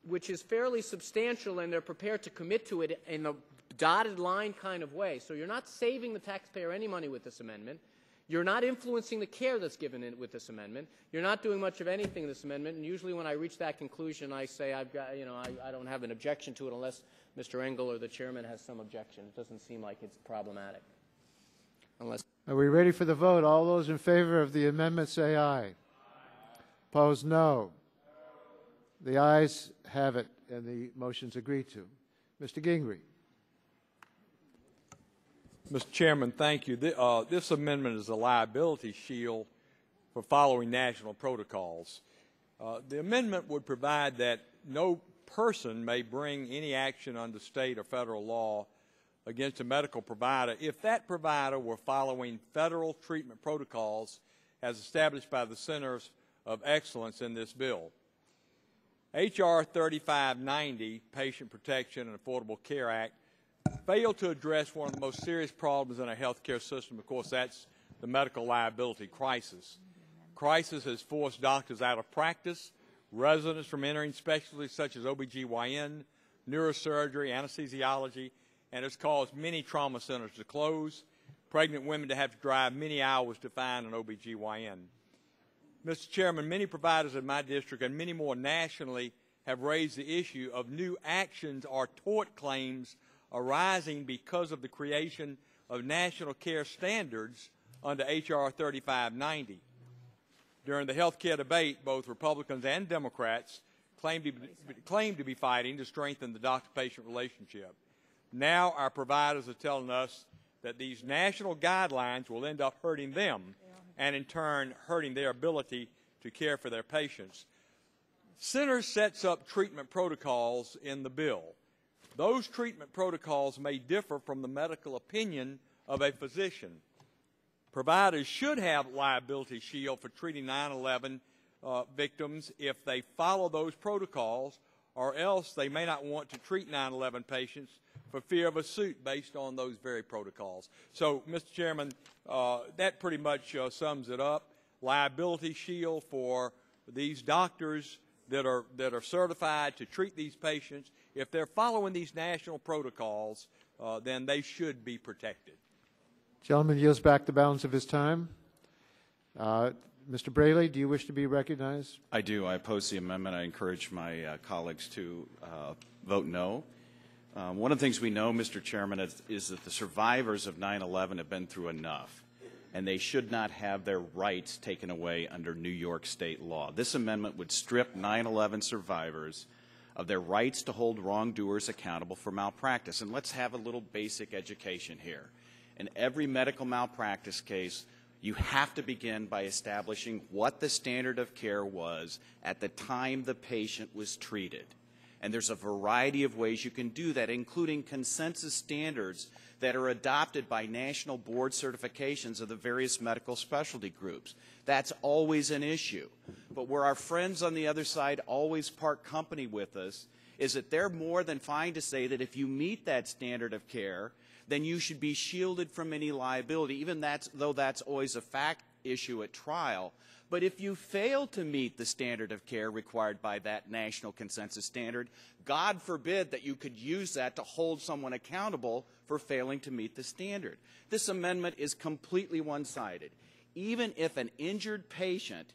[SPEAKER 7] which is fairly substantial, and they're prepared to commit to it in a dotted line kind of way. So you're not saving the taxpayer any money with this amendment. You're not influencing the care that's given with this amendment. You're not doing much of anything in this amendment, and usually when I reach that conclusion, I say I don't have an objection to it unless Mr. Engel or the chairman has some objection. It doesn't seem like it's problematic.
[SPEAKER 1] Are we ready for the vote? All those in favor of the amendment say aye. Opposed, no. The ayes have it, and the motion's agreed to. Mr. Gingrey.
[SPEAKER 17] Mr. Chairman, thank you. This amendment is a liability shield for following national protocols. The amendment would provide that no person may bring any action under state or federal law against a medical provider if that provider were following federal treatment protocols as established by the Centers of Excellence in this bill. H.R. 3590, Patient Protection and Affordable Care Act, failed to address one of the most serious problems in our health care system. Of course, that's the medical liability crisis. Crisis has forced doctors out of practice, residents from entering specialties such as OBGYN, neurosurgery, anesthesiology, and has caused many trauma centers to close. pregnant women to have to drive many hours to find an OBGYN. Mr. Chairman, many providers in my district and many more nationally have raised the issue of new actions or tort claims arising because of the creation of national care standards under H.R. 3590. During the health care debate, both Republicans and Democrats claimed to be fighting to strengthen the doctor-patient relationship. Now our providers are telling us that these national guidelines will end up hurting them and in turn hurting their ability to care for their patients. Centers sets up treatment protocols in the bill. Those treatment protocols may differ from the medical opinion of a physician. Providers should have liability shield for treating 9/11 victims if they follow those protocols, or else they may not want to treat 9/11 patients for fear of a suit based on those very protocols. So, Mr. Chairman, that pretty much sums it up. Liability shield for these doctors that are certified to treat these patients. If they're following these national protocols, then they should be protected.
[SPEAKER 1] Gentleman yields back the balance of his time. Mr. Braley, do you wish to be recognized?
[SPEAKER 8] I do. I oppose the amendment. I encourage my colleagues to vote no. One of the things we know, Mr. Chairman, is that the survivors of 9/11 have been through enough, and they should not have their rights taken away under New York state law. This amendment would strip 9/11 survivors of their rights to hold wrongdoers accountable for malpractice. And let's have a little basic education here. In every medical malpractice case, you have to begin by establishing what the standard of care was at the time the patient was treated. And there's a variety of ways you can do that, including consensus standards that are adopted by national board certifications of the various medical specialty groups. That's always an issue. But where our friends on the other side always part company with us is that they're more than fine to say that if you meet that standard of care, then you should be shielded from any liability, even though that's always a fact issue at trial. But if you fail to meet the standard of care required by that national consensus standard, God forbid that you could use that to hold someone accountable for failing to meet the standard. This amendment is completely one-sided. Even if an injured patient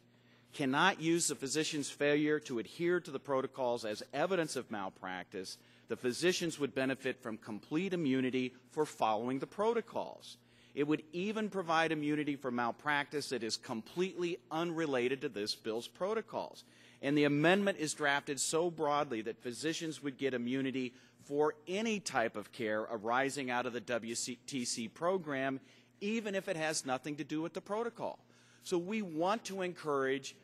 [SPEAKER 8] cannot use the physician's failure to adhere to the protocols as evidence of malpractice, the physicians would benefit from complete immunity for following the protocols. It would even provide immunity for malpractice that is completely unrelated to this bill's protocols. And the amendment is drafted so broadly that physicians would get immunity for any type of care arising out of the WTC program, even if it has nothing to do with the protocol. So we want to encourage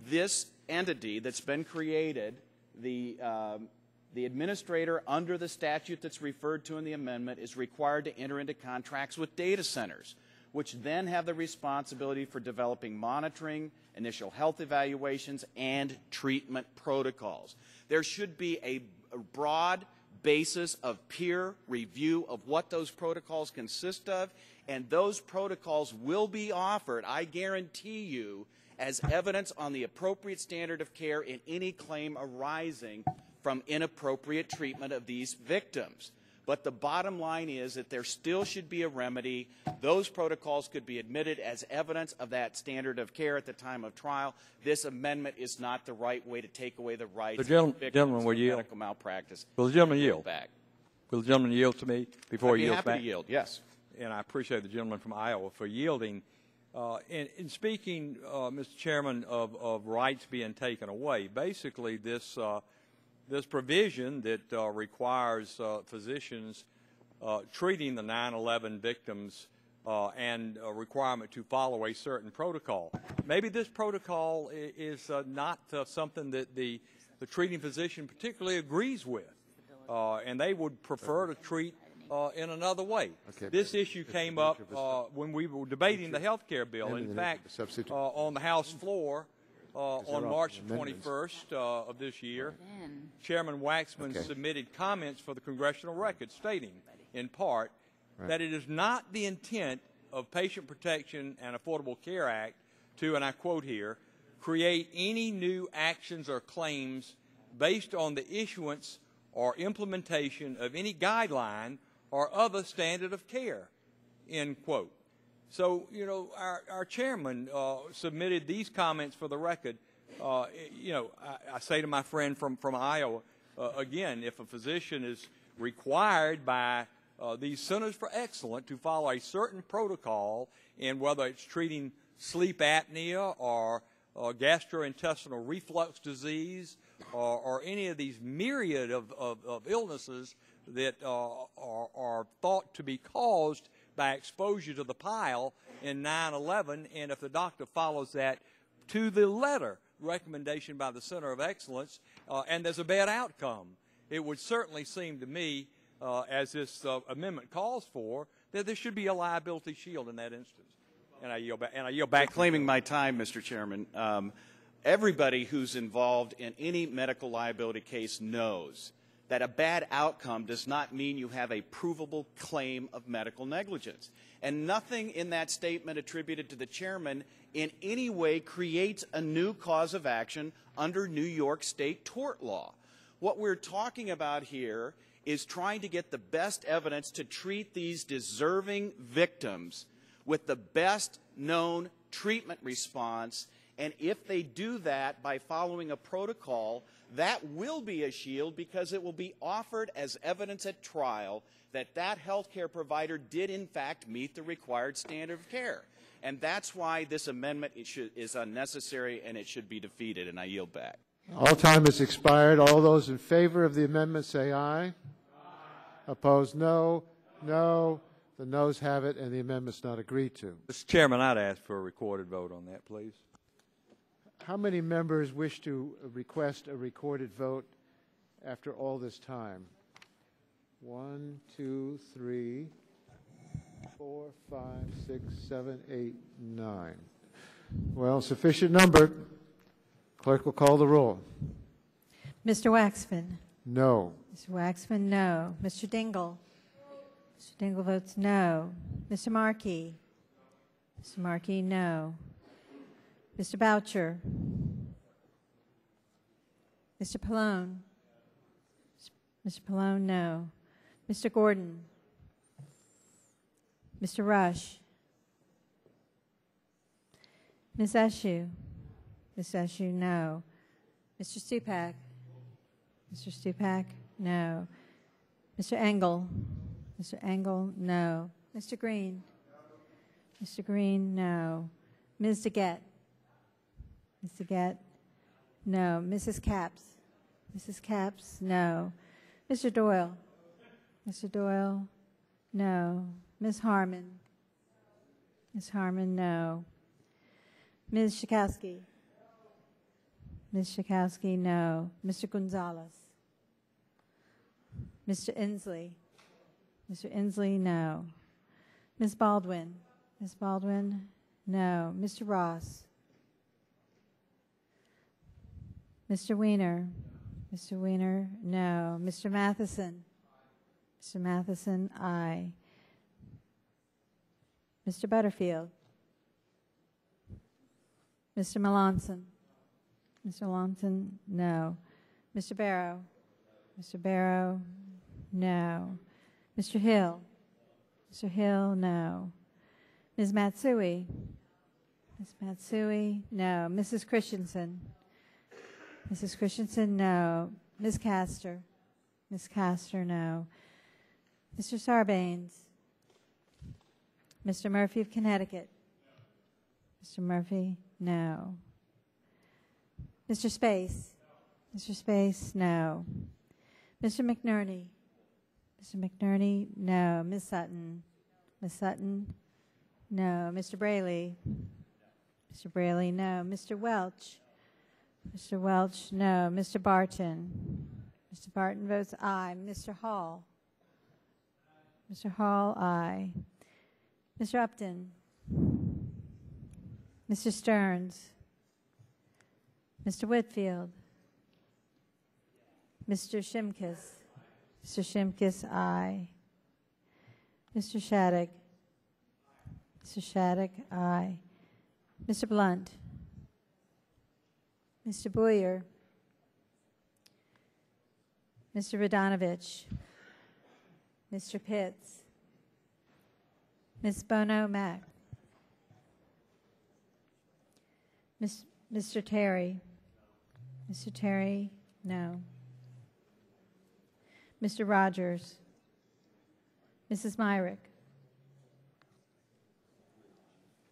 [SPEAKER 8] this entity that's been created, the administrator under the statute that's referred to in the amendment is required to enter into contracts with data centers, which then have the responsibility for developing monitoring, initial health evaluations, and treatment protocols. There should be a broad basis of peer review of what those protocols consist of, and those protocols will be offered, I guarantee you, as evidence on the appropriate standard of care in any claim arising from inappropriate treatment of these victims. But the bottom line is that there still should be a remedy. Those protocols could be admitted as evidence of that standard of care at the time of trial. This amendment is not the right way to take away the rights of victims of medical malpractice.
[SPEAKER 17] Will the gentleman yield?
[SPEAKER 8] Back.
[SPEAKER 17] Will the gentleman yield to me before he yields back?
[SPEAKER 8] I'd be happy to yield, yes.
[SPEAKER 17] And I appreciate the gentleman from Iowa for yielding. In speaking, Mr. Chairman, of rights being taken away, basically this provision that requires physicians treating the 9/11 victims and a requirement to follow a certain protocol. Maybe this protocol is not something that the treating physician particularly agrees with, and they would prefer to treat in another way. Okay. This issue came up when we were debating the health care bill. In fact, on the House floor, on March 21st of this year, Chairman Waxman submitted comments for the congressional record stating, in part, that it is not the intent of Patient Protection and Affordable Care Act to, and I quote here, create any new actions or claims based on the issuance or implementation of any guideline or other standard of care, end quote. So, you know, our chairman submitted these comments for the record. You know, I say to my friend from Iowa, again, if a physician is required by these Centers for Excellence to follow a certain protocol, and whether it's treating sleep apnea or gastrointestinal reflux disease or any of these myriad of illnesses that are thought to be caused by exposure to the pile in 9/11, and if the doctor follows that to the letter recommendation by the Center of Excellence, and there's a bad outcome, it would certainly seem to me, as this amendment calls for, that there should be a liability shield in that instance. And I yield back.
[SPEAKER 8] Claiming my time, Mr. Chairman. Everybody who's involved in any medical liability case knows that a bad outcome does not mean you have a provable claim of medical negligence. And nothing in that statement attributed to the chairman in any way creates a new cause of action under New York State tort law. What we're talking about here is trying to get the best evidence to treat these deserving victims with the best known treatment response. And if they do that by following a protocol, that will be a shield because it will be offered as evidence at trial that that health care provider did in fact meet the required standard of care. And that's why this amendment is unnecessary and it should be defeated. And I yield back.
[SPEAKER 1] All time has expired. All those in favor of the amendment say aye. Aye. Opposed, no. No. The noes have it, and the amendment's not agreed to.
[SPEAKER 17] Mr. Chairman, I'd ask for a recorded vote on that, please.
[SPEAKER 1] How many members wish to request a recorded vote after all this time? 1, 2, 3, 4, 5, 6, 7, 8, 9. Well, sufficient number. Clerk will call the roll.
[SPEAKER 2] Mr. Waxman?
[SPEAKER 1] No.
[SPEAKER 2] Mr. Waxman, no. Mr. Dingle? Mr. Dingle votes no. Mr. Markey? Mr. Markey, no. Mr. Boucher? Mr. Pallone? Mr. Pallone, no. Mr. Gordon? Mr. Rush? Ms. Eshoo? Ms. Eshoo, no. Mr. Stupak? Mr. Stupak, no. Mr. Engel? Mr. Engel, no. Mr. Green? Mr. Green, no. Ms. DeGette? Ms. DeGette, no. Mrs. Capps? Mrs. Capps, no. Mr. Doyle? Mr. Doyle, no. Ms. Harmon? Ms. Harmon, no. Ms. Schakowsky? Ms. Schakowsky, no. Mr. Gonzalez? Mr. Inslee? Mr. Inslee, no. Ms. Baldwin? Ms. Baldwin, no. Mr. Ross? Mr. Weiner? Mr. Weiner, no. Mr. Matheson? Mr. Matheson, aye. Mr. Butterfield? Mr. Melanson? Mr. Melanson, no. Mr. Barrow? Mr. Barrow, no. Mr. Hill? Mr. Hill, no. Ms. Matsui? Ms. Matsui, no. Mrs. Christensen? Mrs. Christensen, no. Ms. Castor? Ms. Castor, no. Mr. Sarbanes? Mr. Murphy of Connecticut? Mr. Murphy, no. Mr. Space? Mr. Space, no. Mr. McNerney? Mr. McNerney, no. Ms. Sutton? Ms. Sutton, no. Mr. Braley? Mr. Braley, no. Mr. Welch? Mr. Welch, no. Mr. Barton? Mr. Barton votes aye. Mr. Hall? Mr. Hall, aye. Mr. Upton? Mr. Stearns? Mr. Whitfield? Mr. Shimkus? Mr. Shimkus, aye. Mr. Shattuck? Mr. Shattuck, aye. Mr. Blunt? Mr. Boyer? Mr. Radonovich? Mr. Pitts? Ms. Bono Mack? Mr. Terry? Mr. Terry? No. Mr. Rogers? Mrs. Myrick?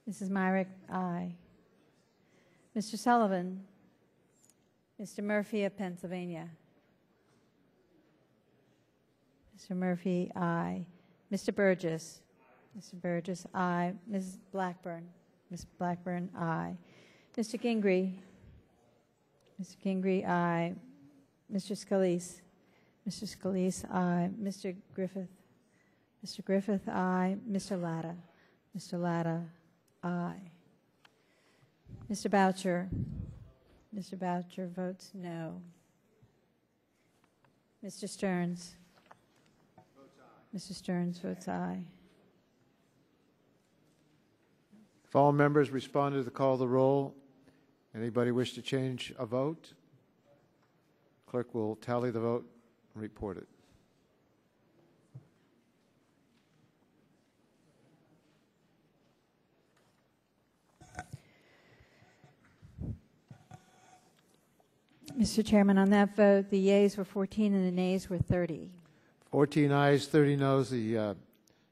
[SPEAKER 2] Mrs. Myrick, aye. Mr. Sullivan? Mr. Murphy of Pennsylvania? Mr. Murphy, aye. Mr. Burgess? Mr. Burgess, aye. Ms. Blackburn? Ms. Blackburn, aye. Mr. Gingrey? Mr. Gingrey, aye. Mr. Scalise? Mr. Scalise, aye. Mr. Griffith? Mr. Griffith, aye. Mr. Latta? Mr. Latta, aye. Mr. Boucher? Mr. Boucher votes no. Mr. Stearns? Mr. Stearns votes aye.
[SPEAKER 1] If all members responded to the call of the roll, anybody wish to change a vote? Clerk will tally the vote and report it.
[SPEAKER 2] Mr. Chairman, on that vote, the yeas were 14 and the nays were 30.
[SPEAKER 1] 14 ayes, 30 noes. The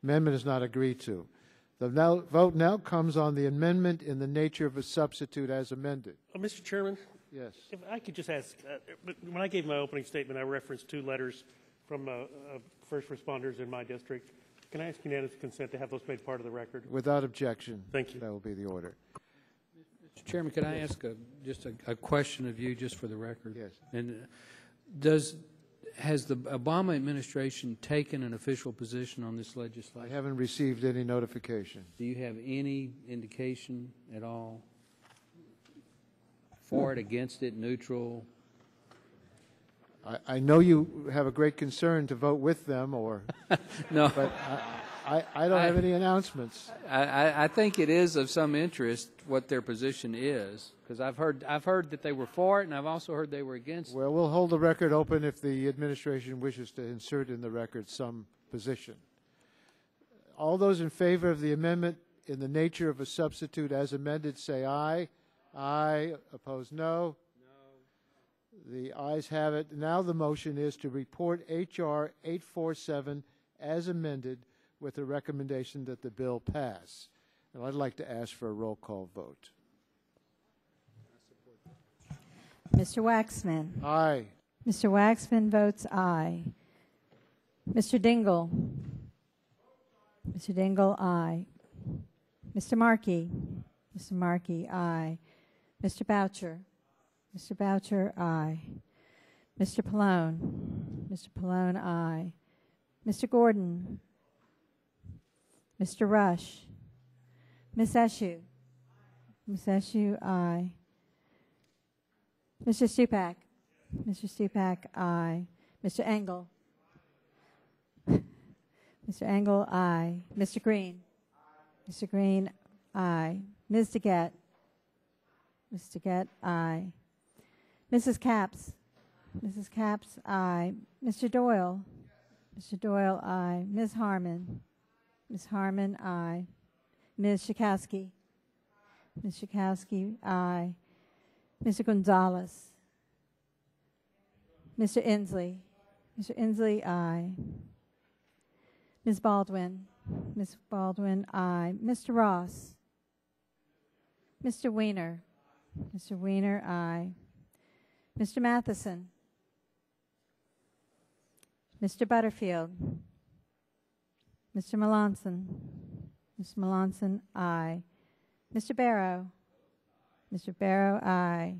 [SPEAKER 1] amendment is not agreed to. The vote now comes on the amendment in the nature of a substitute as amended.
[SPEAKER 20] Mr. Chairman?
[SPEAKER 1] Yes.
[SPEAKER 20] If I could just ask, when I gave my opening statement, I referenced 2 letters from first responders in my district. Can I ask unanimous consent to have those made part of the record?
[SPEAKER 1] Without objection.
[SPEAKER 20] Thank you.
[SPEAKER 1] That will be the order.
[SPEAKER 3] Mr. Chairman, could I ask just a question of you, just for the record?
[SPEAKER 1] Yes.
[SPEAKER 3] And has the Obama administration taken an official position on this legislation?
[SPEAKER 1] I haven't received any notification.
[SPEAKER 3] Do you have any indication at all? For it, against it, neutral?
[SPEAKER 1] I know you have a great concern to vote with them, or
[SPEAKER 3] no,
[SPEAKER 1] but I don't have any announcements.
[SPEAKER 3] I think it is of some interest what their position is, because I've heard that they were for it, and I've also heard they were against it.
[SPEAKER 1] Well, we'll hold the record open if the administration wishes to insert in the record some position. All those in favor of the amendment in the nature of a substitute as amended, say aye. Aye. Opposed, no. No. The ayes have it. Now the motion is to report H.R. 847 as amended with the recommendation that the bill pass. And I'd like to ask for a roll call vote.
[SPEAKER 2] Mr. Waxman?
[SPEAKER 1] Aye.
[SPEAKER 2] Mr. Waxman votes aye. Mr. Dingle? Mr. Dingle, aye. Mr. Markey? Mr. Markey, aye. Mr. Boucher? Mr. Boucher, aye. Mr. Pallone? Mr. Pallone, aye. Mr. Gordon? Mr. Rush? Ms. Eshoo? Ms. Eshoo, aye. Mr. Stupak? Mr. Stupak, aye. Mr. Engel? Mr. Engel, aye. Mr. Green? Mr. Green, aye. Ms. DeGette? Ms. DeGette, aye. Mrs. Capps? Mrs. Capps, aye. Mr. Doyle? Mr. Doyle, aye. Ms. Harmon? Ms. Harmon, aye. Ms. Schakowsky? Ms. Schakowsky, aye. Mr. Gonzalez? Mr. Inslee? Mr. Inslee, aye. Ms. Baldwin? Ms. Baldwin, aye. Mr. Ross? Mr. Weiner? Mr. Weiner, aye. Mr. Matheson? Mr. Butterfield? Mr. Melanson? Mr. Melanson, aye. Mr. Barrow? Mr. Barrow, aye.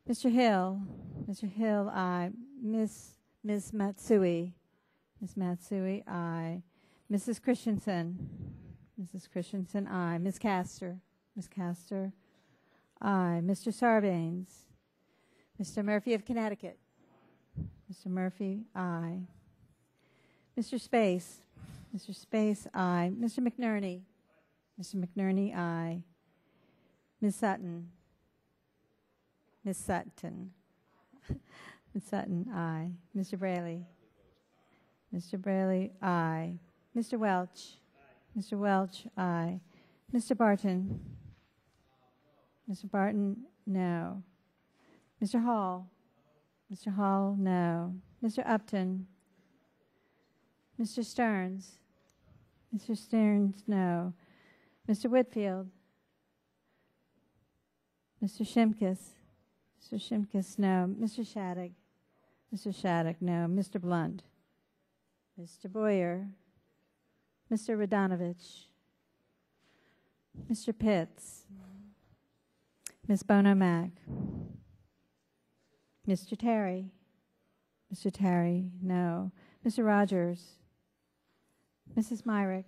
[SPEAKER 2] Mr. Hill? Mr. Hill, aye. Ms. Matsui? Ms. Matsui, aye. Mrs. Christensen? Mrs. Christensen, aye. Ms. Castor? Ms. Castor, aye. Mr. Sarbanes? Mr. Murphy of Connecticut? Mr. Murphy, aye. Mr. Space? Mr. Space, aye. Mr. McNerney? Mr. McNerney, aye. Ms. Sutton? Ms. Sutton? Ms. Sutton, aye. Mr. Braley? Mr. Braley, aye. Mr. Welch? Mr. Welch, aye. Mr. Barton? Mr. Barton, no. Mr. Hall? Mr. Hall, no. Mr. Upton? Mr. Stearns? Mr. Stearns, no. Mr. Whitfield? Mr. Shimkus? Mr. Shimkus, no. Mr. Shattuck? Mr. Shattuck, no. Mr. Blunt? Mr. Boyer? Mr. Radonovich? Mr. Pitts? Ms. Bono-Mack? Mr. Terry? Mr. Terry, no. Mr. Rogers? Mrs. Myrick?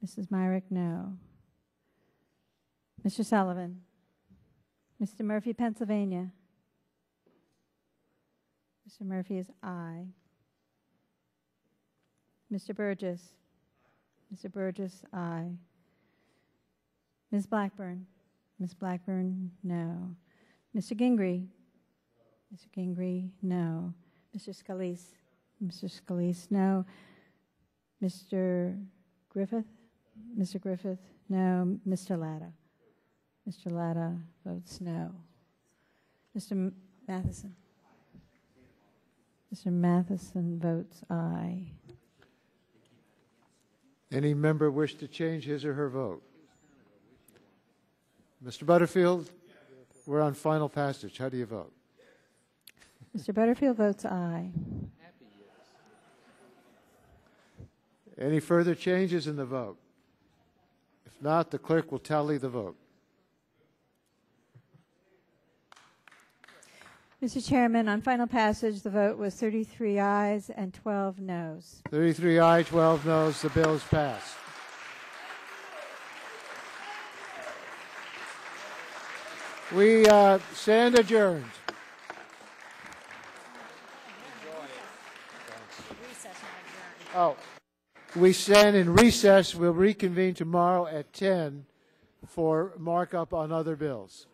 [SPEAKER 2] Mrs. Myrick, no. Mr. Sullivan? Mr. Murphy, Pennsylvania? Mr. Murphy is aye. Mr. Burgess? Mr. Burgess, aye. Ms. Blackburn? Ms. Blackburn, no. Mr. Gingrey? Mr. Gingrey, no. Mr. Scalise? Mr. Scalise, no. Mr. Griffith? Mr. Griffith, no. Mr. Latta? Mr. Latta votes no. Mr. Matheson? Mr. Matheson votes aye.
[SPEAKER 1] Any member wish to change his or her vote? Mr. Butterfield, we're on final passage. How do you vote?
[SPEAKER 2] Mr. Butterfield votes aye.
[SPEAKER 1] Any further changes in the vote? If not, the clerk will tally the vote.
[SPEAKER 2] Mr. Chairman, on final passage, the vote was 33 ayes and 12 noes.
[SPEAKER 1] 33 ayes, 12 noes. The bill is passed. We stand adjourned. Oh, we stand in recess. We'll reconvene tomorrow at 10 for markup on other bills.